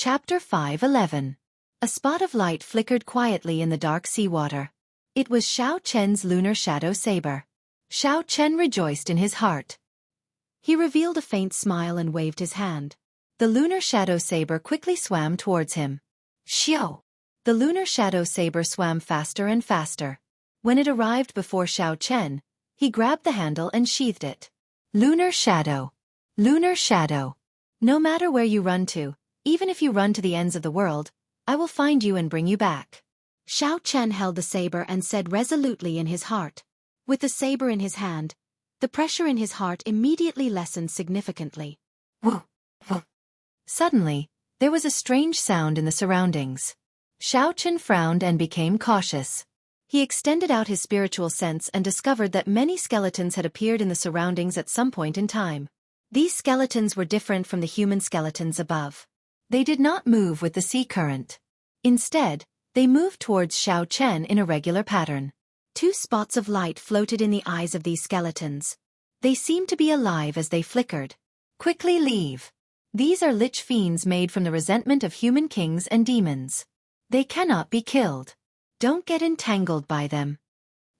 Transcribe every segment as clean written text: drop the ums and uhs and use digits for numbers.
Chapter 5:11. A spot of light flickered quietly in the dark seawater. It was Xiao Chen's lunar shadow saber. Xiao Chen rejoiced in his heart. He revealed a faint smile and waved his hand. The lunar shadow saber quickly swam towards him. Xiao! The lunar shadow saber swam faster and faster. When it arrived before Xiao Chen, he grabbed the handle and sheathed it. Lunar shadow. Lunar shadow. No matter where you run to, even if you run to the ends of the world, I will find you and bring you back. Xiao Chen held the saber and said resolutely in his heart. With the saber in his hand, the pressure in his heart immediately lessened significantly. Whoa! Whoa! Suddenly, there was a strange sound in the surroundings. Xiao Chen frowned and became cautious. He extended out his spiritual sense and discovered that many skeletons had appeared in the surroundings at some point in time. These skeletons were different from the human skeletons above. They did not move with the sea current. Instead, they moved towards Xiao Chen in a regular pattern. Two spots of light floated in the eyes of these skeletons. They seemed to be alive as they flickered. Quickly leave. These are lich fiends made from the resentment of human kings and demons. They cannot be killed. Don't get entangled by them.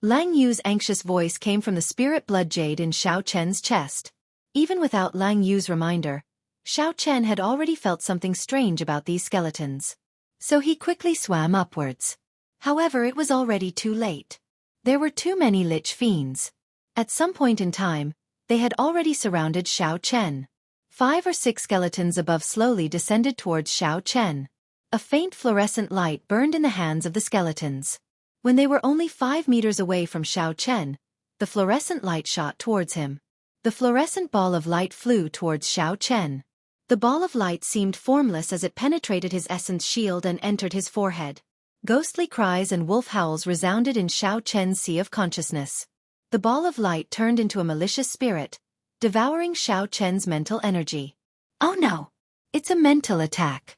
Lang Yu's anxious voice came from the spirit blood jade in Xiao Chen's chest. Even without Lang Yu's reminder, Xiao Chen had already felt something strange about these skeletons. So he quickly swam upwards. However, it was already too late. There were too many lich fiends. At some point in time, they had already surrounded Xiao Chen. 5 or 6 skeletons above slowly descended towards Xiao Chen. A faint fluorescent light burned in the hands of the skeletons. When they were only 5 meters away from Xiao Chen, the fluorescent light shot towards him. The fluorescent ball of light flew towards Xiao Chen. The ball of light seemed formless as it penetrated his essence shield and entered his forehead. Ghostly cries and wolf howls resounded in Xiao Chen's sea of consciousness. The ball of light turned into a malicious spirit, devouring Xiao Chen's mental energy. Oh no! It's a mental attack.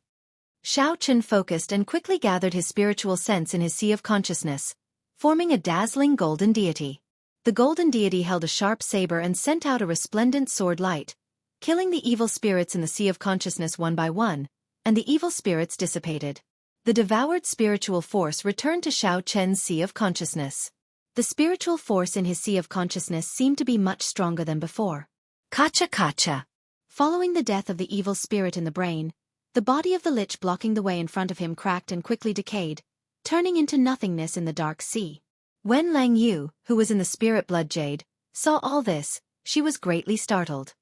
Xiao Chen focused and quickly gathered his spiritual sense in his sea of consciousness, forming a dazzling golden deity. The golden deity held a sharp saber and sent out a resplendent sword light, killing the evil spirits in the sea of consciousness one by one, and the evil spirits dissipated. The devoured spiritual force returned to Xiao Chen's sea of consciousness. The spiritual force in his sea of consciousness seemed to be much stronger than before. Kacha kacha. Following the death of the evil spirit in the brain, the body of the lich blocking the way in front of him cracked and quickly decayed, turning into nothingness in the dark sea. When Lang Yu, who was in the spirit blood jade, saw all this, she was greatly startled.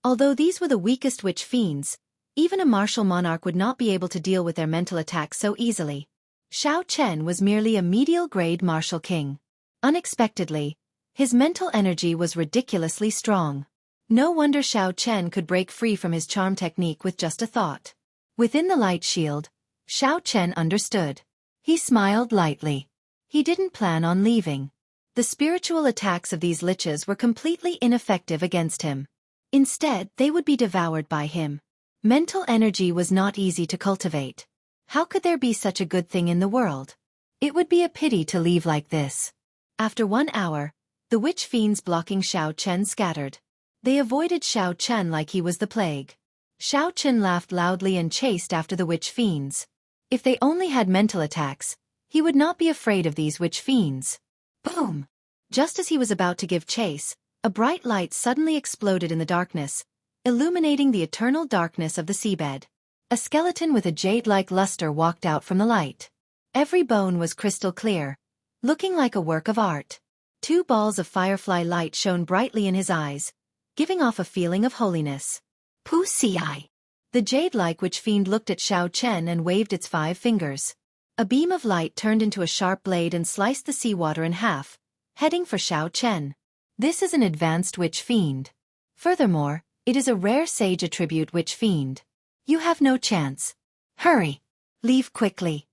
Although these were the weakest witch fiends, even a martial monarch would not be able to deal with their mental attacks so easily. Xiao Chen was merely a medial-grade martial king. Unexpectedly, his mental energy was ridiculously strong. No wonder Xiao Chen could break free from his charm technique with just a thought. Within the light shield, Xiao Chen understood. He smiled lightly. He didn't plan on leaving. The spiritual attacks of these liches were completely ineffective against him. Instead, they would be devoured by him. Mental energy was not easy to cultivate. How could there be such a good thing in the world? It would be a pity to leave like this. After 1 hour, the witch fiends blocking Xiao Chen scattered. They avoided Xiao Chen like he was the plague. Xiao Chen laughed loudly and chased after the witch fiends. If they only had mental attacks, he would not be afraid of these witch fiends. Boom! Just as he was about to give chase, a bright light suddenly exploded in the darkness, illuminating the eternal darkness of the seabed. A skeleton with a jade-like luster walked out from the light. Every bone was crystal clear, looking like a work of art. 2 balls of firefly light shone brightly in his eyes, giving off a feeling of holiness. Puxia! The jade-like witch fiend looked at Xiao Chen and waved its 5 fingers. A beam of light turned into a sharp blade and sliced the seawater in half, heading for Xiao Chen. This is an advanced witch fiend. Furthermore, it is a rare sage attribute witch fiend. You have no chance. Hurry! Leave quickly.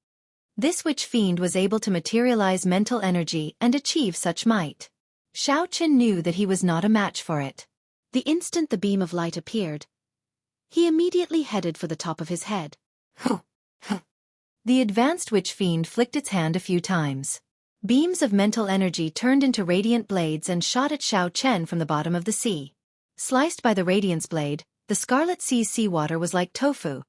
This witch fiend was able to materialize mental energy and achieve such might. Xiao Chen knew that he was not a match for it. The instant the beam of light appeared, he immediately headed for the top of his head. The advanced witch fiend flicked its hand a few times. Beams of mental energy turned into radiant blades and shot at Xiao Chen from the bottom of the sea. Sliced by the radiance blade, the Scarlet Sea's seawater was like tofu,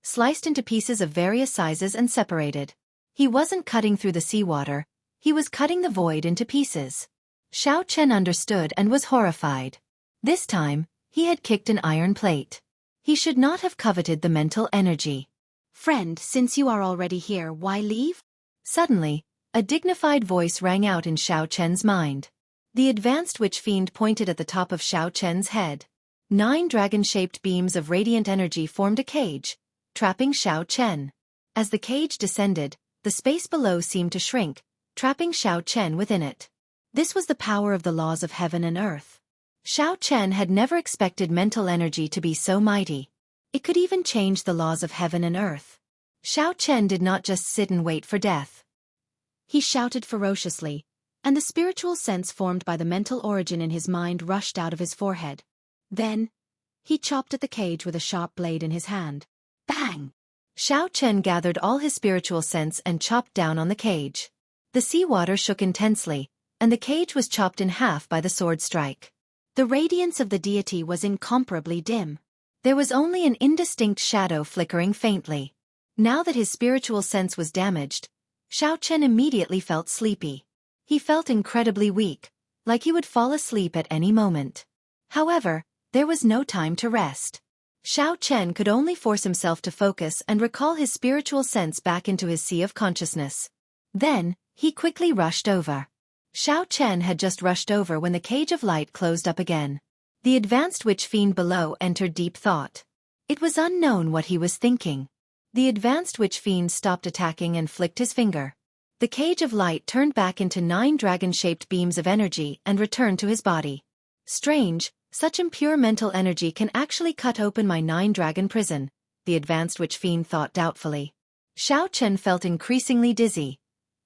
sliced into pieces of various sizes and separated. He wasn't cutting through the seawater, he was cutting the void into pieces. Xiao Chen understood and was horrified. This time, he had kicked an iron plate. He should not have coveted the mental energy. Friend, since you are already here, why leave? Suddenly, a dignified voice rang out in Xiao Chen's mind. The advanced witch fiend pointed at the top of Xiao Chen's head. 9 dragon-shaped beams of radiant energy formed a cage, trapping Xiao Chen. As the cage descended, the space below seemed to shrink, trapping Xiao Chen within it. This was the power of the laws of heaven and earth. Xiao Chen had never expected mental energy to be so mighty. It could even change the laws of heaven and earth. Xiao Chen did not just sit and wait for death. He shouted ferociously, and the spiritual sense formed by the mental origin in his mind rushed out of his forehead. Then, he chopped at the cage with a sharp blade in his hand. Bang! Xiao Chen gathered all his spiritual sense and chopped down on the cage. The seawater shook intensely, and the cage was chopped in half by the sword strike. The radiance of the deity was incomparably dim. There was only an indistinct shadow flickering faintly. Now that his spiritual sense was damaged, Xiao Chen immediately felt sleepy. He felt incredibly weak, like he would fall asleep at any moment. However, there was no time to rest. Xiao Chen could only force himself to focus and recall his spiritual sense back into his sea of consciousness. Then, he quickly rushed over. Xiao Chen had just rushed over when the cage of light closed up again. The advanced witch fiend below entered deep thought. It was unknown what he was thinking. The advanced witch fiend stopped attacking and flicked his finger. The cage of light turned back into 9 dragon-shaped beams of energy and returned to his body. Strange, such impure mental energy can actually cut open my 9-dragon prison, the advanced witch fiend thought doubtfully. Xiao Chen felt increasingly dizzy.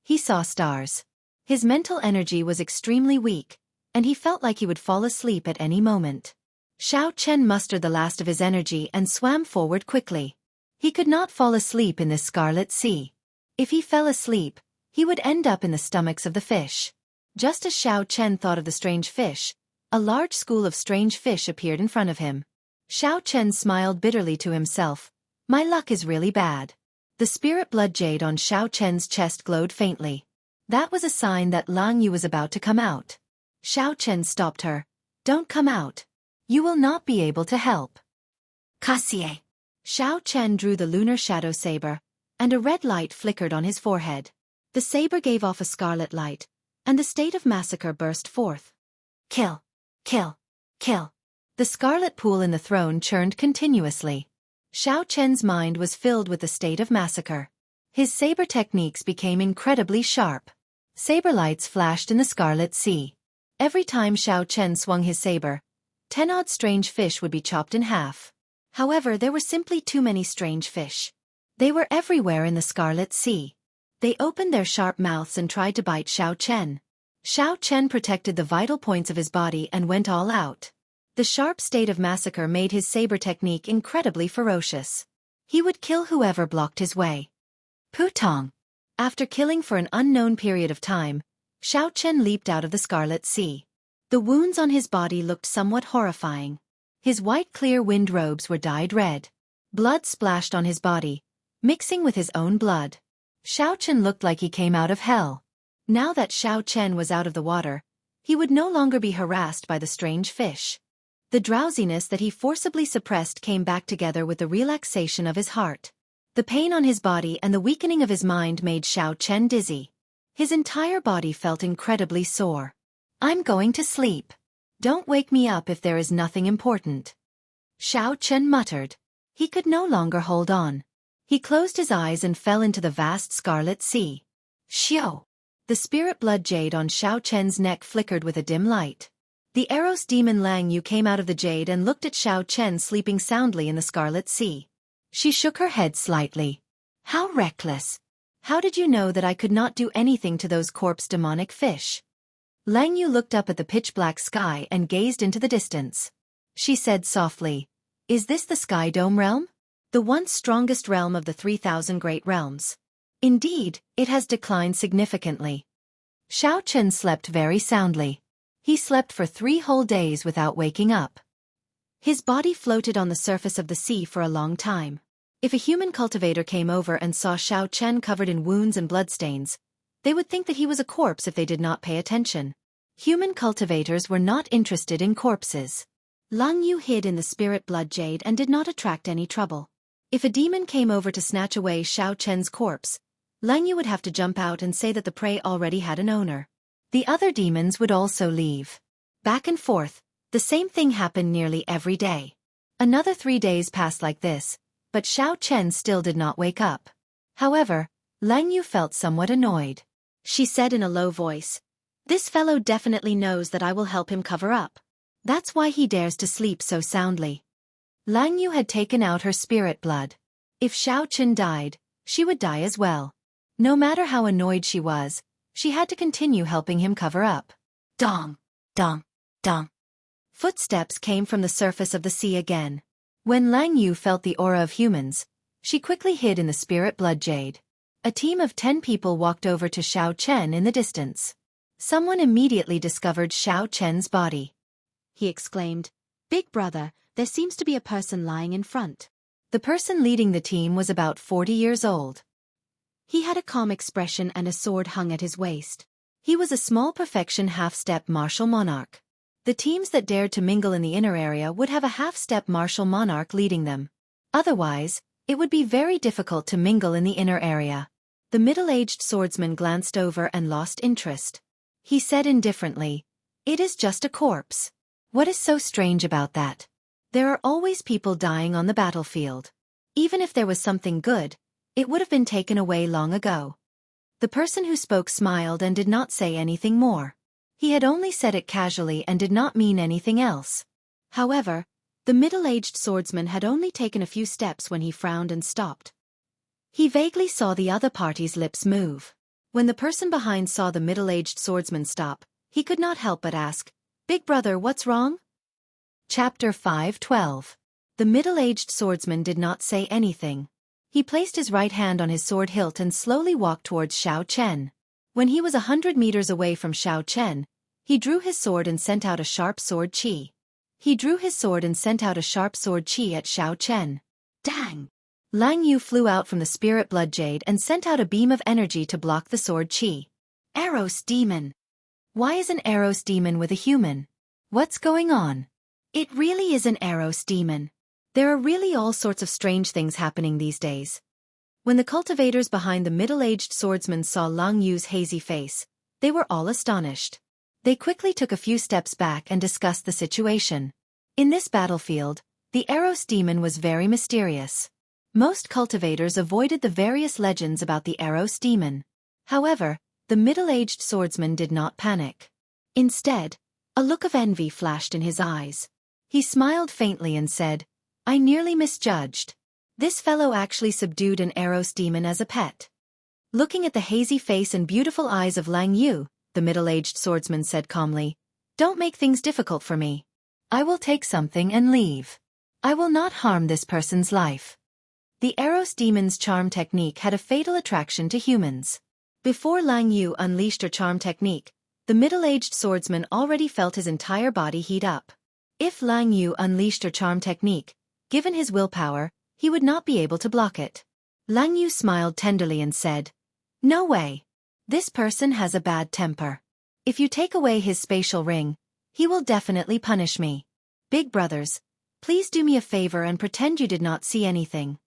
He saw stars. His mental energy was extremely weak, and he felt like he would fall asleep at any moment. Xiao Chen mustered the last of his energy and swam forward quickly. He could not fall asleep in this scarlet sea. If he fell asleep, he would end up in the stomachs of the fish. Just as Xiao Chen thought of the strange fish, a large school of strange fish appeared in front of him. Xiao Chen smiled bitterly to himself. My luck is really bad. The spirit blood jade on Xiao Chen's chest glowed faintly. That was a sign that Lang Yu was about to come out. Xiao Chen stopped her. Don't come out. You will not be able to help. Cassie. Xiao Chen drew the lunar shadow saber, and a red light flickered on his forehead. The saber gave off a scarlet light, and the state of massacre burst forth. Kill! Kill! Kill! The scarlet pool in the throne churned continuously. Xiao Chen's mind was filled with the state of massacre. His saber techniques became incredibly sharp. Saber lights flashed in the scarlet sea. Every time Xiao Chen swung his saber, 10 odd strange fish would be chopped in half. However, there were simply too many strange fish. They were everywhere in the scarlet sea. They opened their sharp mouths and tried to bite Xiao Chen. Xiao Chen protected the vital points of his body and went all out. The sharp state of massacre made his saber technique incredibly ferocious. He would kill whoever blocked his way. Putong! After killing for an unknown period of time, Xiao Chen leaped out of the scarlet sea. The wounds on his body looked somewhat horrifying. His white clear wind robes were dyed red. Blood splashed on his body, mixing with his own blood. Xiao Chen looked like he came out of hell. Now that Xiao Chen was out of the water, he would no longer be harassed by the strange fish. The drowsiness that he forcibly suppressed came back together with the relaxation of his heart. The pain on his body and the weakening of his mind made Xiao Chen dizzy. His entire body felt incredibly sore. I'm going to sleep. Don't wake me up if there is nothing important. Xiao Chen muttered. He could no longer hold on. He closed his eyes and fell into the vast scarlet sea. Xiao! The spirit blood jade on Xiao Chen's neck flickered with a dim light. The Eros demon Lang Yu came out of the jade and looked at Xiao Chen sleeping soundly in the scarlet sea. She shook her head slightly. How reckless! How did you know that I could not do anything to those corpse demonic fish? Lang Yu looked up at the pitch-black sky and gazed into the distance. She said softly, Is this the Sky Dome realm? The once strongest realm of the 3,000 great realms. Indeed, it has declined significantly. Xiao Chen slept very soundly. He slept for 3 whole days without waking up. His body floated on the surface of the sea for a long time. If a human cultivator came over and saw Xiao Chen covered in wounds and bloodstains, they would think that he was a corpse if they did not pay attention. Human cultivators were not interested in corpses. Lang Yu hid in the spirit blood jade and did not attract any trouble. If a demon came over to snatch away Xiao Chen's corpse, Lang Yu would have to jump out and say that the prey already had an owner. The other demons would also leave. Back and forth, the same thing happened nearly every day. Another 3 days passed like this, but Xiao Chen still did not wake up. However, Lang Yu felt somewhat annoyed. She said in a low voice, "This fellow definitely knows that I will help him cover up. That's why he dares to sleep so soundly." Lang Yu had taken out her spirit blood. If Xiao Chen died, she would die as well. No matter how annoyed she was, she had to continue helping him cover up. Dong, dong, dong. Footsteps came from the surface of the sea again. When Lang Yu felt the aura of humans, she quickly hid in the spirit blood jade. A team of 10 people walked over to Xiao Chen in the distance. Someone immediately discovered Xiao Chen's body. He exclaimed, "Big brother, there seems to be a person lying in front." The person leading the team was about 40 years old. He had a calm expression and a sword hung at his waist. He was a small perfection half-step martial monarch. The teams that dared to mingle in the inner area would have a half-step martial monarch leading them. Otherwise, it would be very difficult to mingle in the inner area. The middle-aged swordsman glanced over and lost interest. He said indifferently, "It is just a corpse. What is so strange about that? There are always people dying on the battlefield. Even if there was something good, it would have been taken away long ago." The person who spoke smiled and did not say anything more. He had only said it casually and did not mean anything else. However, the middle-aged swordsman had only taken a few steps when he frowned and stopped. He vaguely saw the other party's lips move. When the person behind saw the middle-aged swordsman stop, he could not help but ask, "Big brother, what's wrong?" Chapter 5:12. The middle-aged swordsman did not say anything. He placed his right hand on his sword hilt and slowly walked towards Xiao Chen. When he was 100 meters away from Xiao Chen, he drew his sword and sent out a sharp sword chi. He drew his sword and sent out a sharp sword chi at Xiao Chen. Dang! Lang Yu flew out from the spirit blood jade and sent out a beam of energy to block the sword chi. Eros demon! Why is an Eros demon with a human? What's going on? It really is an Eros demon. There are really all sorts of strange things happening these days. When the cultivators behind the middle-aged swordsman saw Lang Yu's hazy face, they were all astonished. They quickly took a few steps back and discussed the situation. In this battlefield, the Eros demon was very mysterious. Most cultivators avoided the various legends about the Eros demon. However, the middle-aged swordsman did not panic. Instead, a look of envy flashed in his eyes. He smiled faintly and said, "I nearly misjudged. This fellow actually subdued an Eros demon as a pet." Looking at the hazy face and beautiful eyes of Lang Yu, the middle-aged swordsman said calmly, "Don't make things difficult for me. I will take something and leave. I will not harm this person's life." The Eros demon's charm technique had a fatal attraction to humans. Before Lang Yu unleashed her charm technique, the middle-aged swordsman already felt his entire body heat up. If Lang Yu unleashed her charm technique, given his willpower, he would not be able to block it. Lang Yu smiled tenderly and said, "No way. This person has a bad temper. If you take away his spatial ring, he will definitely punish me. Big brothers, please do me a favor and pretend you did not see anything."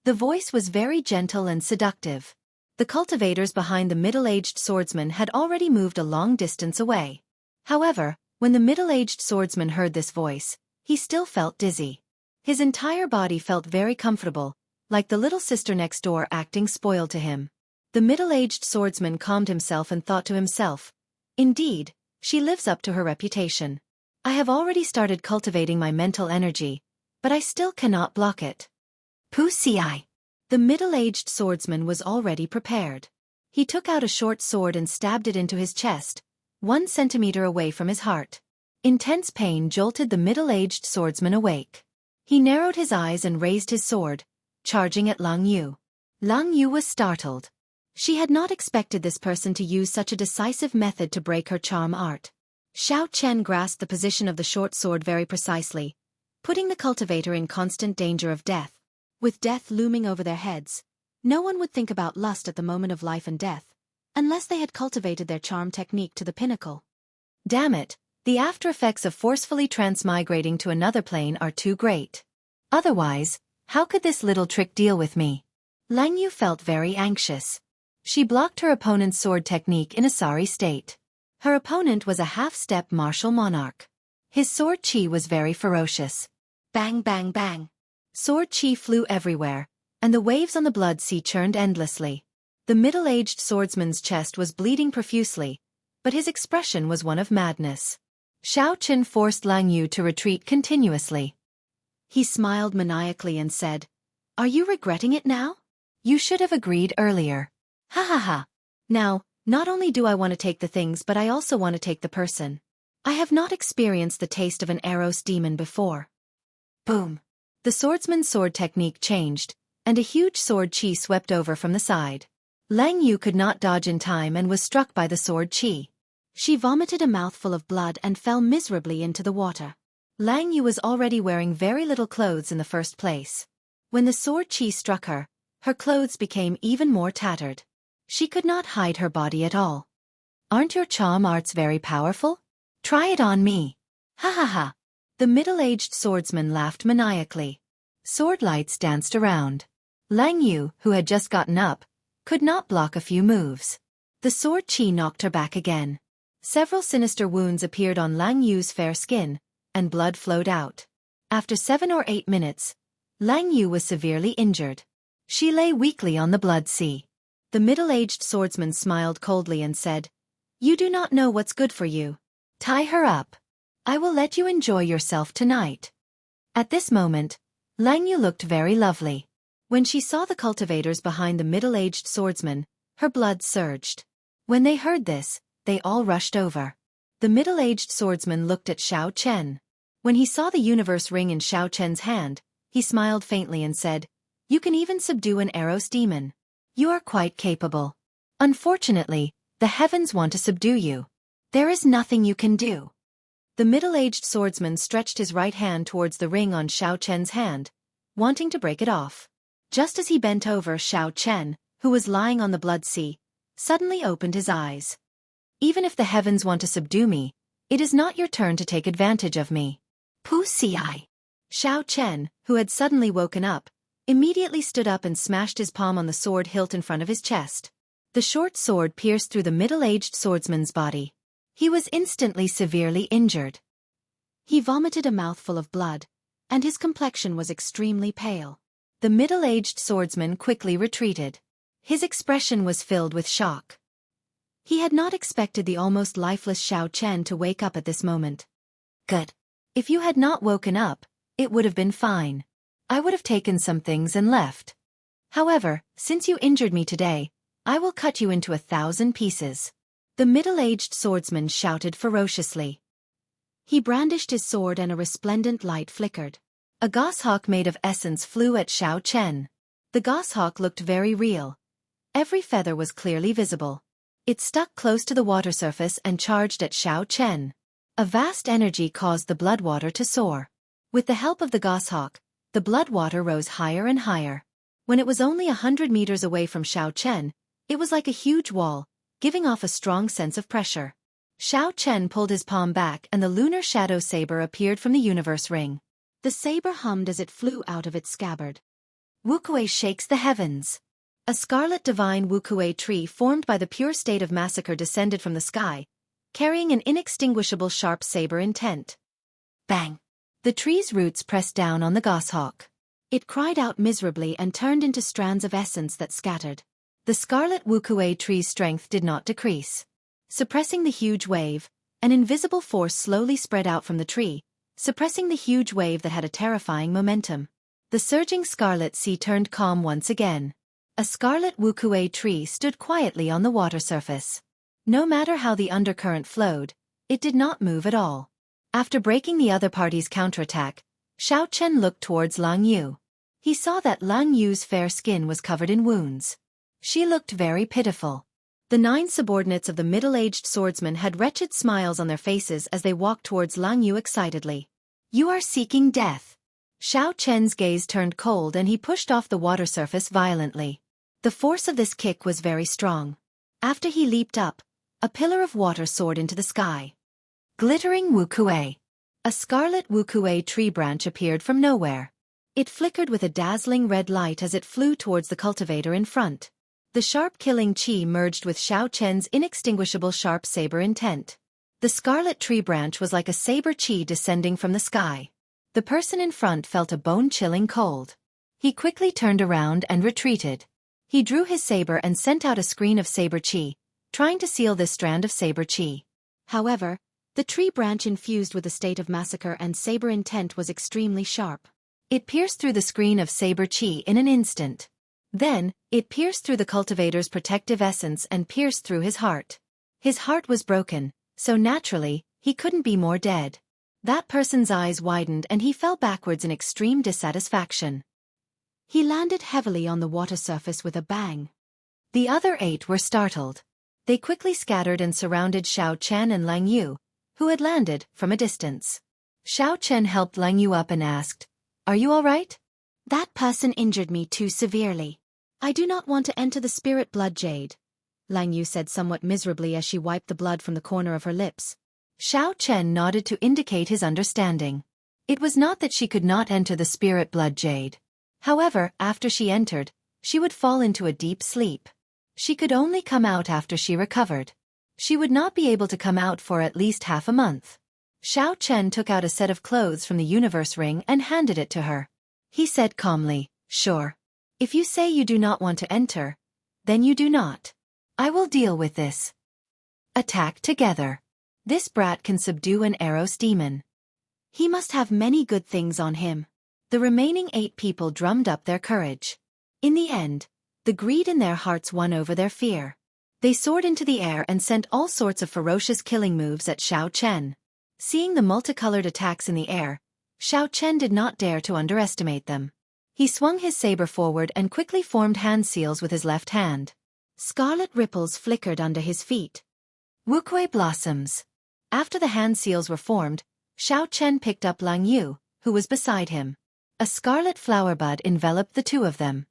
The voice was very gentle and seductive. The cultivators behind the middle-aged swordsman had already moved a long distance away. However, when the middle-aged swordsman heard this voice, he still felt dizzy. His entire body felt very comfortable, like the little sister next door acting spoiled to him. The middle-aged swordsman calmed himself and thought to himself, "Indeed, she lives up to her reputation. I have already started cultivating my mental energy, but I still cannot block it." Wuxia. The middle-aged swordsman was already prepared. He took out a short sword and stabbed it into his chest, 1 centimeter away from his heart. Intense pain jolted the middle-aged swordsman awake. He narrowed his eyes and raised his sword, charging at Lang Yu. Lang Yu was startled. She had not expected this person to use such a decisive method to break her charm art. Xiao Chen grasped the position of the short sword very precisely, putting the cultivator in constant danger of death. With death looming over their heads, no one would think about lust at the moment of life and death, unless they had cultivated their charm technique to the pinnacle. Damn it, the after effects of forcefully transmigrating to another plane are too great. Otherwise, how could this little trick deal with me? Lang Yu felt very anxious. She blocked her opponent's sword technique in a sorry state. Her opponent was a half-step martial monarch. His sword chi was very ferocious. Bang bang bang. Sword chi flew everywhere, and the waves on the blood sea churned endlessly. The middle-aged swordsman's chest was bleeding profusely, but his expression was one of madness. Xiao Chen forced Lang Yu to retreat continuously. He smiled maniacally and said, "Are you regretting it now? You should have agreed earlier. Ha ha ha. Now, not only do I want to take the things but I also want to take the person. I have not experienced the taste of an Eros demon before." Boom. The swordsman's sword technique changed, and a huge sword chi swept over from the side. Lang Yu could not dodge in time and was struck by the sword chi. She vomited a mouthful of blood and fell miserably into the water. Lang Yu was already wearing very little clothes in the first place. When the sword chi struck her, her clothes became even more tattered. She could not hide her body at all. Aren't your charm arts very powerful? Try it on me. Ha ha ha. The middle-aged swordsman laughed maniacally. Sword lights danced around. Lang Yu, who had just gotten up, could not block a few moves. The sword chi knocked her back again. Several sinister wounds appeared on Lang Yu's fair skin, and blood flowed out. After 7 or 8 minutes, Lang Yu was severely injured. She lay weakly on the blood sea. The middle-aged swordsman smiled coldly and said, "You do not know what's good for you. Tie her up. I will let you enjoy yourself tonight." At this moment, Lang Yu looked very lovely. When she saw the cultivators behind the middle-aged swordsman, her blood surged. When they heard this, they all rushed over. The middle-aged swordsman looked at Xiao Chen. When he saw the universe ring in Xiao Chen's hand, he smiled faintly and said, "You can even subdue an Eros demon. You are quite capable. Unfortunately, the heavens want to subdue you. There is nothing you can do." The middle-aged swordsman stretched his right hand towards the ring on Xiao Chen's hand, wanting to break it off. Just as he bent over, Xiao Chen, who was lying on the blood sea, suddenly opened his eyes. "Even if the heavens want to subdue me, it is not your turn to take advantage of me. Pussy." Xiao Chen, who had suddenly woken up, immediately stood up and smashed his palm on the sword hilt in front of his chest. The short sword pierced through the middle-aged swordsman's body. He was instantly severely injured. He vomited a mouthful of blood, and his complexion was extremely pale. The middle-aged swordsman quickly retreated. His expression was filled with shock. He had not expected the almost lifeless Xiao Chen to wake up at this moment. "Good. If you had not woken up, it would have been fine. I would have taken some things and left. However, since you injured me today, I will cut you into 1,000 pieces." The middle-aged swordsman shouted ferociously. He brandished his sword and a resplendent light flickered. A goshawk made of essence flew at Xiao Chen. The goshawk looked very real. Every feather was clearly visible. It stuck close to the water surface and charged at Xiao Chen. A vast energy caused the blood water to soar. With the help of the goshawk, the blood water rose higher and higher. When it was only 100 meters away from Xiao Chen, it was like a huge wall, giving off a strong sense of pressure. Xiao Chen pulled his palm back and the lunar shadow saber appeared from the universe ring. The saber hummed as it flew out of its scabbard. Wuxia shakes the heavens. A scarlet divine Wuxia tree formed by the pure state of massacre descended from the sky, carrying an inextinguishable sharp saber intent. Bang! The tree's roots pressed down on the goshawk. It cried out miserably and turned into strands of essence that scattered. The scarlet Wuxia tree's strength did not decrease. Suppressing the huge wave, an invisible force slowly spread out from the tree, suppressing the huge wave that had a terrifying momentum. The surging scarlet sea turned calm once again. A scarlet Wuxia tree stood quietly on the water surface. No matter how the undercurrent flowed, it did not move at all. After breaking the other party's counterattack, Xiao Chen looked towards Lang Yu. He saw that Lang Yu's fair skin was covered in wounds. She looked very pitiful. The 9 subordinates of the middle-aged swordsman had wretched smiles on their faces as they walked towards Lang Yu excitedly. "You are seeking death. Xiao Chen's gaze turned cold and he pushed off the water surface violently. The force of this kick was very strong. After he leaped up, a pillar of water soared into the sky. Glittering Wuxia. A scarlet Wuxia tree branch appeared from nowhere. It flickered with a dazzling red light as it flew towards the cultivator in front. The sharp killing chi merged with Xiao Chen's inextinguishable sharp saber intent. The scarlet tree branch was like a saber chi descending from the sky. The person in front felt a bone-chilling cold. He quickly turned around and retreated. He drew his saber and sent out a screen of saber chi, trying to seal this strand of saber chi. However, the tree branch infused with a state of massacre and saber intent was extremely sharp. It pierced through the screen of saber chi in an instant. Then, it pierced through the cultivator's protective essence and pierced through his heart. His heart was broken, so naturally, he couldn't be more dead. That person's eyes widened and he fell backwards in extreme dissatisfaction. He landed heavily on the water surface with a bang. The other 8 were startled. They quickly scattered and surrounded Xiao Chen and Lang Yu, who had landed from a distance. Xiao Chen helped Lang Yu up and asked, "Are you all right?" "That person injured me too severely. I do not want to enter the spirit blood jade," Lang Yu said somewhat miserably as she wiped the blood from the corner of her lips. Xiao Chen nodded to indicate his understanding. It was not that she could not enter the spirit blood jade. However, after she entered, she would fall into a deep sleep. She could only come out after she recovered. She would not be able to come out for at least half a month. Xiao Chen took out a set of clothes from the universe ring and handed it to her. He said calmly, "Sure. If you say you do not want to enter, then you do not. I will deal with this. Attack together. This brat can subdue an Eros demon. He must have many good things on him." The remaining 8 people drummed up their courage. In the end, the greed in their hearts won over their fear. They soared into the air and sent all sorts of ferocious killing moves at Xiao Chen. Seeing the multicolored attacks in the air, Xiao Chen did not dare to underestimate them. He swung his saber forward and quickly formed hand seals with his left hand. Scarlet ripples flickered under his feet. Wuxia blossoms. After the hand seals were formed, Xiao Chen picked up Lang Yu, who was beside him. A scarlet flower bud enveloped the 2 of them.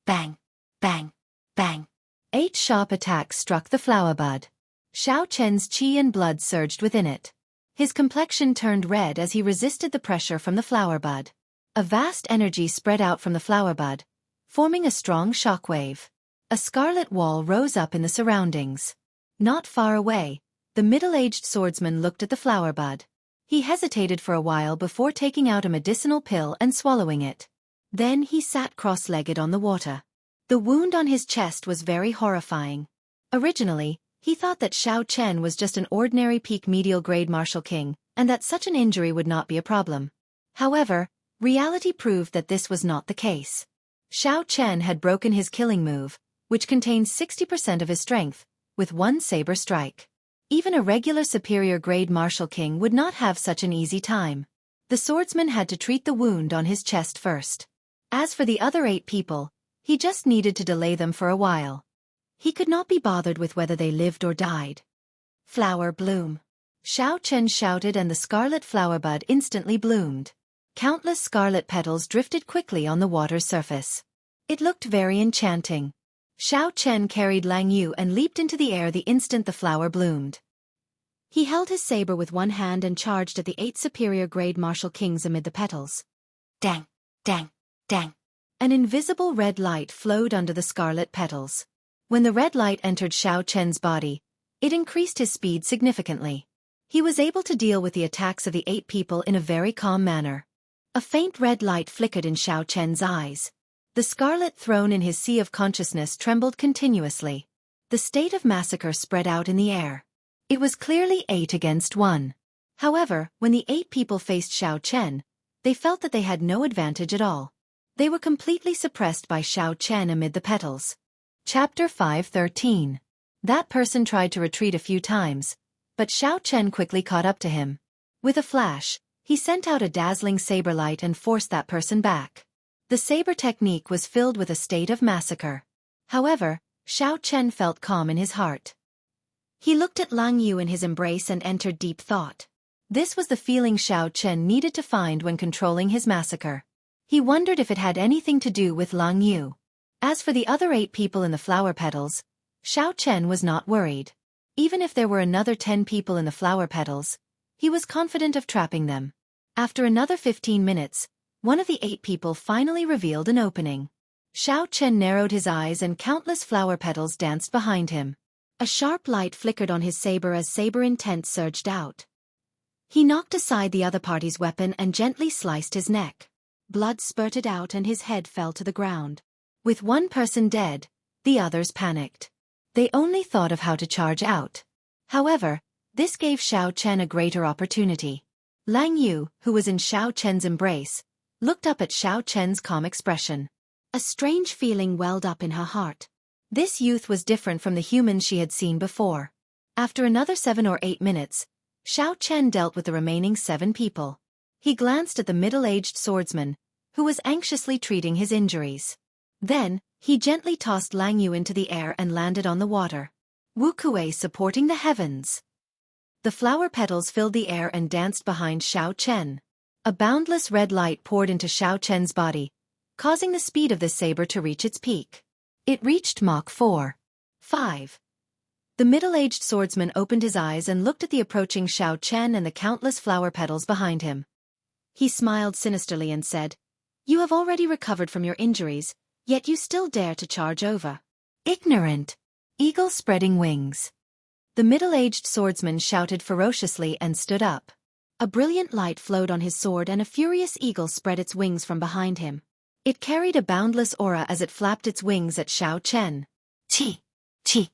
Bang! Bang! Bang! 8 sharp attacks struck the flower bud. Xiao Chen's chi and blood surged within it. His complexion turned red as he resisted the pressure from the flower bud. A vast energy spread out from the flower bud, forming a strong shock wave. A scarlet wall rose up in the surroundings. Not far away, the middle-aged swordsman looked at the flower bud. He hesitated for a while before taking out a medicinal pill and swallowing it. Then he sat cross-legged on the water. The wound on his chest was very horrifying. Originally, he thought that Xiao Chen was just an ordinary peak medial grade martial king, and that such an injury would not be a problem. However, reality proved that this was not the case. Xiao Chen had broken his killing move, which contained 60% of his strength, with 1 saber strike. Even a regular superior grade martial king would not have such an easy time. The swordsman had to treat the wound on his chest first. As for the other 8 people, he just needed to delay them for a while. He could not be bothered with whether they lived or died. Flower bloom. Xiao Chen shouted and the scarlet flower bud instantly bloomed. Countless scarlet petals drifted quickly on the water's surface. It looked very enchanting. Xiao Chen carried Lang Yu and leaped into the air the instant the flower bloomed. He held his saber with one hand and charged at the 8 superior grade martial kings amid the petals. Dang! Dang! Dang! An invisible red light flowed under the scarlet petals. When the red light entered Xiao Chen's body, it increased his speed significantly. He was able to deal with the attacks of the 8 people in a very calm manner. A faint red light flickered in Xiao Chen's eyes. The scarlet throne in his sea of consciousness trembled continuously. The state of massacre spread out in the air. It was clearly 8 against 1. However, when the 8 people faced Xiao Chen, they felt that they had no advantage at all. They were completely suppressed by Xiao Chen amid the petals. Chapter 5:13. That person tried to retreat a few times, but Xiao Chen quickly caught up to him. With a flash, he sent out a dazzling saber light and forced that person back. The saber technique was filled with a state of massacre. However, Xiao Chen felt calm in his heart. He looked at Lang Yu in his embrace and entered deep thought. This was the feeling Xiao Chen needed to find when controlling his massacre. He wondered if it had anything to do with Lang Yu. As for the other 8 people in the flower petals, Xiao Chen was not worried. Even if there were another 10 people in the flower petals, he was confident of trapping them. After another 15 minutes, one of the 8 people finally revealed an opening. Xiao Chen narrowed his eyes and countless flower petals danced behind him. A sharp light flickered on his saber as saber intent surged out. He knocked aside the other party's weapon and gently sliced his neck. Blood spurted out and his head fell to the ground. With one person dead, the others panicked. They only thought of how to charge out. However, this gave Xiao Chen a greater opportunity. Lang Yu, who was in Xiao Chen's embrace, looked up at Xiao Chen's calm expression. A strange feeling welled up in her heart. This youth was different from the humans she had seen before. After another 7 or 8 minutes, Xiao Chen dealt with the remaining 7 people. He glanced at the middle-aged swordsman, who was anxiously treating his injuries. Then, he gently tossed Lang Yu into the air and landed on the water. Wuxia supporting the heavens. The flower petals filled the air and danced behind Xiao Chen. A boundless red light poured into Xiao Chen's body, causing the speed of the saber to reach its peak. It reached Mach 4. 5. The middle-aged swordsman opened his eyes and looked at the approaching Xiao Chen and the countless flower petals behind him. He smiled sinisterly and said, "You have already recovered from your injuries, yet you still dare to charge over. Ignorant! Eagle spreading wings." The middle-aged swordsman shouted ferociously and stood up. A brilliant light flowed on his sword and a furious eagle spread its wings from behind him. It carried a boundless aura as it flapped its wings at Xiao Chen. Chi! Chi!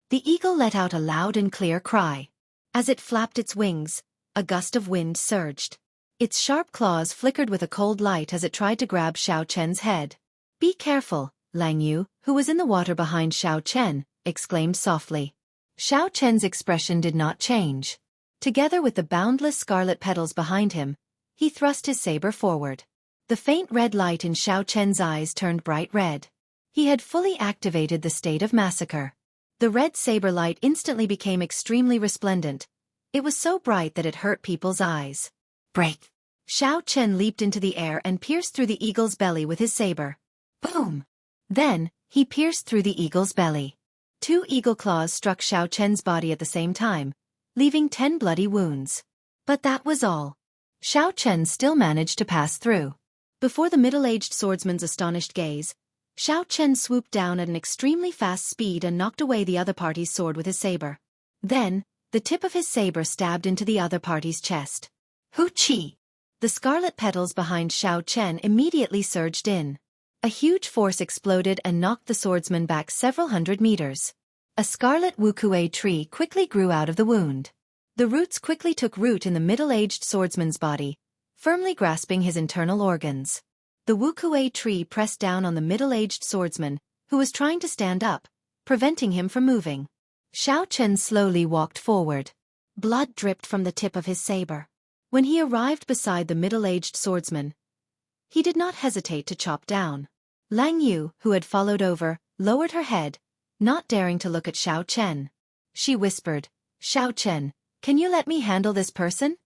The eagle let out a loud and clear cry. As it flapped its wings, a gust of wind surged. Its sharp claws flickered with a cold light as it tried to grab Xiao Chen's head. "Be careful," Lang Yu, who was in the water behind Xiao Chen, exclaimed softly. Xiao Chen's expression did not change. Together with the boundless scarlet petals behind him, he thrust his saber forward. The faint red light in Xiao Chen's eyes turned bright red. He had fully activated the state of massacre. The red saber light instantly became extremely resplendent. It was so bright that it hurt people's eyes. Break! Xiao Chen leaped into the air and pierced through the eagle's belly with his saber. Boom! Then, he pierced through the eagle's belly. 2 eagle claws struck Xiao Chen's body at the same time, leaving 10 bloody wounds. But that was all. Xiao Chen still managed to pass through. Before the middle-aged swordsman's astonished gaze, Xiao Chen swooped down at an extremely fast speed and knocked away the other party's sword with his saber. Then, the tip of his saber stabbed into the other party's chest. Hu-chi! The scarlet petals behind Xiao Chen immediately surged in. A huge force exploded and knocked the swordsman back several hundred meters. A scarlet Wuxia tree quickly grew out of the wound. The roots quickly took root in the middle-aged swordsman's body, firmly grasping his internal organs. The Wuxia tree pressed down on the middle-aged swordsman, who was trying to stand up, preventing him from moving. Xiao Chen slowly walked forward. Blood dripped from the tip of his saber. When he arrived beside the middle-aged swordsman, he did not hesitate to chop down. Lang Yu, who had followed over, lowered her head, not daring to look at Xiao Chen. She whispered, "Xiao Chen, can you let me handle this person?"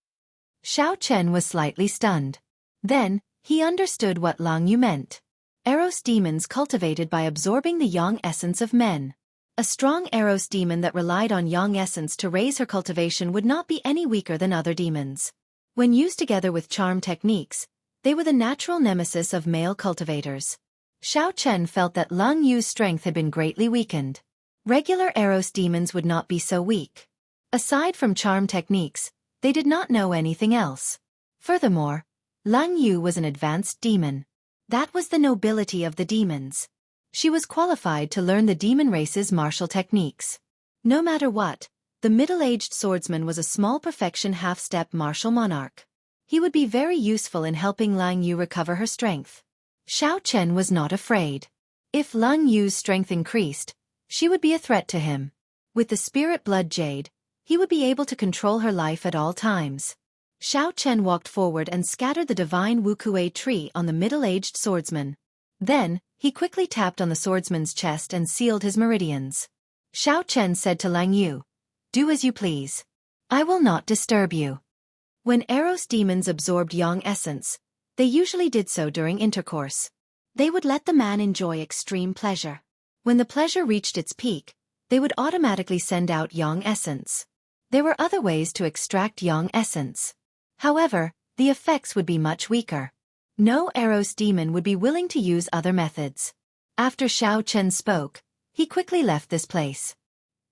Xiao Chen was slightly stunned. Then, he understood what Lang Yu meant. Eros demons cultivated by absorbing the yang essence of men. A strong Eros demon that relied on yang essence to raise her cultivation would not be any weaker than other demons. When used together with charm techniques, they were the natural nemesis of male cultivators. Xiao Chen felt that Lang Yu's strength had been greatly weakened. Regular Eros demons would not be so weak. Aside from charm techniques, they did not know anything else. Furthermore, Lang Yu was an advanced demon. That was the nobility of the demons. She was qualified to learn the demon race's martial techniques. No matter what, the middle-aged swordsman was a small perfection half-step martial monarch. He would be very useful in helping Lang Yu recover her strength. Xiao Chen was not afraid. If Lang Yu's strength increased, she would be a threat to him. With the spirit blood jade, he would be able to control her life at all times. Xiao Chen walked forward and scattered the divine Wuxia tree on the middle-aged swordsman. Then, he quickly tapped on the swordsman's chest and sealed his meridians. Xiao Chen said to Lang Yu, "Do as you please. I will not disturb you." When Eros demons absorbed yang essence, They usually did so during intercourse. They would let the man enjoy extreme pleasure. When the pleasure reached its peak, they would automatically send out yang essence. There were other ways to extract yang essence. However, the effects would be much weaker. No Eros demon would be willing to use other methods. After Xiao Chen spoke, he quickly left this place.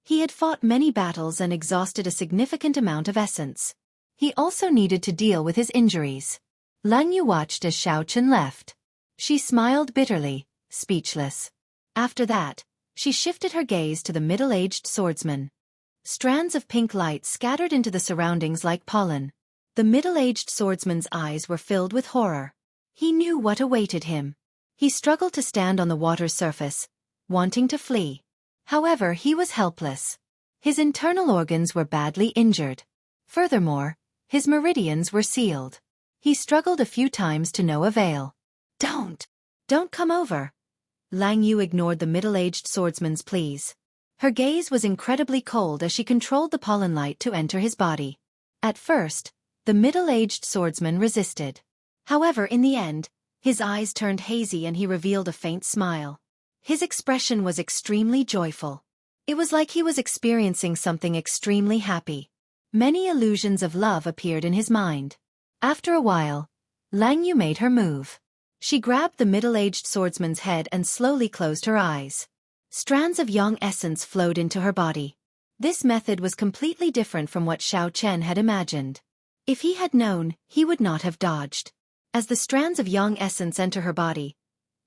He had fought many battles and exhausted a significant amount of essence. He also needed to deal with his injuries. Lang Yu watched as Xiao Chen left. She smiled bitterly, speechless. After that, she shifted her gaze to the middle-aged swordsman. Strands of pink light scattered into the surroundings like pollen. The middle-aged swordsman's eyes were filled with horror. He knew what awaited him. He struggled to stand on the water's surface, wanting to flee. However, he was helpless. His internal organs were badly injured. Furthermore, his meridians were sealed. He struggled a few times to no avail. Don't come over. Lang Yu ignored the middle-aged swordsman's pleas. Her gaze was incredibly cold as she controlled the pollen light to enter his body. At first, the middle-aged swordsman resisted. However, in the end, his eyes turned hazy and he revealed a faint smile. His expression was extremely joyful. It was like he was experiencing something extremely happy. Many illusions of love appeared in his mind. After a while, Lang Yu made her move. She grabbed the middle-aged swordsman's head and slowly closed her eyes. Strands of yang essence flowed into her body. This method was completely different from what Xiao Chen had imagined. If he had known, he would not have dodged. As the strands of yang essence enter her body,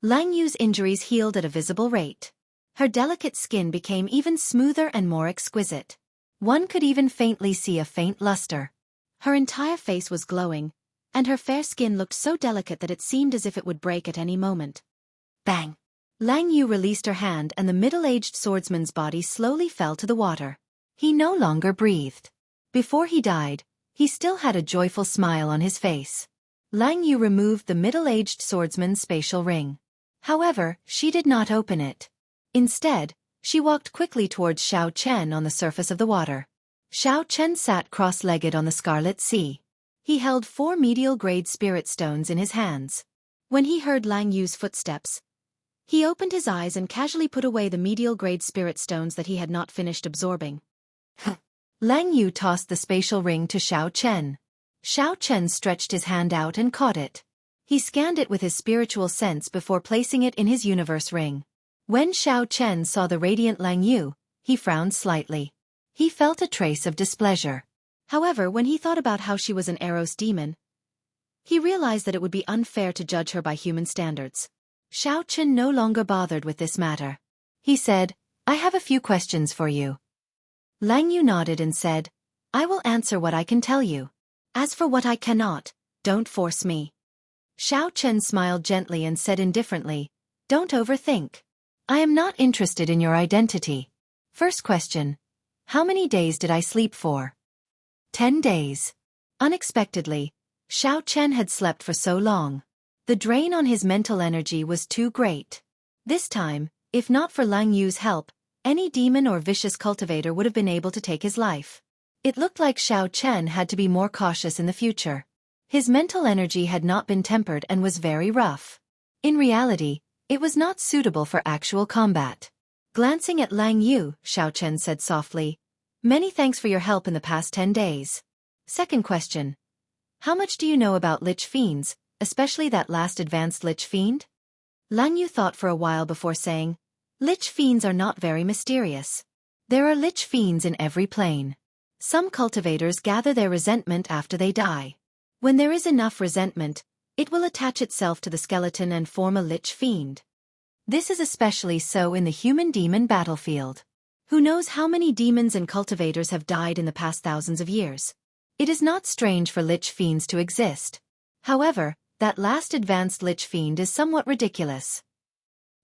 Lang Yu's injuries healed at a visible rate. Her delicate skin became even smoother and more exquisite. One could even faintly see a faint luster. Her entire face was glowing, and her fair skin looked so delicate that it seemed as if it would break at any moment. Bang! Lang Yu released her hand and the middle-aged swordsman's body slowly fell to the water. He no longer breathed. Before he died, he still had a joyful smile on his face. Lang Yu removed the middle-aged swordsman's spatial ring. However, she did not open it. Instead, she walked quickly towards Xiao Chen on the surface of the water. Xiao Chen sat cross-legged on the Scarlet Sea. He held 4 medial-grade spirit stones in his hands. When he heard Lang Yu's footsteps, he opened his eyes and casually put away the medial-grade spirit stones that he had not finished absorbing. Lang Yu tossed the spatial ring to Xiao Chen. Xiao Chen stretched his hand out and caught it. He scanned it with his spiritual sense before placing it in his universe ring. When Xiao Chen saw the radiant Lang Yu, he frowned slightly. He felt a trace of displeasure. However, when he thought about how she was an Eros demon, he realized that it would be unfair to judge her by human standards. Xiao Chen no longer bothered with this matter. He said, "I have a few questions for you." Lang Yu nodded and said, "I will answer what I can tell you. As for what I cannot, don't force me." Xiao Chen smiled gently and said indifferently, "Don't overthink. I am not interested in your identity. First question. How many days did I sleep for?" 10 days. Unexpectedly, Xiao Chen had slept for so long. The drain on his mental energy was too great. This time, if not for Lang Yu's help, any demon or vicious cultivator would have been able to take his life. It looked like Xiao Chen had to be more cautious in the future. His mental energy had not been tempered and was very rough. In reality, it was not suitable for actual combat. Glancing at Lang Yu, Xiao Chen said softly, "Many thanks for your help in the past 10 days. Second question. How much do you know about Lich Fiends, especially that last advanced Lich Fiend?" Lang Yu thought for a while before saying, "Lich Fiends are not very mysterious. There are Lich Fiends in every plane. Some cultivators gather their resentment after they die. When there is enough resentment, it will attach itself to the skeleton and form a Lich Fiend. This is especially so in the human-demon battlefield. Who knows how many demons and cultivators have died in the past thousands of years? It is not strange for Lich Fiends to exist. However, that last advanced Lich Fiend is somewhat ridiculous."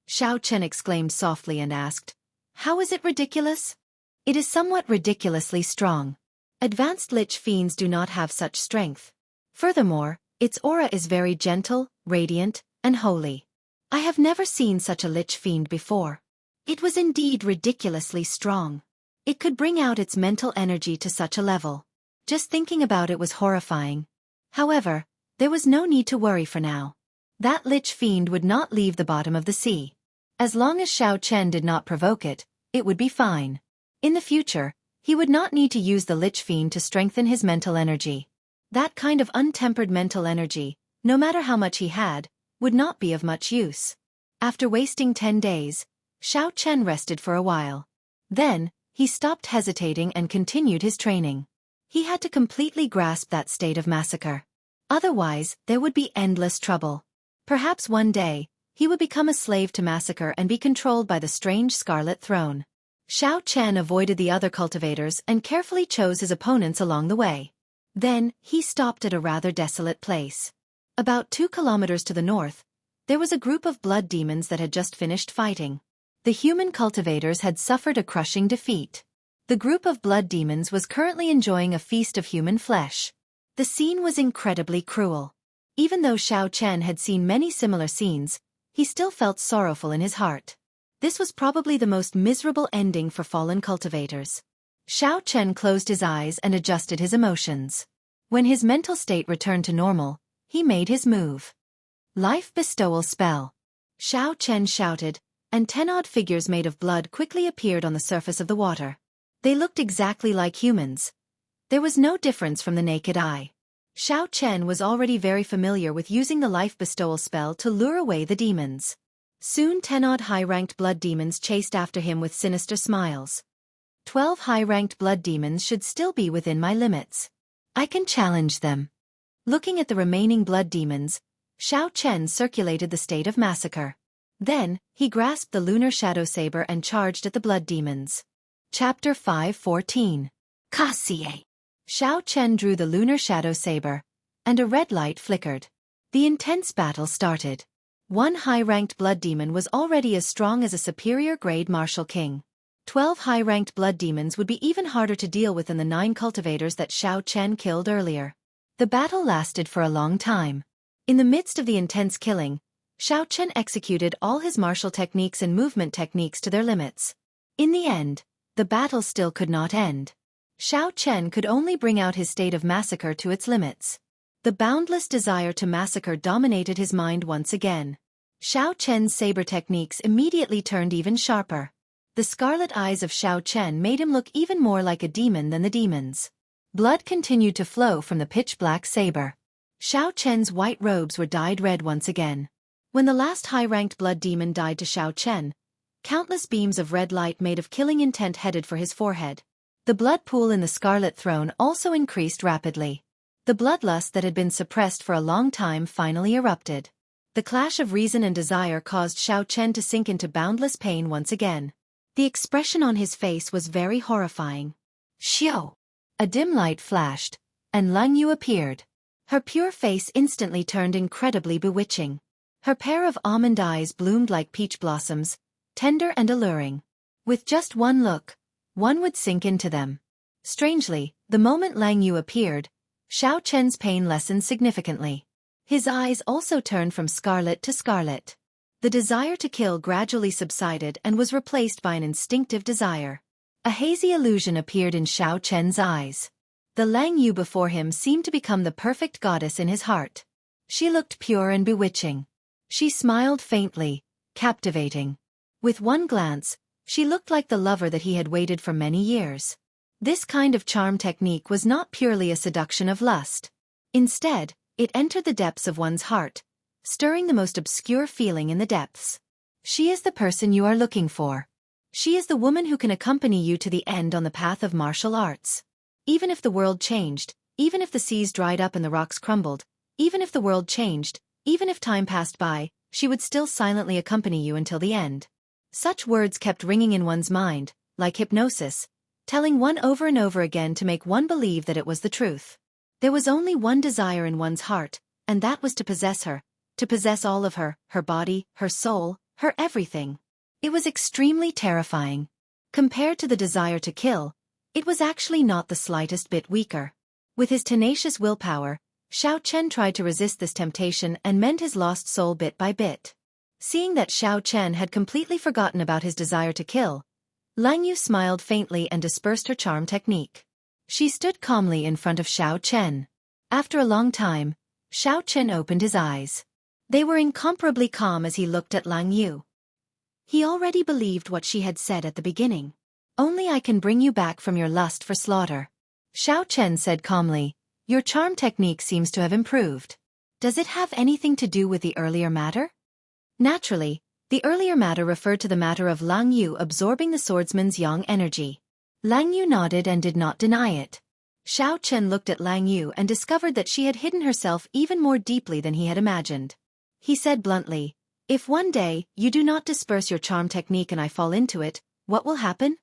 Xiao Chen exclaimed softly and asked, "How is it ridiculous?" "It is somewhat ridiculously strong. Advanced Lich Fiends do not have such strength. Furthermore, its aura is very gentle, radiant, and holy. I have never seen such a Lich Fiend before. It was indeed ridiculously strong. It could bring out its mental energy to such a level. Just thinking about it was horrifying. However, There was no need to worry for now. That lich fiend would not leave the bottom of the sea. As long as Xiao Chen did not provoke it, it would be fine. In the future, he would not need to use the lich fiend to strengthen his mental energy. That kind of untempered mental energy, no matter how much he had, would not be of much use. After wasting 10 days, Xiao Chen rested for a while. Then, he stopped hesitating and continued his training. He had to completely grasp that state of massacre. Otherwise, there would be endless trouble. Perhaps one day, he would become a slave to massacre and be controlled by the strange Scarlet Throne. Xiao Chen avoided the other cultivators and carefully chose his opponents along the way. Then, he stopped at a rather desolate place. About 2 kilometers to the north, there was a group of blood demons that had just finished fighting. The human cultivators had suffered a crushing defeat. The group of blood demons was currently enjoying a feast of human flesh. The scene was incredibly cruel. Even though Xiao Chen had seen many similar scenes, he still felt sorrowful in his heart. This was probably the most miserable ending for fallen cultivators. Xiao Chen closed his eyes and adjusted his emotions. When his mental state returned to normal, he made his move. Life bestowal spell. Xiao Chen shouted, and 10 odd figures made of blood quickly appeared on the surface of the water. They looked exactly like humans. There was no difference from the naked eye. Xiao Chen was already very familiar with using the life bestowal spell to lure away the demons. Soon 10 odd high-ranked blood demons chased after him with sinister smiles. 12 high-ranked blood demons should still be within my limits. I can challenge them. Looking at the remaining blood demons, Xiao Chen circulated the state of massacre. Then, he grasped the lunar shadow saber and charged at the blood demons. Chapter 5:14. Kasie. Xiao Chen drew the lunar shadow saber, and a red light flickered. The intense battle started. One high-ranked blood demon was already as strong as a superior-grade martial king. 12 high-ranked blood demons would be even harder to deal with than the 9 cultivators that Xiao Chen killed earlier. The battle lasted for a long time. In the midst of the intense killing, Xiao Chen executed all his martial techniques and movement techniques to their limits. In the end, the battle still could not end. Xiao Chen could only bring out his state of massacre to its limits. The boundless desire to massacre dominated his mind once again. Xiao Chen's saber techniques immediately turned even sharper. The scarlet eyes of Xiao Chen made him look even more like a demon than the demons. Blood continued to flow from the pitch-black saber. Xiao Chen's white robes were dyed red once again. When the last high-ranked blood demon died to Xiao Chen, countless beams of red light made of killing intent headed for his forehead. The blood pool in the Scarlet Throne also increased rapidly. The bloodlust that had been suppressed for a long time finally erupted. The clash of reason and desire caused Xiao Chen to sink into boundless pain once again. The expression on his face was very horrifying. Xiao! A dim light flashed, and Lang Yu appeared. Her pure face instantly turned incredibly bewitching. Her pair of almond eyes bloomed like peach blossoms, tender and alluring. With just one look, one would sink into them. Strangely, the moment Lang Yu appeared, Xiao Chen's pain lessened significantly. His eyes also turned from scarlet to scarlet. The desire to kill gradually subsided and was replaced by an instinctive desire. A hazy illusion appeared in Xiao Chen's eyes. The Lang Yu before him seemed to become the perfect goddess in his heart. She looked pure and bewitching. She smiled faintly, captivating. With one glance, she looked like the lover that he had waited for many years. This kind of charm technique was not purely a seduction of lust. Instead, it entered the depths of one's heart, stirring the most obscure feeling in the depths. She is the person you are looking for. She is the woman who can accompany you to the end on the path of martial arts. Even if the world changed, even if the seas dried up and the rocks crumbled, even if the world changed, even if time passed by, she would still silently accompany you until the end. Such words kept ringing in one's mind, like hypnosis, telling one over and over again to make one believe that it was the truth. There was only one desire in one's heart, and that was to possess her, to possess all of her, her body, her soul, her everything. It was extremely terrifying. Compared to the desire to kill, it was actually not the slightest bit weaker. With his tenacious willpower, Xiao Chen tried to resist this temptation and mend his lost soul bit by bit. Seeing that Xiao Chen had completely forgotten about his desire to kill, Lang Yu smiled faintly and dispersed her charm technique. She stood calmly in front of Xiao Chen. After a long time, Xiao Chen opened his eyes. They were incomparably calm as he looked at Lang Yu. He already believed what she had said at the beginning. Only I can bring you back from your lust for slaughter. Xiao Chen said calmly, your charm technique seems to have improved. Does it have anything to do with the earlier matter? Naturally, the earlier matter referred to the matter of Lang Yu absorbing the swordsman's yang energy. Lang Yu nodded and did not deny it. Xiao Chen looked at Lang Yu and discovered that she had hidden herself even more deeply than he had imagined. He said bluntly, if one day you do not disperse your charm technique and I fall into it, what will happen?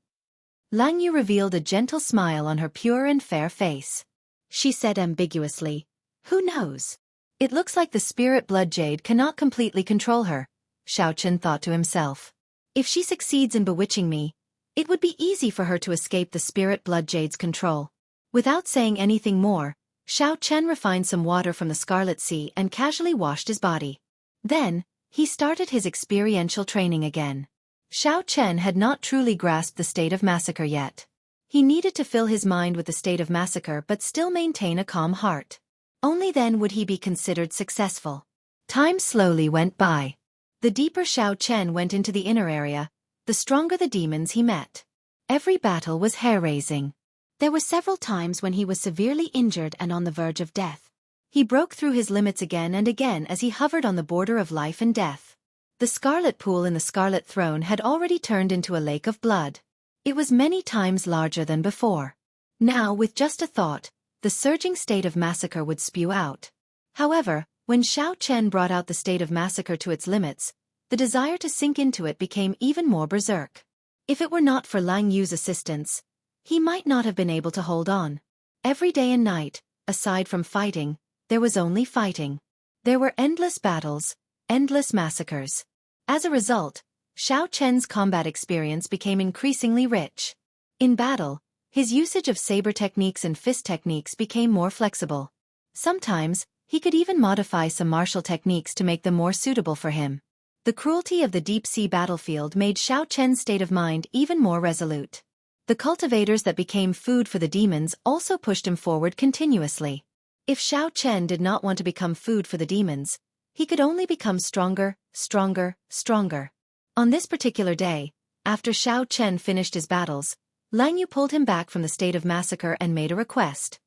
Lang Yu revealed a gentle smile on her pure and fair face. She said ambiguously, who knows? It looks like the spirit blood jade cannot completely control her, Xiao Chen thought to himself. If she succeeds in bewitching me, it would be easy for her to escape the spirit blood jade's control. Without saying anything more, Xiao Chen refined some water from the Scarlet Sea and casually washed his body. Then, he started his experiential training again. Xiao Chen had not truly grasped the state of massacre yet. He needed to fill his mind with the state of massacre but still maintain a calm heart. Only then would he be considered successful. Time slowly went by. The deeper Xiao Chen went into the inner area, the stronger the demons he met. Every battle was hair-raising. There were several times when he was severely injured and on the verge of death. He broke through his limits again and again as he hovered on the border of life and death. The scarlet pool in the Scarlet Throne had already turned into a lake of blood. It was many times larger than before. Now, with just a thought, the surging state of massacre would spew out. However, when Xiao Chen brought out the state of massacre to its limits, the desire to sink into it became even more berserk. If it were not for Lang Yu's assistance, he might not have been able to hold on. Every day and night, aside from fighting, there was only fighting. There were endless battles, endless massacres. As a result, Xiao Chen's combat experience became increasingly rich. In battle, his usage of saber techniques and fist techniques became more flexible. Sometimes, he could even modify some martial techniques to make them more suitable for him. The cruelty of the deep-sea battlefield made Xiao Chen's state of mind even more resolute. The cultivators that became food for the demons also pushed him forward continuously. If Xiao Chen did not want to become food for the demons, he could only become stronger, stronger, stronger. On this particular day, after Xiao Chen finished his battles, Lang Yu pulled him back from the state of massacre and made a request.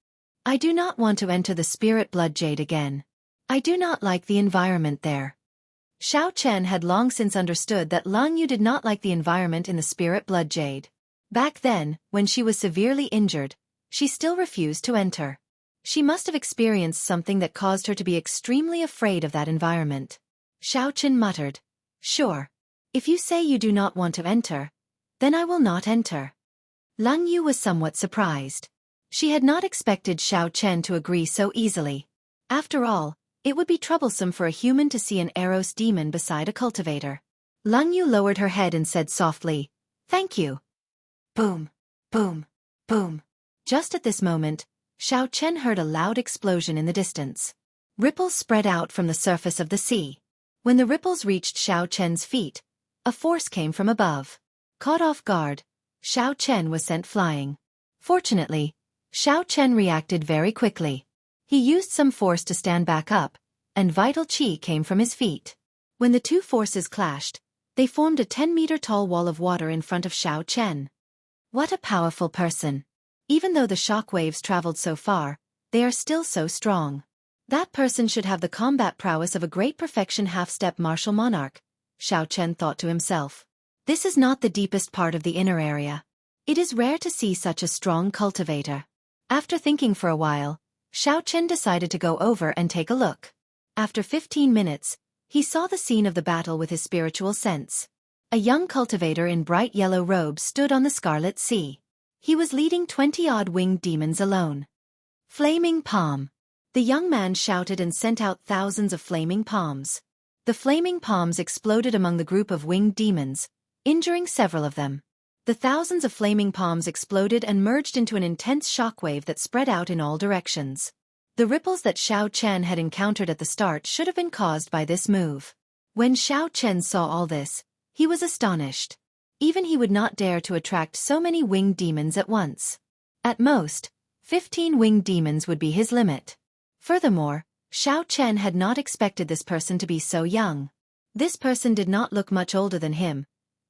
I do not want to enter the spirit blood jade again. I do not like the environment there. Xiao Chen had long since understood that Lang Yu did not like the environment in the spirit blood jade. Back then, when she was severely injured, she still refused to enter. She must have experienced something that caused her to be extremely afraid of that environment. Xiao Chen muttered, sure. If you say you do not want to enter, then I will not enter. Lang Yu was somewhat surprised. She had not expected Xiao Chen to agree so easily. After all, it would be troublesome for a human to see an Eros demon beside a cultivator. Lang Yu lowered her head and said softly, thank you. Boom, boom, boom. Just at this moment, Xiao Chen heard a loud explosion in the distance. Ripples spread out from the surface of the sea. When the ripples reached Xiao Chen's feet, a force came from above. Caught off guard, Xiao Chen was sent flying. Fortunately, Xiao Chen reacted very quickly. He used some force to stand back up, and vital qi came from his feet. When the two forces clashed, they formed a 10-meter-tall wall of water in front of Xiao Chen. What a powerful person. Even though the shock waves traveled so far, they are still so strong. That person should have the combat prowess of a great perfection half-step martial monarch, Xiao Chen thought to himself. This is not the deepest part of the inner area. It is rare to see such a strong cultivator. After thinking for a while, Xiao Chen decided to go over and take a look. After 15 minutes, he saw the scene of the battle with his spiritual sense. A young cultivator in bright yellow robes stood on the Scarlet Sea. He was leading 20-odd winged demons alone. Flaming palm. The young man shouted and sent out thousands of flaming palms. The flaming palms exploded among the group of winged demons, injuring several of them. The thousands of flaming palms exploded and merged into an intense shockwave that spread out in all directions. The ripples that Xiao Chen had encountered at the start should have been caused by this move. When Xiao Chen saw all this, he was astonished. Even he would not dare to attract so many winged demons at once. At most, 15 winged demons would be his limit. Furthermore, Xiao Chen had not expected this person to be so young. This person did not look much older than him,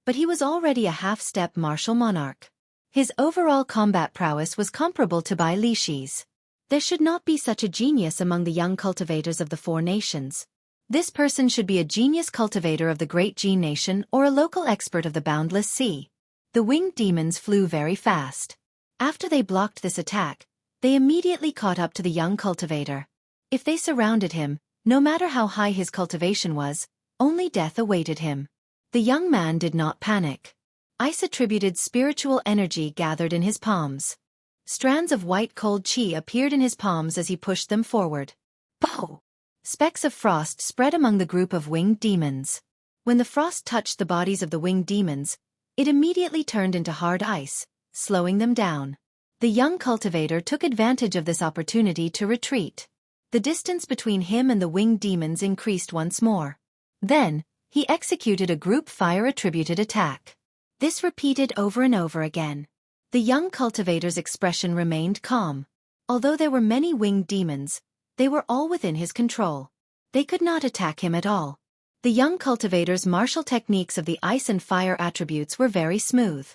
but he was already a half-step martial monarch. His overall combat prowess was comparable to Bai Lishi's. There should not be such a genius among the young cultivators of the four nations. This person should be a genius cultivator of the Great Jin Nation or a local expert of the Boundless Sea. The winged demons flew very fast. After they blocked this attack, they immediately caught up to the young cultivator. If they surrounded him, no matter how high his cultivation was, only death awaited him. The young man did not panic. Ice-attributed spiritual energy gathered in his palms. Strands of white cold chi appeared in his palms as he pushed them forward. Pow! Specks of frost spread among the group of winged demons. When the frost touched the bodies of the winged demons, it immediately turned into hard ice, slowing them down. The young cultivator took advantage of this opportunity to retreat. The distance between him and the winged demons increased once more. Then, he executed a group fire-attributed attack. This repeated over and over again. The young cultivator's expression remained calm. Although there were many winged demons, they were all within his control. They could not attack him at all. The young cultivator's martial techniques of the ice and fire attributes were very smooth.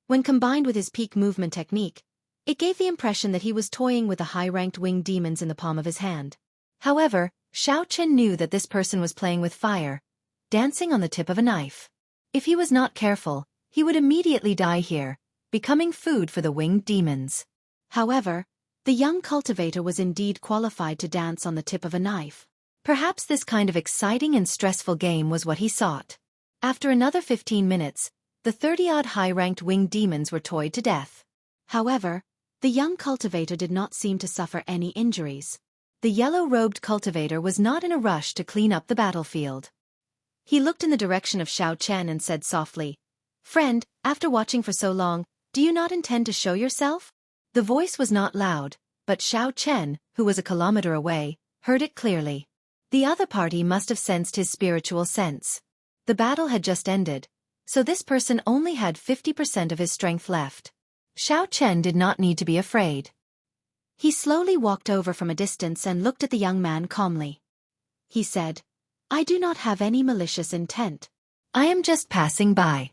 When combined with his peak movement technique, it gave the impression that he was toying with the high-ranked winged demons in the palm of his hand. However, Xiao Chen knew that this person was playing with fire, dancing on the tip of a knife. If he was not careful, he would immediately die here, becoming food for the winged demons. However, the young cultivator was indeed qualified to dance on the tip of a knife. Perhaps this kind of exciting and stressful game was what he sought. After another 15 minutes, the 30-odd high-ranked winged demons were toyed to death. However, the young cultivator did not seem to suffer any injuries. The yellow-robed cultivator was not in a rush to clean up the battlefield. He looked in the direction of Xiao Chen and said softly, "Friend, after watching for so long, do you not intend to show yourself?" The voice was not loud, but Xiao Chen, who was a kilometer away, heard it clearly. The other party must have sensed his spiritual sense. The battle had just ended, so this person only had 50% of his strength left. Xiao Chen did not need to be afraid. He slowly walked over from a distance and looked at the young man calmly. He said, "I do not have any malicious intent. I am just passing by."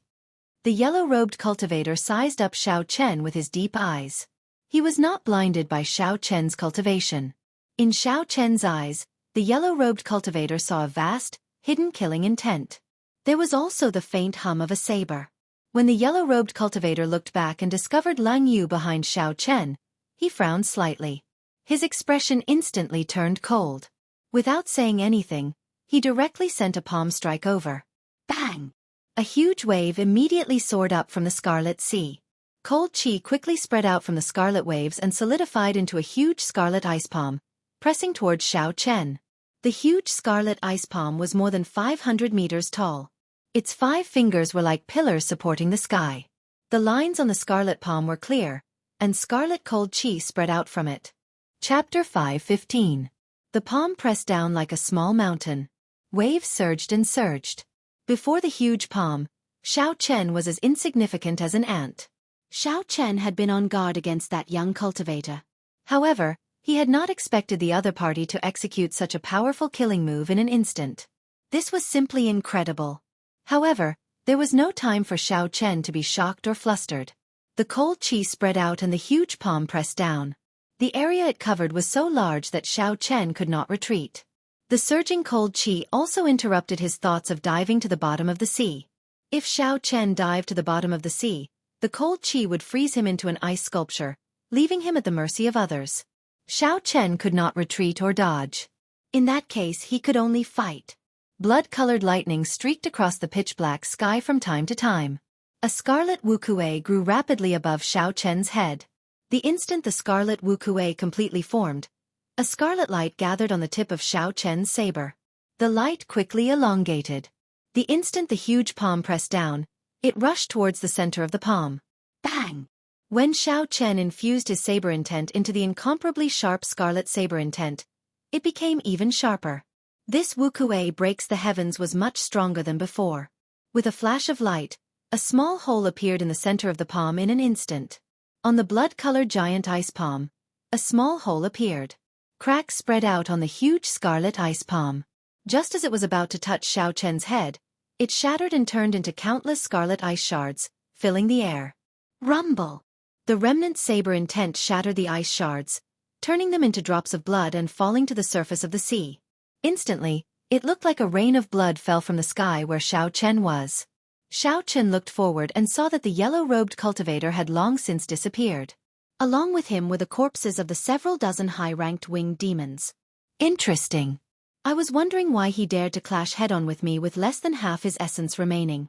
The yellow-robed cultivator sized up Xiao Chen with his deep eyes. He was not blinded by Xiao Chen's cultivation. In Xiao Chen's eyes, the yellow-robed cultivator saw a vast, hidden killing intent. There was also the faint hum of a saber. When the yellow-robed cultivator looked back and discovered Lang Yu behind Xiao Chen, he frowned slightly. His expression instantly turned cold. Without saying anything, he directly sent a palm strike over. Bang! A huge wave immediately soared up from the Scarlet Sea. Cold chi quickly spread out from the scarlet waves and solidified into a huge scarlet ice palm, pressing towards Xiao Chen. The huge scarlet ice palm was more than 500 meters tall. Its 5 fingers were like pillars supporting the sky. The lines on the scarlet palm were clear, and scarlet cold chi spread out from it. Chapter 5:15. The palm pressed down like a small mountain. Waves surged and surged. Before the huge palm, Xiao Chen was as insignificant as an ant. Xiao Chen had been on guard against that young cultivator. However, he had not expected the other party to execute such a powerful killing move in an instant. This was simply incredible. However, there was no time for Xiao Chen to be shocked or flustered. The cold chi spread out and the huge palm pressed down. The area it covered was so large that Xiao Chen could not retreat. The surging cold chi also interrupted his thoughts of diving to the bottom of the sea. If Xiao Chen dived to the bottom of the sea, the cold chi would freeze him into an ice sculpture, leaving him at the mercy of others. Xiao Chen could not retreat or dodge. In that case, he could only fight. Blood-colored lightning streaked across the pitch-black sky from time to time. A scarlet Wuxia grew rapidly above Xiao Chen's head. The instant the scarlet Wuxia completely formed, a scarlet light gathered on the tip of Xiao Chen's saber. The light quickly elongated. The instant the huge palm pressed down, it rushed towards the center of the palm. Bang! When Xiao Chen infused his saber intent into the incomparably sharp scarlet saber intent, it became even sharper. This Wuxia breaks the heavens was much stronger than before. With a flash of light, a small hole appeared in the center of the palm in an instant. On the blood-colored giant ice palm, a small hole appeared. Cracks spread out on the huge scarlet ice palm. Just as it was about to touch Xiao Chen's head, it shattered and turned into countless scarlet ice shards, filling the air. Rumble! The remnant saber intent shattered the ice shards, turning them into drops of blood and falling to the surface of the sea. Instantly, it looked like a rain of blood fell from the sky where Xiao Chen was. Xiao Chen looked forward and saw that the yellow-robed cultivator had long since disappeared. Along with him were the corpses of the several dozen high-ranked winged demons. Interesting. I was wondering why he dared to clash head-on with me with less than half his essence remaining.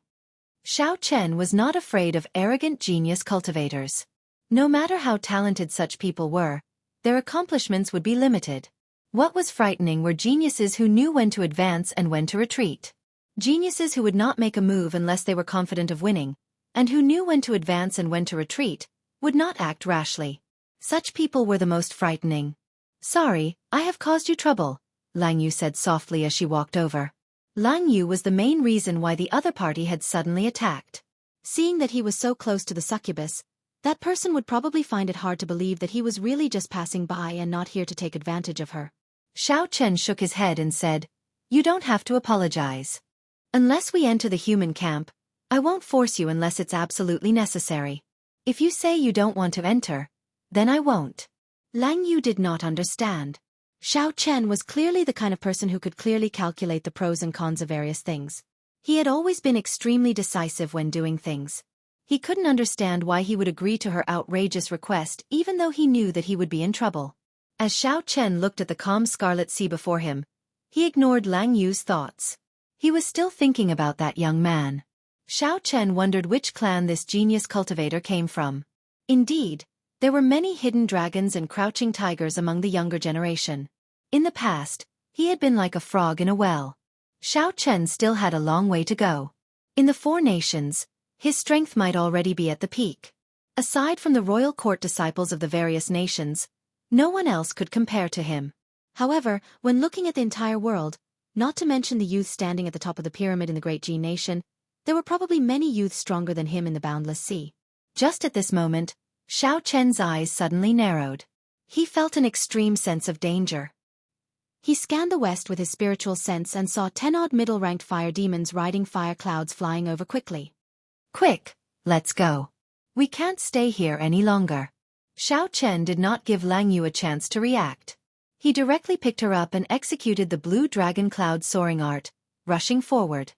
Xiao Chen was not afraid of arrogant genius cultivators. No matter how talented such people were, their accomplishments would be limited. What was frightening were geniuses who knew when to advance and when to retreat. Geniuses who would not make a move unless they were confident of winning, and who knew when to advance and when to retreat, would not act rashly. Such people were the most frightening. "Sorry, I have caused you trouble," Lang Yu said softly as she walked over. Lang Yu was the main reason why the other party had suddenly attacked. Seeing that he was so close to the succubus, that person would probably find it hard to believe that he was really just passing by and not here to take advantage of her. Xiao Chen shook his head and said, "You don't have to apologize. Unless we enter the human camp, I won't force you unless it's absolutely necessary. If you say you don't want to enter, then I won't." Lang Yu did not understand. Xiao Chen was clearly the kind of person who could clearly calculate the pros and cons of various things. He had always been extremely decisive when doing things. He couldn't understand why he would agree to her outrageous request even though he knew that he would be in trouble. As Xiao Chen looked at the calm scarlet sea before him, he ignored Lang Yu's thoughts. He was still thinking about that young man. Xiao Chen wondered which clan this genius cultivator came from. Indeed, there were many hidden dragons and crouching tigers among the younger generation. In the past, he had been like a frog in a well. Xiao Chen still had a long way to go. In the Four Nations, his strength might already be at the peak. Aside from the royal court disciples of the various nations, no one else could compare to him. However, when looking at the entire world, not to mention the youth standing at the top of the pyramid in the Great Jin Nation, there were probably many youths stronger than him in the boundless sea. Just at this moment, Xiao Chen's eyes suddenly narrowed. He felt an extreme sense of danger. He scanned the west with his spiritual sense and saw 10-odd middle-ranked fire demons riding fire clouds flying over quickly. "Quick, let's go. We can't stay here any longer." Xiao Chen did not give Lang Yu a chance to react. He directly picked her up and executed the blue dragon cloud soaring art, rushing forward.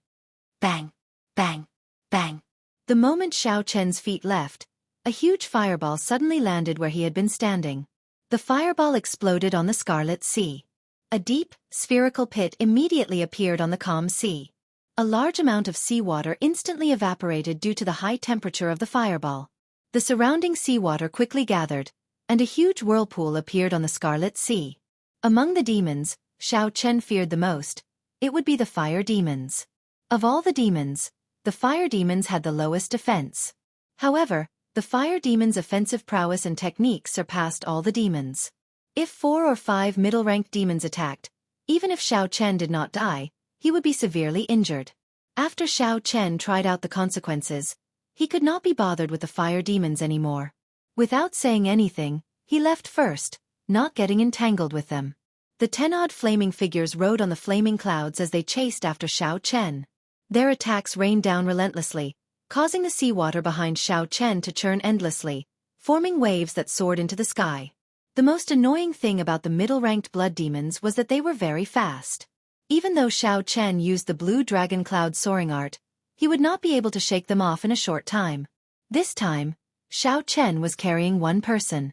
Bang! Bang! Bang! The moment Xiao Chen's feet left, a huge fireball suddenly landed where he had been standing. The fireball exploded on the scarlet sea. A deep, spherical pit immediately appeared on the calm sea. A large amount of seawater instantly evaporated due to the high temperature of the fireball. The surrounding seawater quickly gathered, and a huge whirlpool appeared on the scarlet sea. Among the demons, Xiao Chen feared the most. It would be the fire demons. Of all the demons, the fire demons had the lowest defense. However, the fire demons' offensive prowess and technique surpassed all the demons. If 4 or 5 middle-ranked demons attacked, even if Xiao Chen did not die, he would be severely injured. After Xiao Chen tried out the consequences, he could not be bothered with the fire demons anymore. Without saying anything, he left first, not getting entangled with them. The 10-odd flaming figures rode on the flaming clouds as they chased after Xiao Chen. Their attacks rained down relentlessly, causing the seawater behind Xiao Chen to churn endlessly, forming waves that soared into the sky. The most annoying thing about the middle-ranked blood demons was that they were very fast. Even though Xiao Chen used the blue dragon cloud soaring art, he would not be able to shake them off in a short time. This time, Xiao Chen was carrying one person.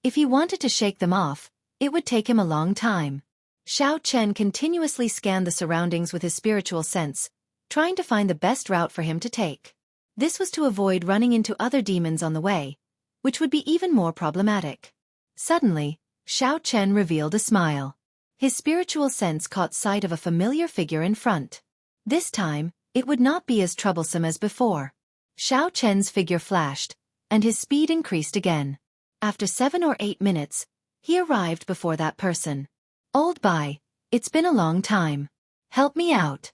If he wanted to shake them off, it would take him a long time. Xiao Chen continuously scanned the surroundings with his spiritual sense, trying to find the best route for him to take. This was to avoid running into other demons on the way, which would be even more problematic. Suddenly, Xiao Chen revealed a smile. His spiritual sense caught sight of a familiar figure in front. This time, it would not be as troublesome as before. Xiao Chen's figure flashed, and his speed increased again. After 7 or 8 minutes, he arrived before that person. "Old Bai, it's been a long time. Help me out."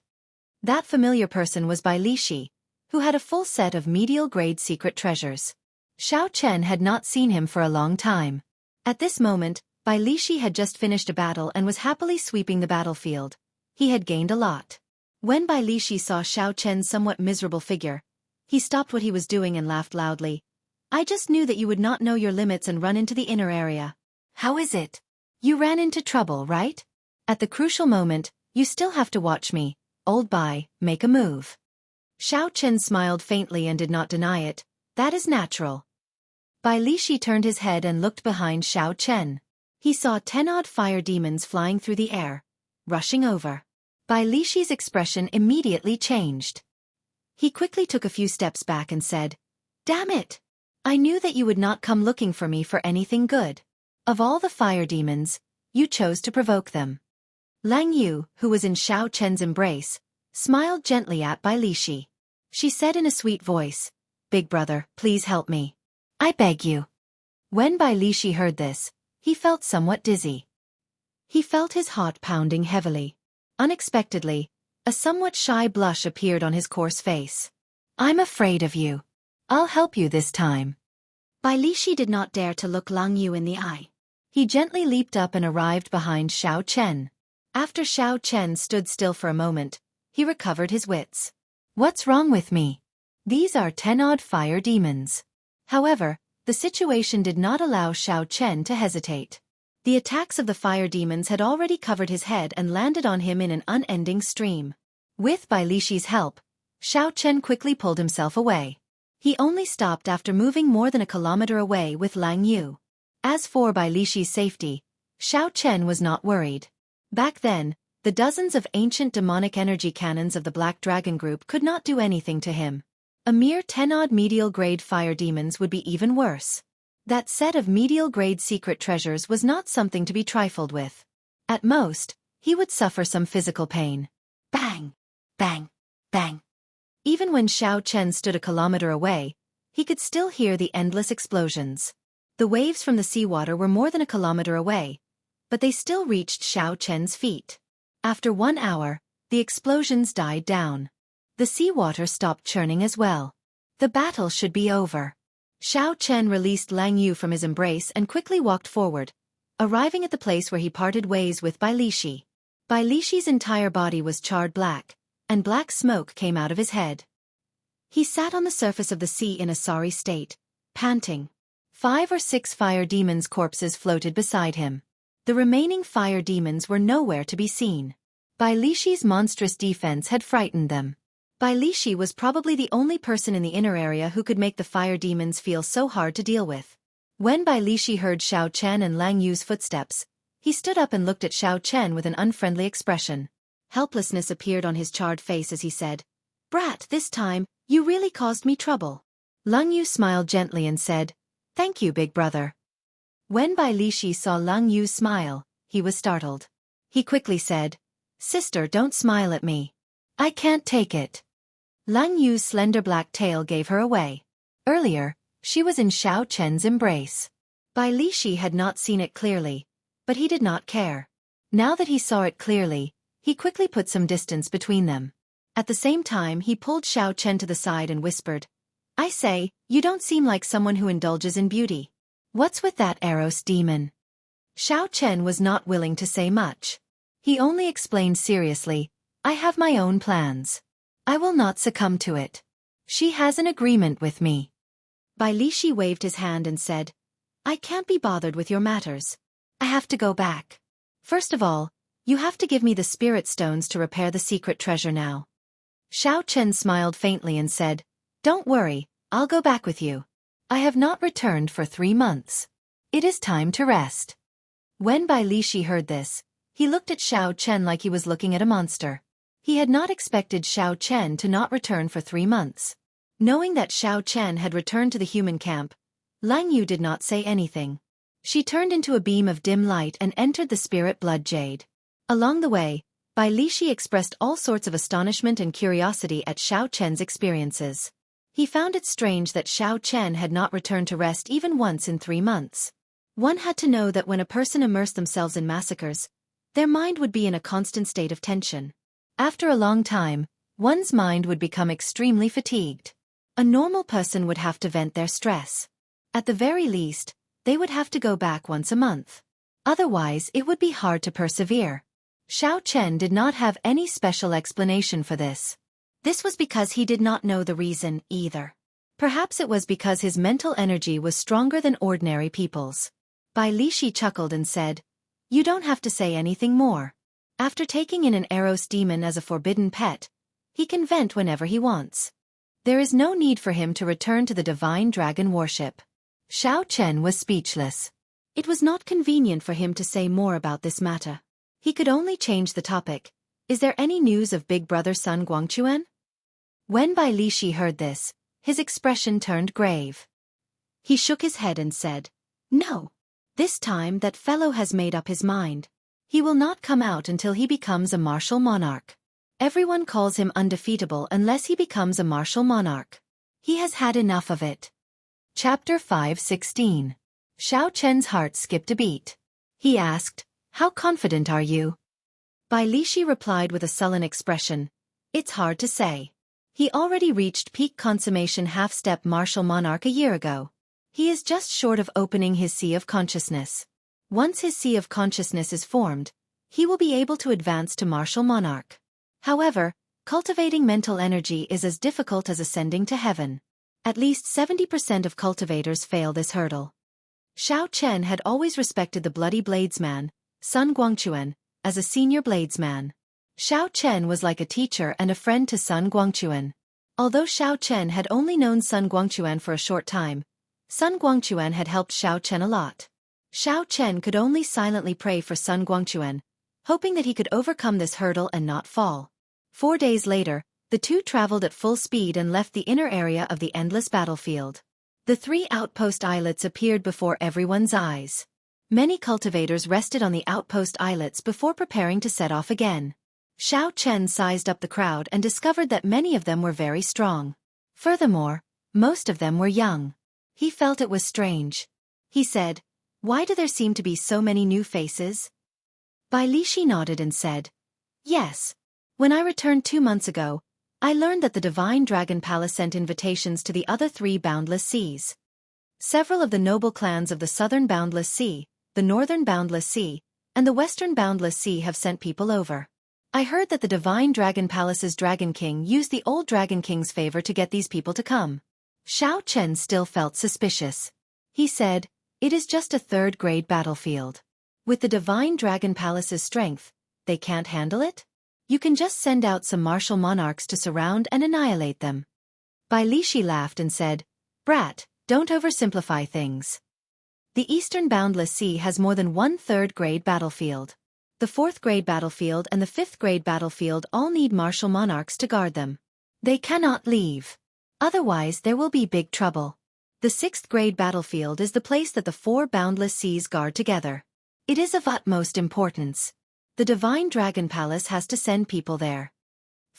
That familiar person was Bai Lishi, who had a full set of medial-grade secret treasures. Xiao Chen had not seen him for a long time. At this moment, Bai Lishi had just finished a battle and was happily sweeping the battlefield. He had gained a lot. When Bai Lishi saw Xiao Chen's somewhat miserable figure, he stopped what he was doing and laughed loudly. I just knew that you would not know your limits and run into the inner area. How is it? You ran into trouble, right? At the crucial moment, you still have to watch me, old Bai, make a move. Xiao Chen smiled faintly and did not deny it. That is natural. Bai Lishi turned his head and looked behind Xiao Chen. He saw 10 odd fire demons flying through the air, rushing over. Bai Lishi's expression immediately changed. He quickly took a few steps back and said, Damn it! I knew that you would not come looking for me for anything good. Of all the fire demons, you chose to provoke them. Lang Yu, who was in Xiao Chen's embrace, smiled gently at Bai Lishi. She said in a sweet voice, Big brother, please help me. I beg you. When Bai Lishi heard this, he felt somewhat dizzy. He felt his heart pounding heavily. Unexpectedly, a somewhat shy blush appeared on his coarse face. I'm afraid of you. I'll help you this time. Bai Lishi did not dare to look Lang Yu in the eye. He gently leaped up and arrived behind Xiao Chen. After Xiao Chen stood still for a moment, he recovered his wits. What's wrong with me? These are 10 odd fire demons. However, the situation did not allow Xiao Chen to hesitate. The attacks of the fire demons had already covered his head and landed on him in an unending stream. With Bai Lishi's help, Xiao Chen quickly pulled himself away. He only stopped after moving more than a kilometer away with Lang Yu. As for Bai Lishi's safety, Xiao Chen was not worried. Back then, the dozens of ancient demonic energy cannons of the Black Dragon Group could not do anything to him. A mere 10-odd medial-grade fire demons would be even worse. That set of medial-grade secret treasures was not something to be trifled with. At most, he would suffer some physical pain. Bang! Bang! Bang! Even when Xiao Chen stood a kilometer away, he could still hear the endless explosions. The waves from the seawater were more than a kilometer away, but they still reached Xiao Chen's feet. After 1 hour, the explosions died down. The seawater stopped churning as well. The battle should be over. Xiao Chen released Lang Yu from his embrace and quickly walked forward, arriving at the place where he parted ways with Bai Lishi. Bai Lishi's entire body was charred black, and black smoke came out of his head. He sat on the surface of the sea in a sorry state, panting. 5 or 6 fire demons' corpses floated beside him. The remaining fire demons were nowhere to be seen. Bai Lishi's monstrous defense had frightened them. Bai Lishi was probably the only person in the inner area who could make the fire demons feel so hard to deal with. When Bai Lishi heard Xiao Chen and Lang Yu's footsteps, he stood up and looked at Xiao Chen with an unfriendly expression. Helplessness appeared on his charred face as he said, Brat, this time, you really caused me trouble. Lang Yu smiled gently and said, Thank you, big brother. When Bai Lishi saw Lang Yu's smile, he was startled. He quickly said, Sister, don't smile at me. I can't take it. Lang Yu's slender black tail gave her away. Earlier, she was in Xiao Chen's embrace. Bai Lishi had not seen it clearly, but he did not care. Now that he saw it clearly, he quickly put some distance between them. At the same time, he pulled Xiao Chen to the side and whispered, I say, you don't seem like someone who indulges in beauty. What's with that Eros demon? Xiao Chen was not willing to say much. He only explained seriously, I have my own plans. I will not succumb to it. She has an agreement with me. Bai Lishi waved his hand and said, I can't be bothered with your matters. I have to go back. First of all, you have to give me the spirit stones to repair the secret treasure now. Xiao Chen smiled faintly and said, Don't worry, I'll go back with you. I have not returned for 3 months. It is time to rest. When Bai Lishi heard this, he looked at Xiao Chen like he was looking at a monster. He had not expected Xiao Chen to not return for 3 months. Knowing that Xiao Chen had returned to the human camp, Lang Yu did not say anything. She turned into a beam of dim light and entered the spirit blood jade. Along the way, Bai Lishi expressed all sorts of astonishment and curiosity at Xiao Chen's experiences. He found it strange that Xiao Chen had not returned to rest even once in 3 months. One had to know that when a person immersed themselves in massacres, their mind would be in a constant state of tension. After a long time, one's mind would become extremely fatigued. A normal person would have to vent their stress. At the very least, they would have to go back once a month. Otherwise it would be hard to persevere. Xiao Chen did not have any special explanation for this. This was because he did not know the reason either. Perhaps it was because his mental energy was stronger than ordinary people's. Bai Lishi chuckled and said, "You don't have to say anything more. After taking in an Eros demon as a forbidden pet, he can vent whenever he wants. There is no need for him to return to the divine dragon worship." Xiao Chen was speechless. It was not convenient for him to say more about this matter. He could only change the topic. "Is there any news of Big Brother Sun Guangquan?" When Bai Lishi heard this, his expression turned grave. He shook his head and said, "No. This time that fellow has made up his mind. He will not come out until he becomes a martial monarch. Everyone calls him undefeatable unless he becomes a martial monarch. He has had enough of it." Chapter 5:16. Xiao Chen's heart skipped a beat. He asked, "How confident are you?" Bai Lishi replied with a sullen expression, "It's hard to say. He already reached peak consummation half-step martial monarch a year ago. He is just short of opening his sea of consciousness. Once his sea of consciousness is formed, he will be able to advance to martial monarch. However, cultivating mental energy is as difficult as ascending to heaven. At least 70% of cultivators fail this hurdle." Xiao Chen had always respected the bloody bladesman, Sun Guangquan, as a senior bladesman. Xiao Chen was like a teacher and a friend to Sun Guangquan. Although Xiao Chen had only known Sun Guangquan for a short time, Sun Guangquan had helped Xiao Chen a lot. Xiao Chen could only silently pray for Sun Guangquan, hoping that he could overcome this hurdle and not fall. 4 days later, the two traveled at full speed and left the inner area of the endless battlefield. The 3 outpost islets appeared before everyone's eyes. Many cultivators rested on the outpost islets before preparing to set off again. Xiao Chen sized up the crowd and discovered that many of them were very strong. Furthermore, most of them were young. He felt it was strange. He said, "Why do there seem to be so many new faces?" Bai Lishi nodded and said, "Yes. When I returned 2 months ago, I learned that the Divine Dragon Palace sent invitations to the other 3 boundless seas. Several of the noble clans of the southern boundless sea, the northern boundless sea, and the western boundless sea have sent people over. I heard that the Divine Dragon Palace's Dragon King used the old Dragon King's favor to get these people to come." Xiao Chen still felt suspicious. He said, "It is just a 3rd-grade battlefield. With the Divine Dragon Palace's strength, they can't handle it? You can just send out some martial monarchs to surround and annihilate them." Bai Lishi laughed and said, "Brat, don't oversimplify things. The Eastern Boundless Sea has more than 1/3-grade battlefield. The 4th-grade battlefield and the 5th-grade battlefield all need martial monarchs to guard them. They cannot leave. Otherwise there will be big trouble. The 6th-grade battlefield is the place that the 4 boundless seas guard together. It is of utmost importance. The Divine Dragon Palace has to send people there.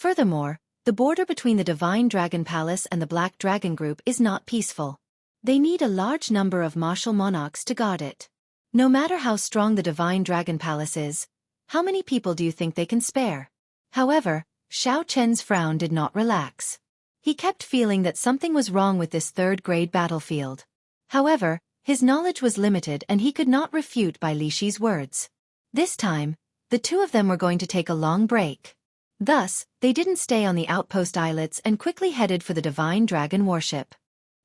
Furthermore, the border between the Divine Dragon Palace and the Black Dragon Group is not peaceful. They need a large number of martial monarchs to guard it. No matter how strong the Divine Dragon Palace is, how many people do you think they can spare?" However, Xiao Chen's frown did not relax. He kept feeling that something was wrong with this 3rd-grade battlefield. However, his knowledge was limited and he could not refute Bai Lishi's words. This time, the 2 of them were going to take a long break. Thus, they didn't stay on the outpost islets and quickly headed for the Divine Dragon Warship.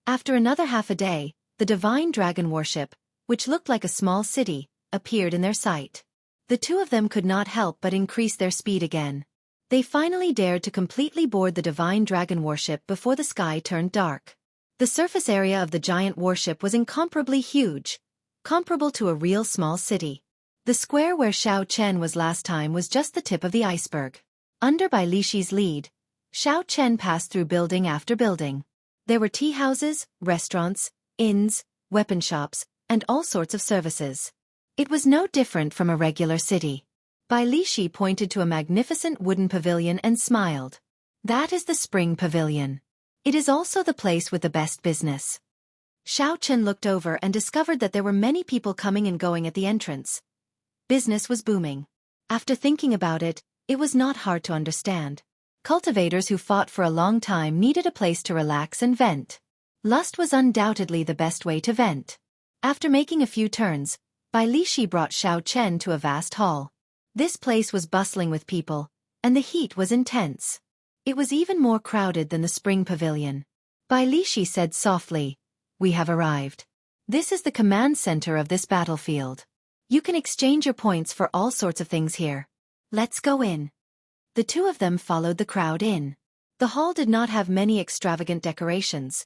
After another half a day, the Divine Dragon Warship, which looked like a small city, appeared in their sight. The 2 of them could not help but increase their speed again. They finally dared to completely board the Divine Dragon Warship before the sky turned dark. The surface area of the giant warship was incomparably huge, comparable to a real small city. The square where Xiao Chen was last time was just the tip of the iceberg. Under Bai Lishi's lead, Xiao Chen passed through building after building. There were tea houses, restaurants, inns, weapon shops, and all sorts of services. It was no different from a regular city. Bai Lishi pointed to a magnificent wooden pavilion and smiled. "That is the Spring Pavilion. It is also the place with the best business." Xiao Chen looked over and discovered that there were many people coming and going at the entrance. Business was booming. After thinking about it, it was not hard to understand. Cultivators who fought for a long time needed a place to relax and vent. Lust was undoubtedly the best way to vent. After making a few turns, Bai Lishi brought Xiao Chen to a vast hall. This place was bustling with people, and the heat was intense. It was even more crowded than the spring pavilion. Bai Lishi said softly, "We have arrived. This is the command center of this battlefield. You can exchange your points for all sorts of things here. Let's go in." The two of them followed the crowd in. The hall did not have many extravagant decorations.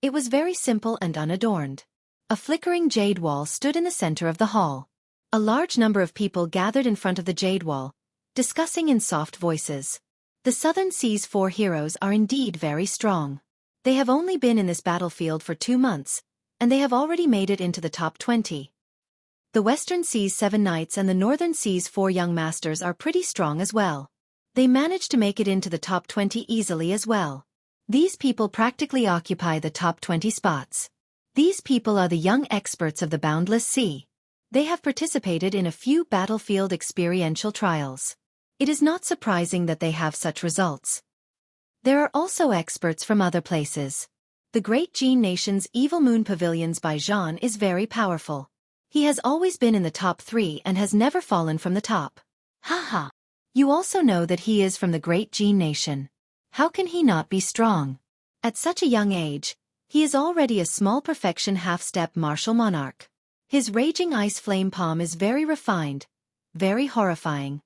It was very simple and unadorned. A flickering jade wall stood in the center of the hall. A large number of people gathered in front of the jade wall, discussing in soft voices. The Southern Sea's 4 heroes are indeed very strong. They have only been in this battlefield for 2 months, and they have already made it into the top 20. The Western Sea's 7 knights and the Northern Sea's 4 young masters are pretty strong as well. They managed to make it into the top 20 easily as well. These people practically occupy the top 20 spots. These people are the young experts of the Boundless Sea. They have participated in a few battlefield experiential trials. It is not surprising that they have such results. There are also experts from other places. The Great Jin Nation's Evil Moon Pavilions by Zhan is very powerful. He has always been in the top 3 and has never fallen from the top. Haha. You also know that he is from the Great Jin Nation. How can he not be strong? At such a young age, he is already a small perfection half-step martial monarch. His raging ice flame palm is very refined, very horrifying.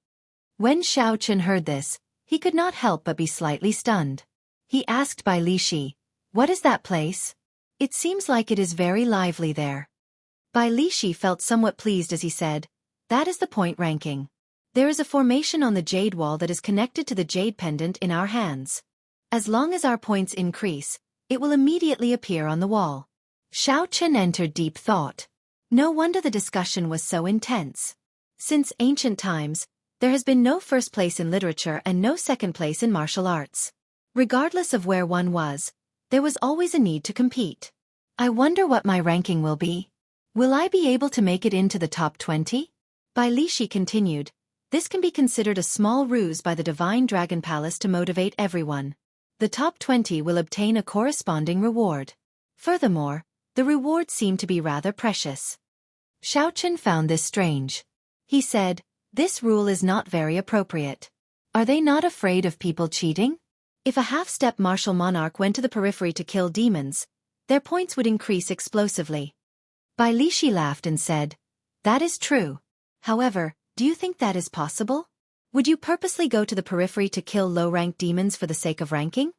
When Xiao Chen heard this, he could not help but be slightly stunned. He asked Bai Lishi, "What is that place? It seems like it is very lively there." Bai Lishi felt somewhat pleased as he said, "That is the point ranking. There is a formation on the jade wall that is connected to the jade pendant in our hands. As long as our points increase, it will immediately appear on the wall." Xiao Chen entered deep thought. No wonder the discussion was so intense. Since ancient times, there has been no first place in literature and no second place in martial arts. Regardless of where one was, there was always a need to compete. I wonder what my ranking will be. Will I be able to make it into the top 20? Bai Lishi continued, "This can be considered a small ruse by the Divine Dragon Palace to motivate everyone. The top 20 will obtain a corresponding reward. Furthermore, the rewards seem to be rather precious." Xiao Chen found this strange. He said, "This rule is not very appropriate. Are they not afraid of people cheating? If a half-step martial monarch went to the periphery to kill demons, their points would increase explosively." Bai Lishi laughed and said, "That is true. However, do you think that is possible? Would you purposely go to the periphery to kill low-ranked demons for the sake of ranking?"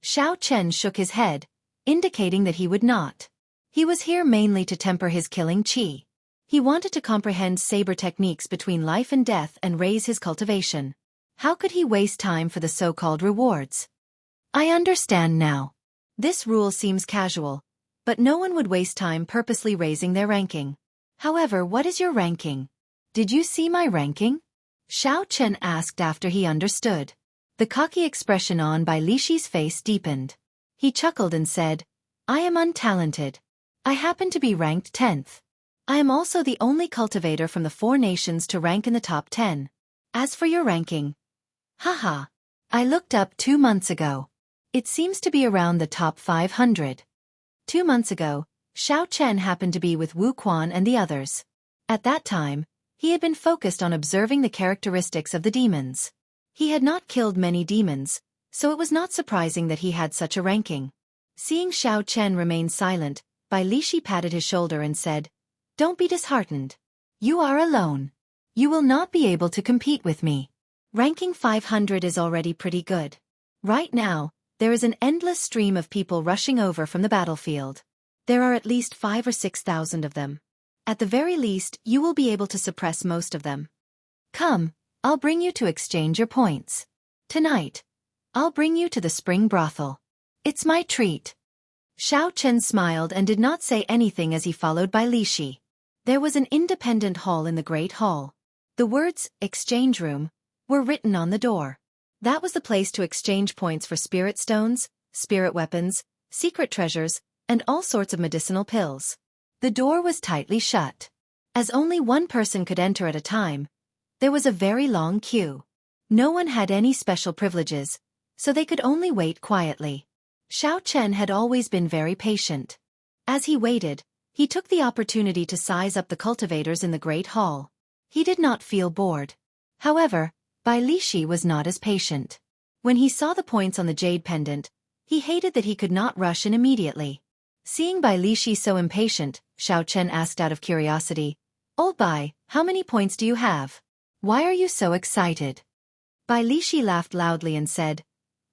Xiao Chen shook his head, indicating that he would not. He was here mainly to temper his killing chi. He wanted to comprehend saber techniques between life and death and raise his cultivation. How could he waste time for the so-called rewards? I understand now. This rule seems casual, but no one would waste time purposely raising their ranking. However, what is your ranking? Did you see my ranking? Xiao Chen asked after he understood. The cocky expression on Bai Lishi's face deepened. He chuckled and said, "I am untalented. I happen to be ranked 10th. I am also the only cultivator from the 4 nations to rank in the top 10. As for your ranking, haha, I looked up 2 months ago. It seems to be around the top 500. 2 months ago, Xiao Chen happened to be with Wu Quan and the others. At that time, he had been focused on observing the characteristics of the demons. He had not killed many demons, so it was not surprising that he had such a ranking. Seeing Xiao Chen remain silent, Bai Lishi patted his shoulder and said, "Don't be disheartened. You are alone. You will not be able to compete with me. Ranking 500 is already pretty good. Right now, there is an endless stream of people rushing over from the battlefield. There are at least 5,000 or 6,000 of them. At the very least, you will be able to suppress most of them. Come, I'll bring you to exchange your points. Tonight, I'll bring you to the spring brothel. It's my treat." Xiao Chen smiled and did not say anything as he followed Bai Lishi. There was an independent hall in the Great Hall. The words, "Exchange Room," were written on the door. That was the place to exchange points for spirit stones, spirit weapons, secret treasures, and all sorts of medicinal pills. The door was tightly shut. As only one person could enter at a time, there was a very long queue. No one had any special privileges, so they could only wait quietly. Xiao Chen had always been very patient. As he waited, He took the opportunity to size up the cultivators in the Great Hall. He did not feel bored. However, Bai Lishi was not as patient. When he saw the points on the jade pendant, he hated that he could not rush in immediately. Seeing Bai Lishi so impatient, Xiao Chen asked out of curiosity, "Old Bai, how many points do you have? Why are you so excited?" Bai Lishi laughed loudly and said,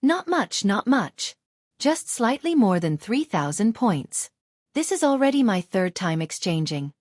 "Not much, not much. Just slightly more than 3,000 points. This is already my third time exchanging."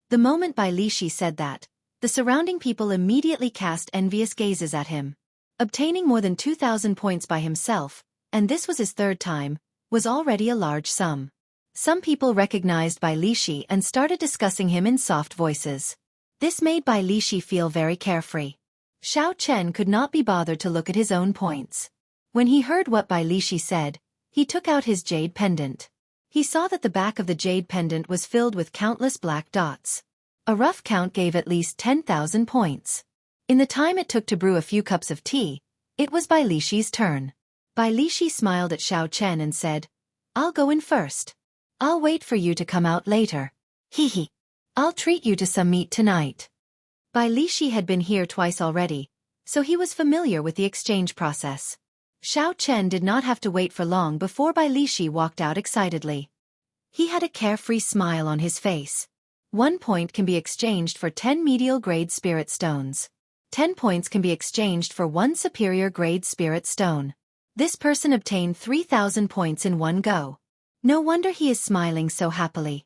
The moment Bai Lishi said that, the surrounding people immediately cast envious gazes at him. Obtaining more than 2,000 points by himself, and this was his third time, was already a large sum. Some people recognized Bai Lishi and started discussing him in soft voices. This made Bai Lishi feel very carefree. Xiao Chen could not be bothered to look at his own points. When he heard what Bai Lishi said, he took out his jade pendant. He saw that the back of the jade pendant was filled with countless black dots. A rough count gave at least 10,000 points. In the time it took to brew a few cups of tea, it was Bai Lishi's turn. Bai Lishi smiled at Xiao Chen and said, "I'll go in first. I'll wait for you to come out later. Hee. I'll treat you to some meat tonight." Bai Lishi had been here twice already, so he was familiar with the exchange process. Xiao Chen did not have to wait for long before Bai Lishi walked out excitedly. He had a carefree smile on his face. 1 point can be exchanged for 10 medial grade spirit stones. 10 points can be exchanged for 1 superior grade spirit stone. This person obtained 3,000 points in one go. No wonder he is smiling so happily.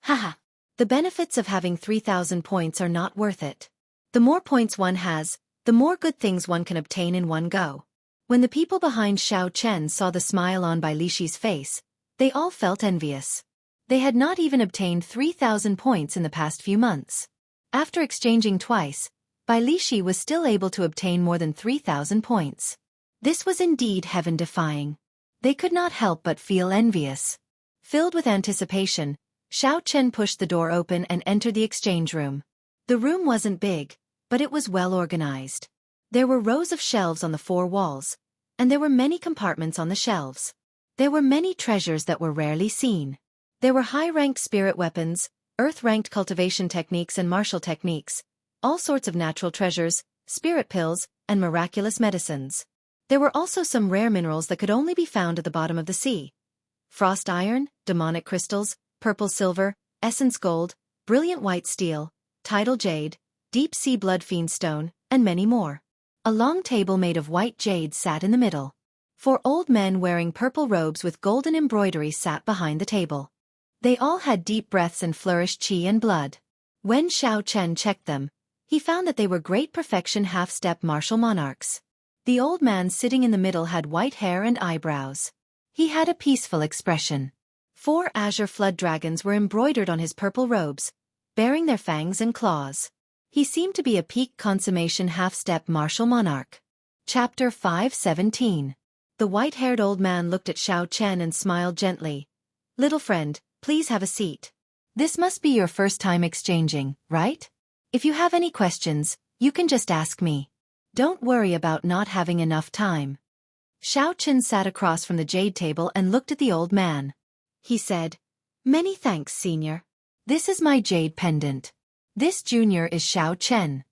Haha. The benefits of having 3,000 points are not worth it. The more points one has, the more good things one can obtain in one go. When the people behind Xiao Chen saw the smile on Bai Lishi's face, they all felt envious. They had not even obtained 3,000 points in the past few months. After exchanging twice, Bai Lishi was still able to obtain more than 3,000 points. This was indeed heaven-defying. They could not help but feel envious. Filled with anticipation, Xiao Chen pushed the door open and entered the exchange room. The room wasn't big, but it was well organized. There were rows of shelves on the 4 walls, and there were many compartments on the shelves. There were many treasures that were rarely seen. There were high-ranked spirit weapons, earth-ranked cultivation techniques and martial techniques, all sorts of natural treasures, spirit pills, and miraculous medicines. There were also some rare minerals that could only be found at the bottom of the sea. Frost iron, demonic crystals, purple silver, essence gold, brilliant white steel, tidal jade, deep-sea blood fiend stone, and many more. A long table made of white jade sat in the middle. 4 old men wearing purple robes with golden embroidery sat behind the table. They all had deep breaths and flourished qi and blood. When Xiao Chen checked them, he found that they were great perfection half-step martial monarchs. The old man sitting in the middle had white hair and eyebrows. He had a peaceful expression. 4 azure flood dragons were embroidered on his purple robes, bearing their fangs and claws. He seemed to be a peak consummation half-step martial monarch. Chapter 517. The white-haired old man looked at Xiao Chen and smiled gently. "Little friend, please have a seat. This must be your first time exchanging, right? If you have any questions, you can just ask me. Don't worry about not having enough time." Xiao Chen sat across from the jade table and looked at the old man. He said, "Many thanks, senior. This is my jade pendant. This junior is Xiao Chen."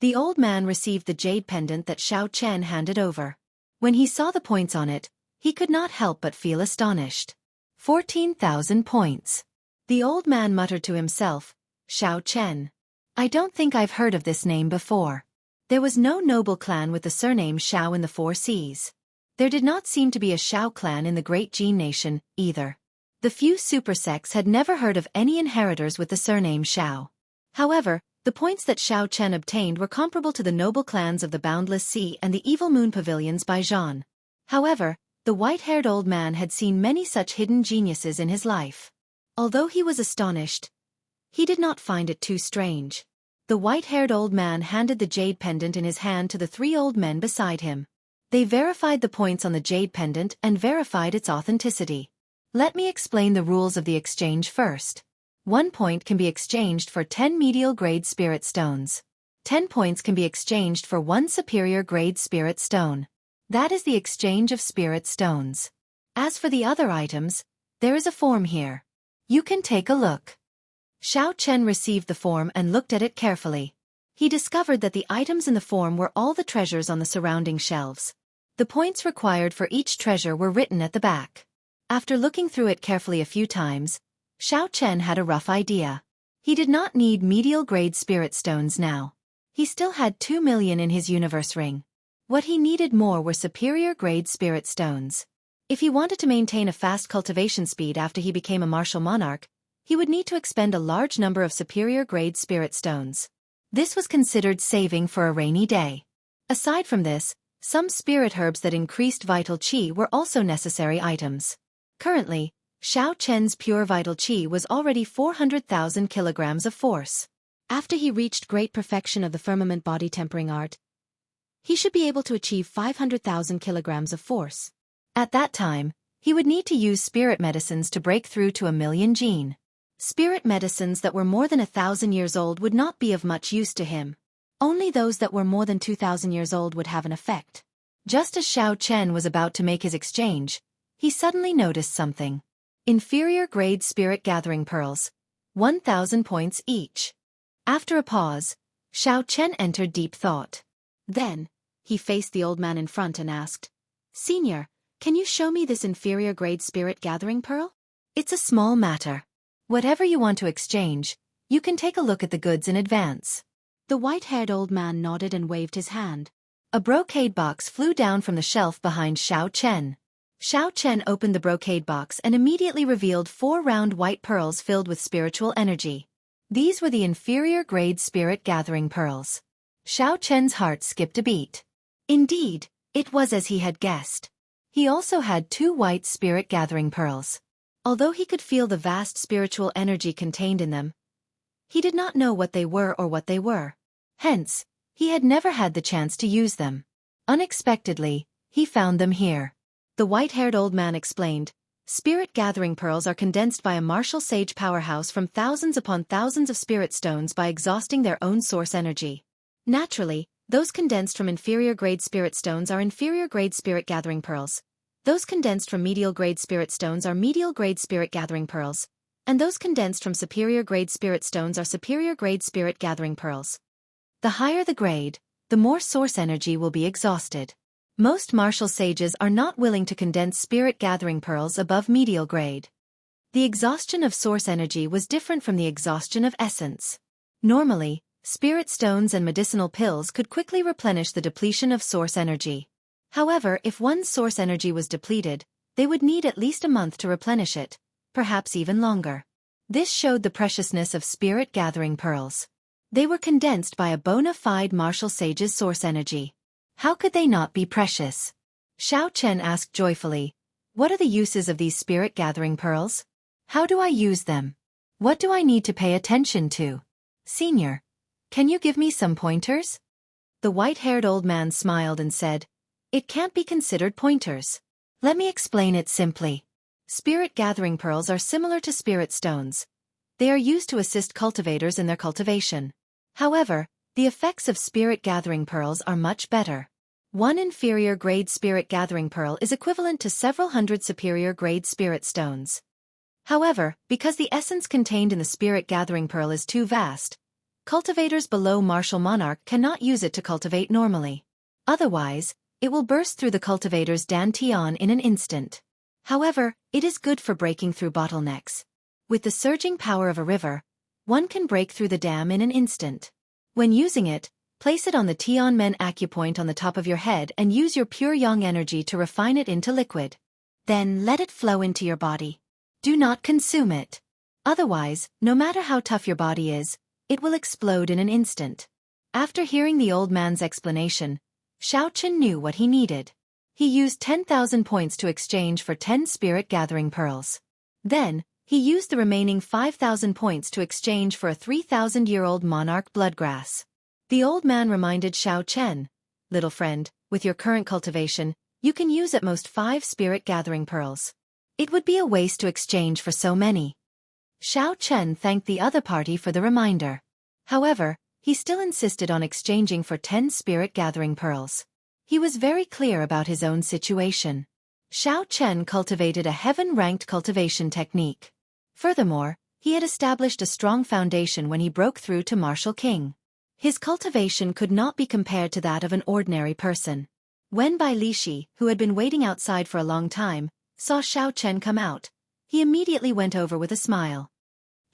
The old man received the jade pendant that Xiao Chen handed over. When he saw the points on it, he could not help but feel astonished. 14,000 points. The old man muttered to himself, "Xiao Chen. I don't think I've heard of this name before." There was no noble clan with the surname Xiao in the 4 seas. There did not seem to be a Xiao clan in the Great Jin nation, either. The few super sects had never heard of any inheritors with the surname Xiao. However, the points that Xiao Chen obtained were comparable to the noble clans of the Boundless Sea and the Evil Moon Pavilions by Zhan. However, the white-haired old man had seen many such hidden geniuses in his life. Although he was astonished, he did not find it too strange. The white-haired old man handed the jade pendant in his hand to the 3 old men beside him. They verified the points on the jade pendant and verified its authenticity. Let me explain the rules of the exchange first. 1 point can be exchanged for 10 medial grade spirit stones. 10 points can be exchanged for 1 superior grade spirit stone. That is the exchange of spirit stones. As for the other items, there is a form here. You can take a look. Xiao Chen received the form and looked at it carefully. He discovered that the items in the form were all the treasures on the surrounding shelves. The points required for each treasure were written at the back. After looking through it carefully a few times, Xiao Chen had a rough idea. He did not need medial-grade spirit stones now. He still had 2 million in his universe ring. What he needed more were superior-grade spirit stones. If he wanted to maintain a fast cultivation speed after he became a martial monarch, he would need to expend a large number of superior-grade spirit stones. This was considered saving for a rainy day. Aside from this, some spirit herbs that increased vital qi were also necessary items. Currently, Xiao Chen's pure vital qi was already 400,000 kilograms of force. After he reached great perfection of the firmament body tempering art, he should be able to achieve 500,000 kilograms of force. At that time, he would need to use spirit medicines to break through to 1,000,000 gene. Spirit medicines that were more than 1,000 years old would not be of much use to him. Only those that were more than 2,000 years old would have an effect. Just as Xiao Chen was about to make his exchange, he suddenly noticed something. Inferior-grade spirit gathering pearls, 1,000 points each. After a pause, Xiao Chen entered deep thought. Then, he faced the old man in front and asked, "Senior, can you show me this inferior-grade spirit gathering pearl?" It's a small matter. Whatever you want to exchange, you can take a look at the goods in advance. The white-haired old man nodded and waved his hand. A brocade box flew down from the shelf behind Xiao Chen. Xiao Chen opened the brocade box and immediately revealed 4 round white pearls filled with spiritual energy. These were the inferior-grade spirit gathering pearls. Xiao Chen's heart skipped a beat. Indeed, it was as he had guessed. He also had 2 white spirit gathering pearls. Although he could feel the vast spiritual energy contained in them, he did not know what they were or what they were. Hence, he had never had the chance to use them. Unexpectedly, he found them here. The white-haired old man explained, "Spirit gathering pearls are condensed by a martial sage powerhouse from thousands upon thousands of spirit stones by exhausting their own source energy. Naturally, those condensed from inferior-grade spirit stones are inferior-grade spirit gathering pearls. Those condensed from medial-grade spirit stones are medial-grade spirit gathering pearls. And those condensed from superior-grade spirit stones are superior-grade spirit gathering pearls. The higher the grade, the more source energy will be exhausted. Most martial sages are not willing to condense spirit gathering pearls above medial grade. The exhaustion of source energy was different from the exhaustion of essence. Normally, spirit stones and medicinal pills could quickly replenish the depletion of source energy. However, if one's source energy was depleted, they would need at least a month to replenish it, perhaps even longer. This showed the preciousness of spirit gathering pearls. They were condensed by a bona fide martial sage's source energy. How could they not be precious? Xiao Chen asked joyfully, "What are the uses of these spirit gathering pearls? How do I use them? What do I need to pay attention to? Senior, can you give me some pointers?" The white-haired old man smiled and said, "It can't be considered pointers. Let me explain it simply. Spirit gathering pearls are similar to spirit stones. They are used to assist cultivators in their cultivation. However, the effects of spirit gathering pearls are much better. One inferior grade spirit gathering pearl is equivalent to several hundred superior grade spirit stones. However, because the essence contained in the spirit gathering pearl is too vast, cultivators below martial monarch cannot use it to cultivate normally. Otherwise, it will burst through the cultivator's dantian in an instant. However, it is good for breaking through bottlenecks. With the surging power of a river, one can break through the dam in an instant. When using it, place it on the Tianmen acupoint on the top of your head and use your pure yang energy to refine it into liquid. Then let it flow into your body. Do not consume it. Otherwise, no matter how tough your body is, it will explode in an instant. After hearing the old man's explanation, Xiao Chen knew what he needed. He used 10,000 points to exchange for 10 spirit gathering pearls. Then, he used the remaining 5,000 points to exchange for a 3,000-year-old monarch bloodgrass. The old man reminded Xiao Chen, "Little friend, with your current cultivation, you can use at most 5 spirit gathering pearls. It would be a waste to exchange for so many." Xiao Chen thanked the other party for the reminder. However, he still insisted on exchanging for 10 spirit gathering pearls. He was very clear about his own situation. Xiao Chen cultivated a heaven-ranked cultivation technique. Furthermore, he had established a strong foundation when he broke through to martial king. His cultivation could not be compared to that of an ordinary person. When Bai Lishi, who had been waiting outside for a long time, saw Xiao Chen come out, he immediately went over with a smile.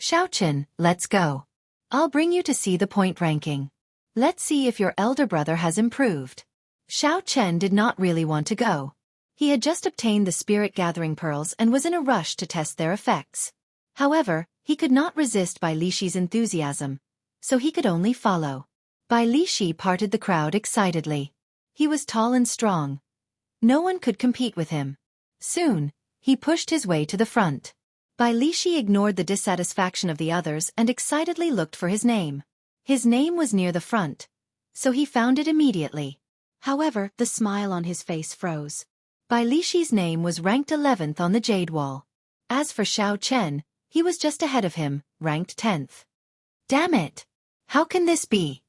Xiao Chen, let's go. I'll bring you to see the point ranking. Let's see if your elder brother has improved. Xiao Chen did not really want to go. He had just obtained the spirit-gathering pearls and was in a rush to test their effects. However, he could not resist Bai Lishi's enthusiasm, so he could only follow. Bai Lishi parted the crowd excitedly. He was tall and strong. No one could compete with him. Soon, he pushed his way to the front. Bai Lishi ignored the dissatisfaction of the others and excitedly looked for his name. His name was near the front, so he found it immediately. However, the smile on his face froze. Bai Lishi's name was ranked 11th on the Jade Wall. As for Xiao Chen, he was just ahead of him, ranked 10th. Damn it! How can this be?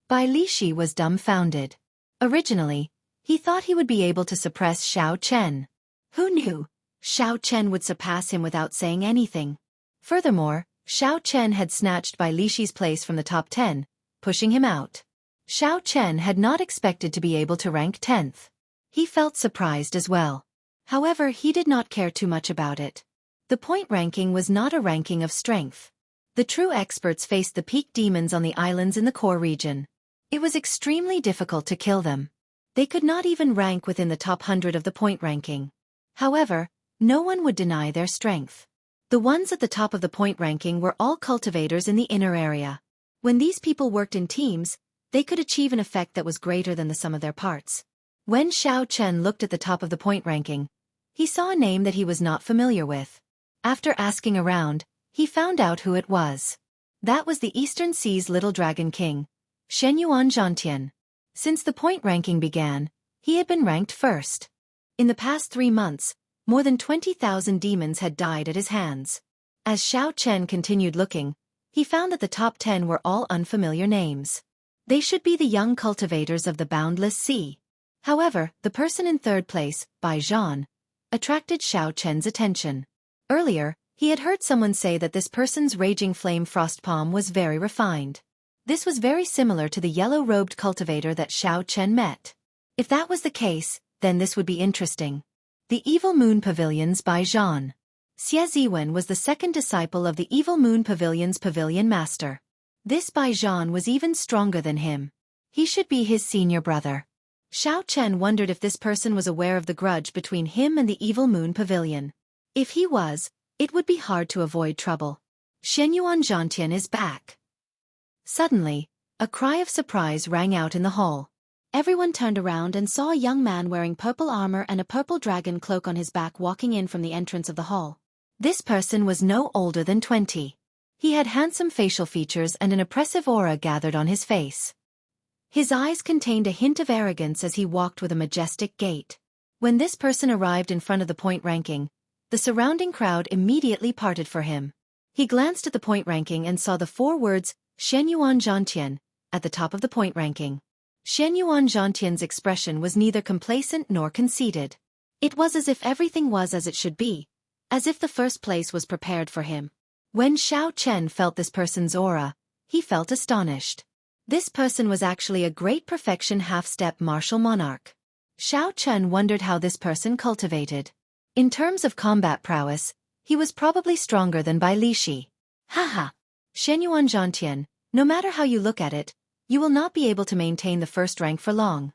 Bai Lishi was dumbfounded. Originally, he thought he would be able to suppress Xiao Chen. Who knew? Xiao Chen would surpass him without saying anything. Furthermore, Xiao Chen had snatched Bai Lishi's place from the top 10, pushing him out. Xiao Chen had not expected to be able to rank 10th. He felt surprised as well. However, he did not care too much about it. The point ranking was not a ranking of strength. The true experts faced the peak demons on the islands in the core region. It was extremely difficult to kill them. They could not even rank within the top 100 of the point ranking. However, no one would deny their strength. The ones at the top of the point ranking were all cultivators in the inner area. When these people worked in teams, they could achieve an effect that was greater than the sum of their parts. When Xiao Chen looked at the top of the point ranking, he saw a name that he was not familiar with. After asking around, he found out who it was. That was the Eastern Sea's Little Dragon King, Shenyuan Zhantian. Since the point ranking began, he had been ranked first. In the past 3 months, more than 20,000 demons had died at his hands. As Xiao Chen continued looking, he found that the top 10 were all unfamiliar names. They should be the young cultivators of the boundless sea. However, the person in third place, Bai Zhan, attracted Xiao Chen's attention. Earlier, he had heard someone say that this person's raging flame frost palm was very refined. This was very similar to the yellow-robed cultivator that Xiao Chen met. If that was the case, then this would be interesting. The Evil Moon Pavilion's Bai Zhan. Xie Ziwen was the second disciple of the Evil Moon Pavilion's pavilion master. This Bai Zhan was even stronger than him. He should be his senior brother. Xiao Chen wondered if this person was aware of the grudge between him and the Evil Moon Pavilion. If he was, it would be hard to avoid trouble. Shenyuan Zhantian is back. Suddenly, a cry of surprise rang out in the hall. Everyone turned around and saw a young man wearing purple armor and a purple dragon cloak on his back walking in from the entrance of the hall. This person was no older than 20. He had handsome facial features and an oppressive aura gathered on his face. His eyes contained a hint of arrogance as he walked with a majestic gait. When this person arrived in front of the point ranking, the surrounding crowd immediately parted for him. He glanced at the point ranking and saw the 4 words, Shenyuan Zhantian, at the top of the point ranking. Shenyuan Zhantian's expression was neither complacent nor conceited. It was as if everything was as it should be, as if the first place was prepared for him. When Xiao Chen felt this person's aura, he felt astonished. This person was actually a great perfection half-step martial monarch. Xiao Chen wondered how this person cultivated. In terms of combat prowess, he was probably stronger than Bai Lishi. Haha! Shenyuan Zhantian, no matter how you look at it, you will not be able to maintain the first rank for long.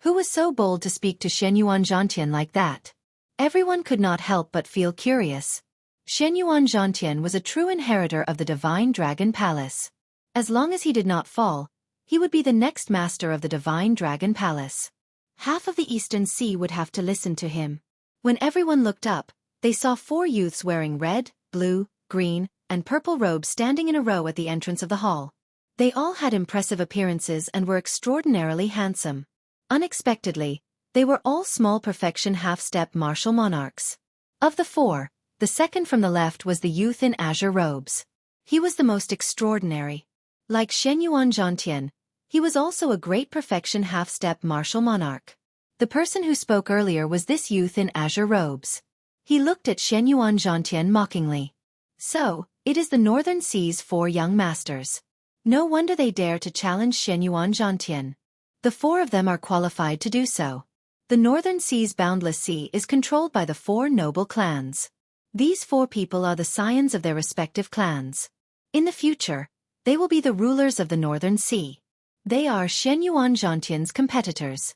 Who was so bold to speak to Shenyuan Zhantian like that? Everyone could not help but feel curious. Shenyuan Zhantian was a true inheritor of the Divine Dragon Palace. As long as he did not fall, he would be the next master of the Divine Dragon Palace. Half of the Eastern Sea would have to listen to him. When everyone looked up, they saw 4 youths wearing red, blue, green, and purple robes standing in a row at the entrance of the hall. They all had impressive appearances and were extraordinarily handsome. Unexpectedly, they were all small perfection half-step martial monarchs. Of the 4, the second from the left was the youth in azure robes. He was the most extraordinary. Like Shenyuan Zhantian, he was also a great perfection half-step martial monarch. The person who spoke earlier was this youth in azure robes. He looked at Shenyuan Zhantian mockingly. So, it is the Northern Sea's 4 young masters. No wonder they dare to challenge Xianyuan Zhantian. The 4 of them are qualified to do so. The Northern Sea's boundless sea is controlled by the 4 noble clans. These 4 people are the scions of their respective clans. In the future, they will be the rulers of the Northern Sea. They are Xianyuan Zhantian's competitors.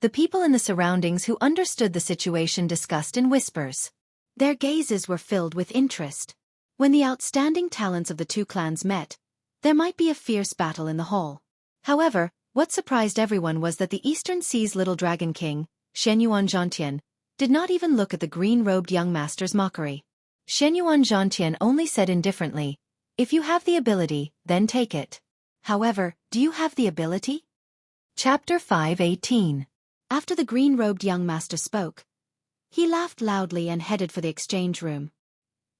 The people in the surroundings who understood the situation discussed in whispers. Their gazes were filled with interest. When the outstanding talents of the 2 clans met, there might be a fierce battle in the hall. However, what surprised everyone was that the Eastern Sea's little dragon king, Xianyuan Zhantian, did not even look at the green-robed young master's mockery. Xianyuan Zhantian only said indifferently, "If you have the ability, then take it." However, do you have the ability? Chapter 5:18. After the green-robed young master spoke, he laughed loudly and headed for the exchange room.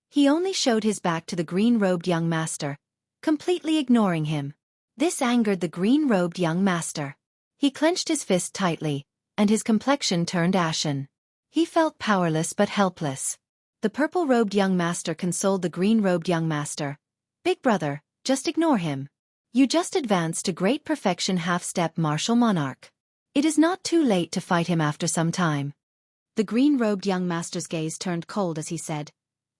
He only showed his back to the green-robed young master, completely ignoring him. This angered the green-robed young master. He clenched his fist tightly, and his complexion turned ashen. He felt powerless but helpless. The purple-robed young master consoled the green-robed young master. "Big brother, just ignore him. You just advanced to great perfection half-step martial monarch. It is not too late to fight him after some time." The green-robed young master's gaze turned cold as he said,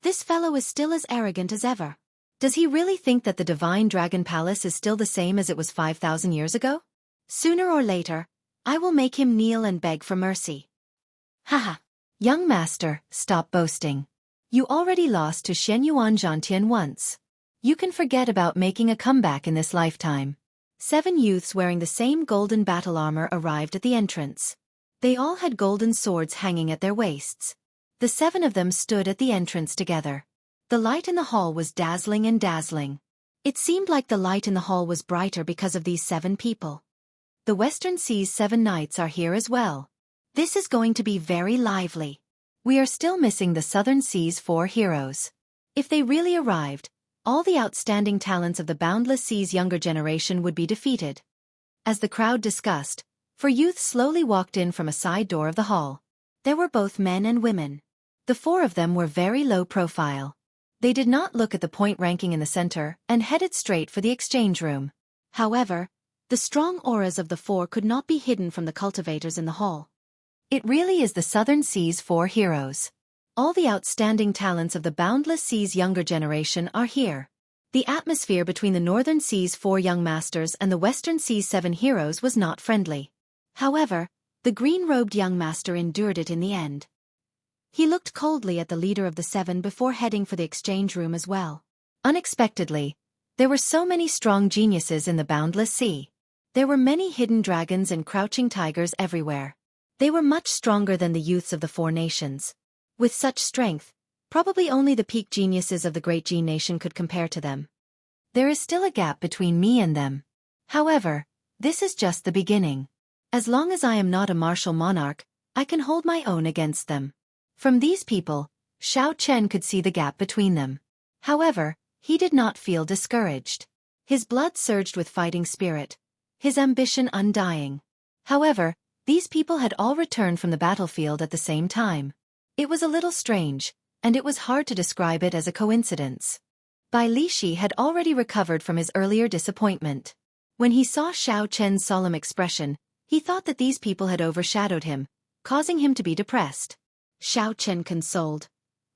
"This fellow is still as arrogant as ever. Does he really think that the Divine Dragon Palace is still the same as it was 5,000 years ago? Sooner or later, I will make him kneel and beg for mercy." Haha. Young master, stop boasting. You already lost to Xianyuan Zhantian once. You can forget about making a comeback in this lifetime. 7 youths wearing the same golden battle armor arrived at the entrance. They all had golden swords hanging at their waists. The 7 of them stood at the entrance together. The light in the hall was dazzling and dazzling. It seemed like the light in the hall was brighter because of these 7 people. The Western Sea's 7 knights are here as well. This is going to be very lively. We are still missing the Southern Sea's 4 heroes. If they really arrived, all the outstanding talents of the Boundless Sea's younger generation would be defeated. As the crowd discussed, 4 youths slowly walked in from a side door of the hall. There were both men and women. The 4 of them were very low profile. They did not look at the point ranking in the center and headed straight for the exchange room. However, the strong auras of the 4 could not be hidden from the cultivators in the hall. It really is the Southern Sea's 4 heroes. All the outstanding talents of the Boundless Sea's younger generation are here. The atmosphere between the Northern Sea's 4 young masters and the Western Sea's 7 heroes was not friendly. However, the green-robed young master endured it in the end. He looked coldly at the leader of the 7 before heading for the exchange room as well. Unexpectedly, there were so many strong geniuses in the Boundless Sea. There were many hidden dragons and crouching tigers everywhere. They were much stronger than the youths of the 4 nations. With such strength, probably only the peak geniuses of the Great Jin Nation could compare to them. There is still a gap between me and them. However, this is just the beginning. As long as I am not a martial monarch, I can hold my own against them. From these people, Xiao Chen could see the gap between them. However, he did not feel discouraged. His blood surged with fighting spirit, his ambition undying. However, these people had all returned from the battlefield at the same time. It was a little strange, and it was hard to describe it as a coincidence. Bai Lishi had already recovered from his earlier disappointment. When he saw Xiao Chen's solemn expression, he thought that these people had overshadowed him, causing him to be depressed. Xiao Chen consoled.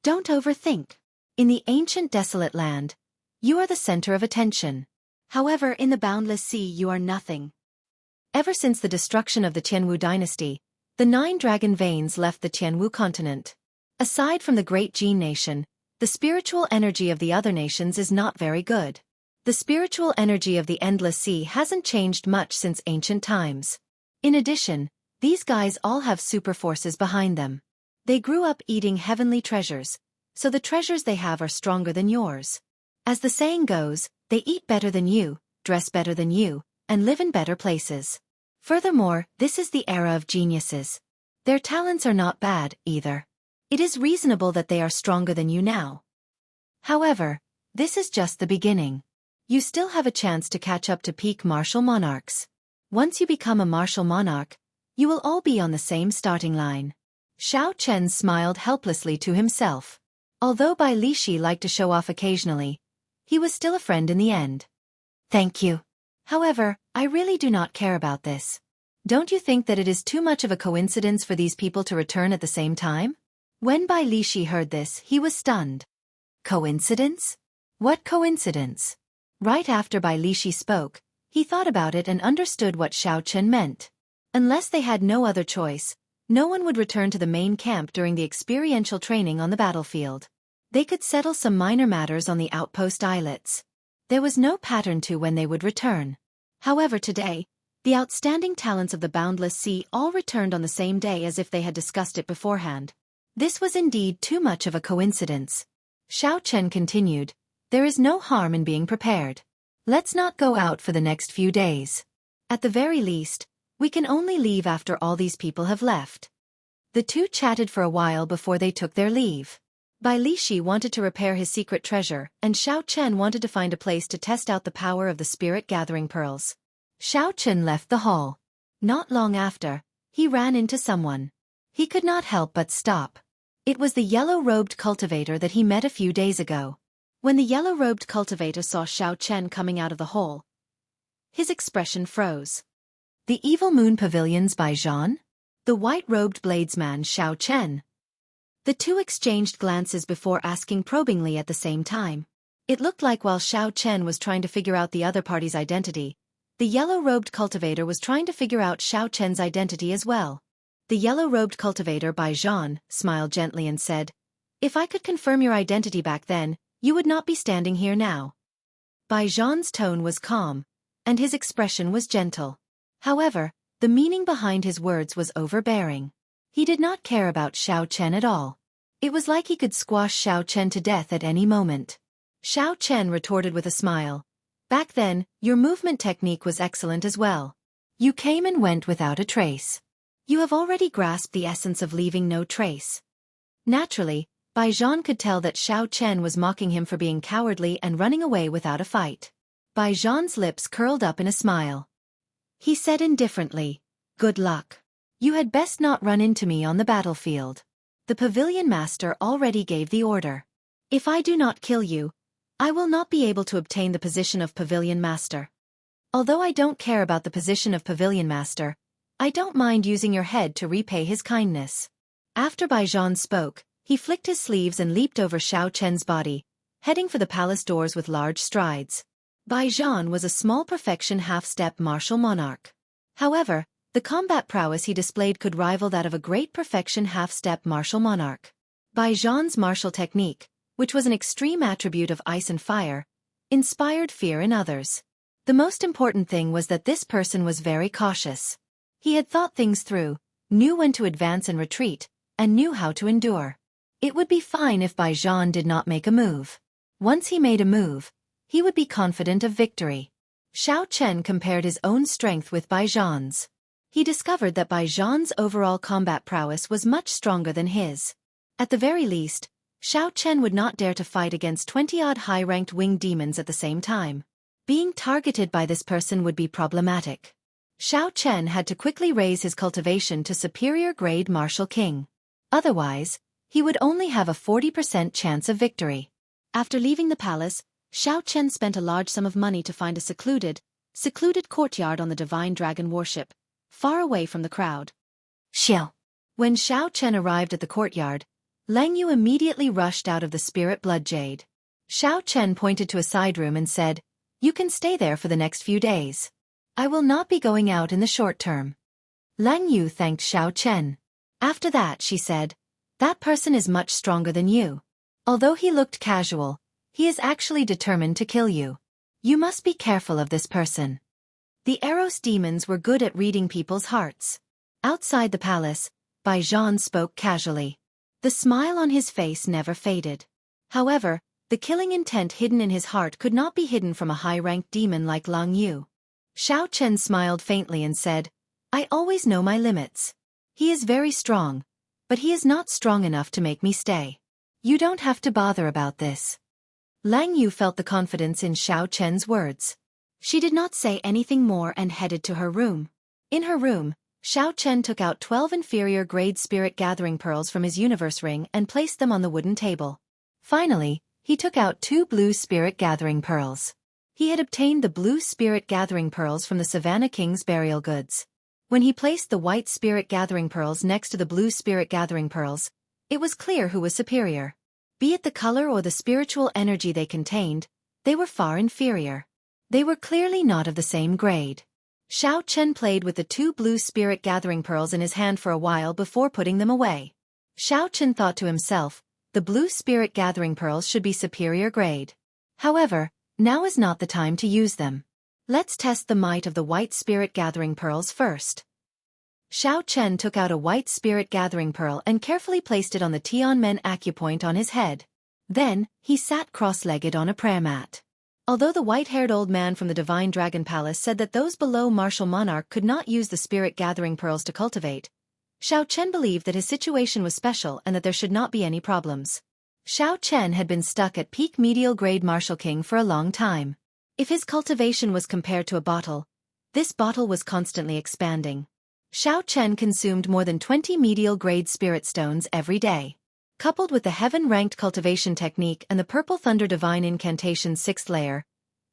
"Don't overthink. In the ancient desolate land, you are the center of attention. However, in the Boundless Sea you are nothing." Ever since the destruction of the Tianwu dynasty, the 9 dragon veins left the Tianwu continent. Aside from the Great Jin Nation, the spiritual energy of the other nations is not very good. The spiritual energy of the Endless Sea hasn't changed much since ancient times. In addition, these guys all have super forces behind them. They grew up eating heavenly treasures, so the treasures they have are stronger than yours. As the saying goes, they eat better than you, dress better than you, and live in better places. Furthermore, this is the era of geniuses. Their talents are not bad, either. It is reasonable that they are stronger than you now. However, this is just the beginning. You still have a chance to catch up to peak martial monarchs. Once you become a martial monarch, you will all be on the same starting line. Xiao Chen smiled helplessly to himself. Although Bai Lishi liked to show off occasionally, he was still a friend in the end. Thank you. However, I really do not care about this. Don't you think that it is too much of a coincidence for these people to return at the same time? When Bai Lishi heard this, he was stunned. Coincidence? What coincidence? Right after Bai Lishi spoke, he thought about it and understood what Xiao Chen meant. Unless they had no other choice, no one would return to the main camp during the experiential training on the battlefield. They could settle some minor matters on the outpost islets. There was no pattern to when they would return. However, today, the outstanding talents of the Boundless Sea all returned on the same day as if they had discussed it beforehand. This was indeed too much of a coincidence. Xiao Chen continued, "There is no harm in being prepared. Let's not go out for the next few days. At the very least, we can only leave after all these people have left." The two chatted for a while before they took their leave. Bai Lishi wanted to repair his secret treasure, and Xiao Chen wanted to find a place to test out the power of the spirit-gathering pearls. Xiao Chen left the hall. Not long after, he ran into someone. He could not help but stop. It was the yellow-robed cultivator that he met a few days ago. When the yellow-robed cultivator saw Xiao Chen coming out of the hall, his expression froze. The Evil Moon Pavilions by Jean? The white-robed bladesman Xiao Chen. The two exchanged glances before asking probingly at the same time. It looked like while Xiao Chen was trying to figure out the other party's identity, the yellow-robed cultivator was trying to figure out Xiao Chen's identity as well. The yellow-robed cultivator Bai Zhan smiled gently and said, "If I could confirm your identity back then, you would not be standing here now." Bai Zhan's tone was calm, and his expression was gentle. However, the meaning behind his words was overbearing. He did not care about Xiao Chen at all. It was like he could squash Xiao Chen to death at any moment. Xiao Chen retorted with a smile. "Back then, your movement technique was excellent as well. You came and went without a trace. You have already grasped the essence of leaving no trace." Naturally, Bai Zhan could tell that Xiao Chen was mocking him for being cowardly and running away without a fight. Bai Zhan's lips curled up in a smile. He said indifferently, "Good luck. You had best not run into me on the battlefield. The pavilion master already gave the order. If I do not kill you, I will not be able to obtain the position of pavilion master. Although I don't care about the position of pavilion master, I don't mind using your head to repay his kindness." After Bai Zhan spoke, he flicked his sleeves and leaped over Xiao Chen's body, heading for the palace doors with large strides. Bai Zhan was a small perfection half-step martial monarch. However, the combat prowess he displayed could rival that of a great perfection half-step martial monarch. Bai Zhan's martial technique, which was an extreme attribute of ice and fire, inspired fear in others. The most important thing was that this person was very cautious. He had thought things through, knew when to advance and retreat, and knew how to endure. It would be fine if Bai Zhan did not make a move. Once he made a move, he would be confident of victory. Xiao Chen compared his own strength with Bai Zhan's. He discovered that Bai Zhan's overall combat prowess was much stronger than his. At the very least, Xiao Chen would not dare to fight against 20-odd high-ranked winged demons at the same time. Being targeted by this person would be problematic. Xiao Chen had to quickly raise his cultivation to superior grade Martial King. Otherwise, he would only have a 40% chance of victory. After leaving the palace, Xiao Chen spent a large sum of money to find a secluded courtyard on the Divine Dragon warship, far away from the crowd. Xiao. When Xiao Chen arrived at the courtyard, Lang Yu immediately rushed out of the spirit blood jade. Xiao Chen pointed to a side room and said, "You can stay there for the next few days. I will not be going out in the short term." Lang Yu thanked Xiao Chen. After that, she said, "That person is much stronger than you. Although he looked casual, he is actually determined to kill you. You must be careful of this person." The Eros demons were good at reading people's hearts. Outside the palace, Bai Zhan spoke casually. The smile on his face never faded. However, the killing intent hidden in his heart could not be hidden from a high-ranked demon like Lang Yu. Xiao Chen smiled faintly and said, "I always know my limits. He is very strong, but he is not strong enough to make me stay. You don't have to bother about this." Lang Yu felt the confidence in Xiao Chen's words. She did not say anything more and headed to her room. In her room, Xiao Chen took out 12 inferior-grade spirit-gathering pearls from his universe ring and placed them on the wooden table. Finally, he took out 2 blue spirit gathering pearls. He had obtained the blue spirit gathering pearls from the Savannah King's burial goods. When he placed the white spirit gathering pearls next to the blue spirit gathering pearls, it was clear who was superior. Be it the color or the spiritual energy they contained, they were far inferior. They were clearly not of the same grade. Xiao Chen played with the 2 blue spirit gathering pearls in his hand for a while before putting them away. Xiao Chen thought to himself, the blue spirit gathering pearls should be superior grade. However, now is not the time to use them. Let's test the might of the white spirit gathering pearls first. Xiao Chen took out a white spirit gathering pearl and carefully placed it on the Tianmen acupoint on his head. Then, he sat cross-legged on a prayer mat. Although the white-haired old man from the Divine Dragon Palace said that those below Martial Monarch could not use the spirit gathering pearls to cultivate, Xiao Chen believed that his situation was special and that there should not be any problems. Xiao Chen had been stuck at peak medial grade Martial King for a long time. If his cultivation was compared to a bottle, this bottle was constantly expanding. Xiao Chen consumed more than 20 medial grade spirit stones every day. Coupled with the heaven-ranked cultivation technique and the Purple Thunder Divine Incantation's 6th layer,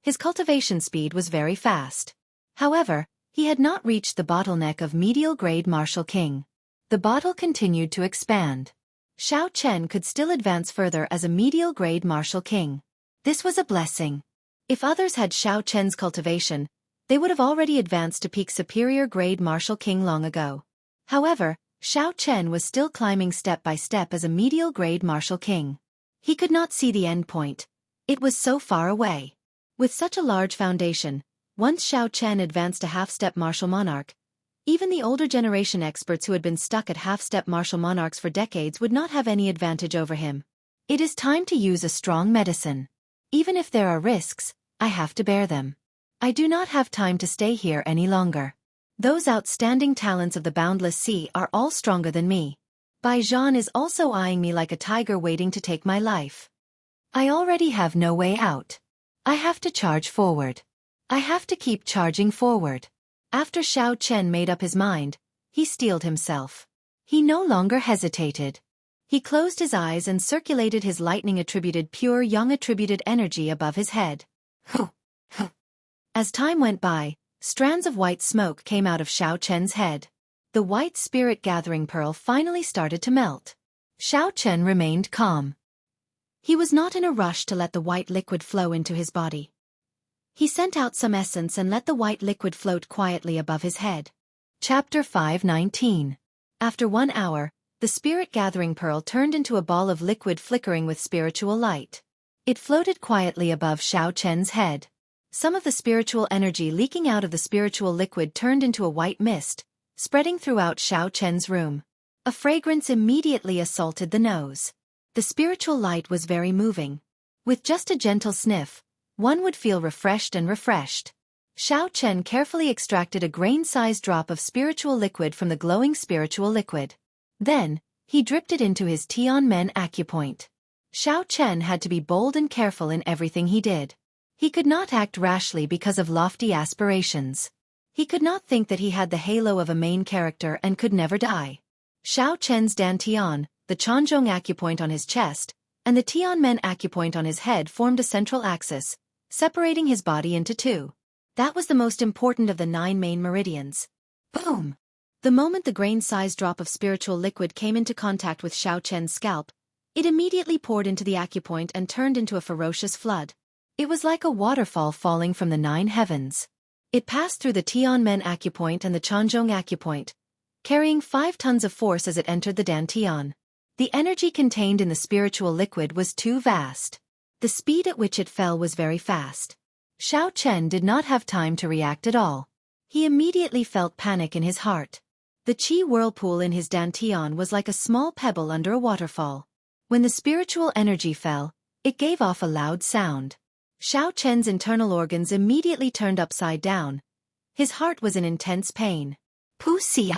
his cultivation speed was very fast. However, he had not reached the bottleneck of medial grade Martial King. The bottle continued to expand. Xiao Chen could still advance further as a medial grade Martial King. This was a blessing. If others had Xiao Chen's cultivation, they would have already advanced to peak superior grade Martial King long ago. However, Xiao Chen was still climbing step by step as a medial grade Martial King. He could not see the end point. It was so far away. With such a large foundation, once Xiao Chen advanced to half-step Martial Monarch, even the older generation experts who had been stuck at half-step Martial Monarchs for decades would not have any advantage over him. It is time to use a strong medicine. Even if there are risks, I have to bear them. I do not have time to stay here any longer. Those outstanding talents of the boundless sea are all stronger than me. Bai Zhan is also eyeing me like a tiger waiting to take my life. I already have no way out. I have to charge forward. I have to keep charging forward. After Xiao Chen made up his mind, he steeled himself. He no longer hesitated. He closed his eyes and circulated his lightning-attributed pure yang-attributed energy above his head. As time went by, strands of white smoke came out of Xiao Chen's head. The white spirit gathering pearl finally started to melt. Xiao Chen remained calm. He was not in a rush to let the white liquid flow into his body. He sent out some essence and let the white liquid float quietly above his head. Chapter 519. After 1 hour, the spirit gathering pearl turned into a ball of liquid flickering with spiritual light. It floated quietly above Xiao Chen's head. Some of the spiritual energy leaking out of the spiritual liquid turned into a white mist, spreading throughout Xiao Chen's room. A fragrance immediately assaulted the nose. The spiritual light was very moving. With just a gentle sniff, one would feel refreshed and refreshed. Xiao Chen carefully extracted a grain-sized drop of spiritual liquid from the glowing spiritual liquid. Then, he dripped it into his Tianmen acupoint. Xiao Chen had to be bold and careful in everything he did. He could not act rashly because of lofty aspirations. He could not think that he had the halo of a main character and could never die. Xiao Chen's Dantian, the Chanzhong acupoint on his chest, and the Tianmen acupoint on his head formed a central axis, separating his body into 2. That was the most important of the 9 main meridians. Boom! The moment the grain-sized drop of spiritual liquid came into contact with Xiao Chen's scalp, it immediately poured into the acupoint and turned into a ferocious flood. It was like a waterfall falling from the 9 heavens. It passed through the Tianmen acupoint and the Chanzhong acupoint, carrying 5 tons of force as it entered the Dantian. The energy contained in the spiritual liquid was too vast. The speed at which it fell was very fast. Xiao Chen did not have time to react at all. He immediately felt panic in his heart. The qi whirlpool in his Dantian was like a small pebble under a waterfall. When the spiritual energy fell, it gave off a loud sound. Xiao Chen's internal organs immediately turned upside down. His heart was in intense pain. Pussy.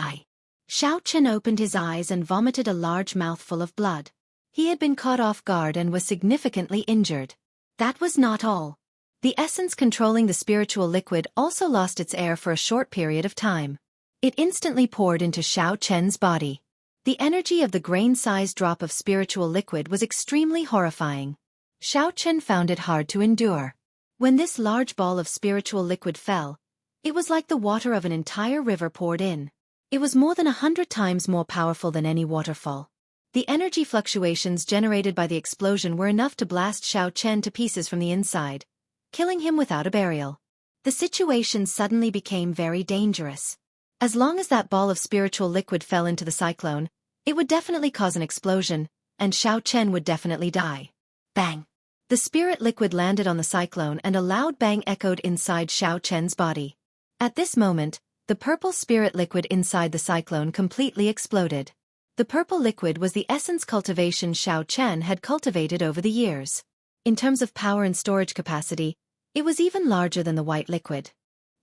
Xiao Chen opened his eyes and vomited a large mouthful of blood. He had been caught off guard and was significantly injured. That was not all. The essence controlling the spiritual liquid also lost its air for a short period of time. It instantly poured into Xiao Chen's body. The energy of the grain-sized drop of spiritual liquid was extremely horrifying. Xiaochen found it hard to endure. When this large ball of spiritual liquid fell, it was like the water of an entire river poured in. It was more than 100 times more powerful than any waterfall. The energy fluctuations generated by the explosion were enough to blast Xiaochen to pieces from the inside, killing him without a burial. The situation suddenly became very dangerous. As long as that ball of spiritual liquid fell into the cyclone, it would definitely cause an explosion, and Xiaochen would definitely die. Bang! The spirit liquid landed on the cyclone and a loud bang echoed inside Xiaochen's body. At this moment, the purple spirit liquid inside the cyclone completely exploded. The purple liquid was the essence cultivation Xiaochen had cultivated over the years. In terms of power and storage capacity, it was even larger than the white liquid.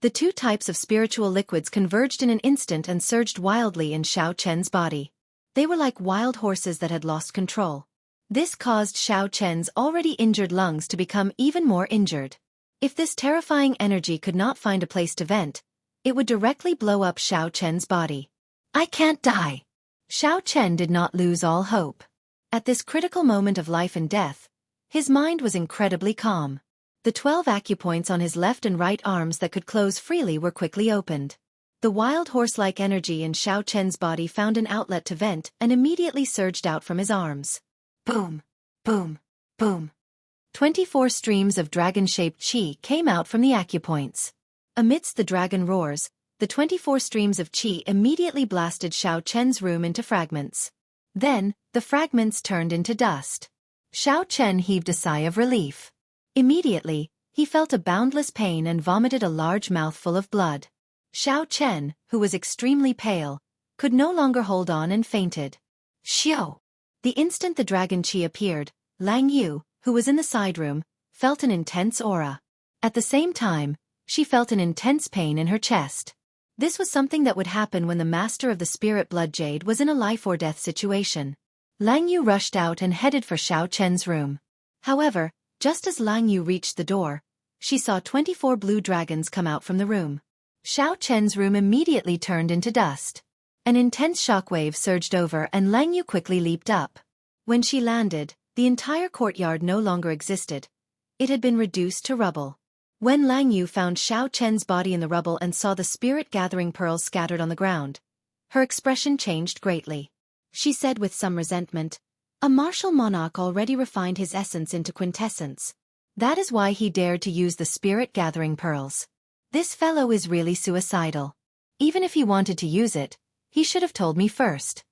The two types of spiritual liquids converged in an instant and surged wildly in Xiaochen's body. They were like wild horses that had lost control. This caused Xiaochen's already injured lungs to become even more injured. If this terrifying energy could not find a place to vent, it would directly blow up Xiaochen's body. I can't die. Xiaochen did not lose all hope. At this critical moment of life and death, his mind was incredibly calm. The 12 acupoints on his left and right arms that could close freely were quickly opened. The wild horse-like energy in Xiaochen's body found an outlet to vent and immediately surged out from his arms. Boom! Boom! Boom! 24 streams of dragon-shaped qi came out from the acupoints. Amidst the dragon roars, the 24 streams of qi immediately blasted Xiaochen's room into fragments. Then, the fragments turned into dust. Xiaochen heaved a sigh of relief. Immediately, he felt a boundless pain and vomited a large mouthful of blood. Xiaochen, who was extremely pale, could no longer hold on and fainted. Xiao! The instant the dragon qi appeared, Lang Yu, who was in the side room, felt an intense aura. At the same time, she felt an intense pain in her chest. This was something that would happen when the master of the spirit blood jade was in a life-or-death situation. Lang Yu rushed out and headed for Xiaochen's room. However, just as Lang Yu reached the door, she saw 24 blue dragons come out from the room. Xiaochen's room immediately turned into dust. An intense shockwave surged over and Lang Yu quickly leaped up. When she landed, the entire courtyard no longer existed. It had been reduced to rubble. When Lang Yu found Xiaochen's body in the rubble and saw the spirit-gathering pearls scattered on the ground, her expression changed greatly. She said with some resentment, "A martial monarch already refined his essence into quintessence. That is why he dared to use the spirit-gathering pearls. This fellow is really suicidal. Even if he wanted to use it, he should have told me first."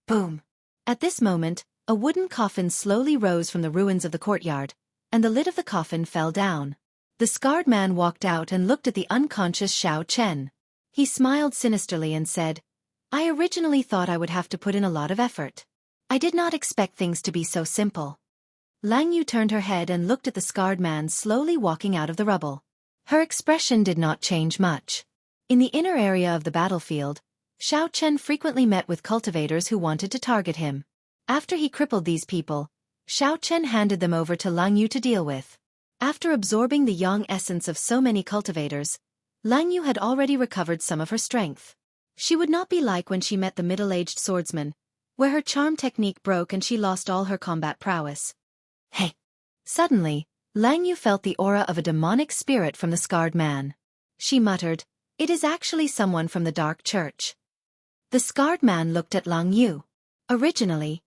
Boom! At this moment, a wooden coffin slowly rose from the ruins of the courtyard, and the lid of the coffin fell down. The scarred man walked out and looked at the unconscious Xiaochen. He smiled sinisterly and said, "I originally thought I would have to put in a lot of effort. I did not expect things to be so simple." Lang Yu turned her head and looked at the scarred man slowly walking out of the rubble. Her expression did not change much. In the inner area of the battlefield, Xiaochen frequently met with cultivators who wanted to target him. After he crippled these people, Xiaochen handed them over to Lang Yu to deal with. After absorbing the yang essence of so many cultivators, Lang Yu had already recovered some of her strength. She would not be like when she met the middle-aged swordsman, where her charm technique broke and she lost all her combat prowess. Hey! Suddenly, Lang Yu felt the aura of a demonic spirit from the scarred man. She muttered, "It is actually someone from the dark church." The scarred man looked at Lang Yu. Originally,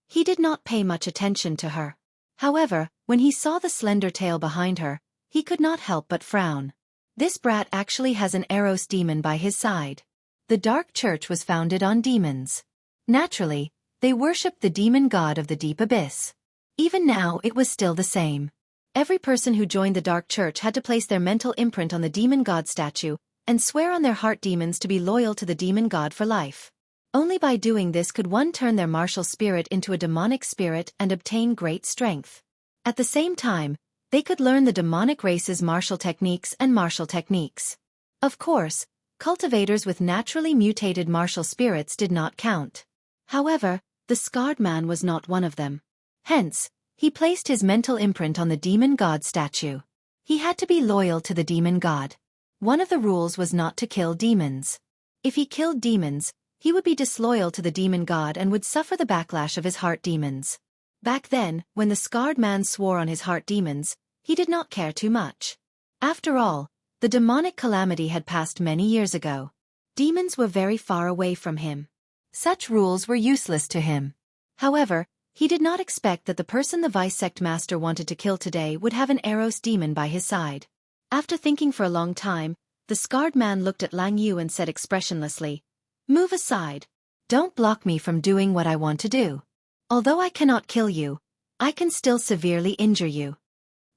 he did not pay much attention to her. However, when he saw the slender tail behind her, he could not help but frown. This brat actually has an Eros demon by his side. The Dark Church was founded on demons. Naturally, they worshipped the demon god of the deep abyss. Even now it was still the same. Every person who joined the Dark Church had to place their mental imprint on the demon god statue and swear on their heart demons to be loyal to the demon god for life. Only by doing this could one turn their martial spirit into a demonic spirit and obtain great strength. At the same time, they could learn the demonic race's martial techniques and martial techniques. Of course, cultivators with naturally mutated martial spirits did not count. However, the scarred man was not one of them. Hence, he placed his mental imprint on the demon god statue. He had to be loyal to the demon god. One of the rules was not to kill demons. If he killed demons, He would be disloyal to the demon god and would suffer the backlash of his heart demons. Back then, when the scarred man swore on his heart demons, he did not care too much. After all, the demonic calamity had passed many years ago. Demons were very far away from him. Such rules were useless to him. However, he did not expect that the person the vice sect master wanted to kill today would have an Eros demon by his side. After thinking for a long time, the scarred man looked at Lang Yu and said expressionlessly, "Move aside. Don't block me from doing what I want to do. Although I cannot kill you, I can still severely injure you."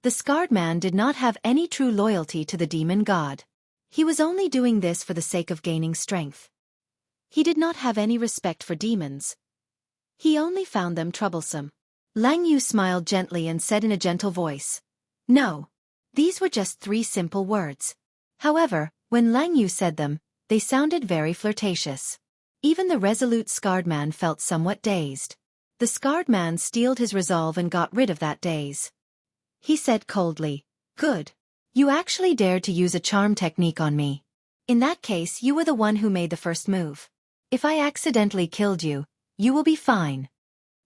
The scarred man did not have any true loyalty to the demon god. He was only doing this for the sake of gaining strength. He did not have any respect for demons. He only found them troublesome. Lang Yu smiled gently and said in a gentle voice, "No." These were just 3 simple words. However, when Lang Yu said them, they sounded very flirtatious. Even the resolute scarred man felt somewhat dazed. The scarred man steeled his resolve and got rid of that daze. He said coldly, "Good. You actually dared to use a charm technique on me. In that case, you were the one who made the first move. If I accidentally killed you, you will be fine."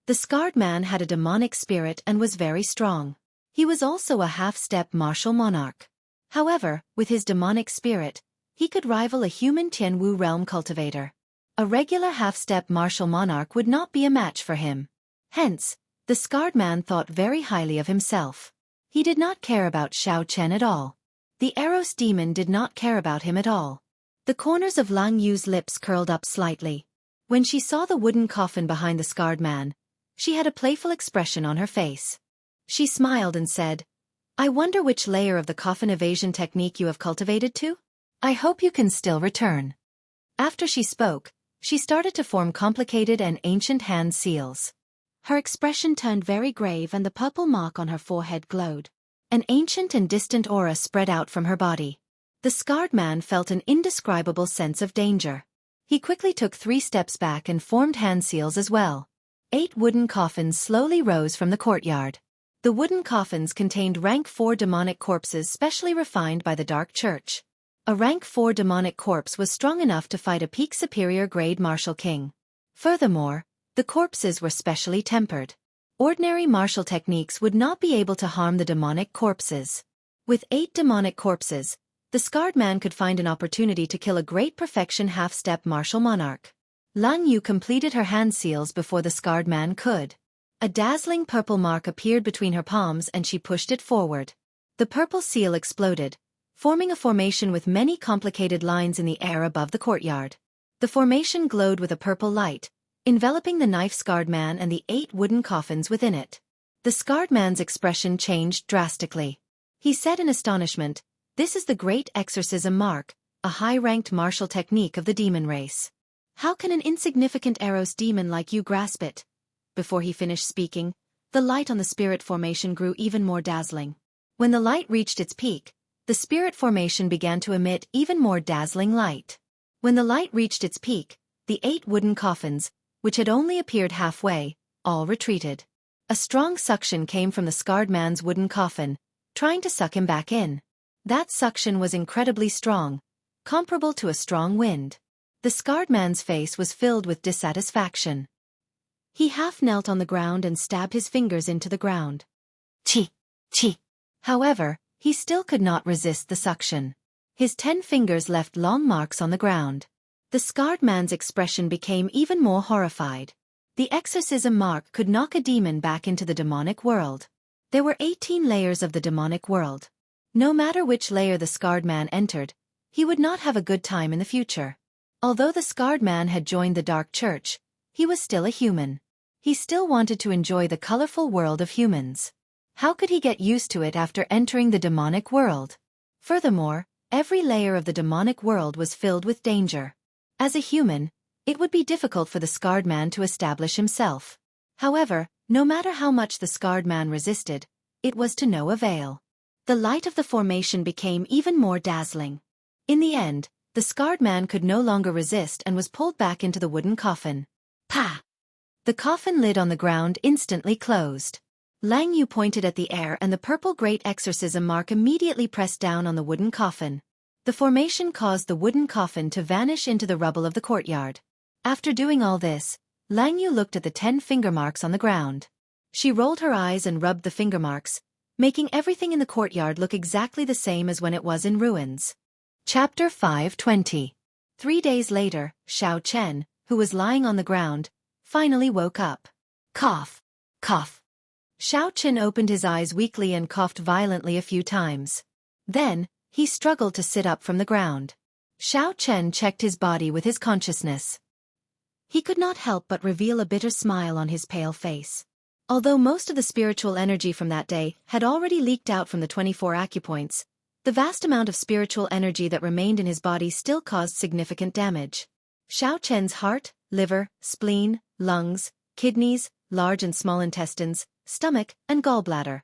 The scarred man had a demonic spirit and was very strong. He was also a half-step martial monarch. However, with his demonic spirit, he could rival a human Jianghu realm cultivator. A regular half-step martial monarch would not be a match for him. Hence, the scarred man thought very highly of himself. He did not care about Xianxia at all. The Eros demon did not care about him at all. The corners of Lang Yu's lips curled up slightly. When she saw the wooden coffin behind the scarred man, she had a playful expression on her face. She smiled and said, "I wonder which layer of the coffin evasion technique you have cultivated to? I hope you can still return." After she spoke, she started to form complicated and ancient hand seals. Her expression turned very grave and the purple mark on her forehead glowed. An ancient and distant aura spread out from her body. The scarred man felt an indescribable sense of danger. He quickly took 3 steps back and formed hand seals as well. 8 wooden coffins slowly rose from the courtyard. The wooden coffins contained rank 4 demonic corpses specially refined by the Dark Church. A rank 4 demonic corpse was strong enough to fight a peak superior grade martial king. Furthermore, the corpses were specially tempered. Ordinary martial techniques would not be able to harm the demonic corpses. With 8 demonic corpses, the scarred man could find an opportunity to kill a great perfection half-step martial monarch. Lang Yu completed her hand seals before the scarred man could. A dazzling purple mark appeared between her palms and she pushed it forward. The purple seal exploded, forming a formation with many complicated lines in the air above the courtyard. The formation glowed with a purple light, enveloping the knife-scarred man and the 8 wooden coffins within it. The scarred man's expression changed drastically. He said in astonishment, "This is the great exorcism mark, a high-ranked martial technique of the demon race. How can an insignificant Eros demon like you grasp it?" Before he finished speaking, the light on the spirit formation grew even more dazzling. When the light reached its peak, the spirit formation began to emit even more dazzling light. When the light reached its peak, the 8 wooden coffins, which had only appeared halfway, all retreated. A strong suction came from the scarred man's wooden coffin, trying to suck him back in. That suction was incredibly strong, comparable to a strong wind. The scarred man's face was filled with dissatisfaction. He half knelt on the ground and stabbed his fingers into the ground. Chi! Chi! However, he still could not resist the suction. His 10 fingers left long marks on the ground. The scarred man's expression became even more horrified. The exorcism mark could knock a demon back into the demonic world. There were 18 layers of the demonic world. No matter which layer the scarred man entered, he would not have a good time in the future. Although the scarred man had joined the Dark Church, he was still a human. He still wanted to enjoy the colorful world of humans. How could he get used to it after entering the demonic world? Furthermore, every layer of the demonic world was filled with danger. As a human, it would be difficult for the scarred man to establish himself. However, no matter how much the scarred man resisted, it was to no avail. The light of the formation became even more dazzling. In the end, the scarred man could no longer resist and was pulled back into the wooden coffin. Pa! The coffin lid on the ground instantly closed. Lang Yu pointed at the air and the purple great exorcism mark immediately pressed down on the wooden coffin. The formation caused the wooden coffin to vanish into the rubble of the courtyard. After doing all this, Lang Yu looked at the 10 finger marks on the ground. She rolled her eyes and rubbed the finger marks, making everything in the courtyard look exactly the same as when it was in ruins. Chapter 520. 3 days later, Xiao Chen, who was lying on the ground, finally woke up. Cough. Cough. Xiao Chen opened his eyes weakly and coughed violently a few times. Then, he struggled to sit up from the ground. Xiao Chen checked his body with his consciousness. He could not help but reveal a bitter smile on his pale face. Although most of the spiritual energy from that day had already leaked out from the 24 acupoints, the vast amount of spiritual energy that remained in his body still caused significant damage. Xiao Chen's heart, liver, spleen, lungs, kidneys, large and small intestines, stomach, and gallbladder.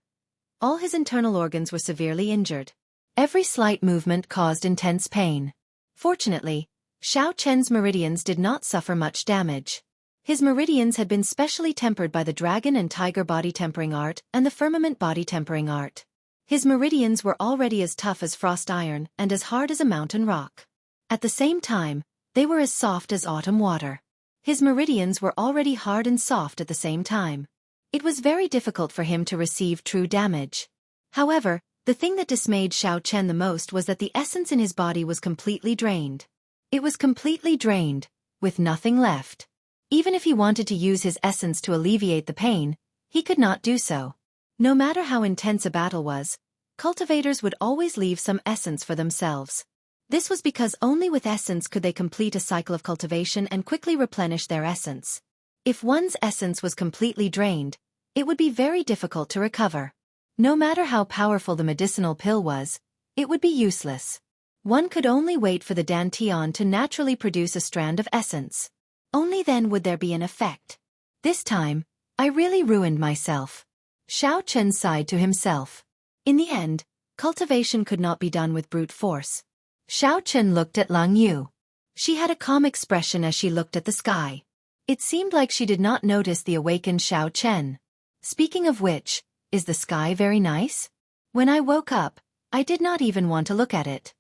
All his internal organs were severely injured. Every slight movement caused intense pain. Fortunately, Xiao Chen's meridians did not suffer much damage. His meridians had been specially tempered by the dragon and tiger body tempering art and the firmament body tempering art. His meridians were already as tough as frost iron and as hard as a mountain rock. At the same time, they were as soft as autumn water. His meridians were already hard and soft at the same time. It was very difficult for him to receive true damage. However, the thing that dismayed Xiao Chen the most was that the essence in his body was completely drained. It was completely drained, with nothing left. Even if he wanted to use his essence to alleviate the pain, he could not do so. No matter how intense a battle was, cultivators would always leave some essence for themselves. This was because only with essence could they complete a cycle of cultivation and quickly replenish their essence. If one's essence was completely drained, it would be very difficult to recover. No matter how powerful the medicinal pill was, it would be useless. One could only wait for the dantian to naturally produce a strand of essence. Only then would there be an effect. This time, I really ruined myself. Xiao Chen sighed to himself. In the end, cultivation could not be done with brute force. Xiao Chen looked at Lang Yu. She had a calm expression as she looked at the sky. It seemed like she did not notice the awakened Xiao Chen. Speaking of which, is the sky very nice? When I woke up, I did not even want to look at it.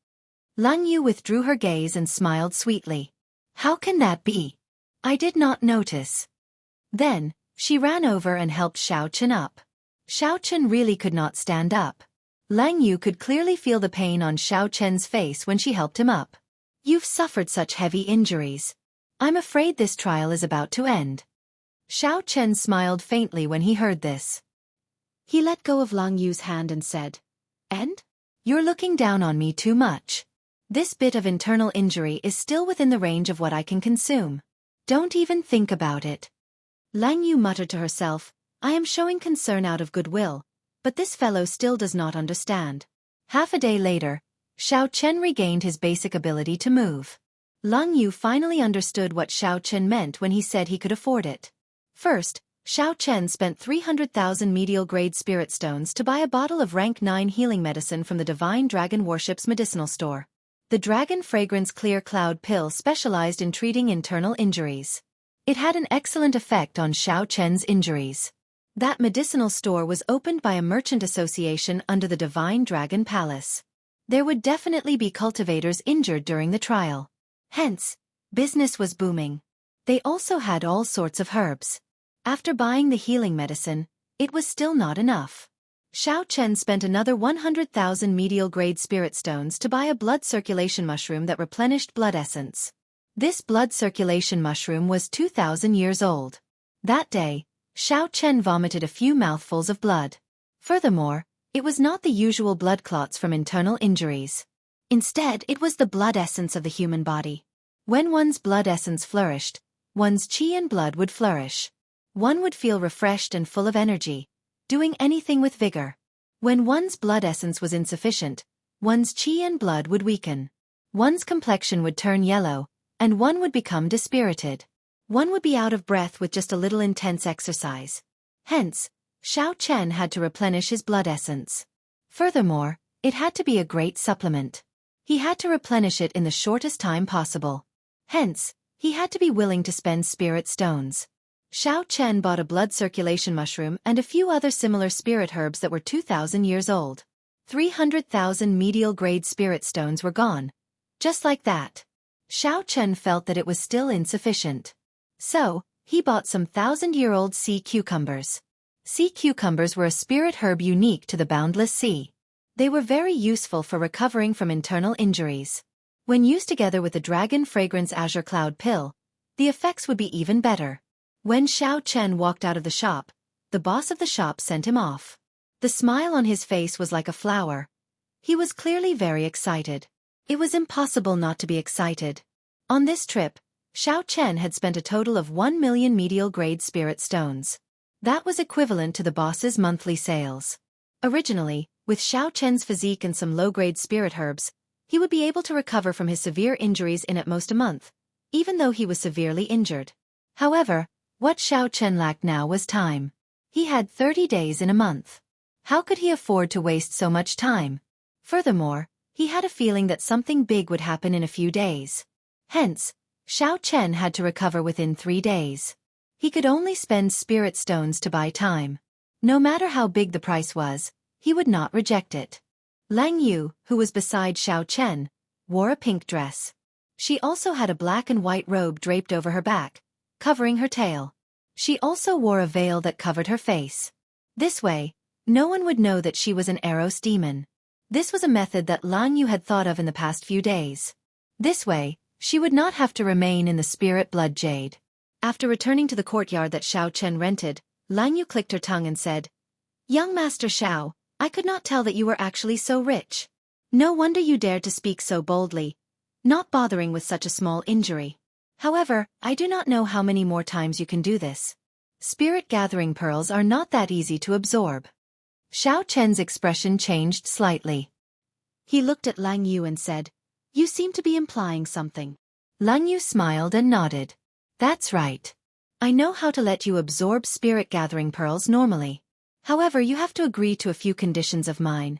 Lang Yu withdrew her gaze and smiled sweetly. How can that be? I did not notice. Then, she ran over and helped Xiao Chen up. Xiao Chen really could not stand up. Lang Yu could clearly feel the pain on Xiao Chen's face when she helped him up. You've suffered such heavy injuries. I'm afraid this trial is about to end. Xiao Chen smiled faintly when he heard this. He let go of Lang Yu's hand and said, End? You're looking down on me too much. This bit of internal injury is still within the range of what I can consume. Don't even think about it. Lang Yu muttered to herself, I am showing concern out of goodwill, but this fellow still does not understand. Half a day later, Xiao Chen regained his basic ability to move. Lang Yu finally understood what Xiao Chen meant when he said he could afford it. First, Xiao Chen spent 300,000 medial-grade spirit stones to buy a bottle of rank 9 healing medicine from the Divine Dragon Worship's medicinal store. The Dragon Fragrance Clear Cloud pill specialized in treating internal injuries. It had an excellent effect on Xiao Chen's injuries. That medicinal store was opened by a merchant association under the Divine Dragon Palace. There would definitely be cultivators injured during the trial. Hence, business was booming. They also had all sorts of herbs. After buying the healing medicine, it was still not enough. Xiao Chen spent another 100,000 medial-grade spirit stones to buy a blood circulation mushroom that replenished blood essence. This blood circulation mushroom was 2,000 years old. That day, Xiao Chen vomited a few mouthfuls of blood. Furthermore, it was not the usual blood clots from internal injuries. Instead, it was the blood essence of the human body. When one's blood essence flourished, one's qi and blood would flourish. One would feel refreshed and full of energy, doing anything with vigor. When one's blood essence was insufficient, one's qi and blood would weaken. One's complexion would turn yellow, and one would become dispirited. One would be out of breath with just a little intense exercise. Hence, Xiao Chen had to replenish his blood essence. Furthermore, it had to be a great supplement. He had to replenish it in the shortest time possible. Hence, he had to be willing to spend spirit stones. Xiao Chen bought a blood circulation mushroom and a few other similar spirit herbs that were 2,000 years old. 300,000 medial-grade spirit stones were gone. Just like that. Xiao Chen felt that it was still insufficient. So, he bought some 1,000-year-old sea cucumbers. Sea cucumbers were a spirit herb unique to the boundless sea. They were very useful for recovering from internal injuries. When used together with the dragon fragrance azure cloud pill, the effects would be even better. When Xiao Chen walked out of the shop, the boss of the shop sent him off. The smile on his face was like a flower. He was clearly very excited. It was impossible not to be excited. On this trip, Xiao Chen had spent a total of 1 million medial-grade spirit stones. That was equivalent to the boss's monthly sales. Originally, with Xiao Chen's physique and some low-grade spirit herbs, he would be able to recover from his severe injuries in at most a month, even though he was severely injured. However, what Xiao Chen lacked now was time. He had 30 days in a month. How could he afford to waste so much time? Furthermore, he had a feeling that something big would happen in a few days. Hence, Xiao Chen had to recover within 3 days. He could only spend spirit stones to buy time. No matter how big the price was, he would not reject it. Lang Yu, who was beside Xiao Chen, wore a pink dress. She also had a black and white robe draped over her back, covering her tail. She also wore a veil that covered her face. This way, no one would know that she was an Eros demon. This was a method that Lang Yu had thought of in the past few days. This way, she would not have to remain in the spirit blood jade. After returning to the courtyard that Xiao Chen rented, Lang Yu clicked her tongue and said, "Young Master Xiao, I could not tell that you were actually so rich. No wonder you dared to speak so boldly, not bothering with such a small injury. However, I do not know how many more times you can do this. Spirit gathering pearls are not that easy to absorb." Xiao Chen's expression changed slightly. He looked at Lang Yu and said, "You seem to be implying something." Lang Yu smiled and nodded. "That's right. I know how to let you absorb spirit gathering pearls normally. However, you have to agree to a few conditions of mine."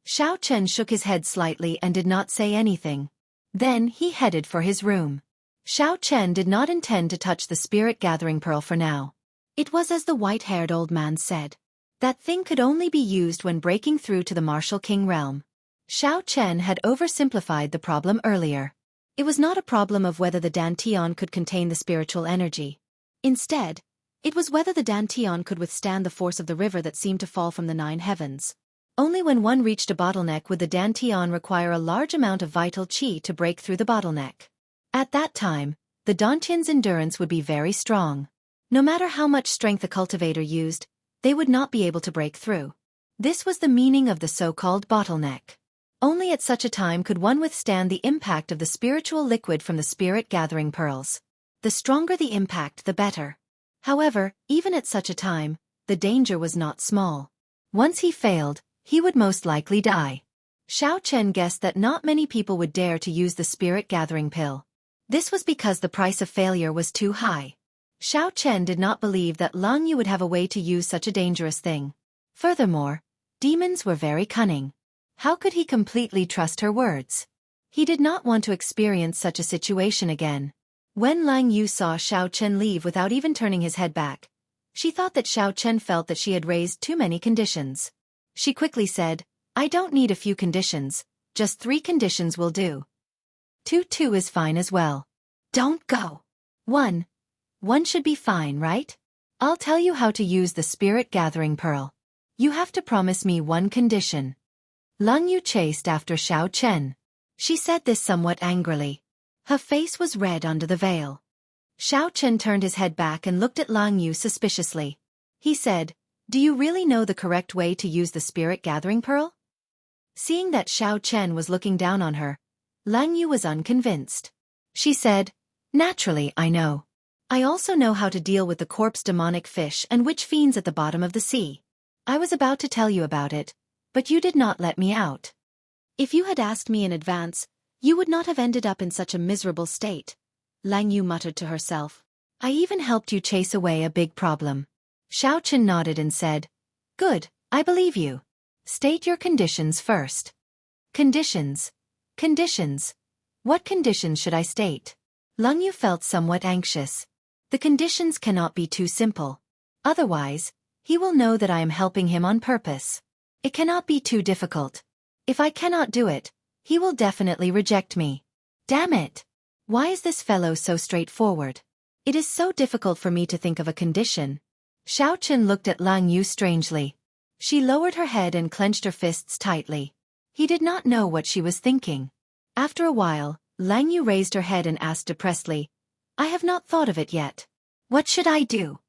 Xiao Chen shook his head slightly and did not say anything. Then he headed for his room. Xiao Chen did not intend to touch the spirit gathering pearl for now. It was as the white-haired old man said. That thing could only be used when breaking through to the martial king realm. Xiao Chen had oversimplified the problem earlier. It was not a problem of whether the Dantian could contain the spiritual energy. Instead, it was whether the Dantian could withstand the force of the river that seemed to fall from the 9 heavens. Only when one reached a bottleneck would the Dantian require a large amount of vital qi to break through the bottleneck. At that time, the Dantian's endurance would be very strong. No matter how much strength the cultivator used, they would not be able to break through. This was the meaning of the so-called bottleneck. Only at such a time could one withstand the impact of the spiritual liquid from the spirit-gathering pearls. The stronger the impact, the better. However, even at such a time, the danger was not small. Once he failed, he would most likely die. Xiao Chen guessed that not many people would dare to use the spirit-gathering pill. This was because the price of failure was too high. Xiao Chen did not believe that Lang Yu would have a way to use such a dangerous thing. Furthermore, demons were very cunning. How could he completely trust her words? He did not want to experience such a situation again. When Lang Yu saw Xiao Chen leave without even turning his head back, she thought that Xiao Chen felt that she had raised too many conditions. She quickly said, "I don't need a few conditions, just 3 conditions will do." 2 is fine as well. Don't go. 1 should be fine, right? I'll tell you how to use the spirit-gathering pearl. You have to promise me 1 condition. Lang Yu chased after Xiao Chen. She said this somewhat angrily. Her face was red under the veil. Xiao Chen turned his head back and looked at Lang Yu suspiciously. He said, "Do you really know the correct way to use the spirit-gathering pearl?" Seeing that Xiao Chen was looking down on her, Lang Yu was unconvinced. She said, "Naturally, I know. I also know how to deal with the corpse demonic fish and witch fiends at the bottom of the sea. I was about to tell you about it, but you did not let me out. If you had asked me in advance, you would not have ended up in such a miserable state," Lang Yu muttered to herself. "I even helped you chase away a big problem." Xiao Chen nodded and said, "Good, I believe you. State your conditions first." Conditions. Conditions. What conditions should I state? Lang Yu felt somewhat anxious. The conditions cannot be too simple. Otherwise, he will know that I am helping him on purpose. It cannot be too difficult. If I cannot do it, he will definitely reject me. Damn it! Why is this fellow so straightforward? It is so difficult for me to think of a condition. Xiao Chen looked at Lang Yu strangely. She lowered her head and clenched her fists tightly. He did not know what she was thinking. After a while, Lang Yu raised her head and asked depressedly, I have not thought of it yet. What should I do?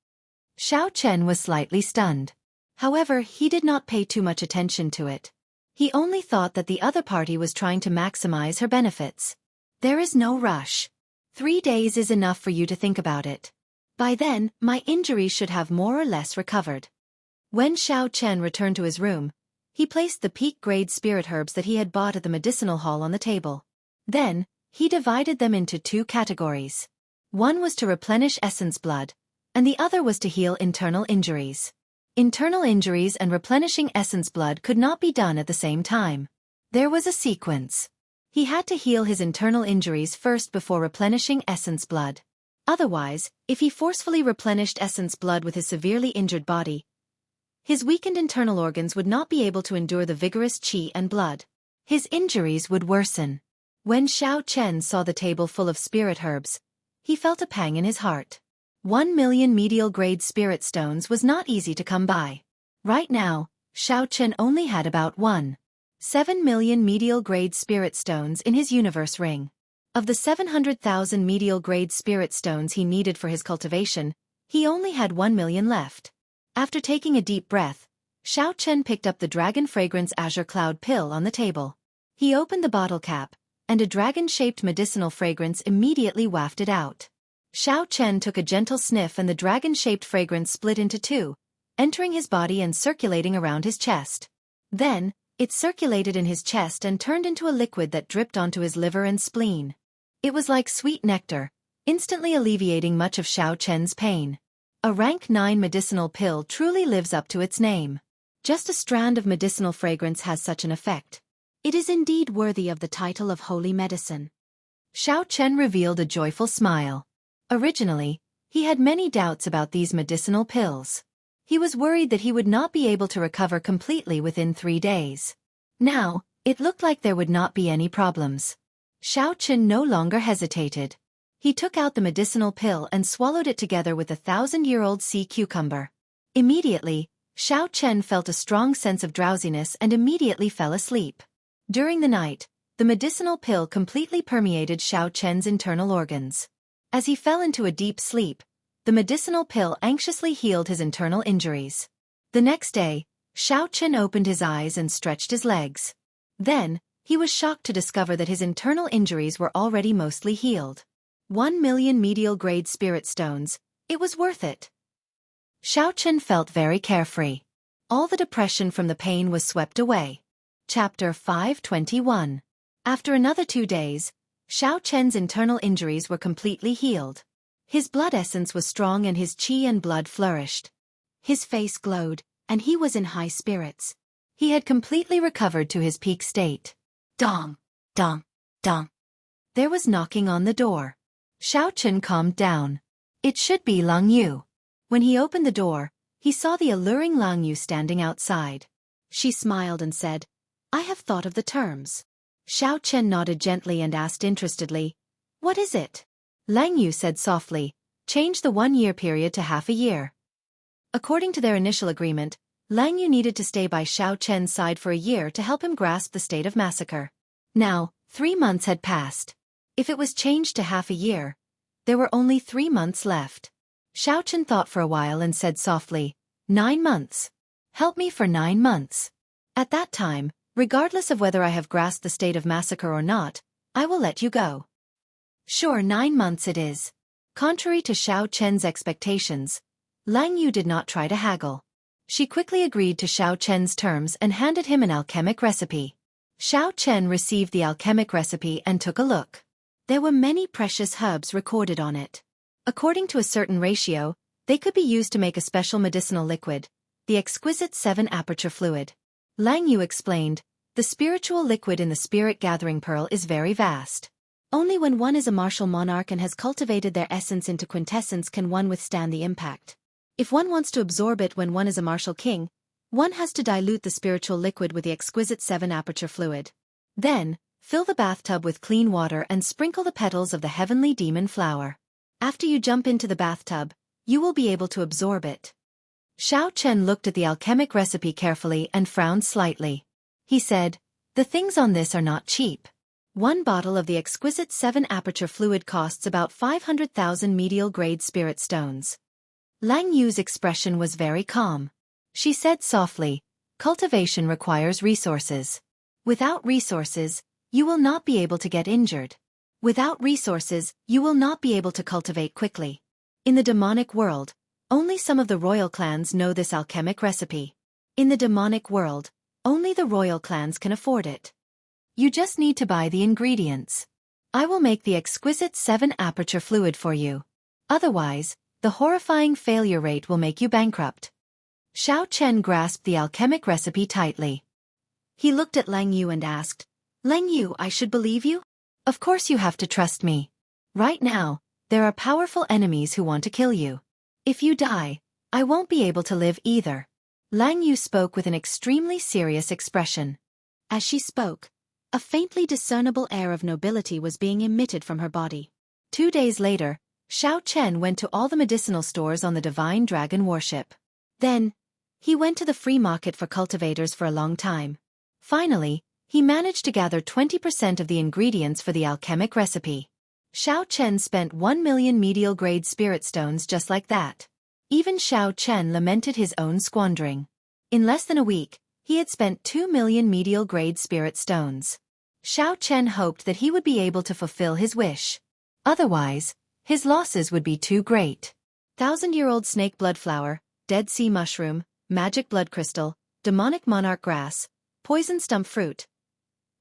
Xiao Chen was slightly stunned. However, he did not pay too much attention to it. He only thought that the other party was trying to maximize her benefits. There is no rush. 3 days is enough for you to think about it. By then, my injuries should have more or less recovered. When Xiao Chen returned to his room, he placed the peak-grade spirit herbs that he had bought at the medicinal hall on the table. Then, he divided them into 2 categories. One was to replenish essence blood, and the other was to heal internal injuries. Internal injuries and replenishing essence blood could not be done at the same time. There was a sequence. He had to heal his internal injuries first before replenishing essence blood. Otherwise, if he forcefully replenished essence blood with his severely injured body, his weakened internal organs would not be able to endure the vigorous qi and blood. His injuries would worsen. When Xiao Chen saw the table full of spirit herbs, he felt a pang in his heart. 1 million medial-grade spirit stones was not easy to come by. Right now, Xiao Chen only had about 1.7 million medial-grade spirit stones in his universe ring. Of the 700,000 medial-grade spirit stones he needed for his cultivation, he only had 1 million left. After taking a deep breath, Xiao Chen picked up the Dragon Fragrance Azure Cloud pill on the table. He opened the bottle cap, and a dragon-shaped medicinal fragrance immediately wafted out. Xiao Chen took a gentle sniff and the dragon-shaped fragrance split into 2, entering his body and circulating around his chest. Then, it circulated in his chest and turned into a liquid that dripped onto his liver and spleen. It was like sweet nectar, instantly alleviating much of Xiao Chen's pain. A rank 9 medicinal pill truly lives up to its name. Just a strand of medicinal fragrance has such an effect. It is indeed worthy of the title of holy medicine. Xiao Chen revealed a joyful smile. Originally, he had many doubts about these medicinal pills. He was worried that he would not be able to recover completely within 3 days. Now, it looked like there would not be any problems. Xiao Chen no longer hesitated. He took out the medicinal pill and swallowed it together with the 1,000-year-old sea cucumber. Immediately, Xiao Chen felt a strong sense of drowsiness and immediately fell asleep. During the night, the medicinal pill completely permeated Xiao Chen's internal organs. As he fell into a deep sleep, the medicinal pill anxiously healed his internal injuries. The next day, Xiao Chen opened his eyes and stretched his legs. Then, he was shocked to discover that his internal injuries were already mostly healed. 1 million medial-grade spirit stones, it was worth it. Xiao Chen felt very carefree. All the depression from the pain was swept away. Chapter 521. After another 2 days, Xiao Chen's internal injuries were completely healed. His blood essence was strong and his qi and blood flourished. His face glowed, and he was in high spirits. He had completely recovered to his peak state. Dong, dong, dong. There was knocking on the door. Xiao Chen calmed down. It should be Lang Yu. When he opened the door, he saw the alluring Lang Yu standing outside. She smiled and said, I have thought of the terms. Xiao Chen nodded gently and asked interestedly, What is it? Lang Yu said softly, Change the 1-year period to half a year. According to their initial agreement, Lang Yu needed to stay by Xiao Chen's side for a year to help him grasp the state of massacre. Now, 3 months had passed. If it was changed to half a year, there were only 3 months left. Xiao Chen thought for a while and said softly, 9 months. Help me for 9 months. At that time, regardless of whether I have grasped the state of massacre or not, I will let you go. Sure, 9 months it is. Contrary to Xiao Chen's expectations, Lang Yu did not try to haggle. She quickly agreed to Xiao Chen's terms and handed him an alchemic recipe. Xiao Chen received the alchemic recipe and took a look. There were many precious herbs recorded on it. According to a certain ratio, they could be used to make a special medicinal liquid, the exquisite 7-aperture fluid. Lang Yu explained, the spiritual liquid in the spirit-gathering pearl is very vast. Only when one is a martial monarch and has cultivated their essence into quintessence can one withstand the impact. If one wants to absorb it when one is a martial king, one has to dilute the spiritual liquid with the exquisite 7-aperture fluid. Then, Fill the bathtub with clean water and sprinkle the petals of the heavenly demon flower. After you jump into the bathtub, you will be able to absorb it. Xiao Chen looked at the alchemic recipe carefully and frowned slightly. He said, "The things on this are not cheap. One bottle of the exquisite 7-aperture fluid costs about 500,000 medial-grade spirit stones." Lang Yu's expression was very calm. She said softly, "Cultivation requires resources. Without resources, you will not be able to get injured. Without resources, you will not be able to cultivate quickly. In the demonic world, only some of the royal clans know this alchemic recipe. In the demonic world, only the royal clans can afford it. You just need to buy the ingredients. I will make the exquisite 7-aperture fluid for you. Otherwise, the horrifying failure rate will make you bankrupt." Xiao Chen grasped the alchemic recipe tightly. He looked at Lang Yu and asked, "Lang Yu, I should believe you? Of course you have to trust me. Right now, there are powerful enemies who want to kill you. If you die, I won't be able to live either." Lang Yu spoke with an extremely serious expression. As she spoke, a faintly discernible air of nobility was being emitted from her body. 2 days later, Xiao Chen went to all the medicinal stores on the divine dragon warship. Then, he went to the free market for cultivators for a long time. Finally, he managed to gather 20% of the ingredients for the alchemic recipe. Xiao Chen spent 1 million medial-grade spirit stones just like that. Even Xiao Chen lamented his own squandering. In less than a week, he had spent 2 million medial-grade spirit stones. Xiao Chen hoped that he would be able to fulfill his wish. Otherwise, his losses would be too great. 1,000-year-old snake blood flower, dead sea mushroom, magic blood crystal, demonic monarch grass, poison stump fruit.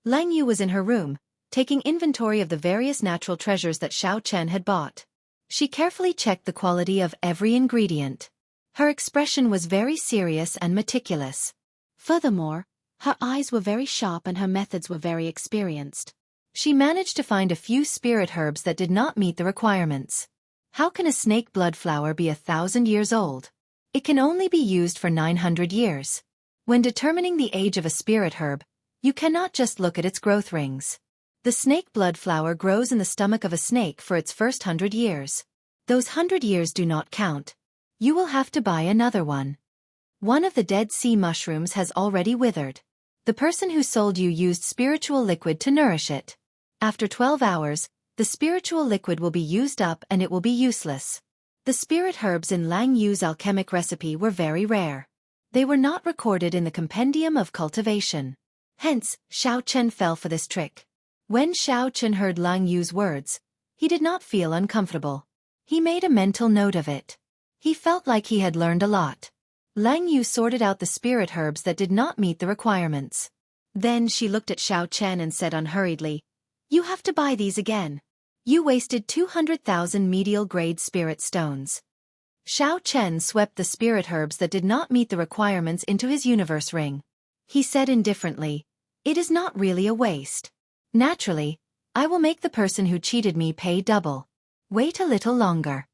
Lang Yu was in her room, taking inventory of the various natural treasures that Xiao Chen had bought. She carefully checked the quality of every ingredient. Her expression was very serious and meticulous. Furthermore, her eyes were very sharp and her methods were very experienced. She managed to find a few spirit herbs that did not meet the requirements. How can a snake blood flower be 1,000 years old? It can only be used for 900 years. When determining the age of a spirit herb, you cannot just look at its growth rings. The snake blood flower grows in the stomach of a snake for its first 100 years. Those 100 years do not count. You will have to buy another one. One of the dead sea mushrooms has already withered. The person who sold you used spiritual liquid to nourish it. After 12 hours, the spiritual liquid will be used up and it will be useless. The spirit herbs in Lang Yu's alchemic recipe were very rare. They were not recorded in the compendium of cultivation. Hence, Xiao Chen fell for this trick. When Xiao Chen heard Lang Yu's words, he did not feel uncomfortable. He made a mental note of it. He felt like he had learned a lot. Lang Yu sorted out the spirit herbs that did not meet the requirements. Then she looked at Xiao Chen and said unhurriedly, "You have to buy these again. You wasted 200,000 medial-grade spirit stones." Xiao Chen swept the spirit herbs that did not meet the requirements into his universe ring. He said indifferently, "It is not really a waste. Naturally, I will make the person who cheated me pay double. Wait a little longer."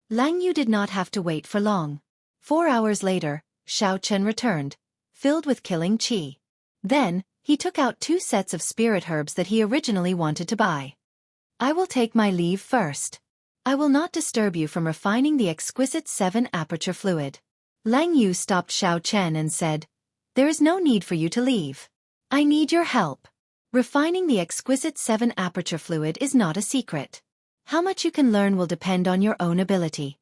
Lang Yu did not have to wait for long. 4 hours later, Xiao Chen returned, filled with killing qi. Then, he took out 2 sets of spirit herbs that he originally wanted to buy. "I will take my leave first. I will not disturb you from refining the exquisite 7-aperture fluid." Lang Yu stopped Xiao Chen and said, "There is no need for you to leave. I need your help. Refining the exquisite 7-aperture fluid is not a secret. How much you can learn will depend on your own ability."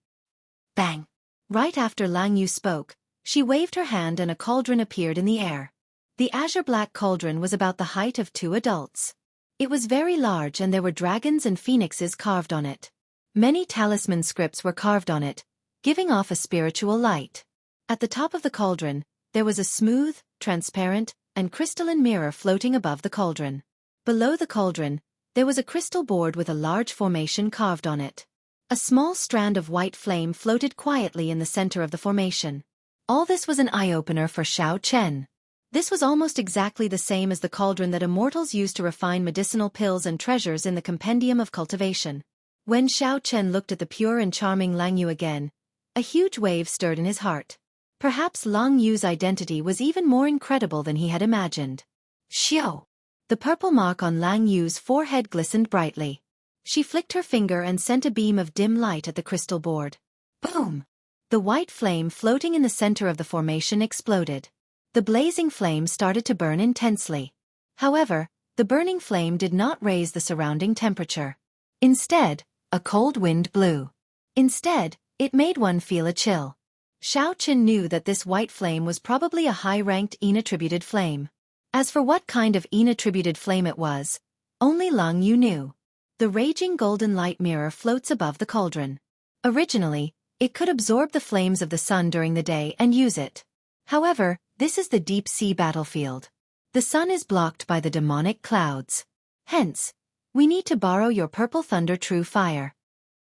Bang! Right after Lang Yu spoke, she waved her hand and a cauldron appeared in the air. The azure-black cauldron was about the height of 2 adults. It was very large and there were dragons and phoenixes carved on it. Many talisman scripts were carved on it, giving off a spiritual light. At the top of the cauldron, there was a smooth, transparent, and crystalline mirror floating above the cauldron. Below the cauldron, there was a crystal board with a large formation carved on it. A small strand of white flame floated quietly in the center of the formation. All this was an eye-opener for Xiao Chen. This was almost exactly the same as the cauldron that immortals use to refine medicinal pills and treasures in the compendium of cultivation. When Xiao Chen looked at the pure and charming Lang Yu again, a huge wave stirred in his heart. Perhaps Lang Yu's identity was even more incredible than he had imagined. "Xiao, The purple mark on Lang Yu's forehead glistened brightly. She flicked her finger and sent a beam of dim light at the crystal board. Boom! The white flame floating in the center of the formation exploded. The blazing flame started to burn intensely. However, the burning flame did not raise the surrounding temperature. Instead, a cold wind blew. Instead, it made one feel a chill. Xiao Chen knew that this white flame was probably a high-ranked Yin-attributed flame. As for what kind of Yin-attributed flame it was, only Lang Yu knew. The raging golden light mirror floats above the cauldron. Originally, it could absorb the flames of the sun during the day and use it. However, this is the deep-sea battlefield. The sun is blocked by the demonic clouds. Hence, we need to borrow your purple thunder true fire.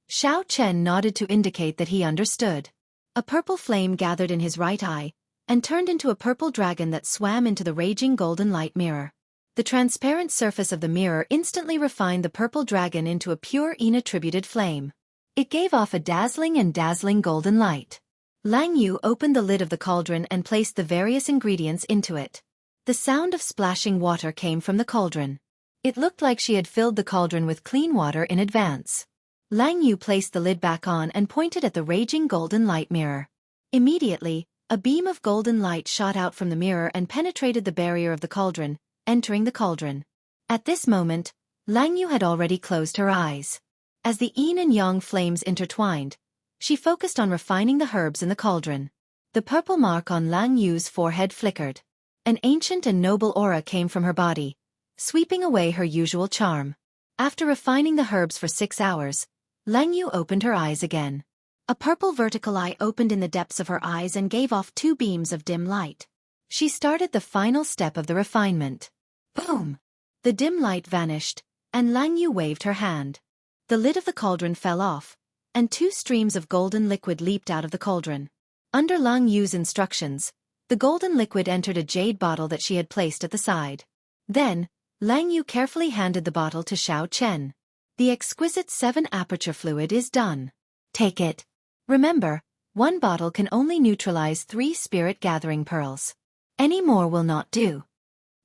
Xiao Chen nodded to indicate that he understood. A purple flame gathered in his right eye, and turned into a purple dragon that swam into the raging golden light mirror. The transparent surface of the mirror instantly refined the purple dragon into a pure Yin-attributed flame. It gave off a dazzling golden light. Lang Yu opened the lid of the cauldron and placed the various ingredients into it. The sound of splashing water came from the cauldron. It looked like she had filled the cauldron with clean water in advance. Lang Yu placed the lid back on and pointed at the raging golden light mirror. Immediately, a beam of golden light shot out from the mirror and penetrated the barrier of the cauldron, entering the cauldron. At this moment, Lang Yu had already closed her eyes. As the yin and yang flames intertwined, she focused on refining the herbs in the cauldron. The purple mark on Lang Yu's forehead flickered. An ancient and noble aura came from her body, sweeping away her usual charm. After refining the herbs for 6 hours, Lang Yu opened her eyes again. A purple vertical eye opened in the depths of her eyes and gave off 2 beams of dim light. She started the final step of the refinement. Boom! The dim light vanished, and Lang Yu waved her hand. The lid of the cauldron fell off, and 2 streams of golden liquid leaped out of the cauldron. Under Lang Yu's instructions, the golden liquid entered a jade bottle that she had placed at the side. Then, Lang Yu carefully handed the bottle to Xiao Chen. The exquisite 7-aperture fluid is done. Take it. Remember, 1 bottle can only neutralize 3 spirit-gathering pearls. Any more will not do.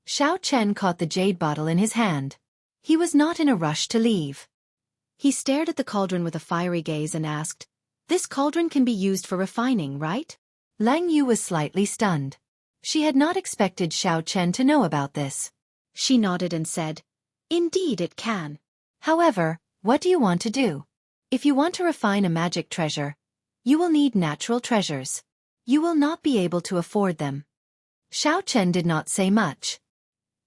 Xiao Chen caught the jade bottle in his hand. He was not in a rush to leave. He stared at the cauldron with a fiery gaze and asked, "This cauldron can be used for refining, right?" Lang Yu was slightly stunned. She had not expected Xiao Chen to know about this. She nodded and said, "Indeed it can. However, what do you want to do? If you want to refine a magic treasure, you will need natural treasures. You will not be able to afford them." Xiao Chen did not say much.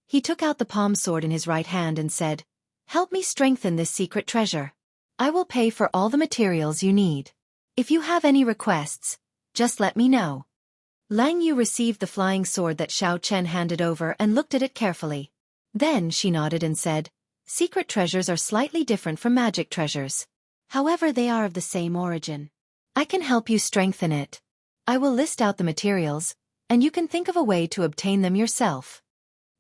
He took out the palm sword in his right hand and said, "Help me strengthen this secret treasure. I will pay for all the materials you need. If you have any requests, just let me know." Lang Yu received the flying sword that Xiao Chen handed over and looked at it carefully. Then she nodded and said, "Secret treasures are slightly different from magic treasures. However, they are of the same origin. I can help you strengthen it. I will list out the materials, and you can think of a way to obtain them yourself.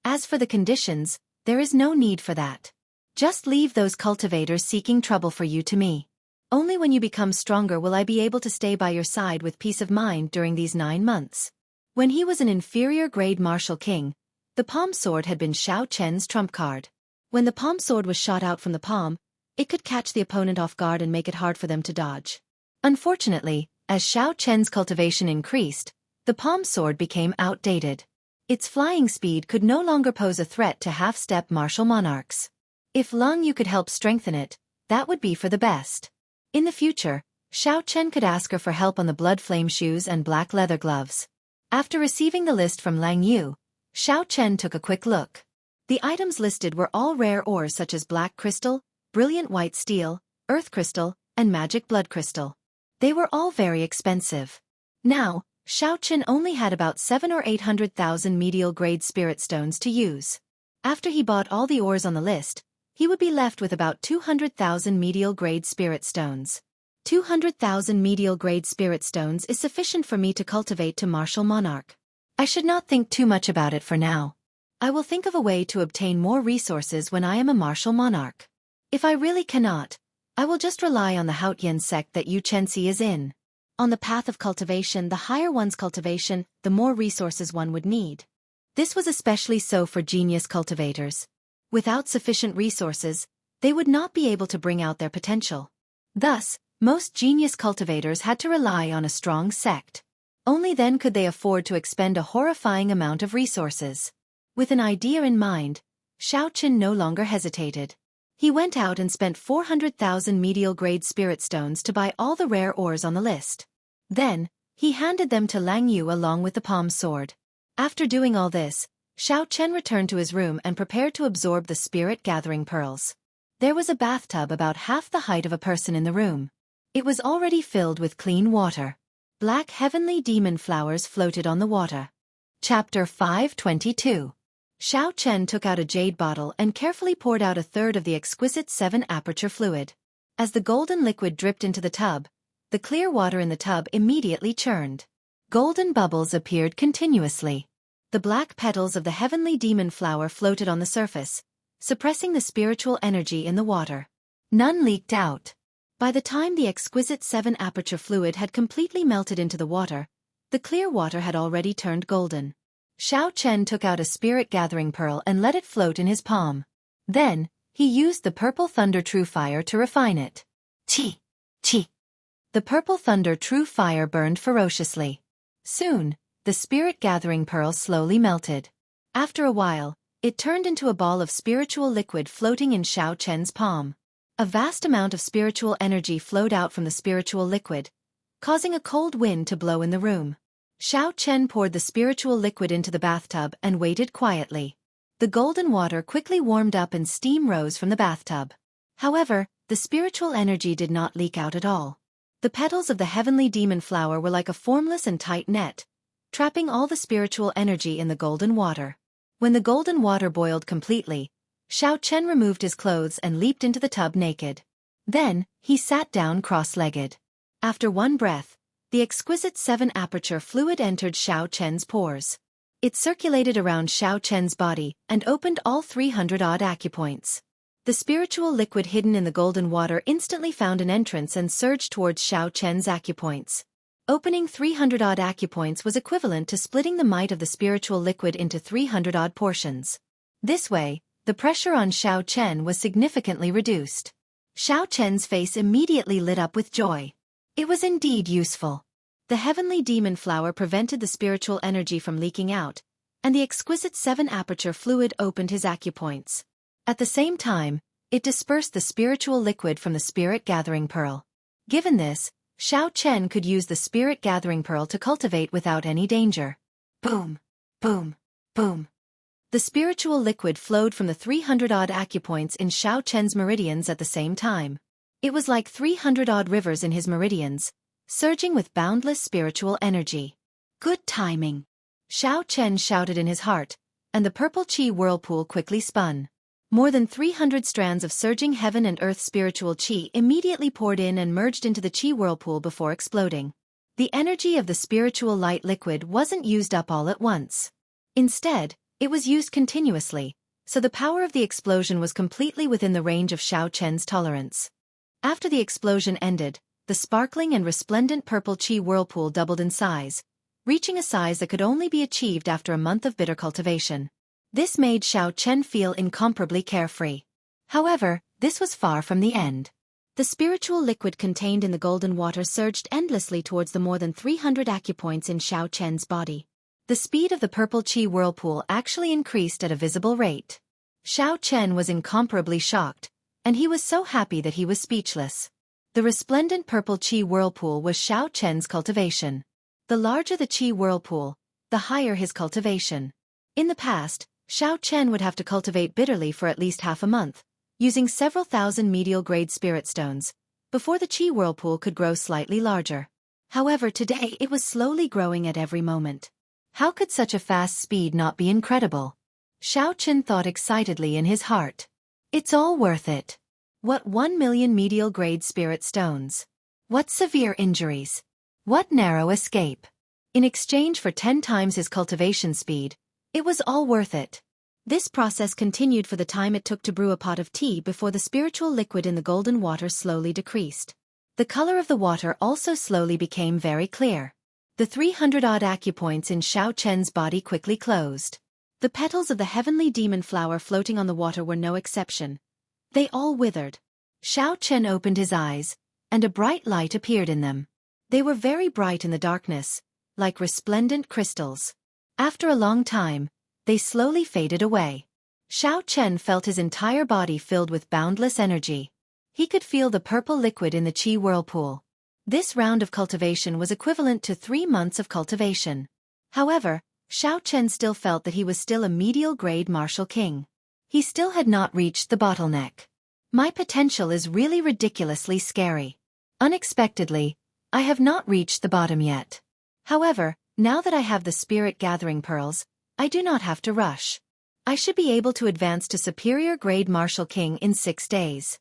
As for the conditions, there is no need for that. Just leave those cultivators seeking trouble for you to me. Only when you become stronger will I be able to stay by your side with peace of mind during these 9 months." When he was an inferior-grade martial king, the palm sword had been Xiao Chen's trump card. When the palm sword was shot out from the palm, it could catch the opponent off guard and make it hard for them to dodge. Unfortunately, as Xiao Chen's cultivation increased, the palm sword became outdated. Its flying speed could no longer pose a threat to half-step martial monarchs. If Lang Yu could help strengthen it, that would be for the best. In the future, Xiao Chen could ask her for help on the blood flame shoes and black leather gloves. After receiving the list from Lang Yu, Xiao Chen took a quick look. The items listed were all rare ores such as black crystal, brilliant white steel, earth crystal, and magic blood crystal. They were all very expensive. Now, Xiao Chen only had about 700,000 or 800,000 medial-grade spirit stones to use. After he bought all the ores on the list, he would be left with about 200,000 medial-grade spirit stones. 200,000 medial-grade spirit stones is sufficient for me to cultivate to martial monarch. I should not think too much about it for now. I will think of a way to obtain more resources when I am a martial monarch. If I really cannot, I will just rely on the Haotian sect that Xianxia is in. On the path of cultivation, the higher one's cultivation, the more resources one would need. This was especially so for genius cultivators. Without sufficient resources, they would not be able to bring out their potential. Thus, most genius cultivators had to rely on a strong sect. Only then could they afford to expend a horrifying amount of resources. With an idea in mind, Xiaochen no longer hesitated. He went out and spent 400,000 medial-grade spirit stones to buy all the rare ores on the list. Then, he handed them to Lang Yu along with the palm sword. After doing all this, Xiaochen returned to his room and prepared to absorb the spirit-gathering pearls. There was a bathtub about half the height of a person in the room. It was already filled with clean water. Black heavenly demon flowers floated on the water. Chapter 522. Xiaochen took out a jade bottle and carefully poured out a third of the exquisite 7-aperture fluid. As the golden liquid dripped into the tub, the clear water in the tub immediately churned. Golden bubbles appeared continuously. The black petals of the heavenly demon flower floated on the surface, suppressing the spiritual energy in the water. None leaked out. By the time the exquisite 7-aperture fluid had completely melted into the water, the clear water had already turned golden. Xiaochen took out a spirit-gathering pearl and let it float in his palm. Then, he used the purple thunder true fire to refine it. Chi! Chi! The purple thunder true fire burned ferociously. Soon, the spirit-gathering pearl slowly melted. After a while, it turned into a ball of spiritual liquid floating in Xiaochen's palm. A vast amount of spiritual energy flowed out from the spiritual liquid, causing a cold wind to blow in the room. Xiaochen poured the spiritual liquid into the bathtub and waited quietly. The golden water quickly warmed up and steam rose from the bathtub. However, the spiritual energy did not leak out at all. The petals of the heavenly demon flower were like a formless and tight net, trapping all the spiritual energy in the golden water. When the golden water boiled completely, Xiaochen removed his clothes and leaped into the tub naked. Then, he sat down cross-legged. After one breath, the exquisite 7-aperture fluid entered Xiaochen's pores. It circulated around Xiaochen's body and opened all 300-odd acupoints. The spiritual liquid hidden in the golden water instantly found an entrance and surged towards Xiaochen's acupoints. Opening 300-odd acupoints was equivalent to splitting the might of the spiritual liquid into 300-odd portions. This way, the pressure on Xiaochen was significantly reduced. Xiaochen's face immediately lit up with joy. It was indeed useful. The heavenly demon flower prevented the spiritual energy from leaking out, and the exquisite 7-aperture fluid opened his acupoints. At the same time, it dispersed the spiritual liquid from the spirit-gathering pearl. Given this, Xiaochen could use the spirit-gathering pearl to cultivate without any danger. Boom! Boom! Boom! The spiritual liquid flowed from the 300-odd acupoints in Xiaochen's meridians at the same time. It was like 300-odd rivers in his meridians, surging with boundless spiritual energy. Good timing! Xiaochen shouted in his heart, and the purple chi whirlpool quickly spun. More than 300 strands of surging heaven and earth spiritual chi immediately poured in and merged into the chi whirlpool before exploding. The energy of the spiritual light liquid wasn't used up all at once. Instead, it was used continuously, so the power of the explosion was completely within the range of Xiaochen's tolerance. After the explosion ended, the sparkling and resplendent purple chi whirlpool doubled in size, reaching a size that could only be achieved after a month of bitter cultivation. This made Xiaochen feel incomparably carefree. However, this was far from the end. The spiritual liquid contained in the golden water surged endlessly towards the more than 300 acupoints in Xiaochen's body. The speed of the purple chi whirlpool actually increased at a visible rate. Xiaochen was incomparably shocked, and he was so happy that he was speechless. The resplendent purple chi whirlpool was Xiaochen's cultivation. The larger the chi whirlpool, the higher his cultivation. In the past, Xiaochen would have to cultivate bitterly for at least half a month, using several thousand medial-grade spirit stones, before the chi whirlpool could grow slightly larger. However, today it was slowly growing at every moment. How could such a fast speed not be incredible? Xiaochen thought excitedly in his heart. It's all worth it. What 1 million medial-grade spirit stones? What severe injuries? What narrow escape? In exchange for 10 times his cultivation speed, it was all worth it. This process continued for the time it took to brew a pot of tea before the spiritual liquid in the golden water slowly decreased. The color of the water also slowly became very clear. The 300-odd acupoints in Xiaochen's body quickly closed. The The petals of the heavenly demon flower floating on the water were no exception. They all withered. Xiao Chen opened his eyes, and a bright light appeared in them. They were very bright in the darkness, like resplendent crystals. After a long time, they slowly faded away. Xiao Chen felt his entire body filled with boundless energy. He could feel the purple liquid in the qi whirlpool. This round of cultivation was equivalent to 3 months of cultivation. However, Xiao Chen still felt that he was still a medial grade martial king. He still had not reached the bottleneck. My potential is really ridiculously scary. Unexpectedly, I have not reached the bottom yet. However, now that I have the spirit gathering pearls, I do not have to rush. I should be able to advance to superior grade martial king in 6 days.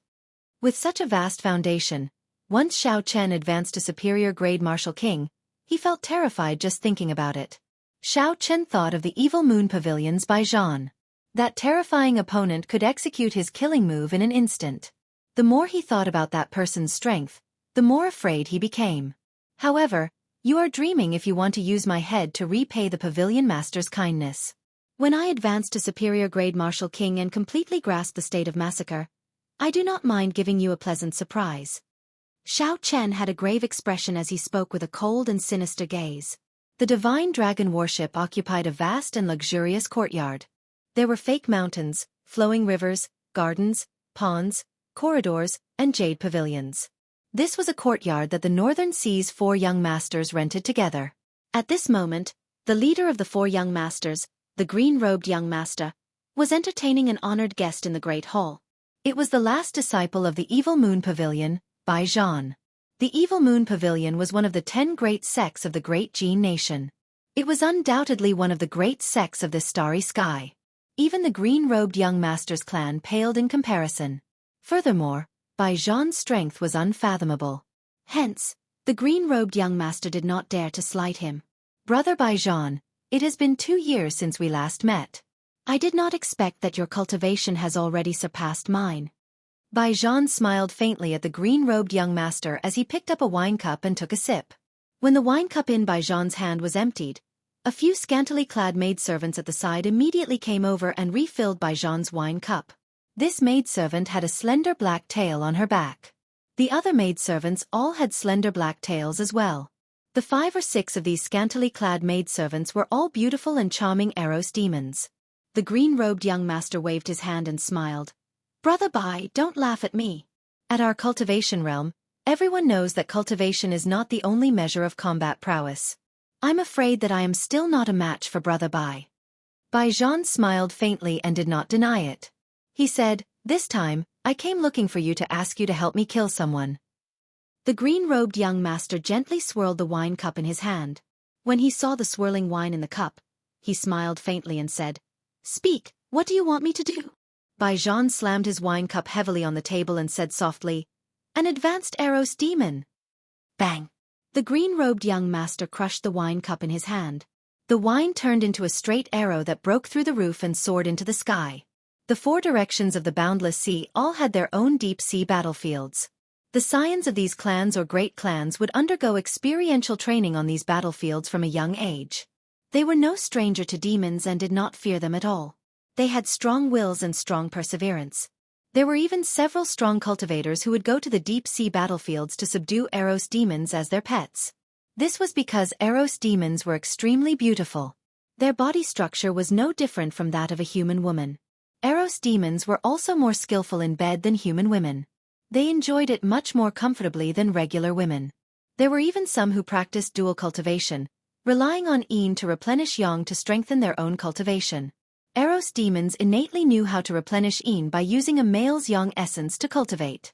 With such a vast foundation, once Xiao Chen advanced to superior grade martial king, he felt terrified just thinking about it. Xiao Chen thought of the evil moon pavilions by Zhan. That terrifying opponent could execute his killing move in an instant. The more he thought about that person's strength, the more afraid he became. However, you are dreaming if you want to use my head to repay the pavilion master's kindness. When I advance to superior grade martial king and completely grasp the state of massacre, I do not mind giving you a pleasant surprise. Xiao Chen had a grave expression as he spoke with a cold and sinister gaze. The divine dragon worship occupied a vast and luxurious courtyard. There were fake mountains, flowing rivers, gardens, ponds, corridors, and jade pavilions. This was a courtyard that the Northern Sea's 4 young masters rented together. At this moment, the leader of the 4 young masters, the green-robed young master, was entertaining an honored guest in the Great Hall. It was the last disciple of the Evil Moon Pavilion, Bai Zhan. The Evil Moon Pavilion was one of the 10 great sects of the Great Jin nation. It was undoubtedly one of the great sects of this starry sky. Even the green-robed young master's clan paled in comparison. Furthermore, Bai Zhan's strength was unfathomable. Hence, the green-robed young master did not dare to slight him. Brother Bai Zhan, it has been 2 years since we last met. I did not expect that your cultivation has already surpassed mine. Bai Zhan smiled faintly at the green-robed young master as he picked up a wine cup and took a sip. When the wine cup in Bai Zhan's hand was emptied, a few scantily clad maidservants at the side immediately came over and refilled Bai Zhan's wine cup. This maidservant had a slender black tail on her back. The other maidservants all had slender black tails as well. The 5 or 6 of these scantily clad maidservants were all beautiful and charming Eros demons. The green-robed young master waved his hand and smiled. Brother Bai, don't laugh at me. At our cultivation realm, everyone knows that cultivation is not the only measure of combat prowess. I'm afraid that I am still not a match for Brother Bai. Bai Zhan smiled faintly and did not deny it. He said, "This time, I came looking for you to ask you to help me kill someone." The green-robed young master gently swirled the wine cup in his hand. When he saw the swirling wine in the cup, he smiled faintly and said, "Speak, what do you want me to do?" Bai Zhan slammed his wine cup heavily on the table and said softly, "An advanced Eros demon." Bang! The green-robed young master crushed the wine cup in his hand. The wine turned into a straight arrow that broke through the roof and soared into the sky. The 4 directions of the boundless sea all had their own deep-sea battlefields. The scions of these clans or great clans would undergo experiential training on these battlefields from a young age. They were no stranger to demons and did not fear them at all. They had strong wills and strong perseverance. There were even several strong cultivators who would go to the deep-sea battlefields to subdue Eros demons as their pets. This was because Eros demons were extremely beautiful. Their body structure was no different from that of a human woman. Eros demons were also more skillful in bed than human women. They enjoyed it much more comfortably than regular women. There were even some who practiced dual cultivation, relying on yin to replenish yang to strengthen their own cultivation. Eros demons innately knew how to replenish yin by using a male's yang essence to cultivate.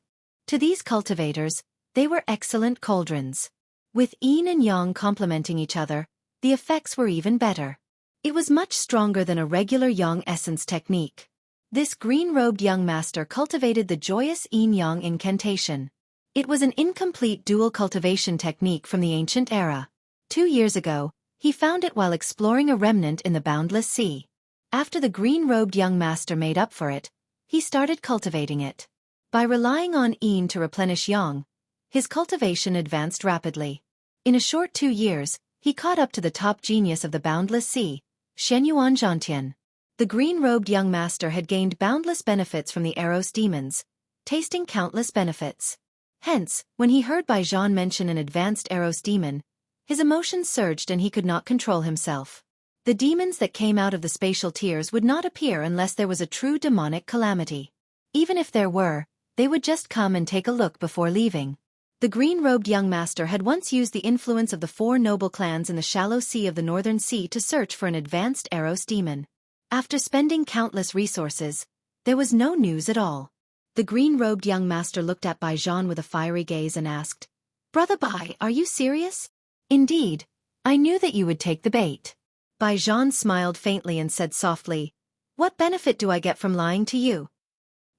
To these cultivators, they were excellent cauldrons. With yin and yang complementing each other, the effects were even better. It was much stronger than a regular yang essence technique. This green-robed young master cultivated the joyous yin-yang incantation. It was an incomplete dual cultivation technique from the ancient era. 2 years ago, he found it while exploring a remnant in the boundless sea. After the green-robed young master made up for it, he started cultivating it. By relying on yin to replenish yang, his cultivation advanced rapidly. In a short 2 years, he caught up to the top genius of the boundless sea, Shenyuan Zhantian. The green-robed young master had gained boundless benefits from the Eros demons, tasting countless benefits. Hence, when he heard Bai Zhan mention an advanced Eros demon, his emotions surged and he could not control himself. The demons that came out of the spatial tiers would not appear unless there was a true demonic calamity. Even if there were, they would just come and take a look before leaving. The green-robed young master had once used the influence of the 4 noble clans in the shallow sea of the northern sea to search for an advanced Eros demon. After spending countless resources, there was no news at all. The green-robed young master looked at Bai Zhan with a fiery gaze and asked, "Brother Bai, are you serious?" "Indeed. I knew that you would take the bait." Bai Zhan smiled faintly and said softly, "What benefit do I get from lying to you?"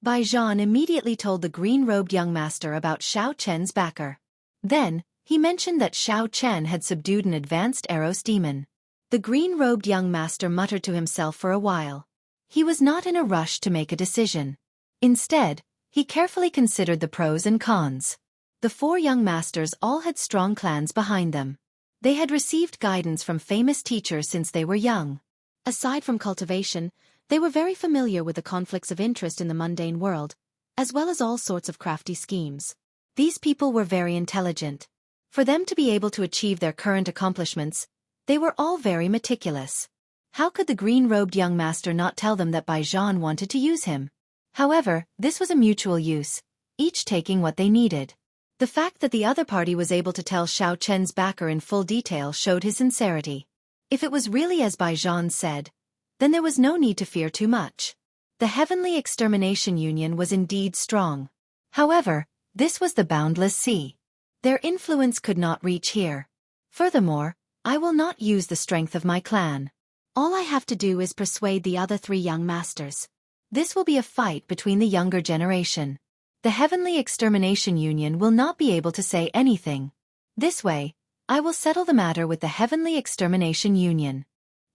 Bai Zhan immediately told the green-robed young master about Xianxia's backer. Then, he mentioned that Xianxia had subdued an advanced Eros demon. The green-robed young master muttered to himself for a while. He was not in a rush to make a decision. Instead, he carefully considered the pros and cons. The 4 young masters all had strong clans behind them. They had received guidance from famous teachers since they were young. Aside from cultivation, they were very familiar with the conflicts of interest in the mundane world, as well as all sorts of crafty schemes. These people were very intelligent. For them to be able to achieve their current accomplishments, they were all very meticulous. How could the green-robed young master not tell them that Bai Zhan wanted to use him? However, this was a mutual use, each taking what they needed. The fact that the other party was able to tell Xianxia's backer in full detail showed his sincerity. If it was really as Bai Zhan said, then there was no need to fear too much. The Heavenly Extermination Union was indeed strong. However, this was the boundless sea. Their influence could not reach here. Furthermore, I will not use the strength of my clan. All I have to do is persuade the other 3 young masters. This will be a fight between the younger generation. The Heavenly Extermination Union will not be able to say anything. This way, I will settle the matter with the Heavenly Extermination Union.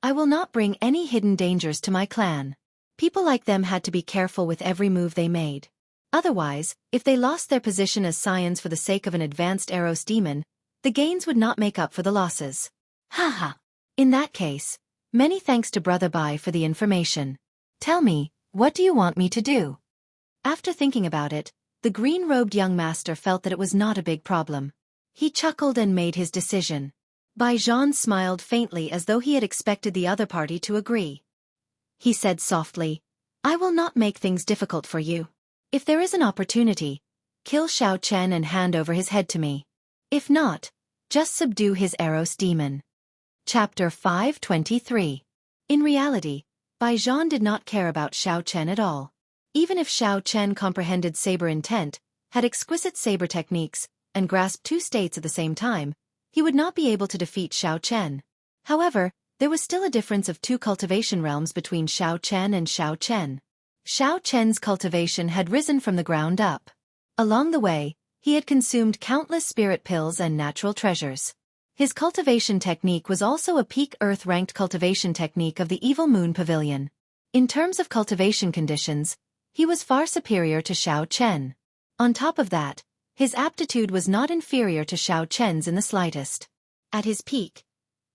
I will not bring any hidden dangers to my clan. People like them had to be careful with every move they made. Otherwise, if they lost their position as scions for the sake of an advanced Eros demon, the gains would not make up for the losses. Haha. In that case, many thanks to Brother Bai for the information. Tell me, what do you want me to do? After thinking about it, the green-robed young master felt that it was not a big problem. He chuckled and made his decision. Bai Zhan smiled faintly as though he had expected the other party to agree. He said softly, "I will not make things difficult for you. If there is an opportunity, kill Xianxia and hand over his head to me. If not, just subdue his Eros demon." Chapter 523. In reality, Bai Zhan did not care about Xianxia at all. Even if Xianxia comprehended saber intent, had exquisite saber techniques, and grasped 2 states at the same time, he would not be able to defeat Xianxia. However, there was still a difference of 2 cultivation realms between Xianxia and Xianxia. Xianxia's cultivation had risen from the ground up. Along the way, he had consumed countless spirit pills and natural treasures. His cultivation technique was also a peak Earth-ranked cultivation technique of the Evil Moon Pavilion. In terms of cultivation conditions, he was far superior to Xianxia. On top of that, his aptitude was not inferior to Xianxia's in the slightest. At his peak,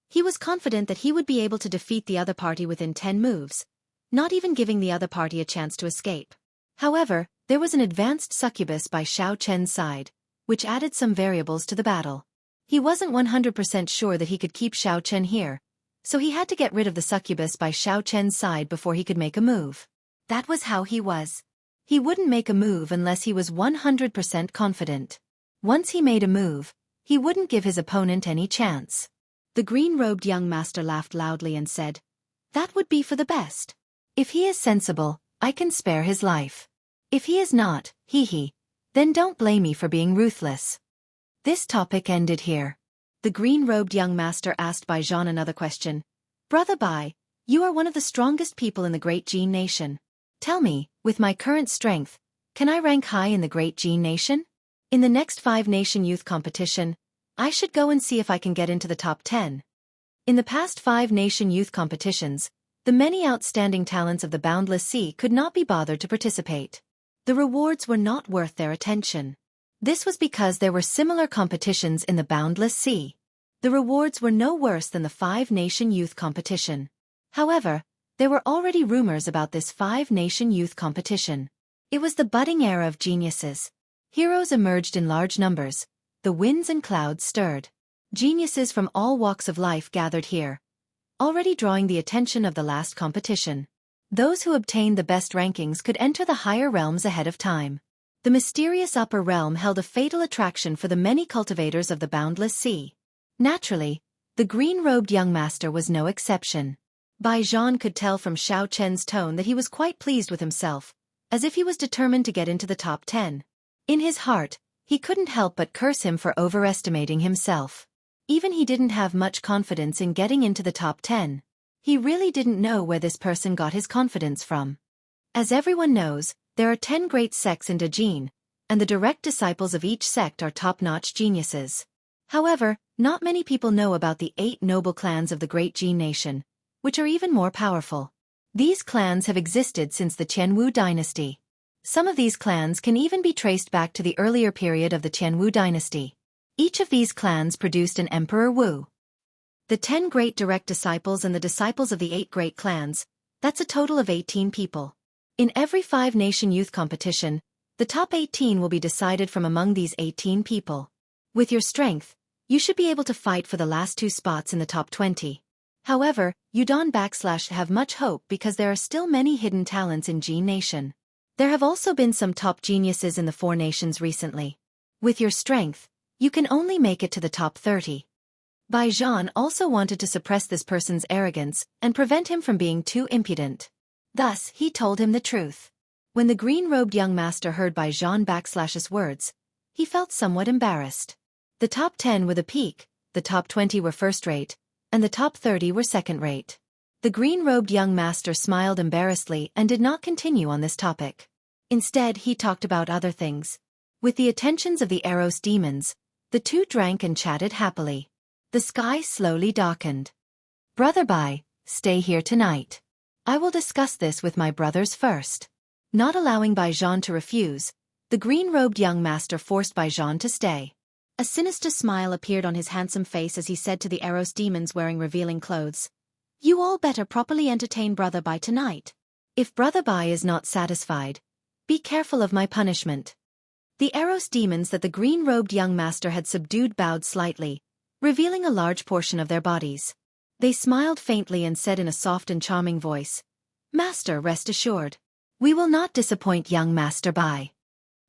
he was confident that he would be able to defeat the other party within 10 moves, not even giving the other party a chance to escape. However, there was an advanced succubus by Xianxia's side, which added some variables to the battle. He wasn't 100% sure that he could keep Xianxia here, so he had to get rid of the succubus by Xianxia's side before he could make a move. That was how he was. He wouldn't make a move unless he was 100% confident. Once he made a move, he wouldn't give his opponent any chance. The green-robed young master laughed loudly and said, "That would be for the best. If he is sensible, I can spare his life. If he is not, then don't blame me for being ruthless." This topic ended here. The green-robed young master asked Bai Zhan another question. "Brother Bai, you are one of the strongest people in the Great Jin Nation. Tell me, with my current strength, can I rank high in the Great Jin Nation? In the next 5-nation youth competition, I should go and see if I can get into the top 10. In the past 5-nation youth competitions, the many outstanding talents of the Boundless Sea could not be bothered to participate. The rewards were not worth their attention. This was because there were similar competitions in the Boundless Sea. The rewards were no worse than the 5-nation youth competition. However, There were already rumors about this 5-nation youth competition. It was the budding era of geniuses. Heroes emerged in large numbers. The winds and clouds stirred. Geniuses from all walks of life gathered here, already drawing the attention of the last competition. Those who obtained the best rankings could enter the higher realms ahead of time. The mysterious upper realm held a fatal attraction for the many cultivators of the boundless sea. Naturally, the green-robed young master was no exception. Bai Zhan could tell from Xiao Chen's tone that he was quite pleased with himself, as if he was determined to get into the top 10. In his heart, he couldn't help but curse him for overestimating himself. Even he didn't have much confidence in getting into the top 10. He really didn't know where this person got his confidence from. As everyone knows, there are 10 great sects in Dajin, and the direct disciples of each sect are top-notch geniuses. However, not many people know about the 8 noble clans of the Great Jin Nation, which are even more powerful. These clans have existed since the Qianwu dynasty. Some of these clans can even be traced back to the earlier period of the Qianwu dynasty. Each of these clans produced an Emperor Wu. The 10 great direct disciples and the disciples of the 8 great clans, that's a total of 18 people. In every 5-nation youth competition, the top 18 will be decided from among these 18 people. With your strength, you should be able to fight for the last 2 spots in the top 20. However, you don't have much hope because there are still many hidden talents in Jin Nation. There have also been some top geniuses in the 4 nations recently. With your strength, you can only make it to the top 30. Bai Zhan also wanted to suppress this person's arrogance and prevent him from being too impudent. Thus, he told him the truth. When the green-robed young master heard Bai Zhan's words, he felt somewhat embarrassed. The top 10 were the peak, the top 20 were first-rate, and the top 30 were second-rate. The green-robed young master smiled embarrassedly and did not continue on this topic. Instead, he talked about other things. With the attentions of the Eros demons, the two drank and chatted happily. The sky slowly darkened. Brother Bai, stay here tonight. I will discuss this with my brothers first. Not allowing Bai Zhan to refuse, the green-robed young master forced Bai Zhan to stay. A sinister smile appeared on his handsome face as he said to the Eros demons wearing revealing clothes, "You all better properly entertain Brother Bai tonight. If Brother Bai is not satisfied, be careful of my punishment." The Eros demons that the green-robed young master had subdued bowed slightly, revealing a large portion of their bodies. They smiled faintly and said in a soft and charming voice, "Master, rest assured. We will not disappoint young Master Bai."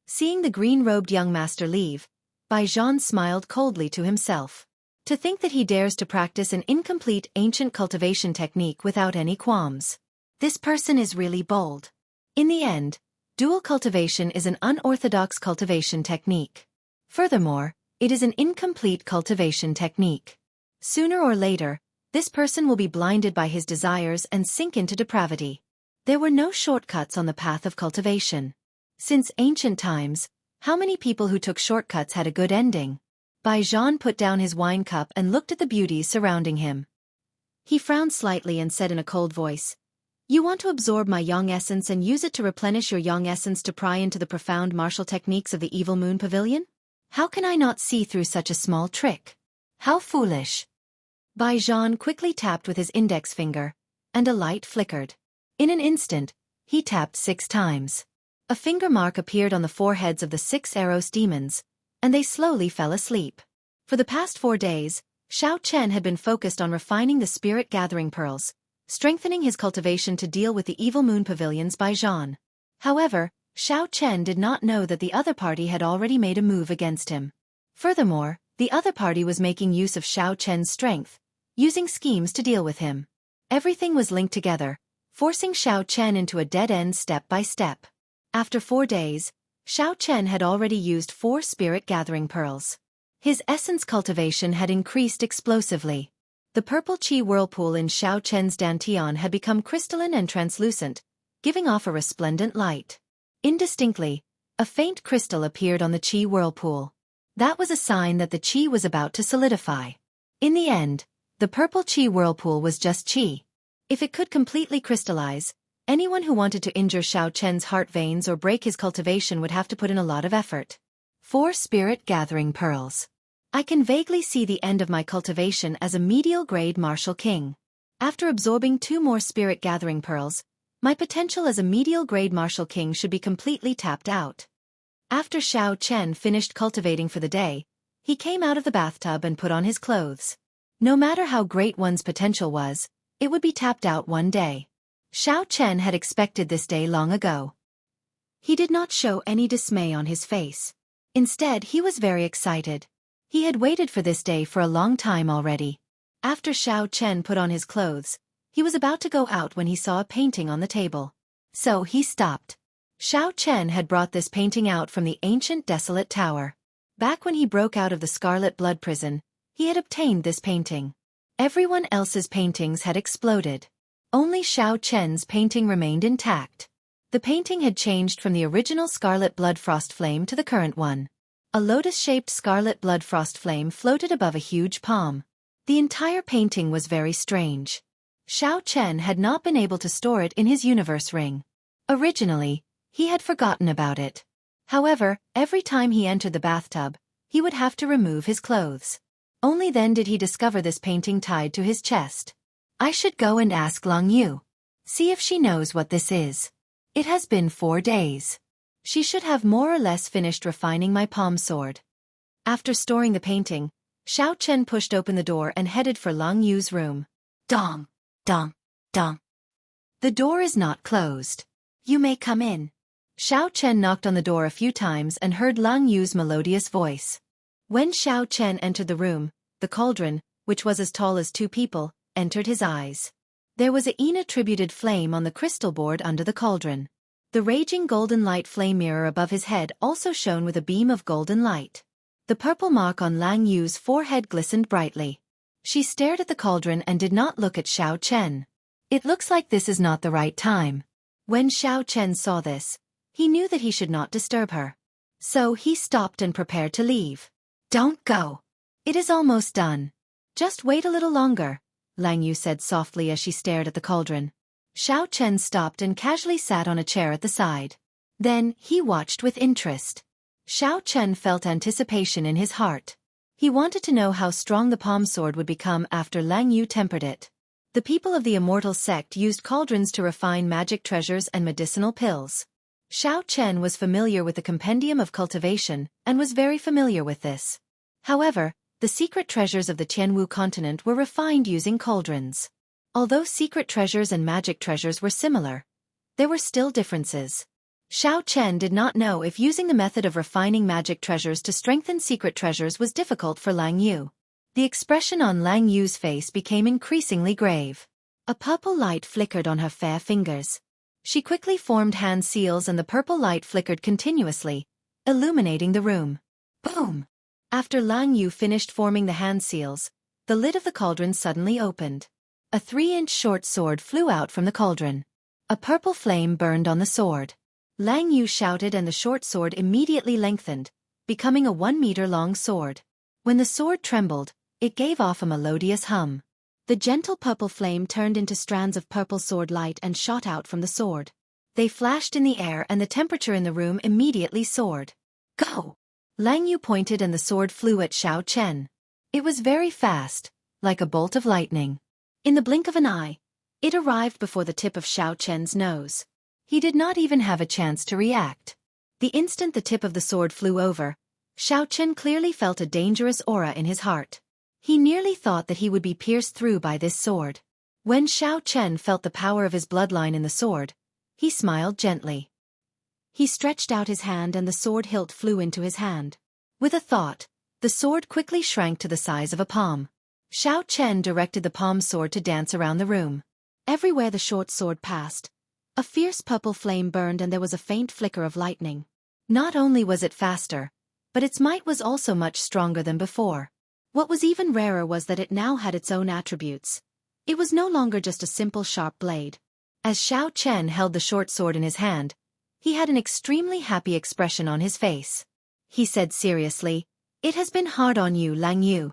Seeing the green-robed young master leave, Bai Zhan smiled coldly to himself. To think that he dares to practice an incomplete ancient cultivation technique without any qualms. This person is really bold. In the end, dual cultivation is an unorthodox cultivation technique. Furthermore, it is an incomplete cultivation technique. Sooner or later, this person will be blinded by his desires and sink into depravity. There were no shortcuts on the path of cultivation. Since ancient times, how many people who took shortcuts had a good ending? Bai Zhan put down his wine cup and looked at the beauties surrounding him. He frowned slightly and said in a cold voice, "You want to absorb my yang essence and use it to replenish your yang essence to pry into the profound martial techniques of the Evil Moon Pavilion? How can I not see through such a small trick? How foolish." Bai Zhan quickly tapped with his index finger, and a light flickered. In an instant, he tapped 6 times. A finger mark appeared on the foreheads of the 6 Eros demons, and they slowly fell asleep. For the past 4 days, Xiao Chen had been focused on refining the spirit-gathering pearls, strengthening his cultivation to deal with the Evil Moon Pavilion's Bai Zhan. However, Xiao Chen did not know that the other party had already made a move against him. Furthermore, the other party was making use of Xiao Chen's strength, using schemes to deal with him. Everything was linked together, forcing Xiao Chen into a dead end step by step. After 4 days, Xiao Chen had already used 4 spirit-gathering pearls. His essence cultivation had increased explosively. The purple qi whirlpool in Xiao Chen's dantian had become crystalline and translucent, giving off a resplendent light. Indistinctly, a faint crystal appeared on the qi whirlpool. That was a sign that the qi was about to solidify. In the end, the purple qi whirlpool was just qi. If it could completely crystallize, anyone who wanted to injure Xiao Chen's heart veins or break his cultivation would have to put in a lot of effort. 4 spirit-gathering pearls. I can vaguely see the end of my cultivation as a medial-grade martial king. After absorbing 2 more spirit-gathering pearls, my potential as a medial-grade martial king should be completely tapped out. After Xiao Chen finished cultivating for the day, he came out of the bathtub and put on his clothes. No matter how great one's potential was, it would be tapped out one day. Xiao Chen had expected this day long ago. He did not show any dismay on his face. Instead, he was very excited. He had waited for this day for a long time already. After Xiao Chen put on his clothes, he was about to go out when he saw a painting on the table. So he stopped. Xiao Chen had brought this painting out from the ancient desolate tower. Back when he broke out of the Scarlet Blood prison, he had obtained this painting. Everyone else's paintings had exploded. Only Xiao Chen's painting remained intact. The painting had changed from the original Scarlet Blood Frost Flame to the current one. A lotus-shaped Scarlet Blood Frost Flame floated above a huge palm. The entire painting was very strange. Xiao Chen had not been able to store it in his universe ring. Originally, he had forgotten about it. However, every time he entered the bathtub, he would have to remove his clothes. Only then did he discover this painting tied to his chest. I should go and ask Lang Yu. See if she knows what this is. It has been 4 days. She should have more or less finished refining my palm sword. After storing the painting, Xiao Chen pushed open the door and headed for Lang Yu's room. Dong, dong, dong. The door is not closed. You may come in. Xiao Chen knocked on the door a few times and heard Lang Yu's melodious voice. When Xiao Chen entered the room, the cauldron, which was as tall as 2 people, entered his eyes. There was a Yin-attributed flame on the crystal board under the cauldron. The raging golden light flame mirror above his head also shone with a beam of golden light. The purple mark on Lang Yu's forehead glistened brightly. She stared at the cauldron and did not look at Xiao Chen. It looks like this is not the right time. When Xiao Chen saw this, he knew that he should not disturb her. So he stopped and prepared to leave. Don't go. It is almost done. Just wait a little longer, Lang Yu said softly as she stared at the cauldron. Xiao Chen stopped and casually sat on a chair at the side. Then, he watched with interest. Xiao Chen felt anticipation in his heart. He wanted to know how strong the palm sword would become after Lang Yu tempered it. The people of the Immortal sect used cauldrons to refine magic treasures and medicinal pills. Xiao Chen was familiar with the compendium of cultivation and was very familiar with this. However, the secret treasures of the Jianghu continent were refined using cauldrons. Although secret treasures and magic treasures were similar, there were still differences. Xiao Chen did not know if using the method of refining magic treasures to strengthen secret treasures was difficult for Lang Yu. The expression on Lang Yu's face became increasingly grave. A purple light flickered on her fair fingers. She quickly formed hand seals and the purple light flickered continuously, illuminating the room. Boom! After Lang Yu finished forming the hand seals, the lid of the cauldron suddenly opened. A 3-inch short sword flew out from the cauldron. A purple flame burned on the sword. Lang Yu shouted and the short sword immediately lengthened, becoming a 1-meter-long sword. When the sword trembled, it gave off a melodious hum. The gentle purple flame turned into strands of purple sword light and shot out from the sword. They flashed in the air and the temperature in the room immediately soared. Go! Lang Yu pointed and the sword flew at Xiao Chen. It was very fast, like a bolt of lightning. In the blink of an eye, it arrived before the tip of Xiao Chen's nose. He did not even have a chance to react. The instant the tip of the sword flew over, Xiao Chen clearly felt a dangerous aura in his heart. He nearly thought that he would be pierced through by this sword. When Xiao Chen felt the power of his bloodline in the sword, he smiled gently. He stretched out his hand and the sword hilt flew into his hand. With a thought, the sword quickly shrank to the size of a palm. Xiao Chen directed the palm sword to dance around the room. Everywhere the short sword passed, a fierce purple flame burned and there was a faint flicker of lightning. Not only was it faster, but its might was also much stronger than before. What was even rarer was that it now had its own attributes. It was no longer just a simple sharp blade. As Xiao Chen held the short sword in his hand, he had an extremely happy expression on his face. He said seriously, "It has been hard on you, Lang Yu."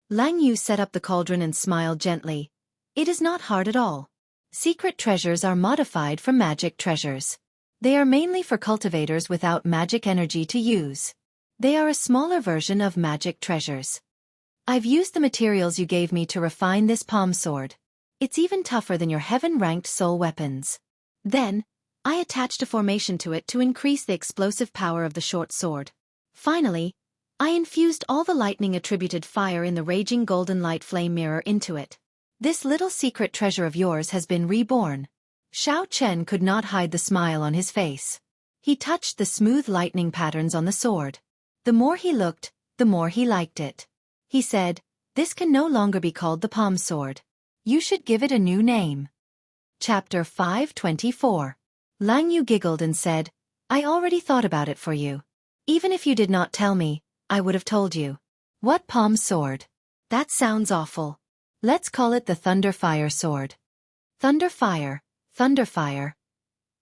Lang Yu set up the cauldron and smiled gently. "It is not hard at all. Secret treasures are modified from magic treasures. They are mainly for cultivators without magic energy to use. They are a smaller version of magic treasures. I've used the materials you gave me to refine this palm sword. It's even tougher than your heaven-ranked soul weapons. Then, I attached a formation to it to increase the explosive power of the short sword. Finally, I infused all the lightning-attributed fire in the raging golden light flame mirror into it. This little secret treasure of yours has been reborn. Xiao Chen could not hide the smile on his face. He touched the smooth lightning patterns on the sword. The more he looked, the more he liked it. He said, "This can no longer be called the palm sword. You should give it a new name." Chapter 524. Lang Yu giggled and said, "I already thought about it for you. Even if you did not tell me, I would have told you." "What palm sword? That sounds awful. Let's call it the Thunderfire sword." Thunderfire, Thunderfire.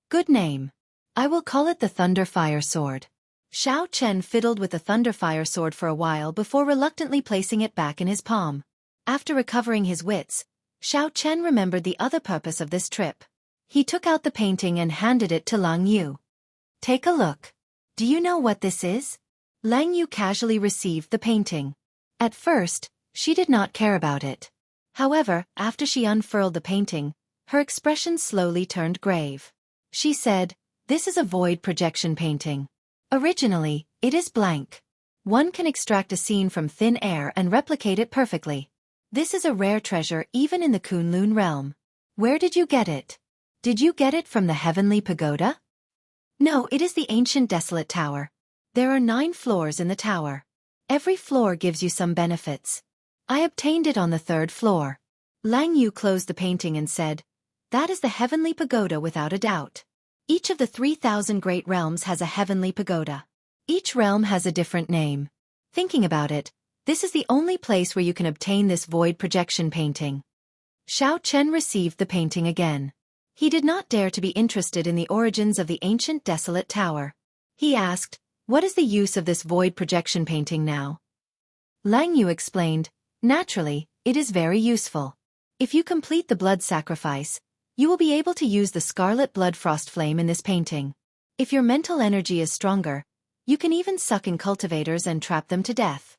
Good name. I will call it the Thunderfire sword. Xiao Chen fiddled with the Thunderfire sword for a while before reluctantly placing it back in his palm. After recovering his wits, Xiao Chen remembered the other purpose of this trip. He took out the painting and handed it to Lang Yu. "Take a look. Do you know what this is?" Lang Yu casually received the painting. At first, she did not care about it. However, after she unfurled the painting, her expression slowly turned grave. She said, "This is a void projection painting. Originally, it is blank. One can extract a scene from thin air and replicate it perfectly. This is a rare treasure even in the Kunlun realm. Where did you get it? Did you get it from the Heavenly Pagoda?" "No, it is the ancient desolate tower. There are 9 floors in the tower. Every floor gives you some benefits. I obtained it on the 3rd floor." Lang Yu closed the painting and said, "That is the Heavenly Pagoda without a doubt. Each of the 3,000 great realms has a Heavenly Pagoda. Each realm has a different name. Thinking about it, this is the only place where you can obtain this void projection painting." Xiao Chen received the painting again. He did not dare to be interested in the origins of the ancient desolate tower. He asked, "What is the use of this void projection painting now?" Lang Yu explained, "Naturally, it is very useful. If you complete the blood sacrifice, you will be able to use the scarlet blood frost flame in this painting. If your mental energy is stronger, you can even suck in cultivators and trap them to death."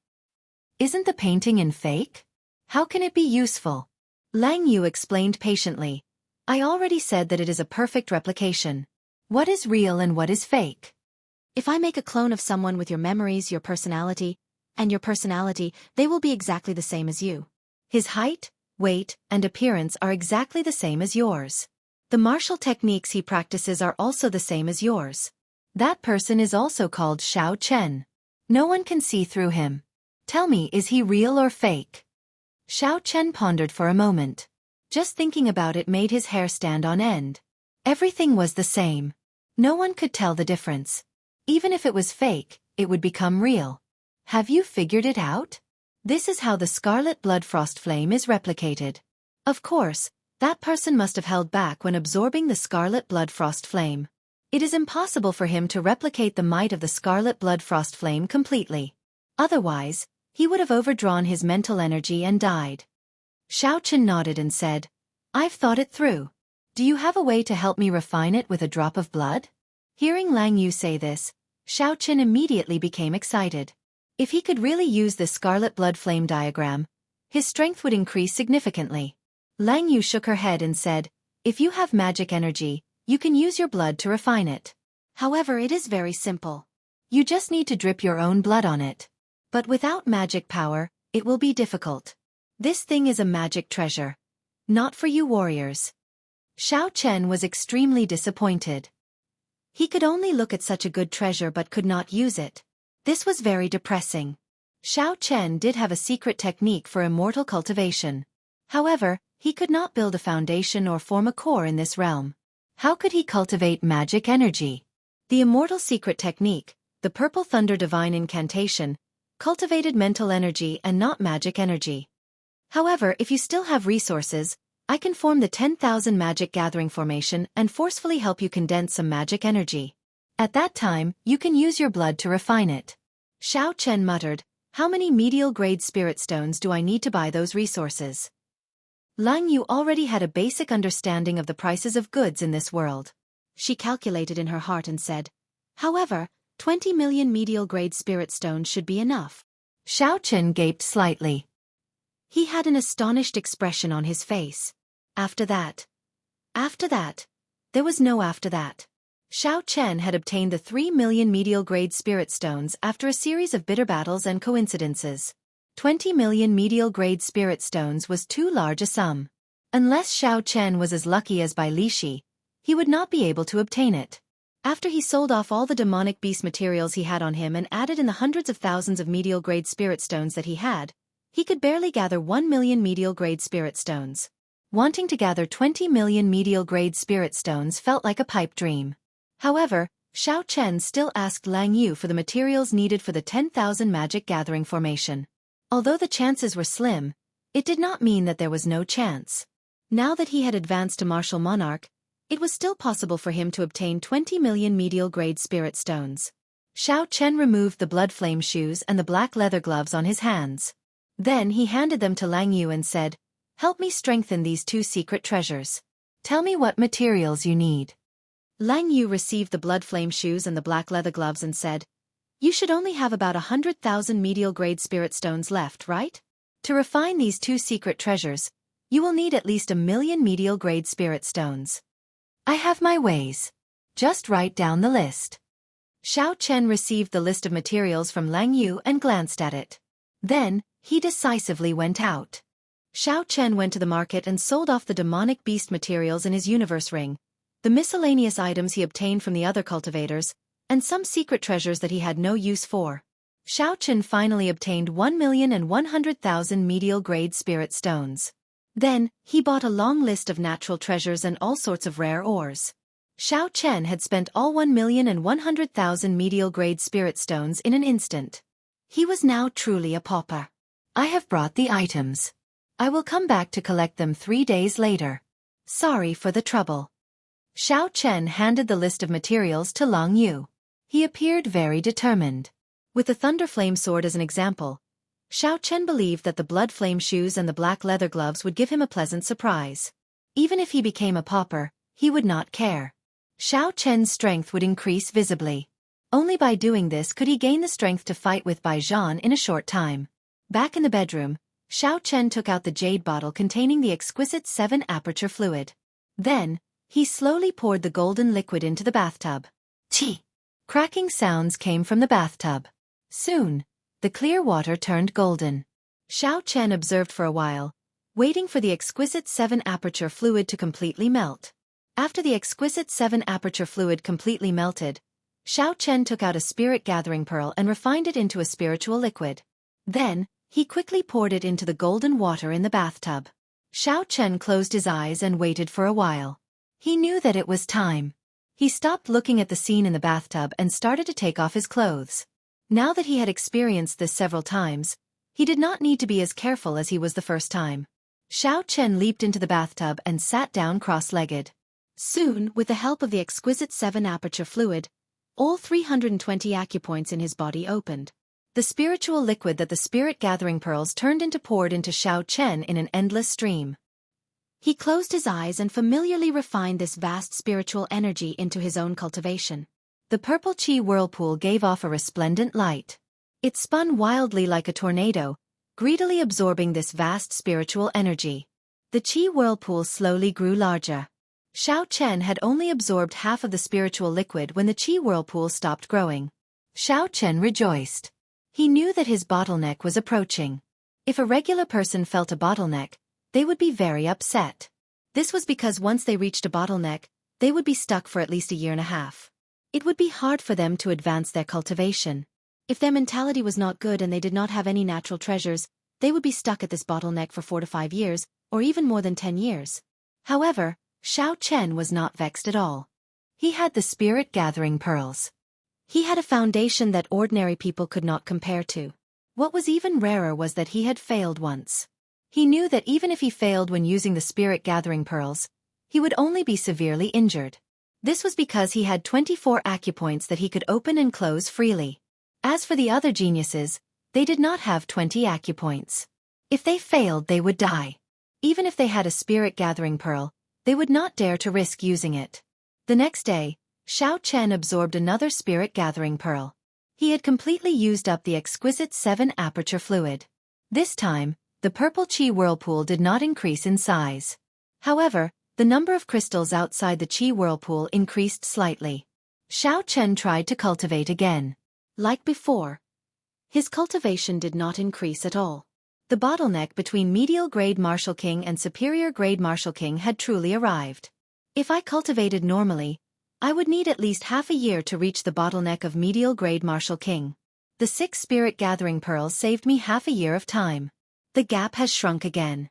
"Isn't the painting in fake? How can it be useful?" Lang Yu explained patiently, "I already said that it is a perfect replication. What is real and what is fake? If I make a clone of someone with your memories, your personality, they will be exactly the same as you. His height, weight, and appearance are exactly the same as yours. The martial techniques he practices are also the same as yours. That person is also called Xiao Chen. No one can see through him. Tell me, is he real or fake?" Xiao Chen pondered for a moment. Just thinking about it made his hair stand on end. Everything was the same. No one could tell the difference. Even if it was fake, it would become real. "Have you figured it out? This is how the scarlet blood frost flame is replicated. Of course, that person must have held back when absorbing the scarlet blood frost flame. It is impossible for him to replicate the might of the scarlet blood frost flame completely. Otherwise, he would have overdrawn his mental energy and died." Xiao Chen nodded and said, "I've thought it through. Do you have a way to help me refine it with a drop of blood?" Hearing Lang Yu say this, Xiao Chen immediately became excited. If he could really use this scarlet blood flame diagram, his strength would increase significantly. Lang Yu shook her head and said, "If you have magic energy, you can use your blood to refine it. However, it is very simple. You just need to drip your own blood on it. But without magic power, it will be difficult. This thing is a magic treasure. Not for you warriors." Xiao Chen was extremely disappointed. He could only look at such a good treasure but could not use it. This was very depressing. Xiao Chen did have a secret technique for immortal cultivation. However, he could not build a foundation or form a core in this realm. How could he cultivate magic energy? The immortal secret technique, the Purple Thunder Divine Incantation, cultivated mental energy and not magic energy. However, if you still have resources, I can form the 10,000 magic gathering formation and forcefully help you condense some magic energy. At that time, you can use your blood to refine it." Xiao Chen muttered, "How many medial-grade spirit stones do I need to buy those resources?" Lang Yu already had a basic understanding of the prices of goods in this world. She calculated in her heart and said, "However, 20 million medial-grade spirit stones should be enough." Xiao Chen gaped slightly. He had an astonished expression on his face. After that, there was no after that. Xiao Chen had obtained the 3 million medial grade spirit stones after a series of bitter battles and coincidences. 20 million medial grade spirit stones was too large a sum. Unless Xiao Chen was as lucky as Bai Lishi, he would not be able to obtain it. After he sold off all the demonic beast materials he had on him and added in the hundreds of thousands of medial grade spirit stones that he could barely gather 1 million medial grade spirit stones. Wanting to gather 20 million medial grade spirit stones felt like a pipe dream. However, Xiao Chen still asked Lang Yu for the materials needed for the 10,000 magic gathering formation. Although the chances were slim, it did not mean that there was no chance. Now that he had advanced to martial monarch, it was still possible for him to obtain 20 million medial grade spirit stones. Xiao Chen removed the blood flame shoes and the black leather gloves on his hands. Then he handed them to Lang Yu and said, "Help me strengthen these 2 secret treasures. Tell me what materials you need." Lang Yu received the blood flame shoes and the black leather gloves and said, "You should only have about 100,000 medial grade spirit stones left, right? To refine these 2 secret treasures, you will need at least 1 million medial grade spirit stones." "I have my ways. Just write down the list." Xiao Chen received the list of materials from Lang Yu and glanced at it. Then, he decisively went out. Xiao Chen went to the market and sold off the demonic beast materials in his universe ring, the miscellaneous items he obtained from the other cultivators, and some secret treasures that he had no use for. Xiao Chen finally obtained 1,100,000 medial grade spirit stones. Then, he bought a long list of natural treasures and all sorts of rare ores. Xiao Chen had spent all 1,100,000 medial grade spirit stones in an instant. He was now truly a pauper. "I have brought the items. I will come back to collect them 3 days later. Sorry for the trouble." Xiao Chen handed the list of materials to Lang Yu. He appeared very determined. With the Thunder Flame sword as an example, Xiao Chen believed that the blood flame shoes and the black leather gloves would give him a pleasant surprise. Even if he became a pauper, he would not care. Xiao Chen's strength would increase visibly. Only by doing this could he gain the strength to fight with Bai Zhan in a short time. Back in the bedroom, Xiao Chen took out the jade bottle containing the exquisite 7 aperture fluid. Then, he slowly poured the golden liquid into the bathtub. Chi! Cracking sounds came from the bathtub. Soon, the clear water turned golden. Xiao Chen observed for a while, waiting for the exquisite 7 aperture fluid to completely melt. After the exquisite 7 aperture fluid completely melted, Xiao Chen took out a spirit gathering pearl and refined it into a spiritual liquid. Then, he quickly poured it into the golden water in the bathtub. Xiao Chen closed his eyes and waited for a while. He knew that it was time. He stopped looking at the scene in the bathtub and started to take off his clothes. Now that he had experienced this several times, he did not need to be as careful as he was the first time. Xiao Chen leaped into the bathtub and sat down cross-legged. Soon, with the help of the exquisite 7 aperture fluid, all 320 acupoints in his body opened. The spiritual liquid that the spirit gathering pearls turned into poured into Xiao Chen in an endless stream. He closed his eyes and familiarly refined this vast spiritual energy into his own cultivation. The purple chi whirlpool gave off a resplendent light. It spun wildly like a tornado, greedily absorbing this vast spiritual energy. The chi whirlpool slowly grew larger. Xiao Chen had only absorbed half of the spiritual liquid when the chi whirlpool stopped growing. Xiao Chen rejoiced. He knew that his bottleneck was approaching. If a regular person felt a bottleneck, they would be very upset. This was because once they reached a bottleneck, they would be stuck for at least a year and a half. It would be hard for them to advance their cultivation. If their mentality was not good and they did not have any natural treasures, they would be stuck at this bottleneck for 4 to 5 years, or even more than 10 years. However, Xiao Chen was not vexed at all. He had the spirit gathering pearls. He had a foundation that ordinary people could not compare to. What was even rarer was that he had failed once. He knew that even if he failed when using the spirit gathering pearls, he would only be severely injured. This was because he had 24 acupoints that he could open and close freely. As for the other geniuses, they did not have 20 acupoints. If they failed, they would die. Even if they had a spirit gathering pearl, they would not dare to risk using it. The next day, Xiao Chen absorbed another spirit gathering pearl. He had completely used up the exquisite 7 aperture fluid. This time, the purple chi whirlpool did not increase in size. However, the number of crystals outside the Qi whirlpool increased slightly. Xiao Chen tried to cultivate again. Like before, his cultivation did not increase at all. The bottleneck between medial-grade Martial King and superior-grade Martial King had truly arrived. If I cultivated normally, I would need at least half a year to reach the bottleneck of medial-grade Martial King. The 6 spirit gathering pearls saved me half a year of time. The gap has shrunk again.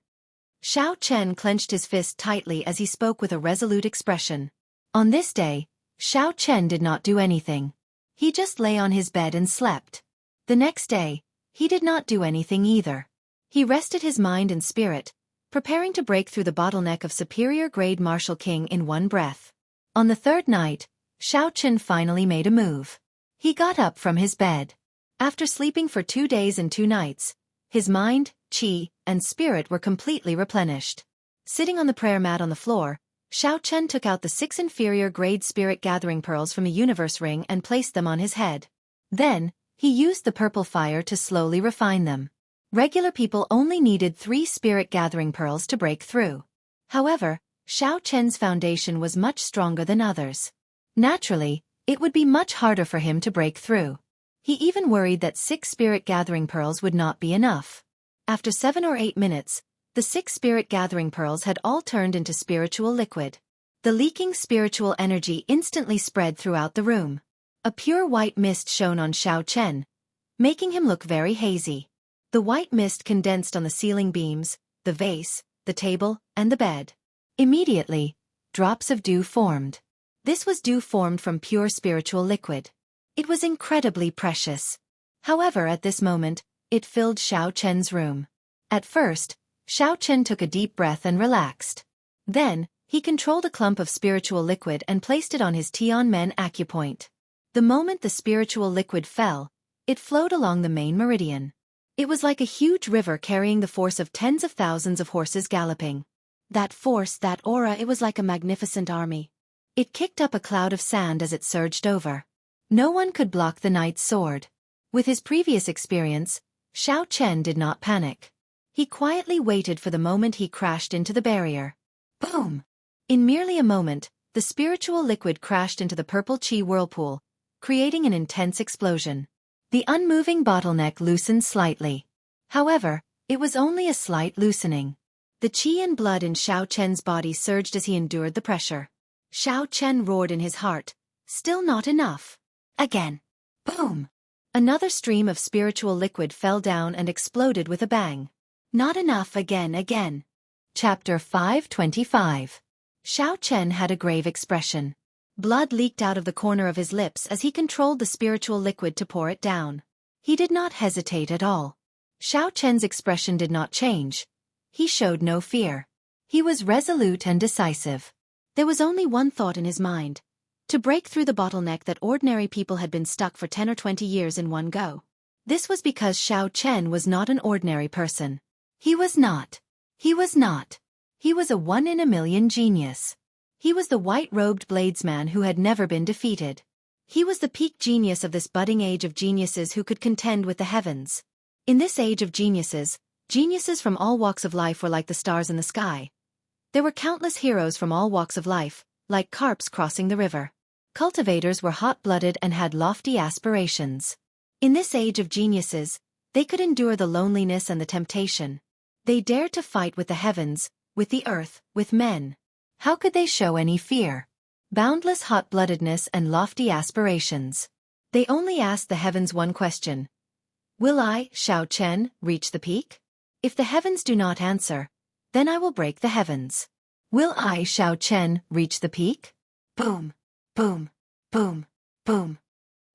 Xiao Chen clenched his fist tightly as he spoke with a resolute expression. On this day, Xiao Chen did not do anything. He just lay on his bed and slept. The next day, he did not do anything either. He rested his mind and spirit, preparing to break through the bottleneck of superior-grade Martial King in one breath. On the third night, Xiao Chen finally made a move. He got up from his bed. After sleeping for 2 days and 2 nights, his mind, qi, and spirit were completely replenished. Sitting on the prayer mat on the floor, Xiao Chen took out the 6 inferior-grade spirit gathering pearls from a universe ring and placed them on his head. Then, he used the purple fire to slowly refine them. Regular people only needed 3 spirit gathering pearls to break through. However, Xiao Chen's foundation was much stronger than others. Naturally, it would be much harder for him to break through. He even worried that 6 spirit gathering pearls would not be enough. After 7 or 8 minutes, the 6 spirit gathering pearls had all turned into spiritual liquid. The leaking spiritual energy instantly spread throughout the room. A pure white mist shone on Xiao Chen, making him look very hazy. The white mist condensed on the ceiling beams, the vase, the table, and the bed. Immediately, drops of dew formed. This was dew formed from pure spiritual liquid. It was incredibly precious. However, at this moment, it filled Xiao Chen's room. At first, Xiao Chen took a deep breath and relaxed. Then, he controlled a clump of spiritual liquid and placed it on his Tianmen acupoint. The moment the spiritual liquid fell, it flowed along the main meridian. It was like a huge river carrying the force of tens of thousands of horses galloping. That force, that aura, it was like a magnificent army. It kicked up a cloud of sand as it surged over. No one could block the knight's sword. With his previous experience, Xiao Chen did not panic. He quietly waited for the moment he crashed into the barrier. Boom! In merely a moment, the spiritual liquid crashed into the purple qi whirlpool, creating an intense explosion. The unmoving bottleneck loosened slightly. However, it was only a slight loosening. The qi and blood in Xiao Chen's body surged as he endured the pressure. Xiao Chen roared in his heart. Still not enough. Again. Boom! Another stream of spiritual liquid fell down and exploded with a bang. Not enough again. Chapter 525. Xiao Chen had a grave expression. Blood leaked out of the corner of his lips as he controlled the spiritual liquid to pour it down. He did not hesitate at all. Xiao Chen's expression did not change. He showed no fear. He was resolute and decisive. There was only one thought in his mind: to break through the bottleneck that ordinary people had been stuck for 10 or 20 years in one go. This was because Xiao Chen was not an ordinary person. He was not. He was a 1 in a million genius. He was the white-robed bladesman who had never been defeated. He was the peak genius of this budding age of geniuses who could contend with the heavens. In this age of geniuses, geniuses from all walks of life were like the stars in the sky. There were countless heroes from all walks of life, like carps crossing the river. Cultivators were hot-blooded and had lofty aspirations. In this age of geniuses, they could endure the loneliness and the temptation. They dared to fight with the heavens, with the earth, with men. How could they show any fear? Boundless hot-bloodedness and lofty aspirations. They only asked the heavens one question. Will I, Xiao Chen, reach the peak? If the heavens do not answer, then I will break the heavens. Will I, Xiao Chen, reach the peak? Boom, boom, boom, boom.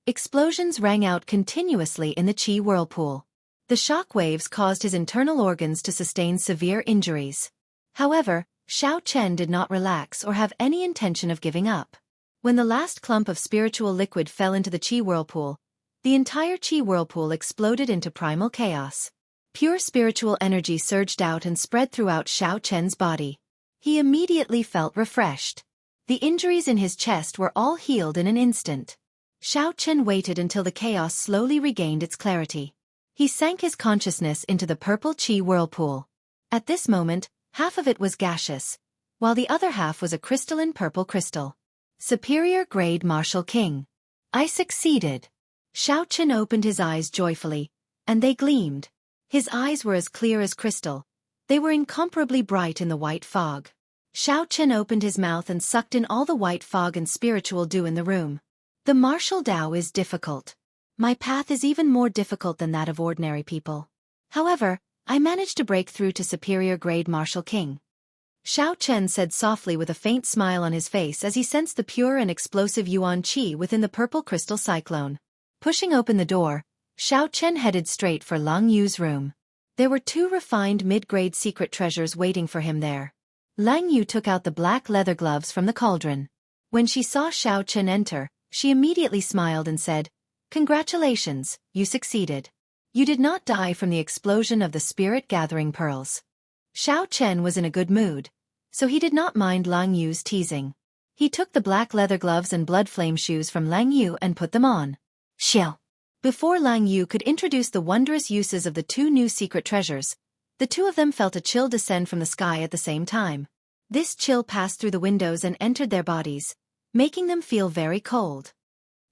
Explosions rang out continuously in the qi whirlpool. The shock waves caused his internal organs to sustain severe injuries. However, Xiao Chen did not relax or have any intention of giving up. When the last clump of spiritual liquid fell into the qi whirlpool, the entire qi whirlpool exploded into primal chaos. Pure spiritual energy surged out and spread throughout Xiao Chen's body. He immediately felt refreshed. The injuries in his chest were all healed in an instant. Xiao Chen waited until the chaos slowly regained its clarity. He sank his consciousness into the purple qi whirlpool. At this moment, half of it was gaseous, while the other half was a crystalline purple crystal. Superior grade Martial King. I succeeded. Xianxia opened his eyes joyfully, and they gleamed. His eyes were as clear as crystal. They were incomparably bright in the white fog. Xianxia opened his mouth and sucked in all the white fog and spiritual dew in the room. The martial Tao is difficult. My path is even more difficult than that of ordinary people. However, I managed to break through to superior grade Martial King. Xianxia said softly with a faint smile on his face as he sensed the pure and explosive yuan qi within the purple crystal cyclone. Pushing open the door, Xianxia headed straight for Lang Yu's room. There were 2 refined mid-grade secret treasures waiting for him there. Lang Yu took out the black leather gloves from the cauldron. When she saw Xianxia enter, she immediately smiled and said, "Congratulations, you succeeded. You did not die from the explosion of the spirit-gathering pearls." Xianxia was in a good mood, so he did not mind Lang Yu's teasing. He took the black leather gloves and blood flame shoes from Lang Yu and put them on. Xiao. Before Lang Yu could introduce the wondrous uses of the 2 new secret treasures, the 2 of them felt a chill descend from the sky at the same time. This chill passed through the windows and entered their bodies, making them feel very cold.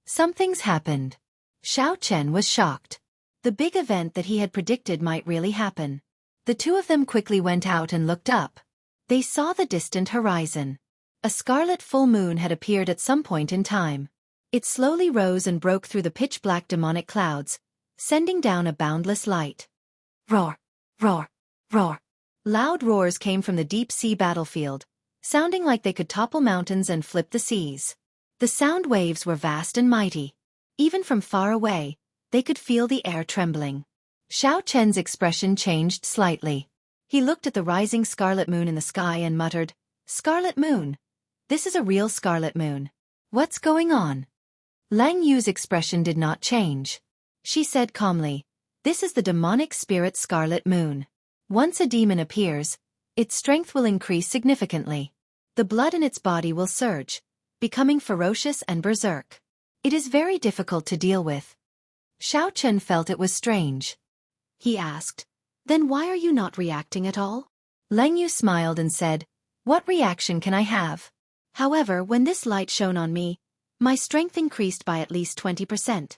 Something's happened. Xianxia was shocked. The big event that he had predicted might really happen. The 2 of them quickly went out and looked up. They saw the distant horizon. A scarlet full moon had appeared at some point in time. It slowly rose and broke through the pitch-black demonic clouds, sending down a boundless light. Roar! Roar! Roar! Loud roars came from the deep-sea battlefield, sounding like they could topple mountains and flip the seas. The sound waves were vast and mighty. Even from far away, they could feel the air trembling. Xianxia's expression changed slightly. He looked at the rising scarlet moon in the sky and muttered, "Scarlet moon. This is a real scarlet moon. What's going on?" Lang Yu's expression did not change. She said calmly, "This is the demonic spirit scarlet moon. Once a demon appears, its strength will increase significantly. The blood in its body will surge, becoming ferocious and berserk. It is very difficult to deal with." Xianxia felt it was strange. He asked, "Then why are you not reacting at all?" Lang Yu smiled and said, "What reaction can I have? However, when this light shone on me, my strength increased by at least 20%.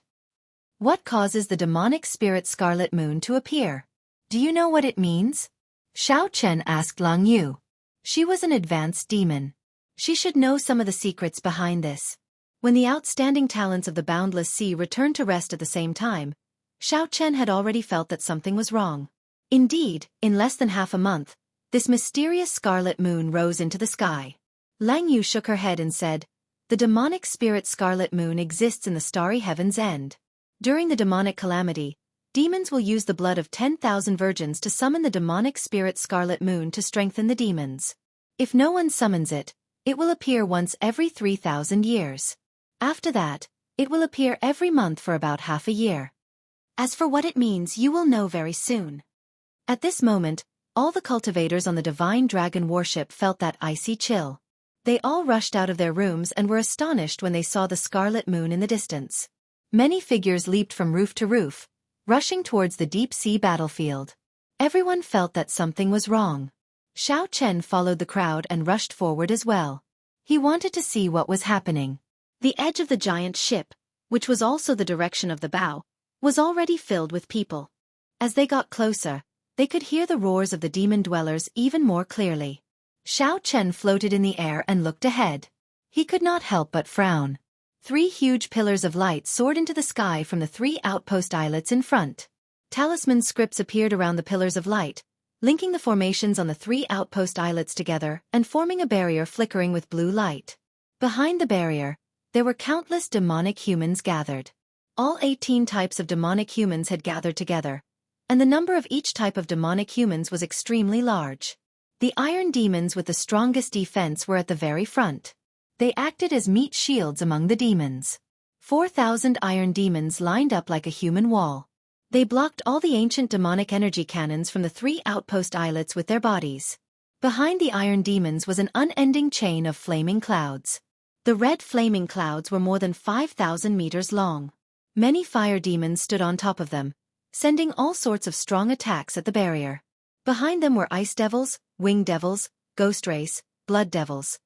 What causes the demonic spirit scarlet moon to appear? Do you know what it means?" Xianxia asked Lang Yu. She was an advanced demon. She should know some of the secrets behind this. When the outstanding talents of the boundless sea returned to rest at the same time, Xianxia had already felt that something was wrong. Indeed, in less than half a month, this mysterious scarlet moon rose into the sky. Lang Yu shook her head and said, "The demonic spirit scarlet moon exists in the starry heaven's end. During the demonic calamity, demons will use the blood of 10,000 virgins to summon the demonic spirit scarlet moon to strengthen the demons. If no one summons it, it will appear once every 3,000 years. After that, it will appear every month for about half a year. As for what it means, you will know very soon." At this moment, all the cultivators on the divine dragon warship felt that icy chill. They all rushed out of their rooms and were astonished when they saw the scarlet moon in the distance. Many figures leaped from roof to roof, rushing towards the deep-sea battlefield. Everyone felt that something was wrong. Xianxia followed the crowd and rushed forward as well. He wanted to see what was happening. The edge of the giant ship, which was also the direction of the bow, was already filled with people. As they got closer, they could hear the roars of the demon dwellers even more clearly. Xianxia floated in the air and looked ahead. He could not help but frown. 3 huge pillars of light soared into the sky from the 3 outpost islets in front. Talisman scripts appeared around the pillars of light, linking the formations on the 3 outpost islets together and forming a barrier flickering with blue light. Behind the barrier, there were countless demonic humans gathered. All 18 types of demonic humans had gathered together, and the number of each type of demonic humans was extremely large. The iron demons with the strongest defense were at the very front. They acted as meat shields among the demons. 4,000 iron demons lined up like a human wall. They blocked all the ancient demonic energy cannons from the 3 outpost islets with their bodies. Behind the iron demons was an unending chain of flaming clouds. The red flaming clouds were more than 5,000 meters long. Many fire demons stood on top of them, sending all sorts of strong attacks at the barrier. Behind them were ice devils, winged devils, ghost race, blood devils.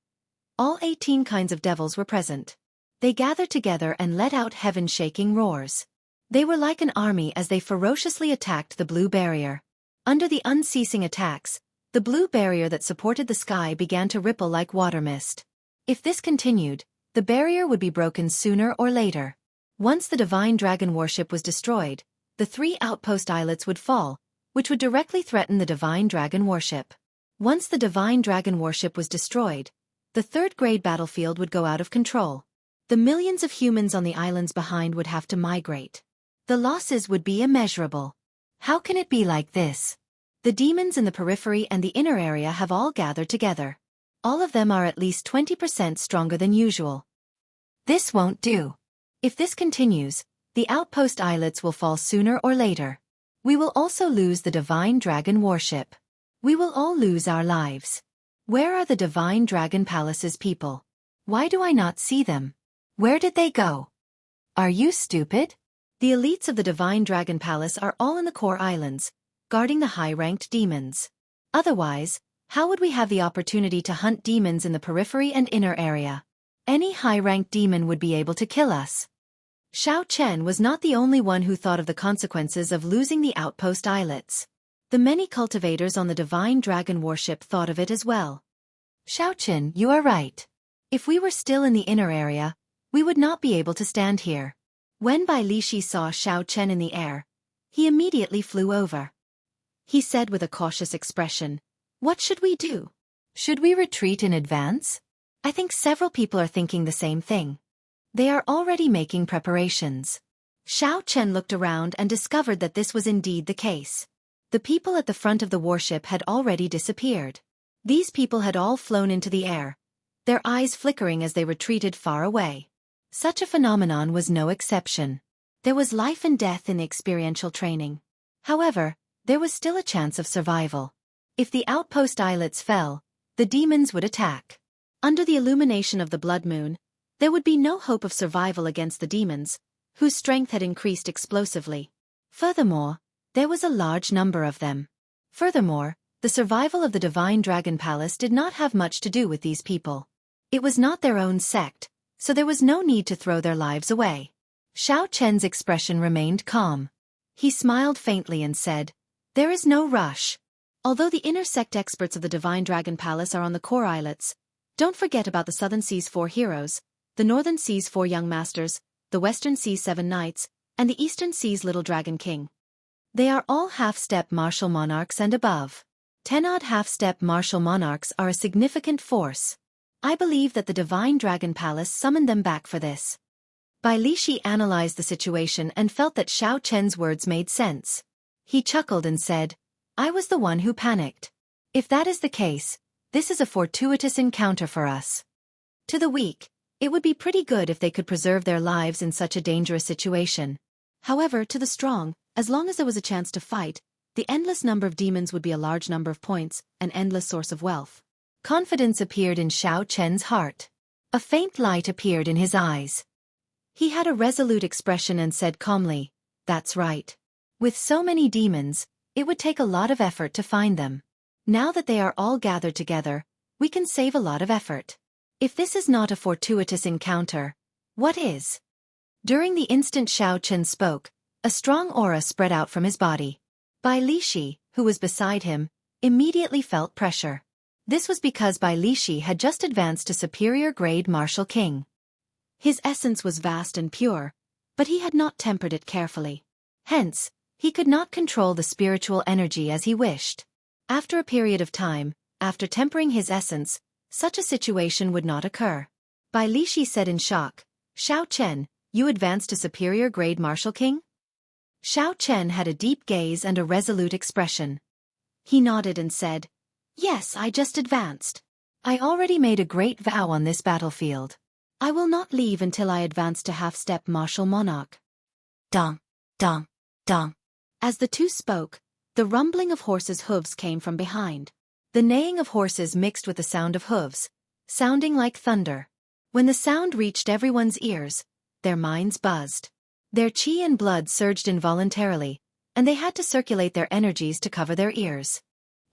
All 18 kinds of devils were present. They gathered together and let out heaven-shaking roars. They were like an army as they ferociously attacked the blue barrier. Under the unceasing attacks, the blue barrier that supported the sky began to ripple like water mist. If this continued, the barrier would be broken sooner or later. Once the divine dragon worship was destroyed, the 3 outpost islets would fall, which would directly threaten the divine dragon worship. Once the divine dragon worship was destroyed, the 3rd grade battlefield would go out of control. The millions of humans on the islands behind would have to migrate. The losses would be immeasurable. How can it be like this? The demons in the periphery and the inner area have all gathered together. All of them are at least 20% stronger than usual. This won't do. If this continues, the outpost islets will fall sooner or later. We will also lose the divine dragon worship. We will all lose our lives. Where are the divine dragon palace's people? Why do I not see them? Where did they go? Are you stupid? The elites of the divine dragon palace are all in the core islands, guarding the high-ranked demons. Otherwise, how would we have the opportunity to hunt demons in the periphery and inner area? Any high-ranked demon would be able to kill us. Xiao Chen was not the only one who thought of the consequences of losing the outpost islets. The many cultivators on the divine dragon worship thought of it as well. Xiao Chen, you are right. If we were still in the inner area, we would not be able to stand here. When Bai Lishi saw Xiao Chen in the air, he immediately flew over. He said with a cautious expression, "What should we do? Should we retreat in advance?" I think several people are thinking the same thing. They are already making preparations. Xiao Chen looked around and discovered that this was indeed the case. The people at the front of the warship had already disappeared. These people had all flown into the air, their eyes flickering as they retreated far away. Such a phenomenon was no exception. There was life and death in the experiential training. However, there was still a chance of survival. If the outpost islets fell, the demons would attack. Under the illumination of the blood moon, there would be no hope of survival against the demons, whose strength had increased explosively. Furthermore, there was a large number of them. Furthermore, the survival of the divine dragon palace did not have much to do with these people. It was not their own sect, so there was no need to throw their lives away. Xiao Chen's expression remained calm. He smiled faintly and said, "There is no rush. Although the inner sect experts of the divine dragon palace are on the core islets, don't forget about the southern sea's 4 heroes, the northern sea's 4 young masters, the western sea's 7 knights, and the eastern sea's little dragon king. They are all half-step martial monarchs and above. 10-odd half-step martial monarchs are a significant force. I believe that the divine dragon palace summoned them back for this." Bai Lishi analyzed the situation and felt that Xiao Chen's words made sense. He chuckled and said, "I was the one who panicked. If that is the case, this is a fortuitous encounter for us." To the weak, it would be pretty good if they could preserve their lives in such a dangerous situation. However, to the strong, as long as there was a chance to fight, the endless number of demons would be a large number of points, an endless source of wealth. Confidence appeared in Xiao Chen's heart. A faint light appeared in his eyes. He had a resolute expression and said calmly, "That's right. With so many demons, it would take a lot of effort to find them. Now that they are all gathered together, we can save a lot of effort. If this is not a fortuitous encounter, what is?" During the instant Xiao Chen spoke, a strong aura spread out from his body. Bai Lishi, who was beside him, immediately felt pressure. This was because Bai Lishi had just advanced to superior grade martial king. His essence was vast and pure, but he had not tempered it carefully. Hence, he could not control the spiritual energy as he wished. After a period of time, after tempering his essence, such a situation would not occur. Bai Lishi said in shock, "Xiao Chen, you advanced to superior grade martial king?" Xiao Chen had a deep gaze and a resolute expression. He nodded and said, "Yes, I just advanced. I already made a great vow on this battlefield. I will not leave until I advance to half-step martial monarch." Dong, dong, dong. As the two spoke, the rumbling of horses' hooves came from behind. The neighing of horses mixed with the sound of hooves, sounding like thunder. When the sound reached everyone's ears, their minds buzzed. Their chi and blood surged involuntarily, and they had to circulate their energies to cover their ears.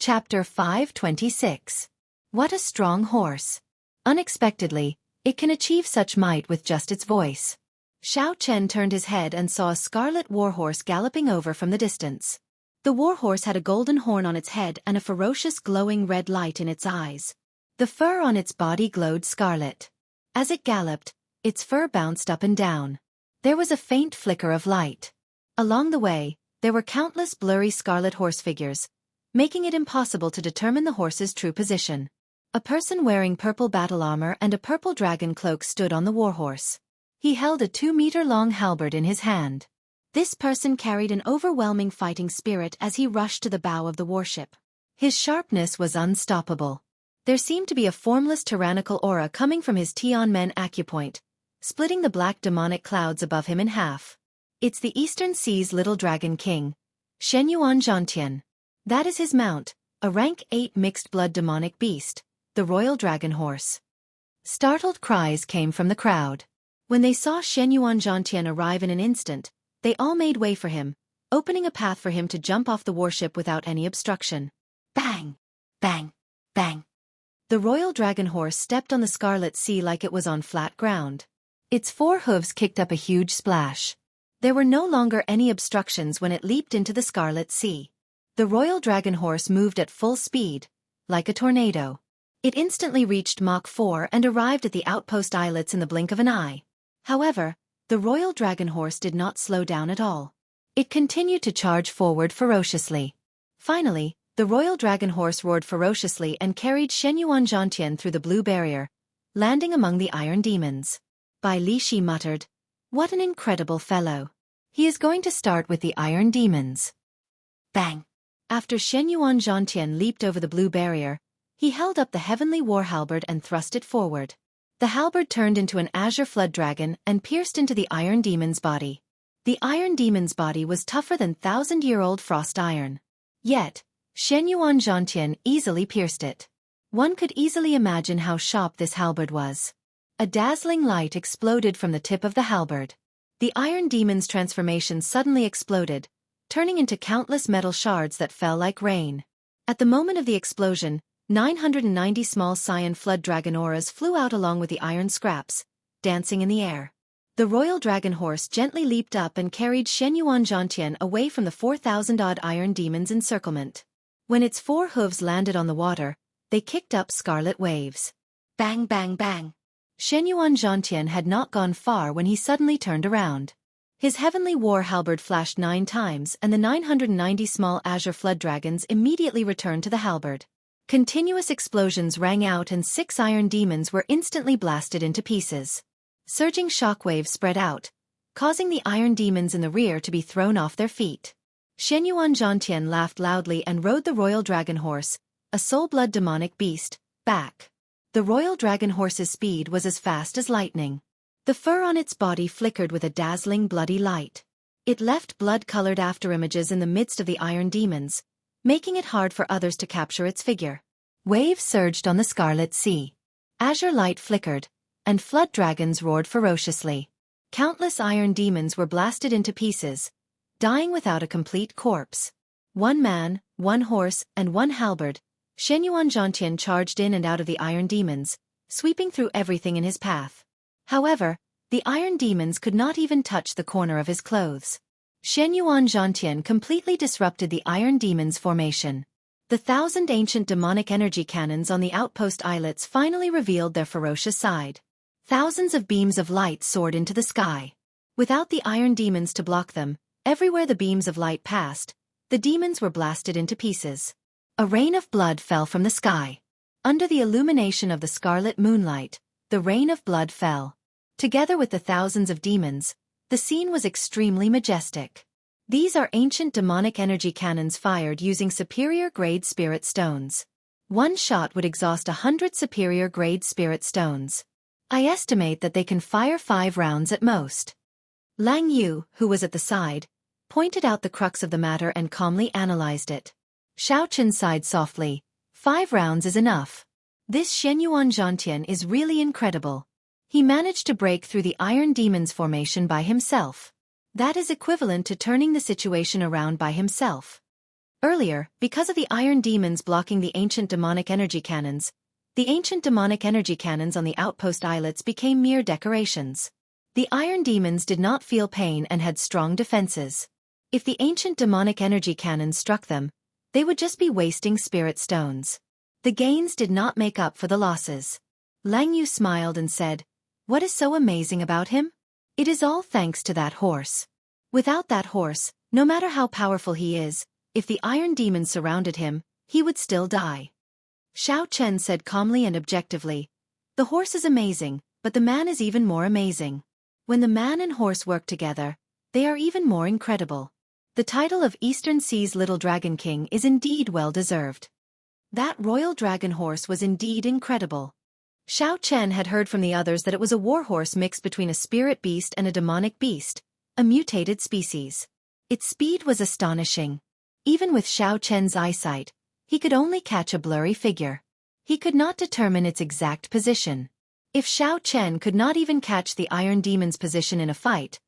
Chapter 526. What a strong horse. Unexpectedly, it can achieve such might with just its voice. Xiao Chen turned his head and saw a scarlet warhorse galloping over from the distance. The warhorse had a golden horn on its head and a ferocious glowing red light in its eyes. The fur on its body glowed scarlet. As it galloped, its fur bounced up and down. There was a faint flicker of light. Along the way, there were countless blurry scarlet horse figures, making it impossible to determine the horse's true position. A person wearing purple battle armor and a purple dragon cloak stood on the warhorse. He held a 2-meter-long halberd in his hand. This person carried an overwhelming fighting spirit as he rushed to the bow of the warship. His sharpness was unstoppable. There seemed to be a formless tyrannical aura coming from his Tianmen acupoint, splitting the black demonic clouds above him in half. It's the Eastern Sea's little dragon king, Shenyuan Zhantian. That is his mount, a rank 8 mixed-blood demonic beast, the royal dragon horse. Startled cries came from the crowd. When they saw Shenyuan Zhantian arrive in an instant, they all made way for him, opening a path for him to jump off the warship without any obstruction. Bang! Bang! Bang! The royal dragon horse stepped on the scarlet sea like it was on flat ground. Its 4 hooves kicked up a huge splash. There were no longer any obstructions when it leaped into the scarlet sea. The royal dragon horse moved at full speed, like a tornado. It instantly reached Mach 4 and arrived at the outpost islets in the blink of an eye. However, the royal dragon horse did not slow down at all. It continued to charge forward ferociously. Finally, the royal dragon horse roared ferociously and carried Shenyuan Zhantian through the blue barrier, landing among the iron demons. Bai Lishi muttered, "What an incredible fellow. He is going to start with the iron demons." Bang! After Shenyuan Zhantian leaped over the blue barrier, he held up the heavenly war halberd and thrust it forward. The halberd turned into an azure flood dragon and pierced into the iron demon's body. The iron demon's body was tougher than 1,000-year-old frost iron. Yet, Shenyuan Zhantian easily pierced it. One could easily imagine how sharp this halberd was. A dazzling light exploded from the tip of the halberd. The iron demon's transformation suddenly exploded, turning into countless metal shards that fell like rain. At the moment of the explosion, 990 small cyan flood dragon auras flew out along with the iron scraps, dancing in the air. The royal dragon horse gently leaped up and carried Shenyuan Zhantian away from the 4,000-odd iron demons' encirclement. When its 4 hooves landed on the water, they kicked up scarlet waves. Bang bang bang! Shenyuan Zhantian had not gone far when he suddenly turned around. His heavenly war halberd flashed 9 times and the 990 small azure flood dragons immediately returned to the halberd. Continuous explosions rang out and 6 iron demons were instantly blasted into pieces. Surging shockwaves spread out, causing the iron demons in the rear to be thrown off their feet. Shenyuan Zhantian laughed loudly and rode the royal dragon horse, a soul-blood demonic beast, back. The royal dragon horse's speed was as fast as lightning. The fur on its body flickered with a dazzling bloody light. It left blood-colored afterimages in the midst of the iron demons, making it hard for others to capture its figure. Waves surged on the scarlet sea. Azure light flickered, and flood dragons roared ferociously. Countless iron demons were blasted into pieces, dying without a complete corpse. 1 man, 1 horse, and 1 halberd, Shenyuan Zhantian charged in and out of the iron demons, sweeping through everything in his path. However, the iron demons could not even touch the corner of his clothes. Shenyuan Zhantian completely disrupted the iron demons' formation. The 1,000 ancient demonic energy cannons on the outpost islets finally revealed their ferocious side. Thousands of beams of light soared into the sky. Without the iron demons to block them, everywhere the beams of light passed, the demons were blasted into pieces. A rain of blood fell from the sky. Under the illumination of the scarlet moonlight, the rain of blood fell. Together with the thousands of demons, the scene was extremely majestic. These are ancient demonic energy cannons fired using superior-grade spirit stones. One shot would exhaust 100 superior-grade spirit stones. I estimate that they can fire 5 rounds at most. Lang Yu, who was at the side, pointed out the crux of the matter and calmly analyzed it. Xiao Chen sighed softly. 5 rounds is enough. This Shenyuan Zhantian is really incredible. He managed to break through the iron demon's formation by himself. That is equivalent to turning the situation around by himself. Earlier, because of the iron demons blocking the ancient demonic energy cannons, The ancient demonic energy cannons on the outpost islets became mere decorations. The iron demons did not feel pain and had strong defenses. If the ancient demonic energy cannons struck them, they would just be wasting spirit stones. The gains did not make up for the losses. Lang Yu smiled and said, "What is so amazing about him? It is all thanks to that horse. Without that horse, no matter how powerful he is, if the iron demons surrounded him, he would still die." Xiao Chen said calmly and objectively, "The horse is amazing, but the man is even more amazing. When the man and horse work together, they are even more incredible. The title of Eastern Sea's Little Dragon King is indeed well-deserved." That royal dragon horse was indeed incredible. Xiao Chen had heard from the others that it was a warhorse mixed between a spirit beast and a demonic beast, a mutated species. Its speed was astonishing. Even with Xiao Chen's eyesight, he could only catch a blurry figure. He could not determine its exact position. If Xiao Chen could not even catch the iron demon's position in a fight,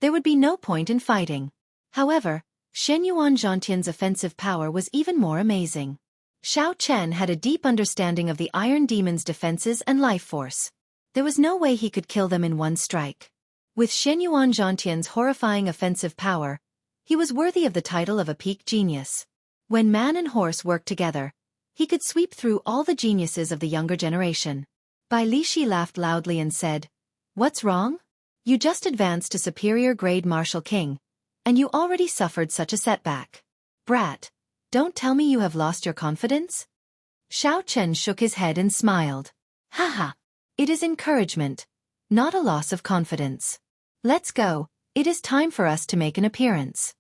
there would be no point in fighting. However, Shenyuan Zhantian's offensive power was even more amazing. Xiao Chen had a deep understanding of the iron demon's defenses and life force. There was no way he could kill them in one strike. With Shenyuan Zhantian's horrifying offensive power, he was worthy of the title of a peak genius. When man and horse worked together, he could sweep through all the geniuses of the younger generation. Bai Lishi laughed loudly and said, "What's wrong? You just advanced to superior grade martial king, and you already suffered such a setback. Brat, don't tell me you have lost your confidence?" Xiao Chen shook his head and smiled. "Haha, it is encouragement, not a loss of confidence. Let's go, it is time for us to make an appearance."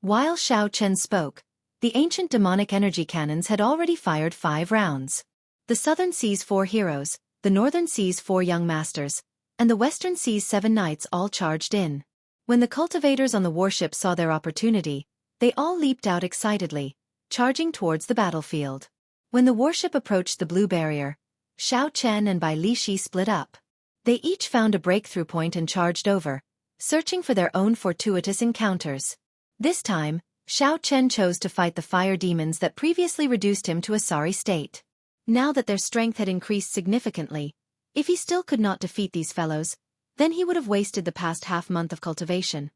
While Xiao Chen spoke, the ancient demonic energy cannons had already fired 5 rounds. The Southern Sea's 4 heroes, the Northern Sea's 4 young masters, and the Western Sea's 7 knights all charged in. When the cultivators on the warship saw their opportunity, they all leaped out excitedly, charging towards the battlefield. When the warship approached the blue barrier, Xiao Chen and Bai Lishi split up. They each found a breakthrough point and charged over, searching for their own fortuitous encounters. This time, Xiao Chen chose to fight the fire demons that previously reduced him to a sorry state. Now that their strength had increased significantly, if he still could not defeat these fellows, then he would have wasted the past half-month of cultivation.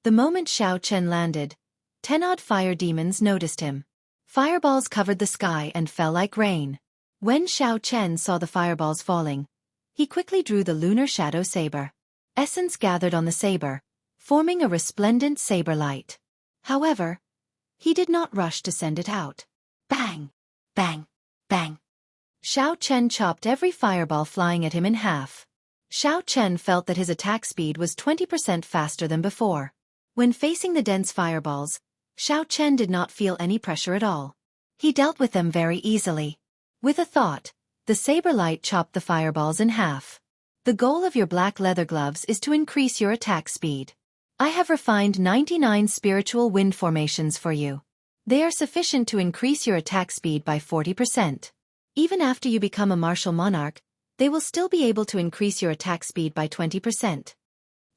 The moment Xiao Chen landed, 10 odd fire demons noticed him. Fireballs covered the sky and fell like rain. When Xiao Chen saw the fireballs falling, he quickly drew the lunar shadow saber. Essence gathered on the saber, forming a resplendent saber light. However, he did not rush to send it out. Bang! Bang! Bang! Xiao Chen chopped every fireball flying at him in half. Xiao Chen felt that his attack speed was 20% faster than before. When facing the dense fireballs, Xiao Chen did not feel any pressure at all. He dealt with them very easily. With a thought, the saber light chopped the fireballs in half. The goal of your black leather gloves is to increase your attack speed. I have refined 99 spiritual wind formations for you. They are sufficient to increase your attack speed by 40%. Even after you become a martial monarch, they will still be able to increase your attack speed by 20%.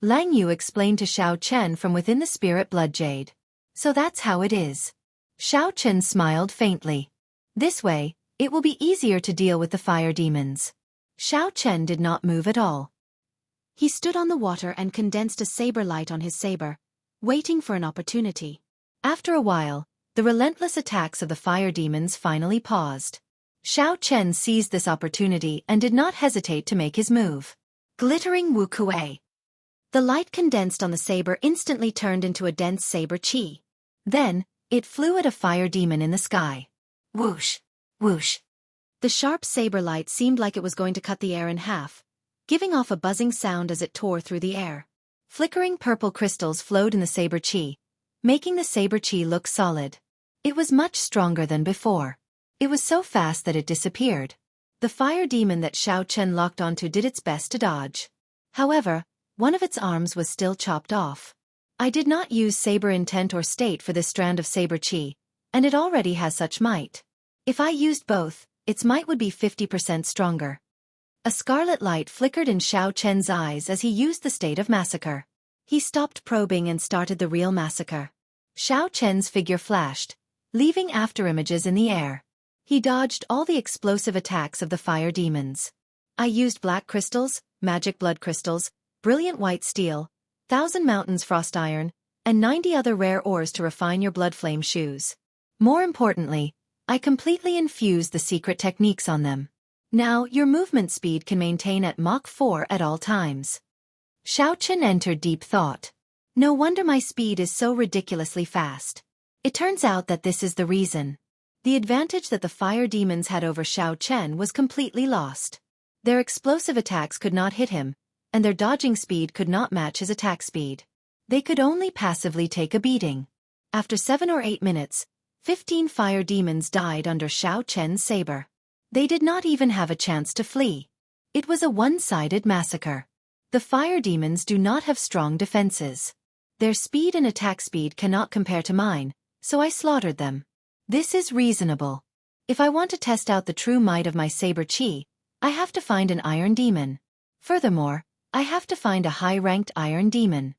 Lang Yu explained to Xiao Chen from within the spirit blood jade. So that's how it is. Xiao Chen smiled faintly. This way, it will be easier to deal with the fire demons. Xiao Chen did not move at all. He stood on the water and condensed a saber light on his saber, waiting for an opportunity. After a while, the relentless attacks of the fire demons finally paused. Xiao Chen seized this opportunity and did not hesitate to make his move. Glittering Wuxia. The light condensed on the saber instantly turned into a dense saber chi. Then, it flew at a fire demon in the sky. Whoosh! Whoosh! The sharp saber light seemed like it was going to cut the air in half, giving off a buzzing sound as it tore through the air. Flickering purple crystals flowed in the saber chi, making the saber chi look solid. It was much stronger than before. It was so fast that it disappeared. The fire demon that Xiao Chen locked onto did its best to dodge. However, one of its arms was still chopped off. I did not use saber intent or state for this strand of saber chi, and it already has such might. If I used both, its might would be 50% stronger. A scarlet light flickered in Xiao Chen's eyes as he used the state of massacre. He stopped probing and started the real massacre. Xiao Chen's figure flashed, leaving afterimages in the air. He dodged all the explosive attacks of the fire demons. I used black crystals, magic blood crystals, brilliant white steel, 1,000 mountains frost iron, and 90 other rare ores to refine your blood flame shoes. More importantly, I completely infused the secret techniques on them. Now, your movement speed can maintain at Mach 4 at all times. Xianxia entered deep thought. No wonder my speed is so ridiculously fast. It turns out that this is the reason. The advantage that the fire demons had over Xianxia was completely lost. Their explosive attacks could not hit him, and their dodging speed could not match his attack speed. They could only passively take a beating. After 7 or 8 minutes, 15 fire demons died under Xianxia's saber. They did not even have a chance to flee. It was a one-sided massacre. The fire demons do not have strong defenses. Their speed and attack speed cannot compare to mine, so I slaughtered them. This is reasonable. If I want to test out the true might of my saber chi, I have to find an iron demon. Furthermore, I have to find a high-ranked iron demon.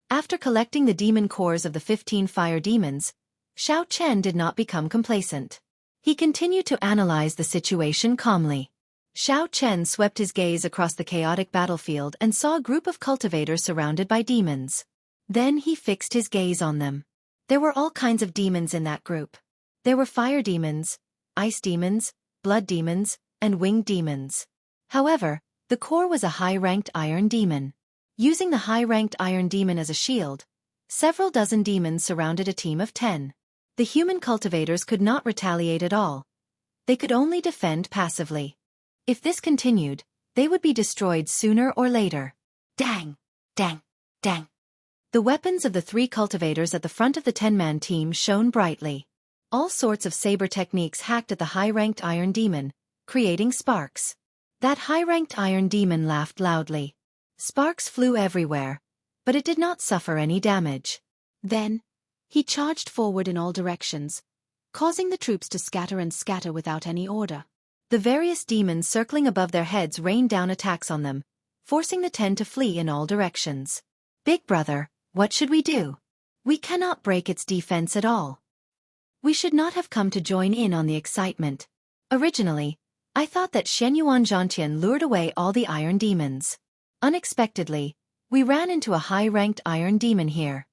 After collecting the demon cores of the 15 fire demons, Xianxia did not become complacent. He continued to analyze the situation calmly. Xianxia swept his gaze across the chaotic battlefield and saw a group of cultivators surrounded by demons. Then he fixed his gaze on them. There were all kinds of demons in that group. There were fire demons, ice demons, blood demons, and winged demons. However, the core was a high-ranked iron demon. Using the high-ranked iron demon as a shield, several dozen demons surrounded a team of 10. The human cultivators could not retaliate at all. They could only defend passively. If this continued, they would be destroyed sooner or later. Dang! Dang! Dang! The weapons of the 3 cultivators at the front of the 10-man team shone brightly. All sorts of saber techniques hacked at the high-ranked iron demon, creating sparks. That high-ranked iron demon laughed loudly. Sparks flew everywhere, but it did not suffer any damage. Then, he charged forward in all directions, causing the troops to scatter without any order. The various demons circling above their heads rained down attacks on them, forcing the 10 to flee in all directions. Big brother, what should we do? We cannot break its defense at all. We should not have come to join in on the excitement. Originally, I thought that Xianxia lured away all the iron demons. Unexpectedly, we ran into a high-ranked iron demon here.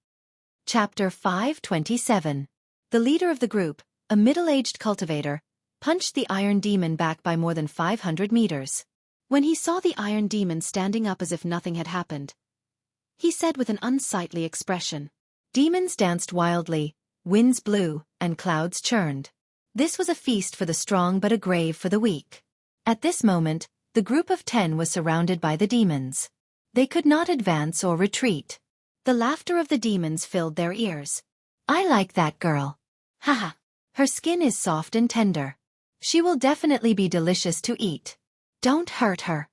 Chapter 527. The leader of the group, a middle-aged cultivator, punched the iron demon back by more than 500 meters. When he saw the iron demon standing up as if nothing had happened, he said with an unsightly expression. Demons danced wildly, winds blew, and clouds churned. This was a feast for the strong but a grave for the weak. At this moment, the group of 10 was surrounded by the demons. They could not advance or retreat. The laughter of the demons filled their ears. I like that girl. Haha. Her skin is soft and tender. She will definitely be delicious to eat. Don't hurt her.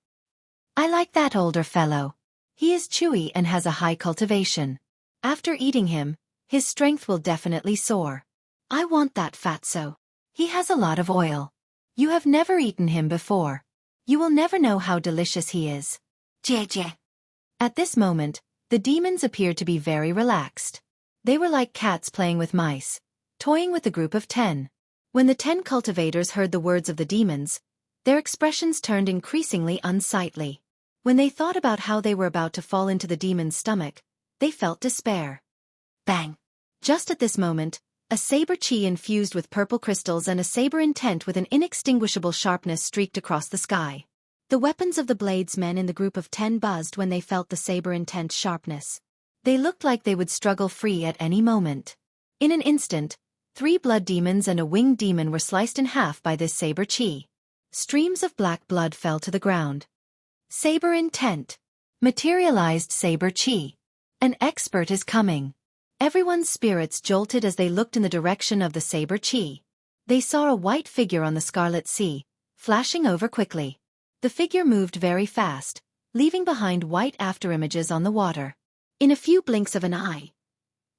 I like that older fellow. He is chewy and has a high cultivation. After eating him, his strength will definitely soar. I want that fatso. He has a lot of oil. You have never eaten him before. You will never know how delicious he is. Jie. At this moment, the demons appeared to be very relaxed. They were like cats playing with mice, toying with the group of 10. When the 10 cultivators heard the words of the demons, their expressions turned increasingly unsightly. When they thought about how they were about to fall into the demon's stomach, they felt despair. Bang! Just at this moment, a saber chi infused with purple crystals and a saber intent with an inextinguishable sharpness streaked across the sky. The weapons of the bladesmen in the group of 10 buzzed when they felt the saber intent sharpness. They looked like they would struggle free at any moment. In an instant, 3 blood demons and a winged demon were sliced in half by this saber chi. Streams of black blood fell to the ground. Saber intent. Materialized saber chi. An expert is coming. Everyone's spirits jolted as they looked in the direction of the saber chi. They saw a white figure on the scarlet sea, flashing over quickly. The figure moved very fast, leaving behind white afterimages on the water. In a few blinks of an eye,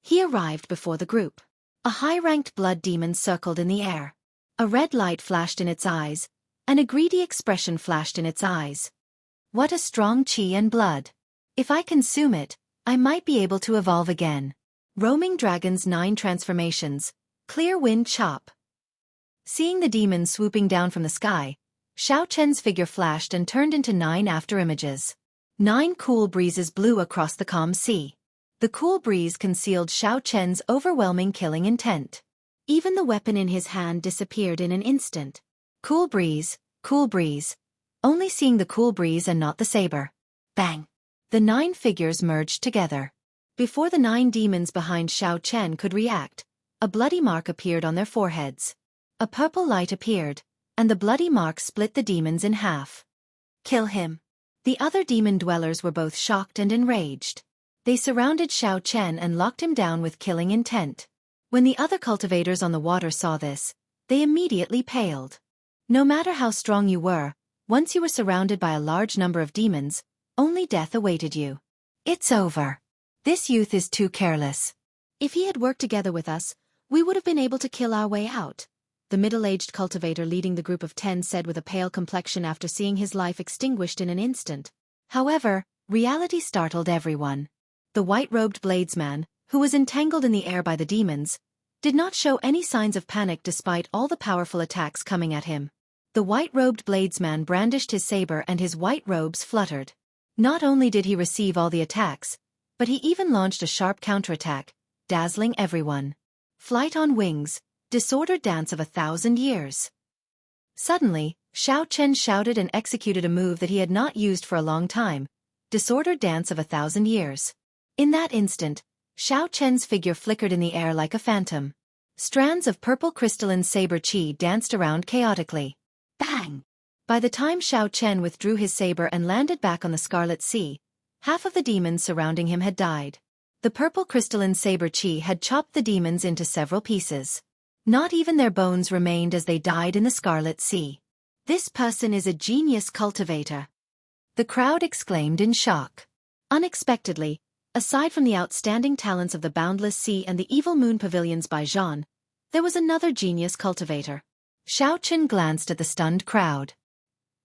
he arrived before the group. A high-ranked blood demon circled in the air. A red light flashed in its eyes, and a greedy expression flashed in its eyes. What a strong chi and blood. If I consume it, I might be able to evolve again. Roaming Dragon's 9 transformations. Clear Wind Chop. Seeing the demons swooping down from the sky, Xiao Chen's figure flashed and turned into 9 after-images. 9 cool breezes blew across the calm sea. The cool breeze concealed Xiao Chen's overwhelming killing intent. Even the weapon in his hand disappeared in an instant. Cool breeze, only seeing the cool breeze and not the saber. Bang! The 9 figures merged together. Before the 9 demons behind Xiao Chen could react, a bloody mark appeared on their foreheads. A purple light appeared, and the bloody mark split the demons in half. Kill him! The other demon dwellers were both shocked and enraged. They surrounded Xiao Chen and locked him down with killing intent. When the other cultivators on the water saw this, they immediately paled. No matter how strong you were, once you were surrounded by a large number of demons, only death awaited you. It's over. This youth is too careless. If he had worked together with us, we would have been able to kill our way out, the middle-aged cultivator leading the group of 10 said with a pale complexion after seeing his life extinguished in an instant. However, reality startled everyone. The white-robed bladesman, who was entangled in the air by the demons, did not show any signs of panic despite all the powerful attacks coming at him. The white-robed bladesman brandished his saber and his white robes fluttered. Not only did he receive all the attacks, but he even launched a sharp counterattack, dazzling everyone. Flight on wings, disordered dance of 1,000 years. Suddenly, Xiao Chen shouted and executed a move that he had not used for a long time, disordered dance of 1,000 years. In that instant, Xiao Chen's figure flickered in the air like a phantom. Strands of purple crystalline saber chi danced around chaotically. Bang! By the time Xiao Chen withdrew his saber and landed back on the Scarlet Sea, half of the demons surrounding him had died. The purple crystalline saber chi had chopped the demons into several pieces. Not even their bones remained as they died in the Scarlet Sea. This person is a genius cultivator. The crowd exclaimed in shock. Unexpectedly, aside from the outstanding talents of the Boundless Sea and the Evil Moon Pavilions by Zhan, there was another genius cultivator. Xiao Chen glanced at the stunned crowd.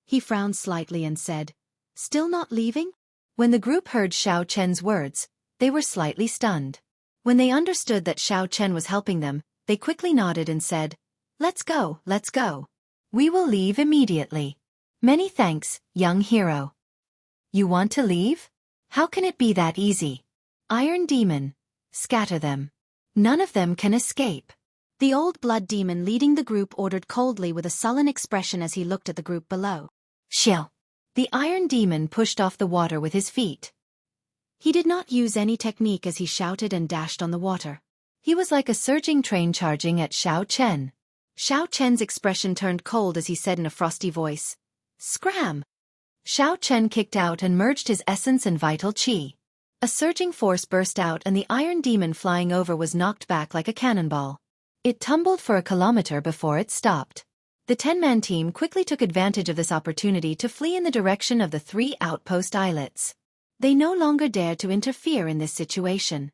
He frowned slightly and said, "Still not leaving?" When the group heard Xiao Chen's words, they were slightly stunned. When they understood that Xiao Chen was helping them, they quickly nodded and said, let's go. We will leave immediately. Many thanks, young hero. You want to leave? How can it be that easy? Iron Demon. Scatter them. None of them can escape. The old blood demon leading the group ordered coldly with a sullen expression as he looked at the group below. Shill. The Iron Demon pushed off the water with his feet. He did not use any technique as he shouted and dashed on the water. He was like a surging train charging at Xiao Chen. Xiao Chen's expression turned cold as he said in a frosty voice, "Scram!" Xiao Chen kicked out and merged his essence and vital qi. A surging force burst out and the Iron Demon flying over was knocked back like a cannonball. It tumbled for a kilometer before it stopped. The 10-man team quickly took advantage of this opportunity to flee in the direction of the 3 outpost islets. They no longer dared to interfere in this situation.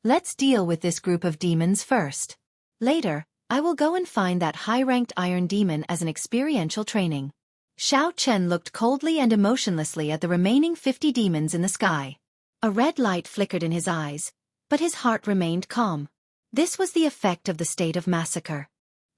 Let's deal with this group of demons first. Later, I will go and find that high-ranked Iron Demon as an experiential training. Xiao Chen looked coldly and emotionlessly at the remaining 50 demons in the sky. A red light flickered in his eyes, but his heart remained calm. This was the effect of the state of massacre.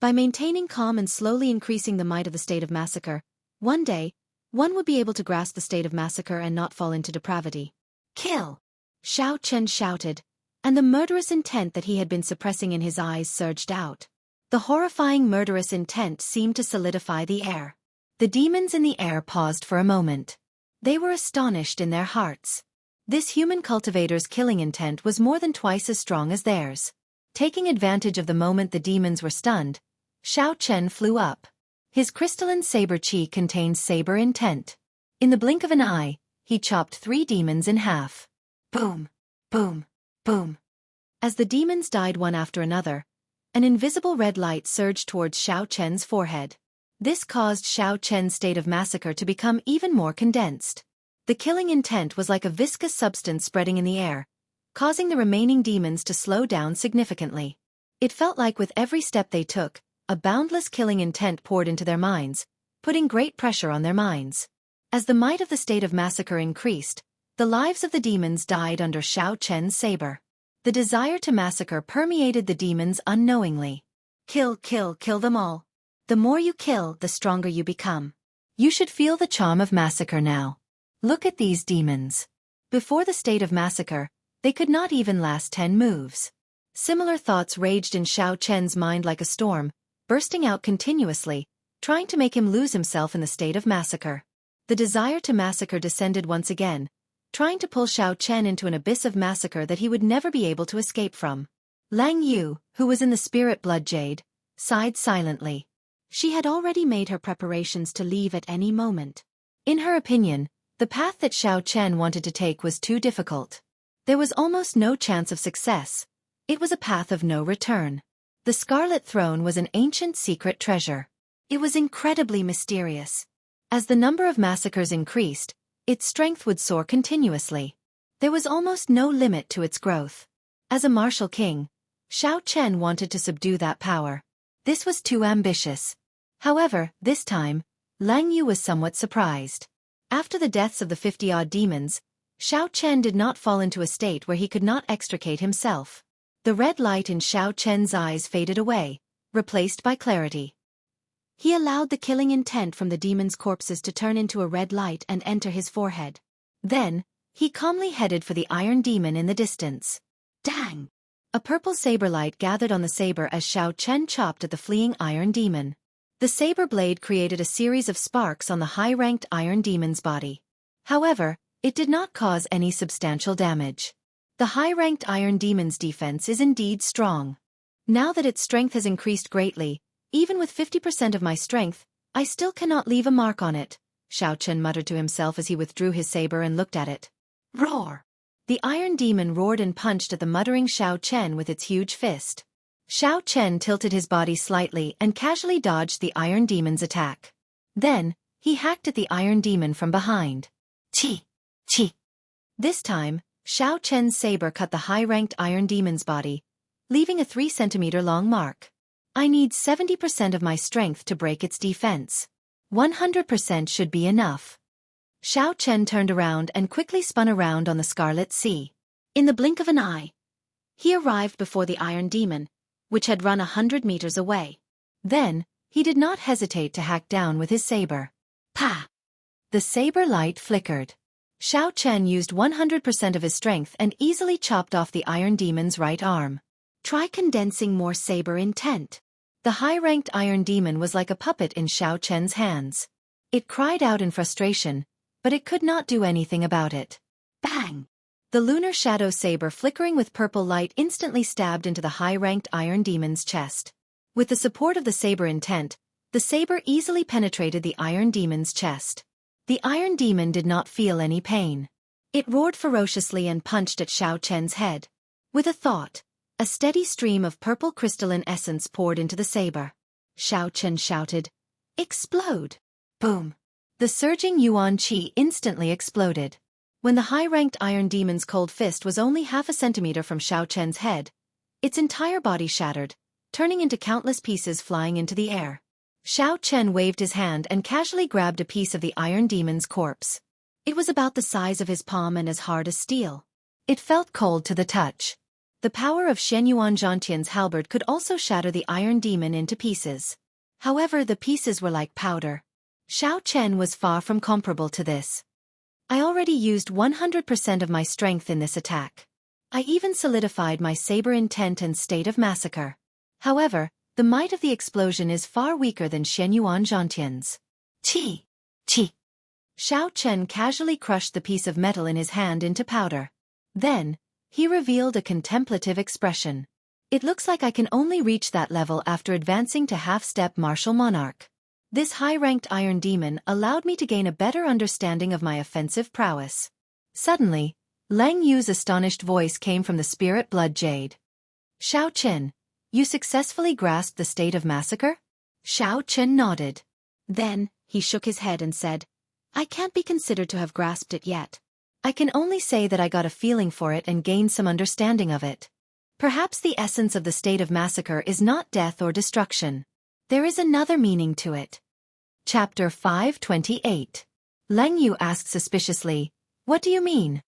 By maintaining calm and slowly increasing the might of the state of massacre, one day, one would be able to grasp the state of massacre and not fall into depravity. Kill! Xiao Chen shouted, and the murderous intent that he had been suppressing in his eyes surged out. The horrifying murderous intent seemed to solidify the air. The demons in the air paused for a moment. They were astonished in their hearts. This human cultivator's killing intent was more than twice as strong as theirs. Taking advantage of the moment the demons were stunned, Xiao Chen flew up. His crystalline saber chi contained saber intent. In the blink of an eye, he chopped 3 demons in half. Boom! Boom! Boom! As the demons died one after another, an invisible red light surged towards Xiao Chen's forehead. This caused Xiao Chen's state of massacre to become even more condensed. The killing intent was like a viscous substance spreading in the air, causing the remaining demons to slow down significantly. It felt like with every step they took, a boundless killing intent poured into their minds, putting great pressure on their minds. As the might of the state of massacre increased, the lives of the demons died under Xiao Chen's saber. The desire to massacre permeated the demons unknowingly. Kill them all. The more you kill, the stronger you become. You should feel the charm of massacre now. Look at these demons. Before the state of massacre, they could not even last 10 moves. Similar thoughts raged in Xiao Chen's mind like a storm, bursting out continuously, trying to make him lose himself in the state of massacre. The desire to massacre descended once again, trying to pull Xiao Chen into an abyss of massacre that he would never be able to escape from. Lang Yu, who was in the spirit blood jade, sighed silently. She had already made her preparations to leave at any moment. In her opinion, the path that Xiao Chen wanted to take was too difficult. There was almost no chance of success. It was a path of no return. The Scarlet Throne was an ancient secret treasure. It was incredibly mysterious. As the number of massacres increased, its strength would soar continuously. There was almost no limit to its growth. As a martial king, Xiao Chen wanted to subdue that power. This was too ambitious. However, this time, Lang Yu was somewhat surprised. After the deaths of the 50-odd demons, Xiao Chen did not fall into a state where he could not extricate himself. The red light in Xiao Chen's eyes faded away, replaced by clarity. He allowed the killing intent from the demons' corpses to turn into a red light and enter his forehead. Then, he calmly headed for the iron demon in the distance. Dang! A purple saber light gathered on the saber as Xiao Chen chopped at the fleeing iron demon. The saber blade created a series of sparks on the high-ranked iron demon's body. However, it did not cause any substantial damage. The high-ranked iron demon's defense is indeed strong. Now that its strength has increased greatly, even with 50% of my strength, I still cannot leave a mark on it, Xiao Chen muttered to himself as he withdrew his saber and looked at it. Roar! The iron demon roared and punched at the muttering Xiao Chen with its huge fist. Xiao Chen tilted his body slightly and casually dodged the iron demon's attack. Then, he hacked at the iron demon from behind. Chi! Chi! This time, Xiao Chen's saber cut the high-ranked iron demon's body, leaving a 3-centimeter-long mark. I need 70% of my strength to break its defense. 100% should be enough. Xiao Chen turned around and quickly spun around on the Scarlet Sea. In the blink of an eye, he arrived before the iron demon, which had run 100 meters away. Then, he did not hesitate to hack down with his saber. Pa! The saber light flickered. Xiao Chen used 100% of his strength and easily chopped off the iron demon's right arm. Try condensing more saber intent. The high-ranked iron demon was like a puppet in Xiao Chen's hands. It cried out in frustration, but it could not do anything about it. Bang! The lunar shadow saber flickering with purple light instantly stabbed into the high-ranked iron demon's chest. With the support of the saber intent, the saber easily penetrated the iron demon's chest. The iron demon did not feel any pain. It roared ferociously and punched at Xiao Chen's head. With a thought, a steady stream of purple crystalline essence poured into the saber. Xiao Chen shouted, "Explode!" Boom! The surging yuan qi instantly exploded. When the high-ranked iron demon's cold fist was only half a centimeter from Xiao Chen's head, its entire body shattered, turning into countless pieces flying into the air. Xiao Chen waved his hand and casually grabbed a piece of the iron demon's corpse. It was about the size of his palm and as hard as steel. It felt cold to the touch. The power of Shenyuan Zhantian's halberd could also shatter the iron demon into pieces. However, the pieces were like powder. Xiao Chen was far from comparable to this. I already used 100% of my strength in this attack. I even solidified my saber intent and state of massacre. However, the might of the explosion is far weaker than Shenyuan Zhantian's. Chi! Chi! Xiao Chen casually crushed the piece of metal in his hand into powder. Then, he revealed a contemplative expression. It looks like I can only reach that level after advancing to half-step martial monarch. This high-ranked iron demon allowed me to gain a better understanding of my offensive prowess. Suddenly, Lang Yu's astonished voice came from the spirit blood jade. Xiao Chen, you successfully grasped the state of massacre? Xiao Chen nodded. Then, he shook his head and said, I can't be considered to have grasped it yet. I can only say that I got a feeling for it and gained some understanding of it. Perhaps the essence of the state of massacre is not death or destruction. There is another meaning to it. Chapter 528. Lang Yu asked suspiciously, What do you mean?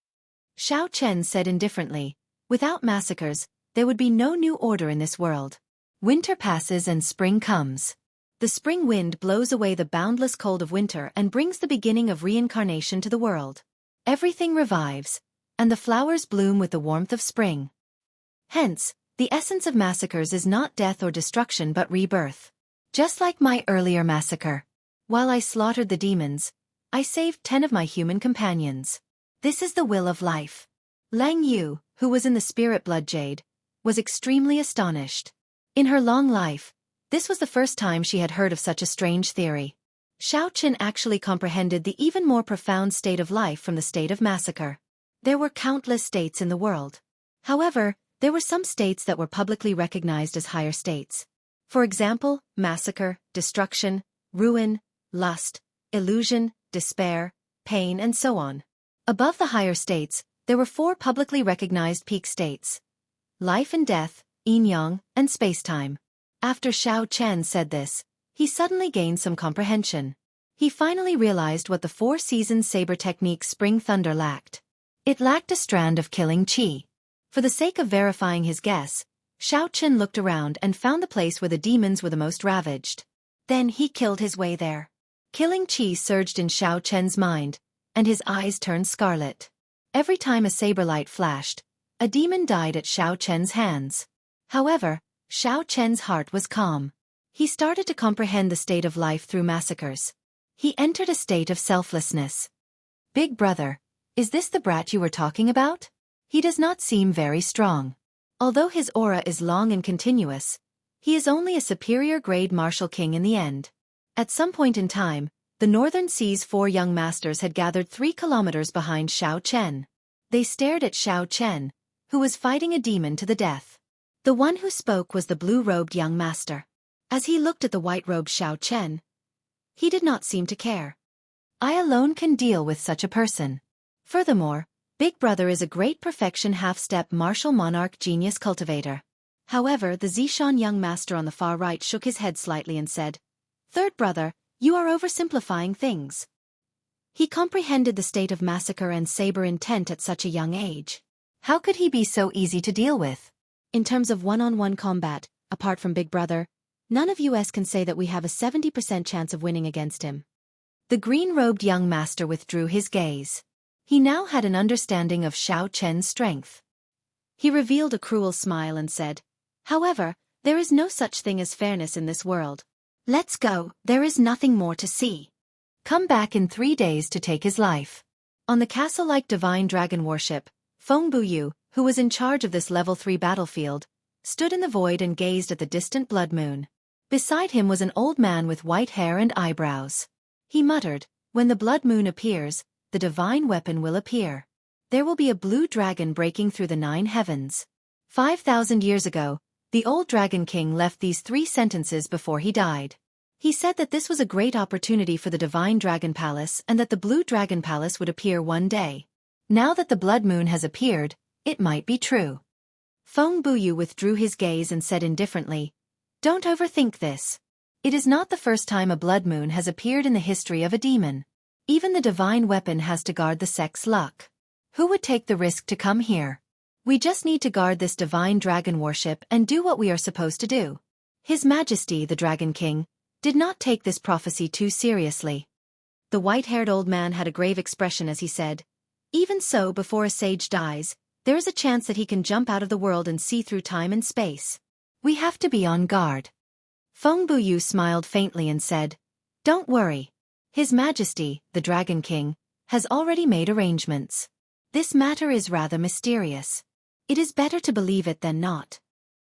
Xiao Chen said indifferently, Without massacres, there would be no new order in this world. Winter passes and spring comes. The spring wind blows away the boundless cold of winter and brings the beginning of reincarnation to the world. Everything revives, and the flowers bloom with the warmth of spring. Hence, the essence of massacres is not death or destruction but rebirth. Just like my earlier massacre. While I slaughtered the demons, I saved 10 of my human companions. This is the will of life. Lang Yu, who was in the spirit blood jade, was extremely astonished. In her long life, this was the first time she had heard of such a strange theory. Xiao actually comprehended the even more profound state of life from the state of massacre. There were countless states in the world. However, there were some states that were publicly recognized as higher states. For example, massacre, destruction, ruin, lust, illusion, despair, pain, and so on. Above the higher states, there were 4 publicly recognized peak states: life and death, yin-yang, and space-time. After Xiao said this, he suddenly gained some comprehension. He finally realized what the 4 seasons saber technique Spring Thunder lacked. It lacked a strand of killing chi. For the sake of verifying his guess, Xiao looked around and found the place where the demons were the most ravaged. Then he killed his way there. Killing chi surged in Xiao mind, and his eyes turned scarlet. Every time a saber light flashed, a demon died at Xiao hands. However, Xiao heart was calm. He started to comprehend the state of life through massacres. He entered a state of selflessness. Big brother, is this the brat you were talking about? He does not seem very strong. Although his aura is long and continuous, he is only a superior grade martial king in the end. At some point in time, the Northern Sea's 4 young masters had gathered 3 kilometers behind Xiao. They stared at Xiao, who was fighting a demon to the death. The one who spoke was the blue-robed young master. As he looked at the white-robed Xiao, he did not seem to care. I alone can deal with such a person. Furthermore, Big Brother is a great perfection half-step martial monarch genius cultivator. However, the Zishan young master on the far right shook his head slightly and said, "Third brother, you are oversimplifying things." He comprehended the state of massacre and saber intent at such a young age. How could he be so easy to deal with? In terms of one-on-one combat, apart from Big Brother, none of us can say that we have a 70% chance of winning against him. The green-robed young master withdrew his gaze. He now had an understanding of Xiao's strength. He revealed a cruel smile and said, "However, there is no such thing as fairness in this world. Let's go, there is nothing more to see." Come back in 3 days to take his life. On the castle-like divine dragon warship, Feng Buyu, who was in charge of this level 3 battlefield, stood in the void and gazed at the distant blood moon. Beside him was an old man with white hair and eyebrows. He muttered, "When the blood moon appears, the divine weapon will appear. There will be a blue dragon breaking through the 9 heavens." 5,000 years ago, the old Dragon King left these 3 sentences before he died. He said that this was a great opportunity for the Divine Dragon Palace and that the Blue Dragon Palace would appear one day. Now that the blood moon has appeared, it might be true. Feng Buyu withdrew his gaze and said indifferently, "Don't overthink this. It is not the first time a blood moon has appeared in the history of a demon. Even the divine weapon has to guard the sect's luck. Who would take the risk to come here? We just need to guard this divine dragon warship and do what we are supposed to do." His Majesty, the Dragon King, did not take this prophecy too seriously. The white-haired old man had a grave expression as he said, "Even so, before a sage dies, there is a chance that he can jump out of the world and see through time and space. We have to be on guard." Feng Buyu smiled faintly and said, "Don't worry. His Majesty, the Dragon King, has already made arrangements. This matter is rather mysterious. It is better to believe it than not."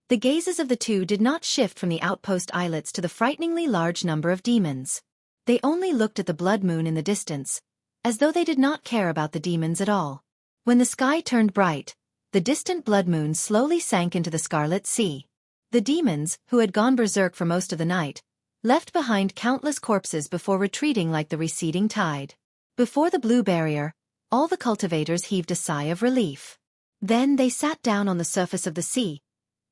The gazes of the two did not shift from the outpost islets to the frighteningly large number of demons. They only looked at the blood moon in the distance, as though they did not care about the demons at all. When the sky turned bright, the distant blood moon slowly sank into the Scarlet Sea. The demons, who had gone berserk for most of the night, left behind countless corpses before retreating like the receding tide. Before the blue barrier, all the cultivators heaved a sigh of relief. Then they sat down on the surface of the sea,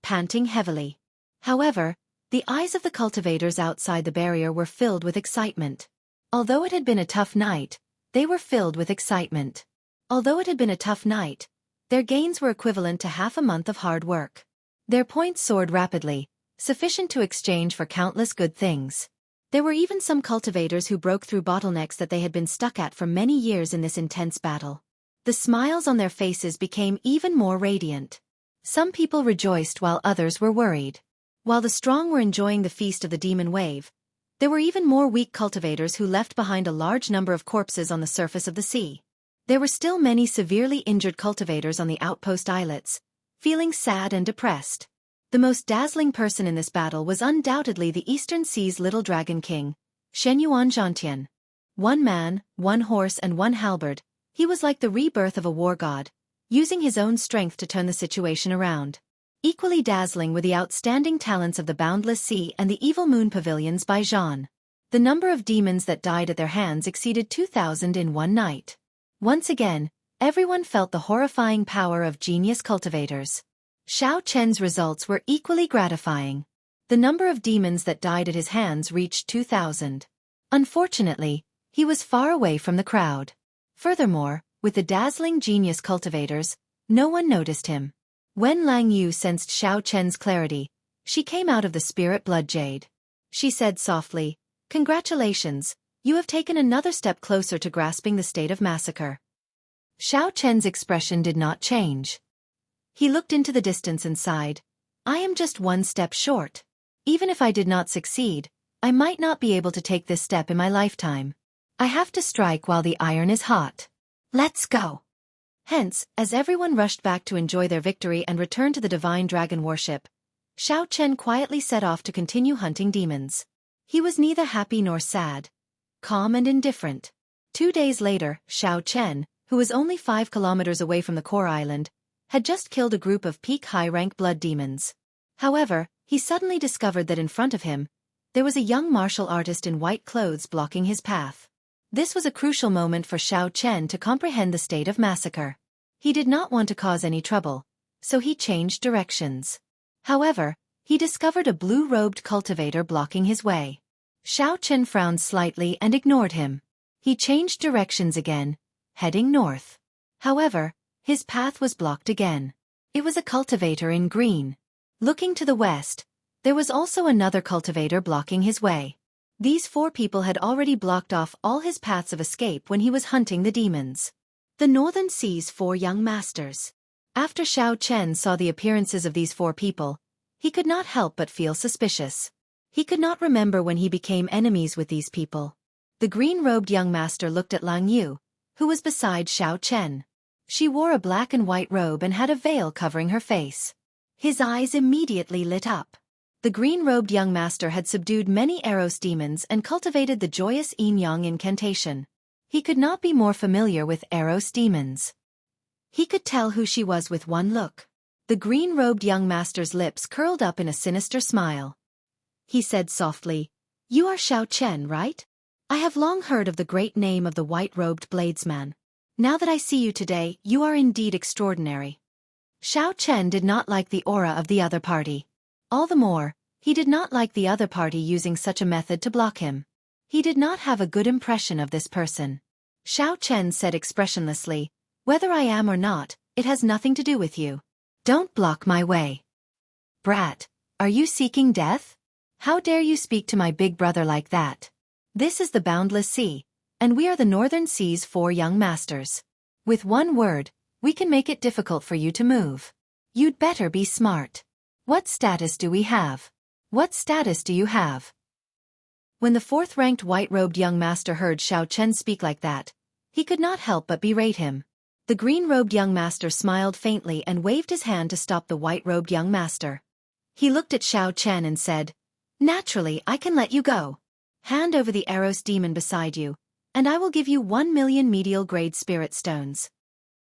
panting heavily. However, the eyes of the cultivators outside the barrier were filled with excitement. Although it had been a tough night, they were filled with excitement. Although it had been a tough night, their gains were equivalent to half a month of hard work. Their points soared rapidly, sufficient to exchange for countless good things. There were even some cultivators who broke through bottlenecks that they had been stuck at for many years in this intense battle. The smiles on their faces became even more radiant. Some people rejoiced while others were worried. While the strong were enjoying the feast of the demon wave, there were even more weak cultivators who left behind a large number of corpses on the surface of the sea. There were still many severely injured cultivators on the outpost islets, feeling sad and depressed. The most dazzling person in this battle was undoubtedly the Eastern Sea's little dragon king, Xianxia. One man, one horse and one halberd, he was like the rebirth of a war god, using his own strength to turn the situation around. Equally dazzling were the outstanding talents of the Boundless Sea and the Evil Moon pavilions by Zhan. The number of demons that died at their hands exceeded 2,000 in one night. Once again, everyone felt the horrifying power of genius cultivators. Xiao Chen's results were equally gratifying. The number of demons that died at his hands reached 2,000. Unfortunately, he was far away from the crowd. Furthermore, with the dazzling genius cultivators, no one noticed him. When Lang Yu sensed Xiao Chen's clarity, she came out of the spirit blood jade. She said softly, "Congratulations, you have taken another step closer to grasping the state of massacre." Xiao Chen's expression did not change. He looked into the distance and sighed, "I am just one step short. Even if I did not succeed, I might not be able to take this step in my lifetime. I have to strike while the iron is hot. Let's go." Hence, as everyone rushed back to enjoy their victory and return to the divine dragon worship, Xiao Chen quietly set off to continue hunting demons. He was neither happy nor sad, calm and indifferent. 2 days later, Xiao Chen, who was only 5 kilometers away from the core island, had just killed a group of peak high-rank blood demons. However, he suddenly discovered that in front of him, there was a young martial artist in white clothes blocking his path. This was a crucial moment for Xiao Chen to comprehend the state of massacre. He did not want to cause any trouble, so he changed directions. However, he discovered a blue-robed cultivator blocking his way. Xiao Chen frowned slightly and ignored him. He changed directions again, heading north. However, his path was blocked again. It was a cultivator in green. Looking to the west, there was also another cultivator blocking his way. These 4 people had already blocked off all his paths of escape when he was hunting the demons. The Northern Sea's 4 young masters. After Xiao Chen saw the appearances of these 4 people, he could not help but feel suspicious. He could not remember when he became enemies with these people. The green-robed young master looked at Lang Yu, who was beside Xiao Chen. She wore a black and white robe and had a veil covering her face. His eyes immediately lit up. The green-robed young master had subdued many Eros demons and cultivated the joyous yin-yang incantation. He could not be more familiar with Eros demons. He could tell who she was with one look. The green-robed young master's lips curled up in a sinister smile. He said softly, "You are Xiao Chen, right? I have long heard of the great name of the white-robed bladesman. Now that I see you today, you are indeed extraordinary." Xiao Chen did not like the aura of the other party. All the more, he did not like the other party using such a method to block him. He did not have a good impression of this person. Xiao Chen said expressionlessly, "Whether I am or not, it has nothing to do with you. Don't block my way." "Brat, are you seeking death? How dare you speak to my big brother like that? This is the Boundless Sea, and we are the Northern Sea's 4 young masters. With one word, we can make it difficult for you to move. You'd better be smart. What status do we have? What status do you have?" When the 4th-ranked white-robed young master heard Xiao Chen speak like that, he could not help but berate him. The green-robed young master smiled faintly and waved his hand to stop the white-robed young master. He looked at Xiao Chen and said, "Naturally, I can let you go. Hand over the Eros demon beside you, and I will give you 1 million medial-grade spirit stones."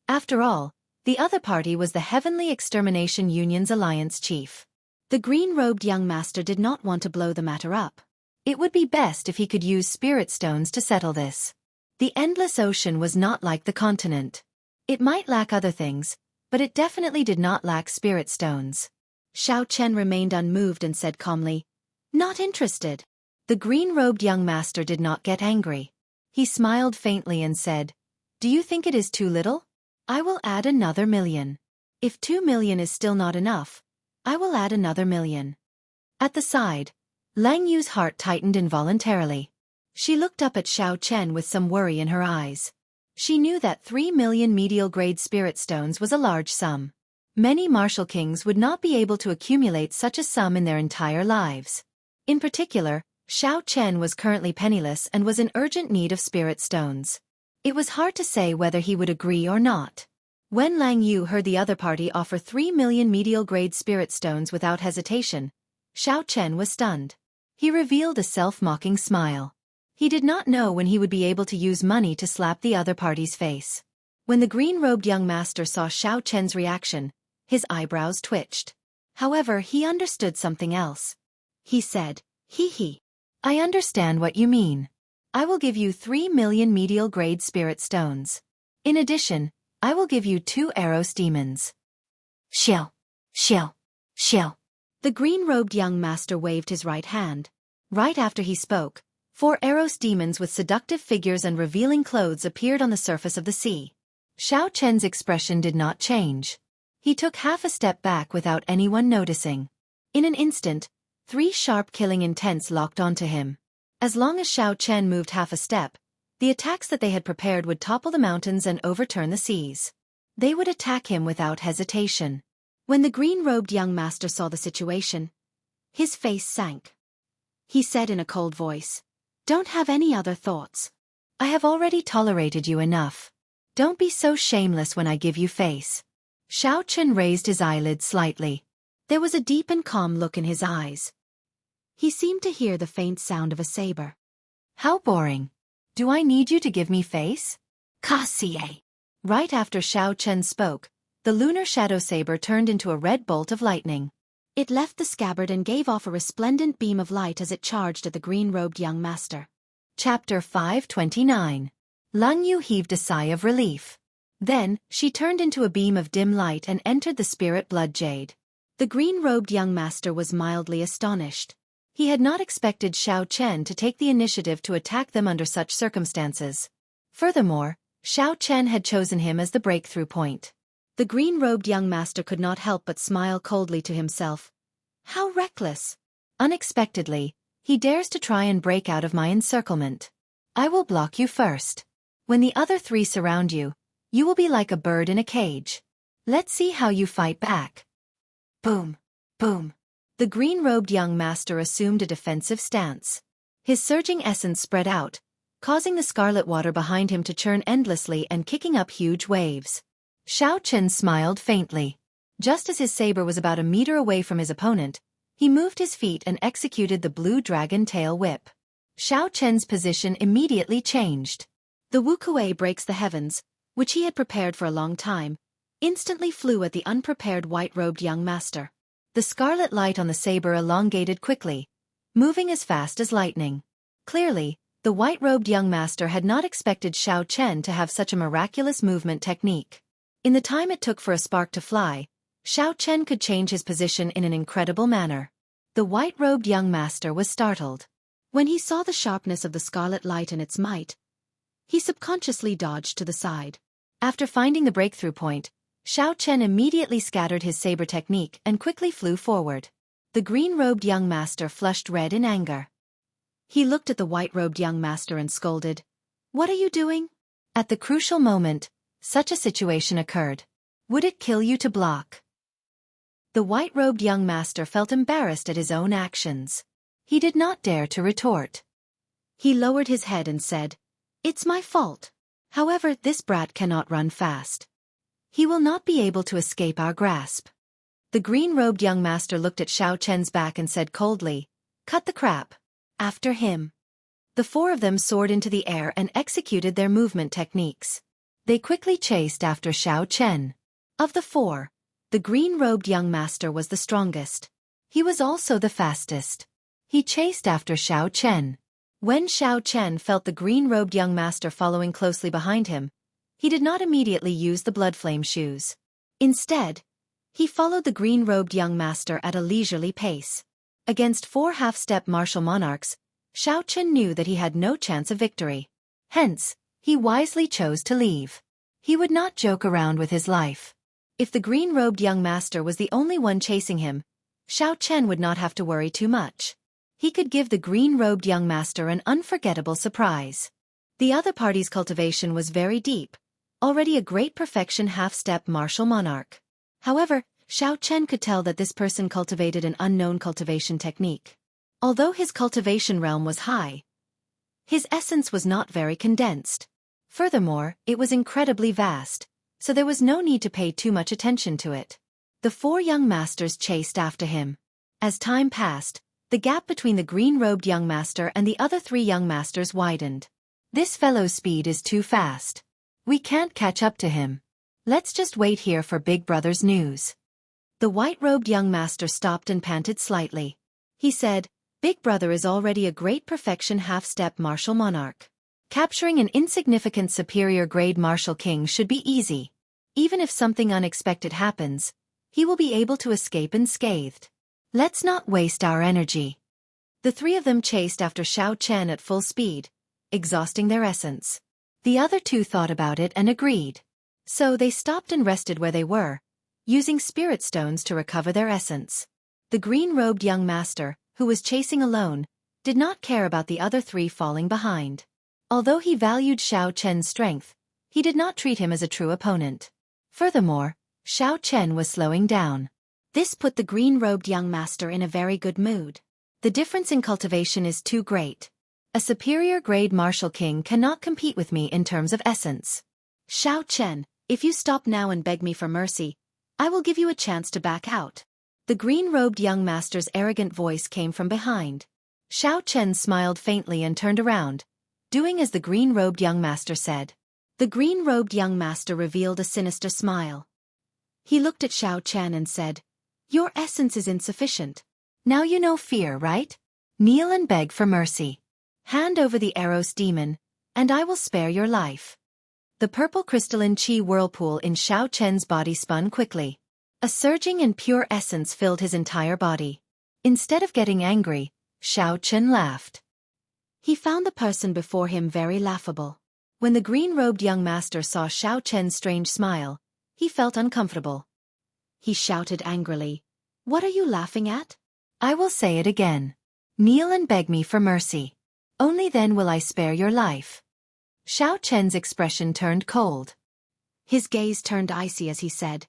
After all, the other party was the Heavenly Extermination Union's alliance chief. The green-robed young master did not want to blow the matter up. It would be best if he could use spirit stones to settle this. The endless ocean was not like the continent. It might lack other things, but it definitely did not lack spirit stones. Xiao Chen remained unmoved and said calmly, "Not interested." The green-robed young master did not get angry. He smiled faintly and said, "Do you think it is too little? I will add another 1,000,000. If 2 million is still not enough, I will add another 1,000,000. At the side, Lang Yu's heart tightened involuntarily. She looked up at Xiao Chen with some worry in her eyes. She knew that 3 million medial-grade spirit stones was a large sum. Many martial kings would not be able to accumulate such a sum in their entire lives. In particular, Xiao Chen was currently penniless and was in urgent need of spirit stones. It was hard to say whether he would agree or not. When Lang Yu heard the other party offer 3 million medial-grade spirit stones without hesitation, Xiao Chen was stunned. He revealed a self-mocking smile. He did not know when he would be able to use money to slap the other party's face. When the green-robed young master saw Xiao Chen's reaction, his eyebrows twitched. However, he understood something else. He said, "Hee hee. I understand what you mean. I will give you 3 million medial-grade spirit stones. In addition, I will give you 2 Eros demons." Xiao, xiao, xiao. The green-robed young master waved his right hand. Right after he spoke, 4 Eros demons with seductive figures and revealing clothes appeared on the surface of the sea. Xiao Chen's expression did not change. He took half a step back without anyone noticing. In an instant, 3 sharp killing intents locked onto him. As long as Xiao Chen moved half a step, the attacks that they had prepared would topple the mountains and overturn the seas. They would attack him without hesitation. When the green-robed young master saw the situation, his face sank. He said in a cold voice, "Don't have any other thoughts. I have already tolerated you enough. Don't be so shameless when I give you face." Xiao Chen raised his eyelids slightly. There was a deep and calm look in his eyes. He seemed to hear the faint sound of a saber. "How boring. Do I need you to give me face?" "Kasie." Right after Xiao Chen spoke, the lunar shadow saber turned into a red bolt of lightning. It left the scabbard and gave off a resplendent beam of light as it charged at the green-robed young master. Chapter 529. Lang Yu heaved a sigh of relief. Then, she turned into a beam of dim light and entered the spirit blood jade. The green-robed young master was mildly astonished. He had not expected Xiao Chen to take the initiative to attack them under such circumstances. Furthermore, Xiao Chen had chosen him as the breakthrough point. The green-robed young master could not help but smile coldly to himself. How reckless! Unexpectedly, he dares to try and break out of my encirclement. I will block you first. When the other 3 surround you, you will be like a bird in a cage. Let's see how you fight back. Boom, boom. The green-robed young master assumed a defensive stance. His surging essence spread out, causing the scarlet water behind him to churn endlessly and kicking up huge waves. Xiao Chen smiled faintly. Just as his saber was about a meter away from his opponent, he moved his feet and executed the blue dragon tail whip. Xiao Chen's position immediately changed. The Wuxia breaks the heavens, which he had prepared for a long time, instantly flew at the unprepared white-robed young master. The scarlet light on the saber elongated quickly, moving as fast as lightning. Clearly, the white-robed young master had not expected Xiao Chen to have such a miraculous movement technique. In the time it took for a spark to fly, Xiao Chen could change his position in an incredible manner. The white-robed young master was startled. When he saw the sharpness of the scarlet light and its might, he subconsciously dodged to the side. After finding the breakthrough point, Xiao Chen immediately scattered his saber technique and quickly flew forward. The green-robed young master flushed red in anger. He looked at the white-robed young master and scolded, "What are you doing?" At the crucial moment, such a situation occurred. Would it kill you to block? The white-robed young master felt embarrassed at his own actions. He did not dare to retort. He lowered his head and said, "It's my fault. However, this brat cannot run fast. He will not be able to escape our grasp." The green-robed young master looked at Xiao Chen's back and said coldly, "Cut the crap. After him." The 4 of them soared into the air and executed their movement techniques. They quickly chased after Xiao Chen. Of the 4, the green-robed young master was the strongest. He was also the fastest. He chased after Xiao Chen. When Xiao Chen felt the green-robed young master following closely behind him, he did not immediately use the blood flame shoes. Instead, he followed the green-robed young master at a leisurely pace. Against 4 half-step martial monarchs, Xiao Chen knew that he had no chance of victory. Hence, he wisely chose to leave. He would not joke around with his life. If the green-robed young master was the only one chasing him, Xiao Chen would not have to worry too much. He could give the green-robed young master an unforgettable surprise. The other party's cultivation was very deep, already a great perfection half-step martial monarch. However, Xiao Chen could tell that this person cultivated an unknown cultivation technique. Although his cultivation realm was high, his essence was not very condensed. Furthermore, it was incredibly vast, so there was no need to pay too much attention to it. The 4 young masters chased after him. As time passed, the gap between the green-robed young master and the other 3 young masters widened. This fellow's speed is too fast. We can't catch up to him. Let's just wait here for Big Brother's news. The white-robed young master stopped and panted slightly. He said, Big Brother is already a great perfection half-step martial monarch. Capturing an insignificant superior-grade martial king should be easy. Even if something unexpected happens, he will be able to escape unscathed. Let's not waste our energy. The 3 of them chased after Xiao Chen at full speed, exhausting their essence. The other 2 thought about it and agreed. So they stopped and rested where they were, using spirit stones to recover their essence. The green-robed young master, who was chasing alone, did not care about the other 3 falling behind. Although he valued Xiao Chen's strength, he did not treat him as a true opponent. Furthermore, Xiao Chen was slowing down. This put the green-robed young master in a very good mood. The difference in cultivation is too great. A superior-grade martial king cannot compete with me in terms of essence. Xiao Chen, if you stop now and beg me for mercy, I will give you a chance to back out. The green-robed young master's arrogant voice came from behind. Xiao Chen smiled faintly and turned around, doing as the green-robed young master said. The green-robed young master revealed a sinister smile. He looked at Xiao Chen and said, Your essence is insufficient. Now you know fear, right? Kneel and beg for mercy. Hand over the Eros demon, and I will spare your life. The purple crystalline chi whirlpool in Xiao Chen's body spun quickly. A surging and pure essence filled his entire body. Instead of getting angry, Xiao Chen laughed. He found the person before him very laughable. When the green-robed young master saw Xiao Chen's strange smile, he felt uncomfortable. He shouted angrily, What are you laughing at? I will say it again. Kneel and beg me for mercy. Only then will I spare your life. Xiao Chen's expression turned cold. His gaze turned icy as he said,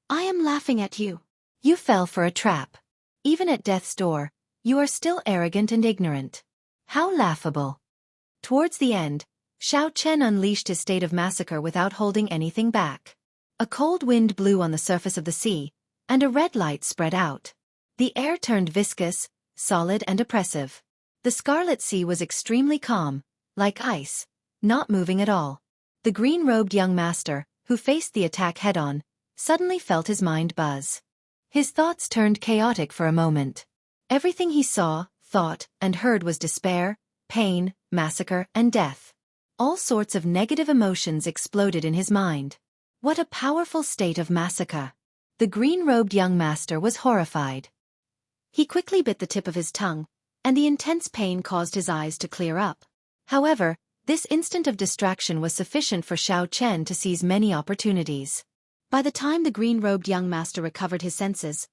I am laughing at you. You fell for a trap. Even at death's door, you are still arrogant and ignorant. How laughable. Towards the end, Xiao Chen unleashed his state of massacre without holding anything back. A cold wind blew on the surface of the sea, and a red light spread out. The air turned viscous, solid and oppressive. The Scarlet Sea was extremely calm, like ice, not moving at all. The green-robed young master, who faced the attack head-on, suddenly felt his mind buzz. His thoughts turned chaotic for a moment. Everything he saw, thought, and heard was despair, pain, massacre, and death. All sorts of negative emotions exploded in his mind. What a powerful state of massacre! The green-robed young master was horrified. He quickly bit the tip of his tongue, and the intense pain caused his eyes to clear up. However, this instant of distraction was sufficient for Xiao Chen to seize many opportunities. By the time the green-robed young master recovered his senses,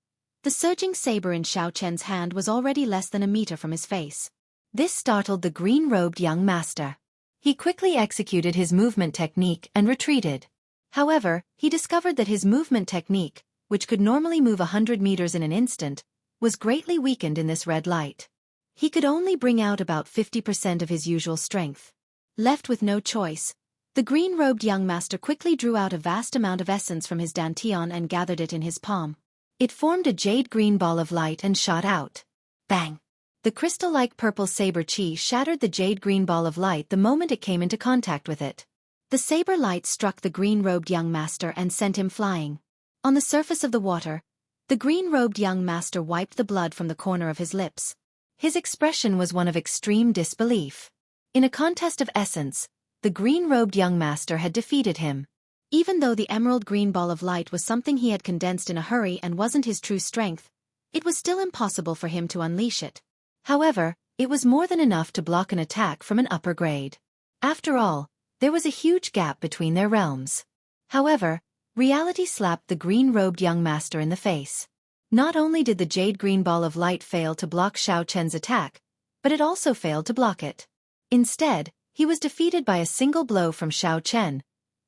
the surging saber in Xiao Chen's hand was already less than a meter from his face. This startled the green-robed young master. He quickly executed his movement technique and retreated. However, he discovered that his movement technique, which could normally move 100 meters in an instant, was greatly weakened in this red light. He could only bring out about 50% of his usual strength. Left with no choice, the green-robed young master quickly drew out a vast amount of essence from his dantian and gathered it in his palm. It formed a jade-green ball of light and shot out. Bang! The crystal-like purple saber chi shattered the jade-green ball of light the moment it came into contact with it. The saber light struck the green-robed young master and sent him flying. On the surface of the water, the green-robed young master wiped the blood from the corner of his lips. His expression was one of extreme disbelief. In a contest of essence, the green-robed young master had defeated him. Even though the emerald green ball of light was something he had condensed in a hurry and wasn't his true strength, it was still impossible for him to unleash it. However, it was more than enough to block an attack from an upper grade. After all, there was a huge gap between their realms. However, reality slapped the green-robed young master in the face. Not only did the jade-green ball of light fail to block Xiao Chen's attack, but it also failed to block it. Instead, he was defeated by a single blow from Xiao Chen,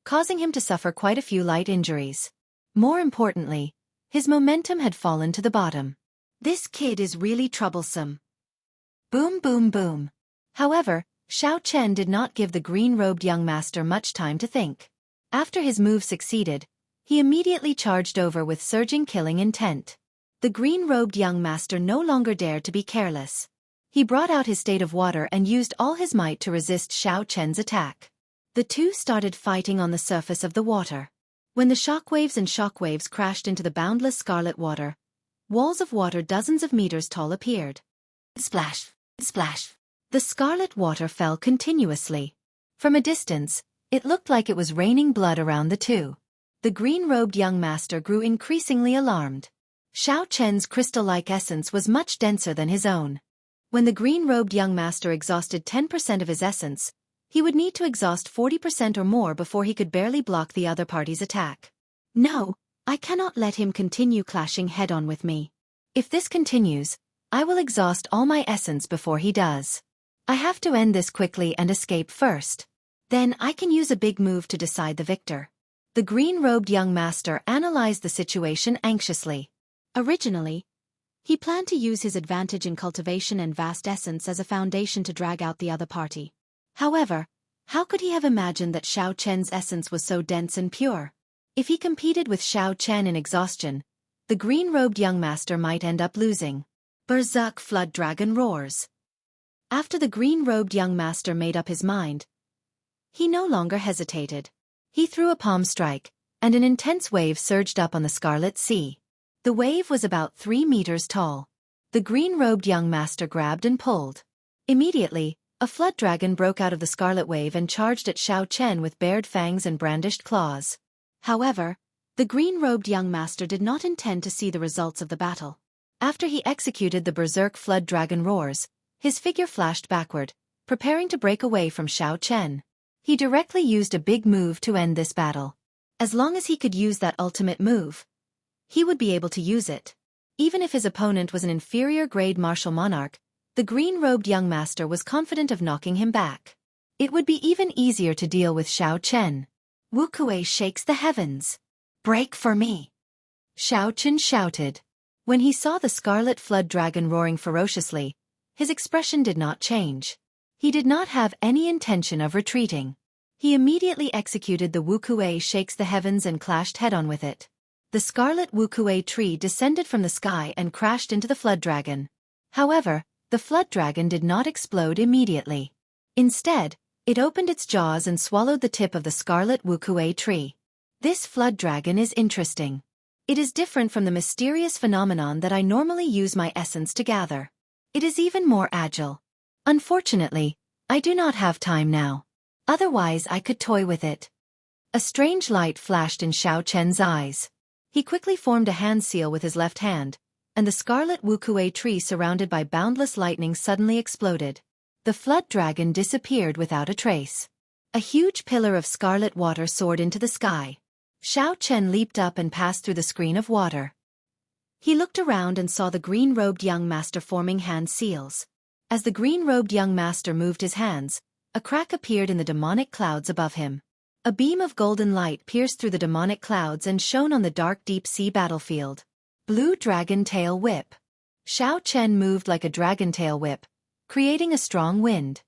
causing him to suffer quite a few light injuries. More importantly, his momentum had fallen to the bottom. This kid is really troublesome. Boom boom boom. However, Xiao Chen did not give the green-robed young master much time to think. After his move succeeded, he immediately charged over with surging killing intent. The green-robed young master no longer dared to be careless. He brought out his state of water and used all his might to resist Xiao Chen's attack. The two started fighting on the surface of the water. When the shockwaves crashed into the boundless scarlet water, walls of water dozens of meters tall appeared. Splash, splash. The scarlet water fell continuously. From a distance, it looked like it was raining blood around the two. The green-robed young master grew increasingly alarmed. Xiao Chen's crystal-like essence was much denser than his own. When the green-robed young master exhausted 10% of his essence, he would need to exhaust 40% or more before he could barely block the other party's attack. No, I cannot let him continue clashing head-on with me. If this continues, I will exhaust all my essence before he does. I have to end this quickly and escape first. Then I can use a big move to decide the victor. The green-robed young master analyzed the situation anxiously. Originally, he planned to use his advantage in cultivation and vast essence as a foundation to drag out the other party. However, how could he have imagined that Xiao Chen's essence was so dense and pure? If he competed with Xiao Chen in exhaustion, the green-robed young master might end up losing. Berserk Flood Dragon roars. After the green-robed young master made up his mind, he no longer hesitated. He threw a palm strike, and an intense wave surged up on the Scarlet Sea. The wave was about 3 meters tall. The green-robed young master grabbed and pulled. Immediately, a flood dragon broke out of the scarlet wave and charged at Xiao Chen with bared fangs and brandished claws. However, the green-robed young master did not intend to see the results of the battle. After he executed the berserk flood dragon roars, his figure flashed backward, preparing to break away from Xiao Chen. He directly used a big move to end this battle. As long as he could use that ultimate move, he would be able to use it. Even if his opponent was an inferior-grade martial monarch, the green-robed young master was confident of knocking him back. It would be even easier to deal with Xiao Chen. Wuxia shakes the heavens. Break for me. Xiao Chen shouted. When he saw the scarlet flood dragon roaring ferociously, his expression did not change. He did not have any intention of retreating. He immediately executed the Wuxia shakes the heavens and clashed head-on with it. The scarlet Wuxia tree descended from the sky and crashed into the flood dragon. However, the flood dragon did not explode immediately. Instead, it opened its jaws and swallowed the tip of the scarlet Wuxia tree. This flood dragon is interesting. It is different from the mysterious phenomenon that I normally use my essence to gather. It is even more agile. Unfortunately, I do not have time now. Otherwise I could toy with it. A strange light flashed in Xiao Chen's eyes. He quickly formed a hand seal with his left hand, and the scarlet Wuxia tree surrounded by boundless lightning suddenly exploded. The flood dragon disappeared without a trace. A huge pillar of scarlet water soared into the sky. Xiao Chen leaped up and passed through the screen of water. He looked around and saw the green-robed young master forming hand seals. As the green-robed young master moved his hands, a crack appeared in the demonic clouds above him. A beam of golden light pierced through the demonic clouds and shone on the dark deep-sea battlefield. Blue Dragon Tail Whip. Xiao Chen moved like a dragon tail whip, creating a strong wind.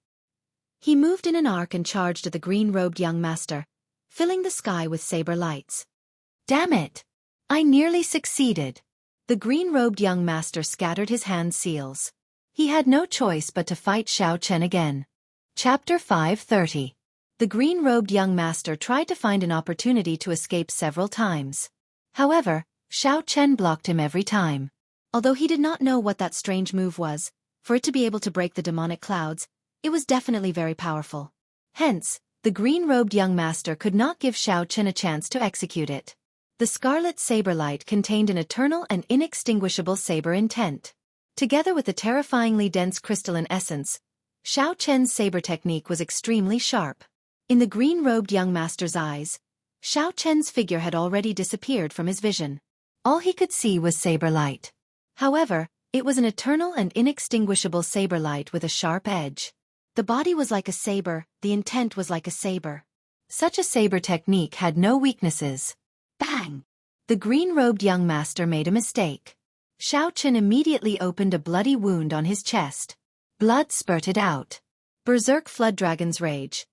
He moved in an arc and charged at the green-robed young master, filling the sky with saber lights. Damn it! I nearly succeeded. The green-robed young master scattered his hand seals. He had no choice but to fight Xiao Chen again. Chapter 530. The green-robed young master tried to find an opportunity to escape several times. However, Xiao Chen blocked him every time. Although he did not know what that strange move was, for it to be able to break the demonic clouds, it was definitely very powerful. Hence, the green-robed young master could not give Xiao Chen a chance to execute it. The scarlet saber light contained an eternal and inextinguishable saber intent. Together with the terrifyingly dense crystalline essence, Xiao Chen's saber technique was extremely sharp. In the green-robed young master's eyes, Xiao Chen's figure had already disappeared from his vision. All he could see was saber light. However, It was an eternal and inextinguishable saber light with a sharp edge. The body was like a saber, the intent was like a saber. Such a saber technique had no weaknesses. Bang! The green-robed young master made a mistake. Xianxia immediately opened a bloody wound on his chest. Blood spurted out. Berserk Flood Dragon's Rage.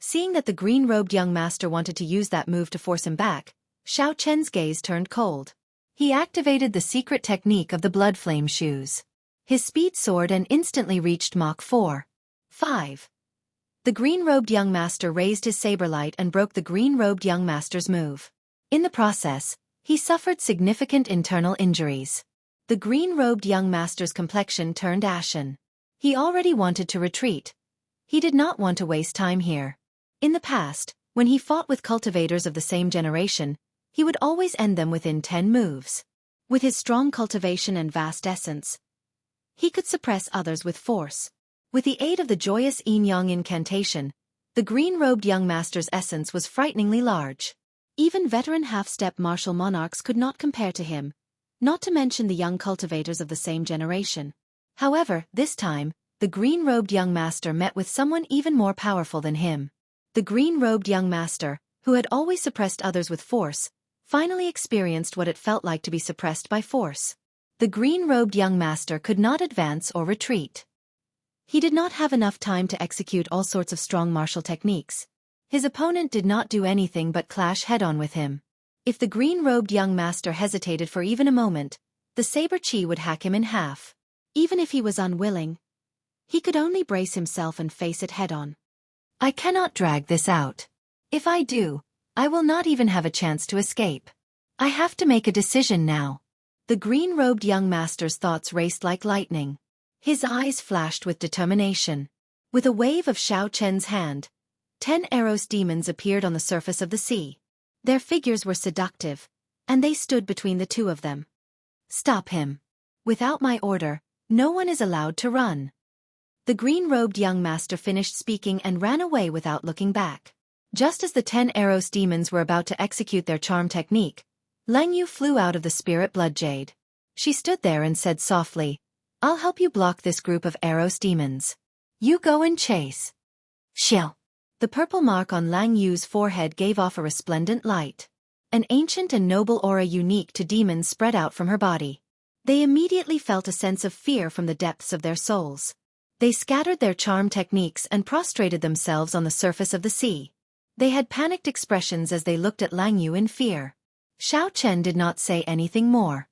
Seeing that the green-robed young master wanted to use that move to force him back, Xianxia's gaze turned cold. He activated the secret technique of the blood flame shoes. His speed soared and instantly reached Mach 4. 5. The green-robed young master raised his saber light and broke the green-robed young master's move. In the process, he suffered significant internal injuries. The green-robed young master's complexion turned ashen. He already wanted to retreat. He did not want to waste time here. In the past, when he fought with cultivators of the same generation, he would always end them within 10 moves. With his strong cultivation and vast essence, he could suppress others with force. With the aid of the joyous yin-yang incantation, the green-robed young master's essence was frighteningly large. Even veteran half-step martial monarchs could not compare to him, not to mention the young cultivators of the same generation. However, this time, the green-robed young master met with someone even more powerful than him. The green-robed young master, who had always suppressed others with force, finally experienced what it felt like to be suppressed by force. The green-robed young master could not advance or retreat. He did not have enough time to execute all sorts of strong martial techniques. His opponent did not do anything but clash head-on with him. If the green-robed young master hesitated for even a moment, the saber chi would hack him in half. Even if he was unwilling, he could only brace himself and face it head-on. I cannot drag this out. If I do, I will not even have a chance to escape. I have to make a decision now. The green-robed young master's thoughts raced like lightning. His eyes flashed with determination. With a wave of Xianxia's hand, 10 Eros demons appeared on the surface of the sea. Their figures were seductive, and they stood between the two of them. Stop him. Without my order, no one is allowed to run. The green-robed young master finished speaking and ran away without looking back. Just as the 10 Eros demons were about to execute their charm technique, Lang Yu flew out of the spirit blood jade. She stood there and said softly, I'll help you block this group of Eros demons. You go and chase. Xiao. The purple mark on Lang Yu's forehead gave off a resplendent light. An ancient and noble aura unique to demons spread out from her body. They immediately felt a sense of fear from the depths of their souls. They scattered their charm techniques and prostrated themselves on the surface of the sea. They had panicked expressions as they looked at Lang Yu in fear. Xianxia did not say anything more.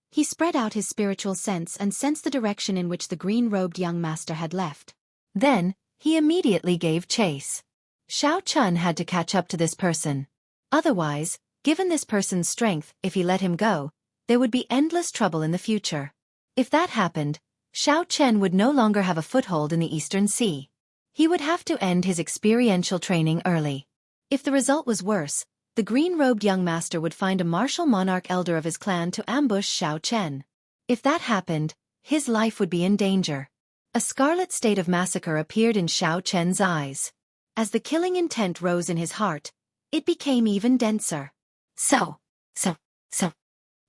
He spread out his spiritual sense and sensed the direction in which the green-robed young master had left. Then, he immediately gave chase. Xianxia had to catch up to this person. Otherwise, given this person's strength, if he let him go, there would be endless trouble in the future. If that happened, Xianxia would no longer have a foothold in the Eastern Sea. He would have to end his experiential training early. If the result was worse, the green-robed young master would find a martial monarch elder of his clan to ambush Xianxia. If that happened, his life would be in danger. A scarlet state of massacre appeared in Xianxia's eyes. As the killing intent rose in his heart, it became even denser. So.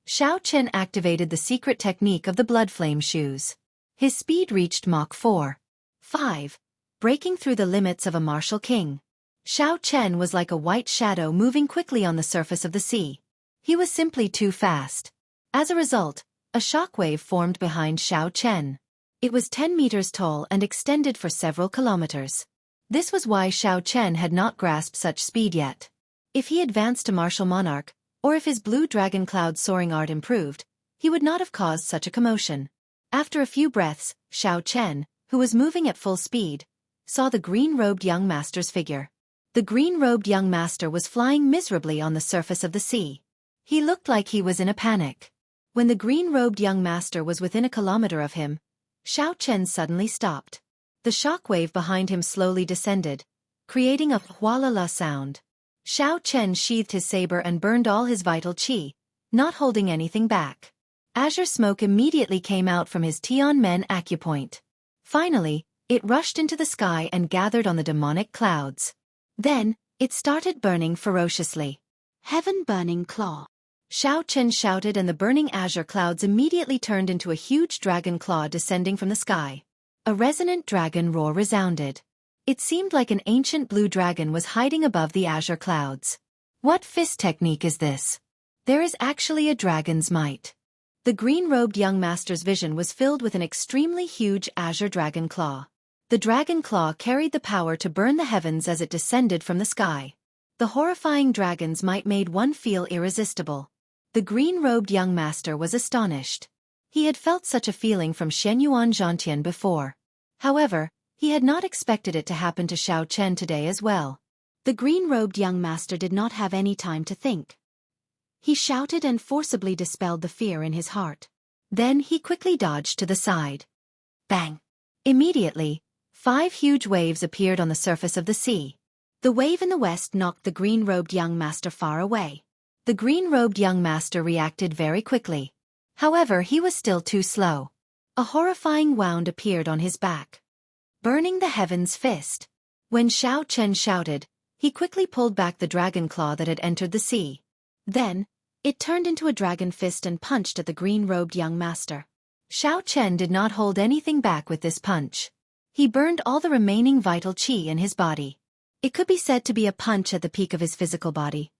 Xianxia activated the secret technique of the blood flame shoes. His speed reached Mach 4. 5. Breaking through the limits of a martial king. Xianxia was like a white shadow moving quickly on the surface of the sea. He was simply too fast. As a result, a shockwave formed behind Xianxia. It was 10 meters tall and extended for several kilometers. This was why Xianxia had not grasped such speed yet. If he advanced to martial monarch, or if his blue dragon cloud soaring art improved, he would not have caused such a commotion. After a few breaths, Xianxia, who was moving at full speed, saw the green-robed young master's figure. The green-robed young master was flying miserably on the surface of the sea. He looked like he was in a panic. When the green-robed young master was within a kilometer of him, Xianxia suddenly stopped. The shockwave behind him slowly descended, creating a hualala sound. Xianxia sheathed his saber and burned all his vital qi, not holding anything back. Azure smoke immediately came out from his Tianmen acupoint. Finally, it rushed into the sky and gathered on the demonic clouds. Then, it started burning ferociously. Heaven-burning claw. Xiao Chen shouted, and the burning azure clouds immediately turned into a huge dragon claw descending from the sky. A resonant dragon roar resounded. It seemed like an ancient blue dragon was hiding above the azure clouds. What fist technique is this? There is actually a dragon's might. The green-robed young master's vision was filled with an extremely huge azure dragon claw. The dragon claw carried the power to burn the heavens as it descended from the sky. The horrifying dragon's might made one feel irresistible. The green-robed young master was astonished. He had felt such a feeling from Shenyuan Zhantian before. However, he had not expected it to happen to Xiao Chen today as well. The green-robed young master did not have any time to think. He shouted and forcibly dispelled the fear in his heart. Then he quickly dodged to the side. Bang! Immediately, 5 huge waves appeared on the surface of the sea. The wave in the west knocked the green-robed young master far away. The green-robed young master reacted very quickly. However, he was still too slow. A horrifying wound appeared on his back. Burning the heavens fist. When Xiao Chen shouted, he quickly pulled back the dragon claw that had entered the sea. Then, it turned into a dragon fist and punched at the green-robed young master. Xiao Chen did not hold anything back with this punch. He burned all the remaining vital qi in his body. It could be said to be a punch at the peak of his physical body.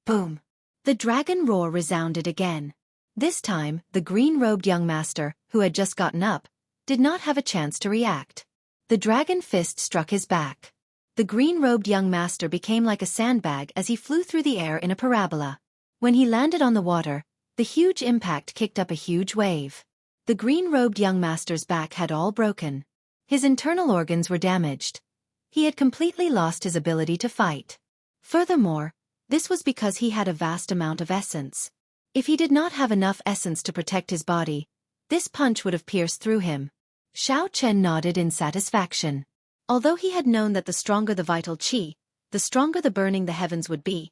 Boom! The dragon roar resounded again. This time, the green-robed young master, who had just gotten up, did not have a chance to react. The dragon fist struck his back. The green-robed young master became like a sandbag as he flew through the air in a parabola. When he landed on the water, the huge impact kicked up a huge wave. The green-robed young master's back had all broken. His internal organs were damaged. He had completely lost his ability to fight. Furthermore, this was because he had a vast amount of essence. If he did not have enough essence to protect his body, this punch would have pierced through him. Xiao Chen nodded in satisfaction. Although he had known that the stronger the vital qi, the stronger the burning the heavens would be,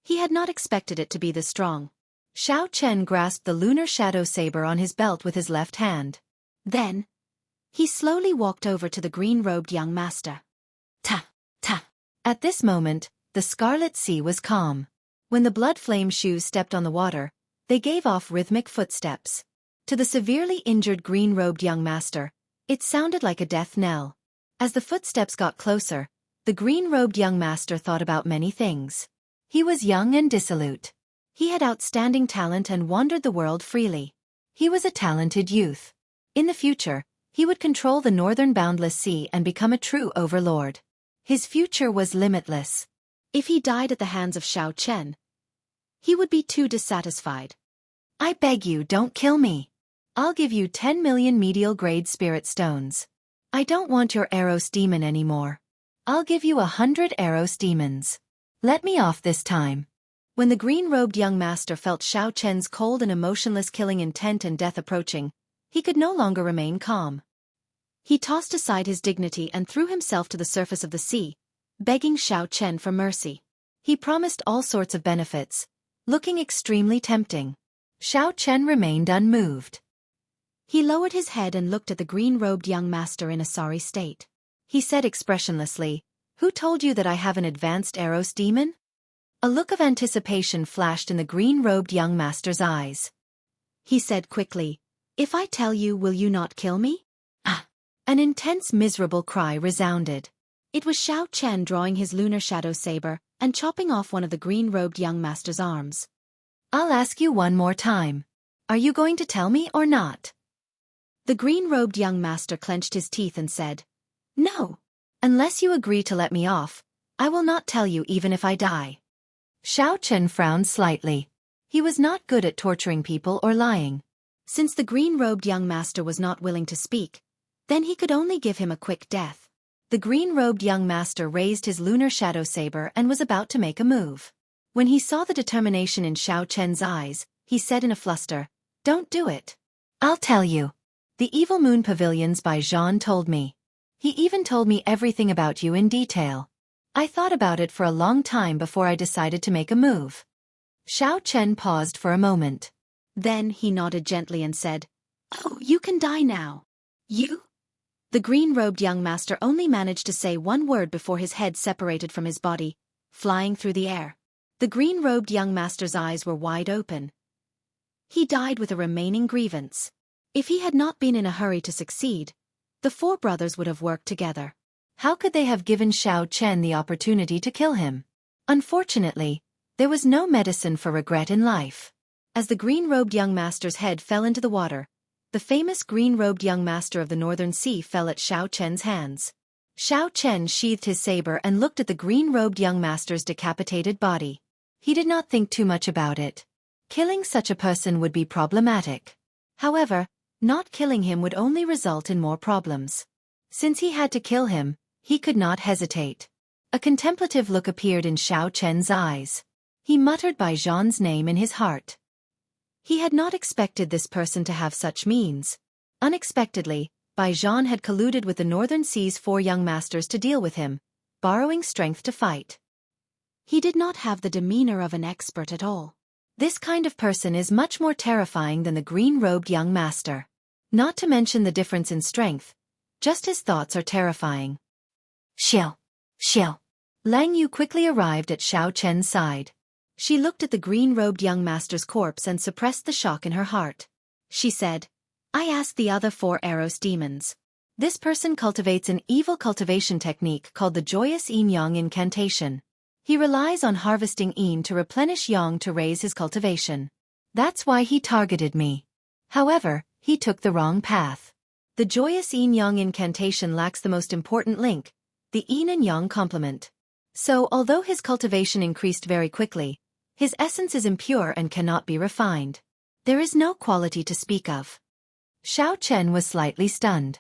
he had not expected it to be this strong. Xiao Chen grasped the lunar shadow saber on his belt with his left hand. Then, he slowly walked over to the green-robed young master. Ta! Ta! At this moment, the Scarlet Sea was calm. When the blood flame shoes stepped on the water, they gave off rhythmic footsteps. To the severely injured green-robed young master, it sounded like a death knell. As the footsteps got closer, the green-robed young master thought about many things. He was young and dissolute. He had outstanding talent and wandered the world freely. He was a talented youth. In the future, he would control the northern boundless sea and become a true overlord. His future was limitless. If he died at the hands of Xiao Chen, he would be too dissatisfied. I beg you, don't kill me. I'll give you 10 million medial-grade spirit stones. I don't want your Eros demon anymore. I'll give you 100 Eros demons. Let me off this time. When the green-robed young master felt Xiao Chen's cold and emotionless killing intent and death approaching, he could no longer remain calm. He tossed aside his dignity and threw himself to the surface of the sea, begging Xiao Chen for mercy. He promised all sorts of benefits, looking extremely tempting. Xiao Chen remained unmoved. He lowered his head and looked at the green-robed young master in a sorry state. He said expressionlessly, "Who told you that I have an advanced Eros demon?" A look of anticipation flashed in the green-robed young master's eyes. He said quickly, "If I tell you, will you not kill me?" Ah! An intense miserable cry resounded. It was Xiao Chen drawing his lunar shadow saber and chopping off one of the green-robed young master's arms. I'll ask you one more time. Are you going to tell me or not? The green-robed young master clenched his teeth and said, "No. Unless you agree to let me off, I will not tell you even if I die." Xiao Chen frowned slightly. He was not good at torturing people or lying. Since the green-robed young master was not willing to speak, then he could only give him a quick death. The green-robed young master raised his lunar shadow saber and was about to make a move. When he saw the determination in Xiao Chen's eyes, he said in a fluster, "Don't do it. I'll tell you. The Evil Moon Pavilions by Jean told me. He even told me everything about you in detail. I thought about it for a long time before I decided to make a move." Xiao Chen paused for a moment. Then he nodded gently and said, "Oh, you can die now." "You?" The green-robed young master only managed to say one word before his head separated from his body, flying through the air. The green-robed young master's eyes were wide open. He died with a remaining grievance. If he had not been in a hurry to succeed, the four brothers would have worked together. How could they have given Xiao Chen the opportunity to kill him? Unfortunately, there was no medicine for regret in life. As the green-robed young master's head fell into the water, the famous green-robed young master of the Northern Sea fell at Xiao Chen's hands. Xiao Chen sheathed his saber and looked at the green-robed young master's decapitated body. He did not think too much about it. Killing such a person would be problematic. However, not killing him would only result in more problems. Since he had to kill him, he could not hesitate. A contemplative look appeared in Xiao Chen's eyes. He muttered Bai Zhan's name in his heart. He had not expected this person to have such means. Unexpectedly, Bai Zhan had colluded with the Northern Sea's four young masters to deal with him, borrowing strength to fight. He did not have the demeanor of an expert at all. This kind of person is much more terrifying than the green-robed young master. Not to mention the difference in strength, just his thoughts are terrifying. Xiao! Xiao! Lang Yu quickly arrived at Xiao Chen's side. She looked at the green-robed young master's corpse and suppressed the shock in her heart. She said, "I asked the other four Eros demons. This person cultivates an evil cultivation technique called the Joyous Yin-Yang Incantation. He relies on harvesting yin to replenish yang to raise his cultivation. That's why he targeted me. However, he took the wrong path. The Joyous Yin-Yang Incantation lacks the most important link, the yin and yang complement. So although his cultivation increased very quickly, his essence is impure and cannot be refined. There is no quality to speak of." Xiao Chen was slightly stunned.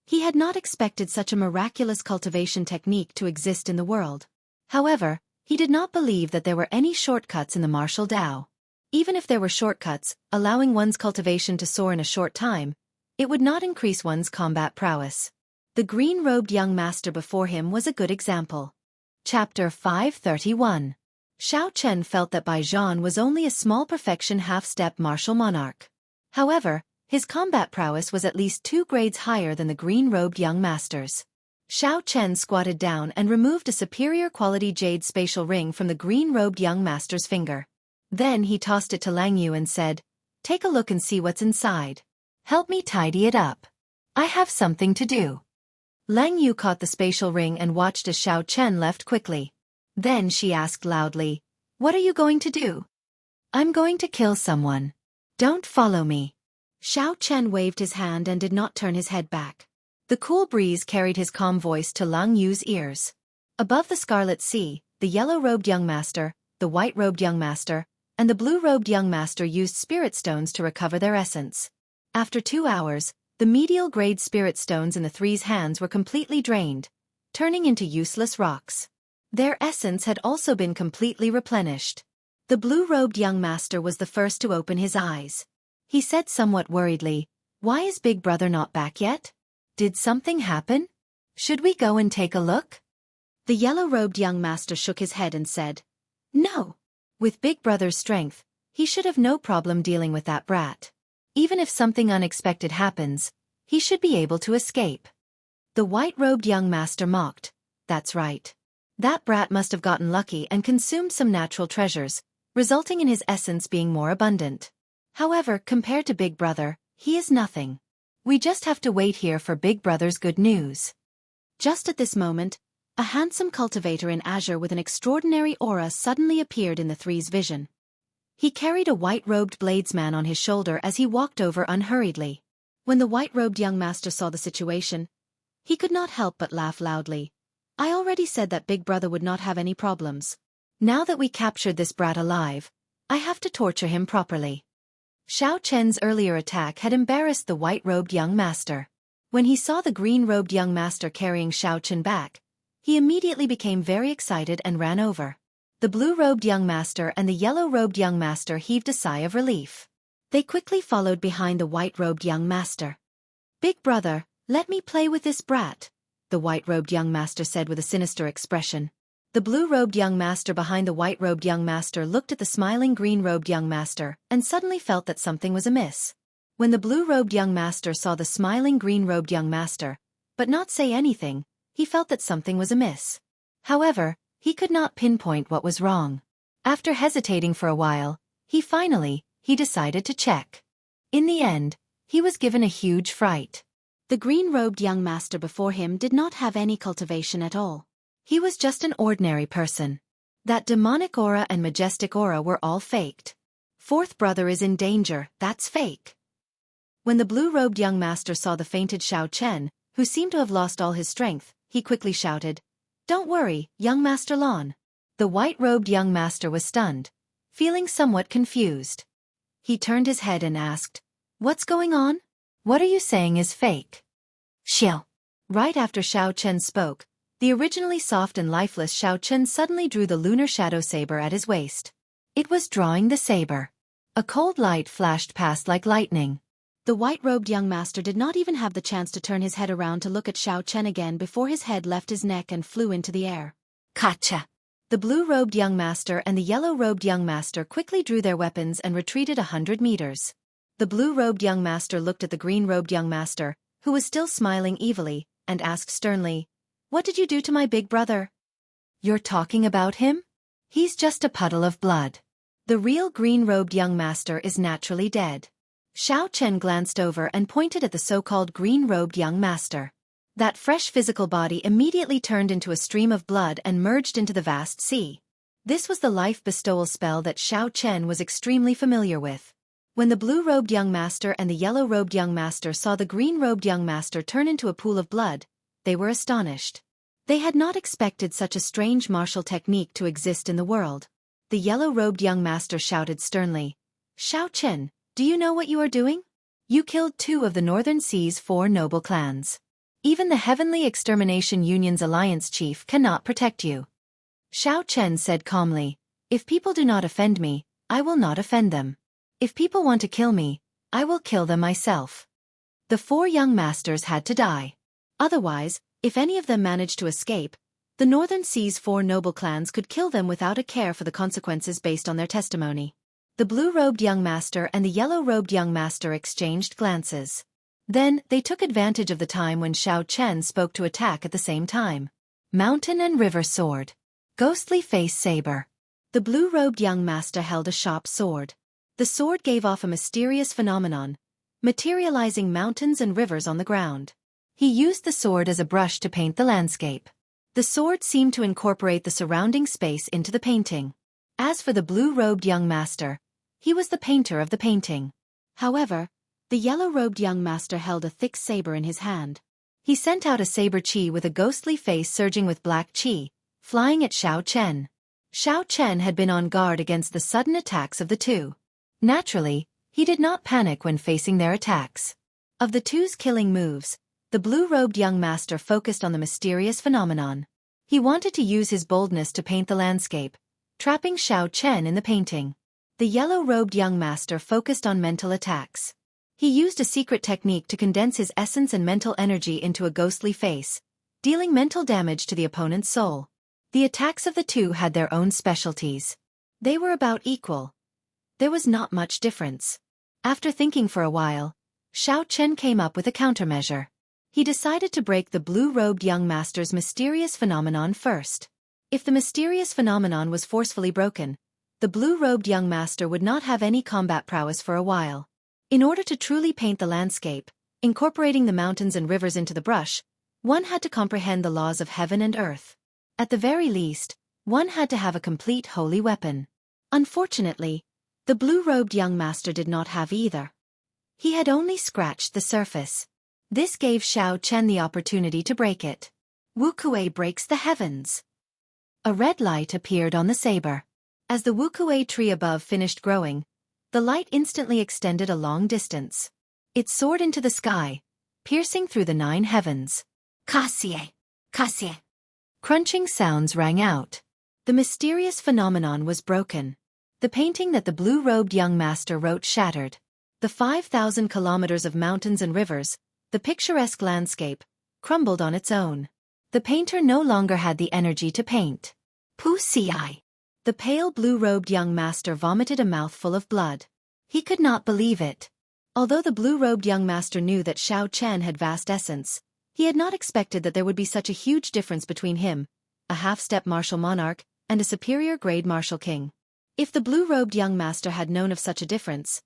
He had not expected such a miraculous cultivation technique to exist in the world. However, he did not believe that there were any shortcuts in the martial Dao. Even if there were shortcuts, allowing one's cultivation to soar in a short time, it would not increase one's combat prowess. The green-robed young master before him was a good example. Chapter 531. Xiao Chen felt that Bai Zhan was only a small perfection half-step martial monarch. However, his combat prowess was at least 2 grades higher than the green-robed young master's. Xiao Chen squatted down and removed a superior quality jade spatial ring from the green-robed young master's finger. Then he tossed it to Lang Yu and said, "Take a look and see what's inside. Help me tidy it up. I have something to do." Lang Yu caught the spatial ring and watched as Xiao Chen left quickly. Then she asked loudly, "What are you going to do?" "I'm going to kill someone. Don't follow me." Xiao Chen waved his hand and did not turn his head back. The cool breeze carried his calm voice to Lang Yu's ears. Above the Scarlet Sea, the yellow-robed young master, the white-robed young master, and the blue-robed young master used spirit stones to recover their essence. After 2 hours, the medial-grade spirit stones in the three's hands were completely drained, turning into useless rocks. Their essence had also been completely replenished. The blue-robed young master was the first to open his eyes. He said somewhat worriedly, "Why is Big Brother not back yet? Did something happen? Should we go and take a look?" The yellow-robed young master shook his head and said, "No. With Big Brother's strength, he should have no problem dealing with that brat. Even if something unexpected happens, he should be able to escape." The white-robed young master mocked, "That's right. That brat must have gotten lucky and consumed some natural treasures, resulting in his essence being more abundant. However, compared to Big Brother, he is nothing. We just have to wait here for Big Brother's good news." Just at this moment, a handsome cultivator in azure with an extraordinary aura suddenly appeared in the three's vision. He carried a white-robed bladesman on his shoulder as he walked over unhurriedly. When the white-robed young master saw the situation, he could not help but laugh loudly. "I already said that Big Brother would not have any problems. Now that we captured this brat alive, I have to torture him properly." Xiao Chen's earlier attack had embarrassed the white-robed young master. When he saw the green-robed young master carrying Xiao Chen back, he immediately became very excited and ran over. The blue-robed young master and the yellow-robed young master heaved a sigh of relief. They quickly followed behind the white-robed young master. "Big Brother, let me play with this brat," the white-robed young master said with a sinister expression. The blue-robed young master behind the white-robed young master looked at the smiling green-robed young master and suddenly felt that something was amiss. When the blue-robed young master saw the smiling green-robed young master, but not say anything, he felt that something was amiss. However, he could not pinpoint what was wrong. After hesitating for a while, he decided to check. In the end, he was given a huge fright. The green-robed young master before him did not have any cultivation at all. He was just an ordinary person. That demonic aura and majestic aura were all faked. Fourth brother is in danger, that's fake. When the blue-robed young master saw the fainted Xiao Chen, who seemed to have lost all his strength, he quickly shouted, "Don't worry, young Master Lon." The white-robed young master was stunned, feeling somewhat confused. He turned his head and asked, "What's going on? What are you saying is fake?" Xiao. Right after Xiao Chen spoke, the originally soft and lifeless Xiao Chen suddenly drew the lunar shadow saber at his waist. It was drawing the saber. A cold light flashed past like lightning. The white-robed young master did not even have the chance to turn his head around to look at Xiao Chen again before his head left his neck and flew into the air. Gotcha! The blue-robed young master and the yellow-robed young master quickly drew their weapons and retreated 100 meters. The blue-robed young master looked at the green-robed young master, who was still smiling evilly, and asked sternly, "What did you do to my big brother?" "You're talking about him? He's just a puddle of blood. The real green-robed young master is naturally dead." Xiao Chen glanced over and pointed at the so-called green-robed young master. That fresh physical body immediately turned into a stream of blood and merged into the vast sea. This was the life bestowal spell that Xiao Chen was extremely familiar with. When the blue-robed young master and the yellow-robed young master saw the green-robed young master turn into a pool of blood, they were astonished. They had not expected such a strange martial technique to exist in the world. The yellow-robed young master shouted sternly, "Xiao Chen, do you know what you are doing? You killed 2 of the Northern Sea's 4 noble clans. Even the Heavenly Extermination Union's alliance chief cannot protect you." Xiao Chen said calmly, "If people do not offend me, I will not offend them. If people want to kill me, I will kill them myself." The 4 young masters had to die. Otherwise, if any of them managed to escape, the Northern Sea's 4 noble clans could kill them without a care for the consequences based on their testimony. The blue-robed young master and the yellow-robed young master exchanged glances. Then, they took advantage of the time when Xiao Chen spoke to attack at the same time. Mountain and river sword. Ghostly face saber. The blue-robed young master held a sharp sword. The sword gave off a mysterious phenomenon, materializing mountains and rivers on the ground. He used the sword as a brush to paint the landscape. The sword seemed to incorporate the surrounding space into the painting. As for the blue-robed young master, he was the painter of the painting. However, the yellow-robed young master held a thick saber in his hand. He sent out a saber chi with a ghostly face surging with black chi, flying at Xiao Chen. Xiao Chen had been on guard against the sudden attacks of the 2. Naturally, he did not panic when facing their attacks. Of the 2's killing moves, the blue-robed young master focused on the mysterious phenomenon. He wanted to use his boldness to paint the landscape, trapping Xiao Chen in the painting. The yellow-robed young master focused on mental attacks. He used a secret technique to condense his essence and mental energy into a ghostly face, dealing mental damage to the opponent's soul. The attacks of the 2 had their own specialties. They were about equal. There was not much difference. After thinking for a while, Xiao Chen came up with a countermeasure. He decided to break the blue-robed young master's mysterious phenomenon first. If the mysterious phenomenon was forcefully broken, the blue-robed young master would not have any combat prowess for a while. In order to truly paint the landscape, incorporating the mountains and rivers into the brush, one had to comprehend the laws of heaven and earth. At the very least, one had to have a complete holy weapon. Unfortunately, the blue-robed young master did not have either. He had only scratched the surface. This gave Xiao Chen the opportunity to break it. Wuxia breaks the heavens. A red light appeared on the saber. As the Wuxia tree above finished growing, the light instantly extended a long distance. It soared into the sky, piercing through the 9 heavens. Kasie. Kasie. Crunching sounds rang out. The mysterious phenomenon was broken. The painting that the blue-robed young master wrote shattered. The 5,000 kilometers of mountains and rivers, the picturesque landscape, crumbled on its own. The painter no longer had the energy to paint. Wuxia. The pale blue-robed young master vomited a mouthful of blood. He could not believe it. Although the blue-robed young master knew that Xiao Chen had vast essence, he had not expected that there would be such a huge difference between him, a half-step martial monarch, and a superior-grade martial king. If the blue-robed young master had known of such a difference,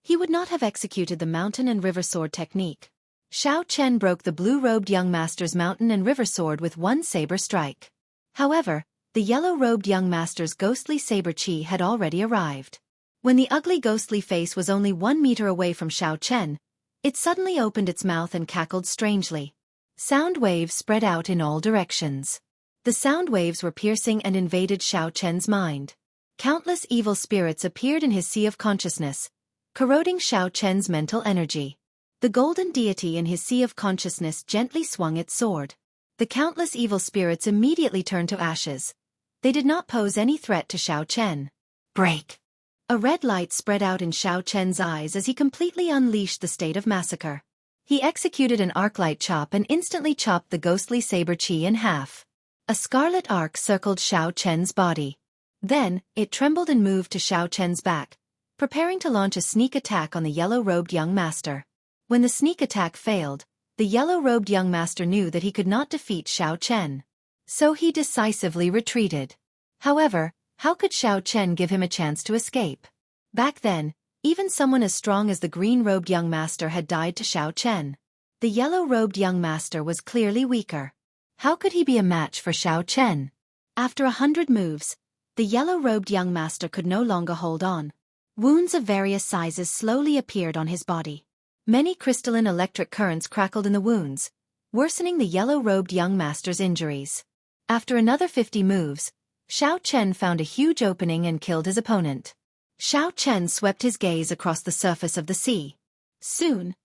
he would not have executed the mountain and river sword technique. Xiao Chen broke the blue-robed young master's mountain and river sword with one saber strike. However, the yellow-robed young master's ghostly saber chi had already arrived. When the ugly ghostly face was only 1 meter away from Xiao Chen, it suddenly opened its mouth and cackled strangely. Sound waves spread out in all directions. The sound waves were piercing and invaded Xiao Chen's mind. Countless evil spirits appeared in his sea of consciousness, corroding Xiao Chen's mental energy. The golden deity in his sea of consciousness gently swung its sword. The countless evil spirits immediately turned to ashes. They did not pose any threat to Xiao Chen. Break! A red light spread out in Xiao Chen's eyes as he completely unleashed the state of massacre. He executed an arc-light chop and instantly chopped the ghostly saber chi in half. A scarlet arc circled Xiao Chen's body. Then, it trembled and moved to Xiao Chen's back, preparing to launch a sneak attack on the yellow-robed young master. When the sneak attack failed, the yellow-robed young master knew that he could not defeat Xiao Chen. So he decisively retreated. However, how could Xiao Chen give him a chance to escape? Back then, even someone as strong as the green-robed young master had died to Xiao Chen. The yellow-robed young master was clearly weaker. How could he be a match for Xiao Chen? After 100 moves, the yellow-robed young master could no longer hold on. Wounds of various sizes slowly appeared on his body. Many crystalline electric currents crackled in the wounds, worsening the yellow-robed young master's injuries. After another 50 moves, Xiao Chen found a huge opening and killed his opponent. Xiao Chen swept his gaze across the surface of the sea. Soon,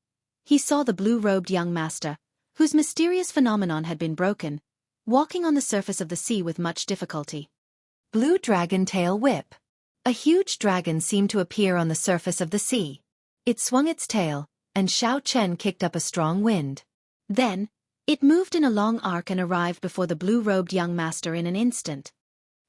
he saw the blue-robed young master, whose mysterious phenomenon had been broken, walking on the surface of the sea with much difficulty. Blue Dragon Tail Whip. A huge dragon seemed to appear on the surface of the sea. It swung its tail, and Xiao Chen kicked up a strong wind. Then, it moved in a long arc and arrived before the blue-robed young master in an instant.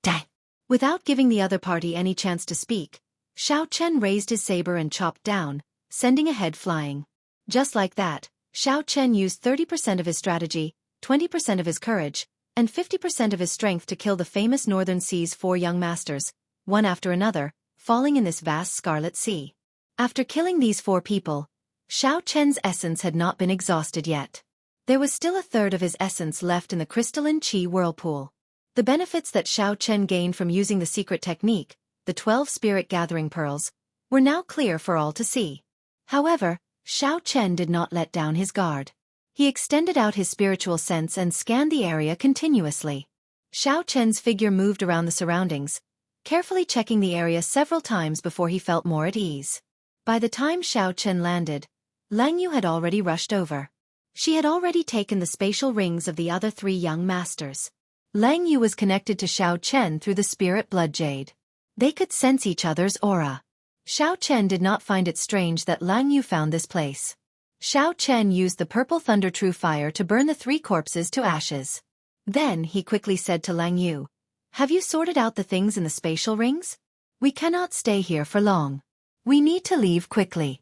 Dang! Without giving the other party any chance to speak, Xiao Chen raised his saber and chopped down, sending a head flying. Just like that, Xiao Chen used 30% of his strategy, 20% of his courage, and 50% of his strength to kill the famous Northern Sea's 4 young masters, one after another, falling in this vast scarlet sea. After killing these 4 people, Xiao Chen's essence had not been exhausted yet. There was still a third of his essence left in the crystalline chi whirlpool. The benefits that Xiao Chen gained from using the secret technique, the 12 spirit gathering pearls, were now clear for all to see. However, Xiao Chen did not let down his guard. He extended out his spiritual sense and scanned the area continuously. Xiao Chen's figure moved around the surroundings, carefully checking the area several times before he felt more at ease. By the time Xiao Chen landed, Lang Yu had already rushed over. She had already taken the spatial rings of the other 3 young masters. Lang Yu was connected to Xiao Chen through the spirit blood jade. They could sense each other's aura. Xiao Chen did not find it strange that Lang Yu found this place. Xiao Chen used the purple thunder true fire to burn the 3 corpses to ashes. Then he quickly said to Lang Yu, "Have you sorted out the things in the spatial rings? We cannot stay here for long. We need to leave quickly."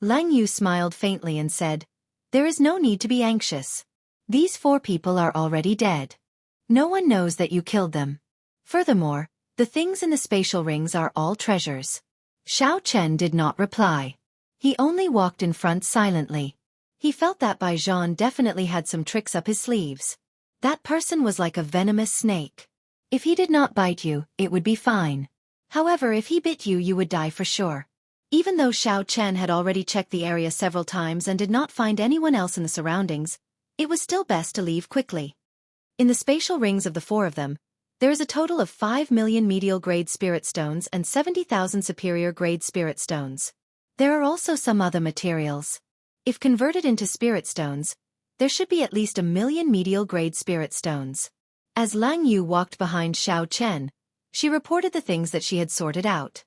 Lang Yu smiled faintly and said, "There is no need to be anxious. These 4 people are already dead. No one knows that you killed them. Furthermore, the things in the spatial rings are all treasures." Xiao Chen did not reply. He only walked in front silently. He felt that Bai Zhan definitely had some tricks up his sleeves. That person was like a venomous snake. If he did not bite you, it would be fine. However, if he bit you, you would die for sure. Even though Xiao Chen had already checked the area several times and did not find anyone else in the surroundings, it was still best to leave quickly. In the spatial rings of the 4 of them, there is a total of 5 million medial grade spirit stones and 70,000 superior grade spirit stones. There are also some other materials. If converted into spirit stones, there should be at least 1 million medial grade spirit stones. As Lang Yu walked behind Xiao Chen, she reported the things that she had sorted out.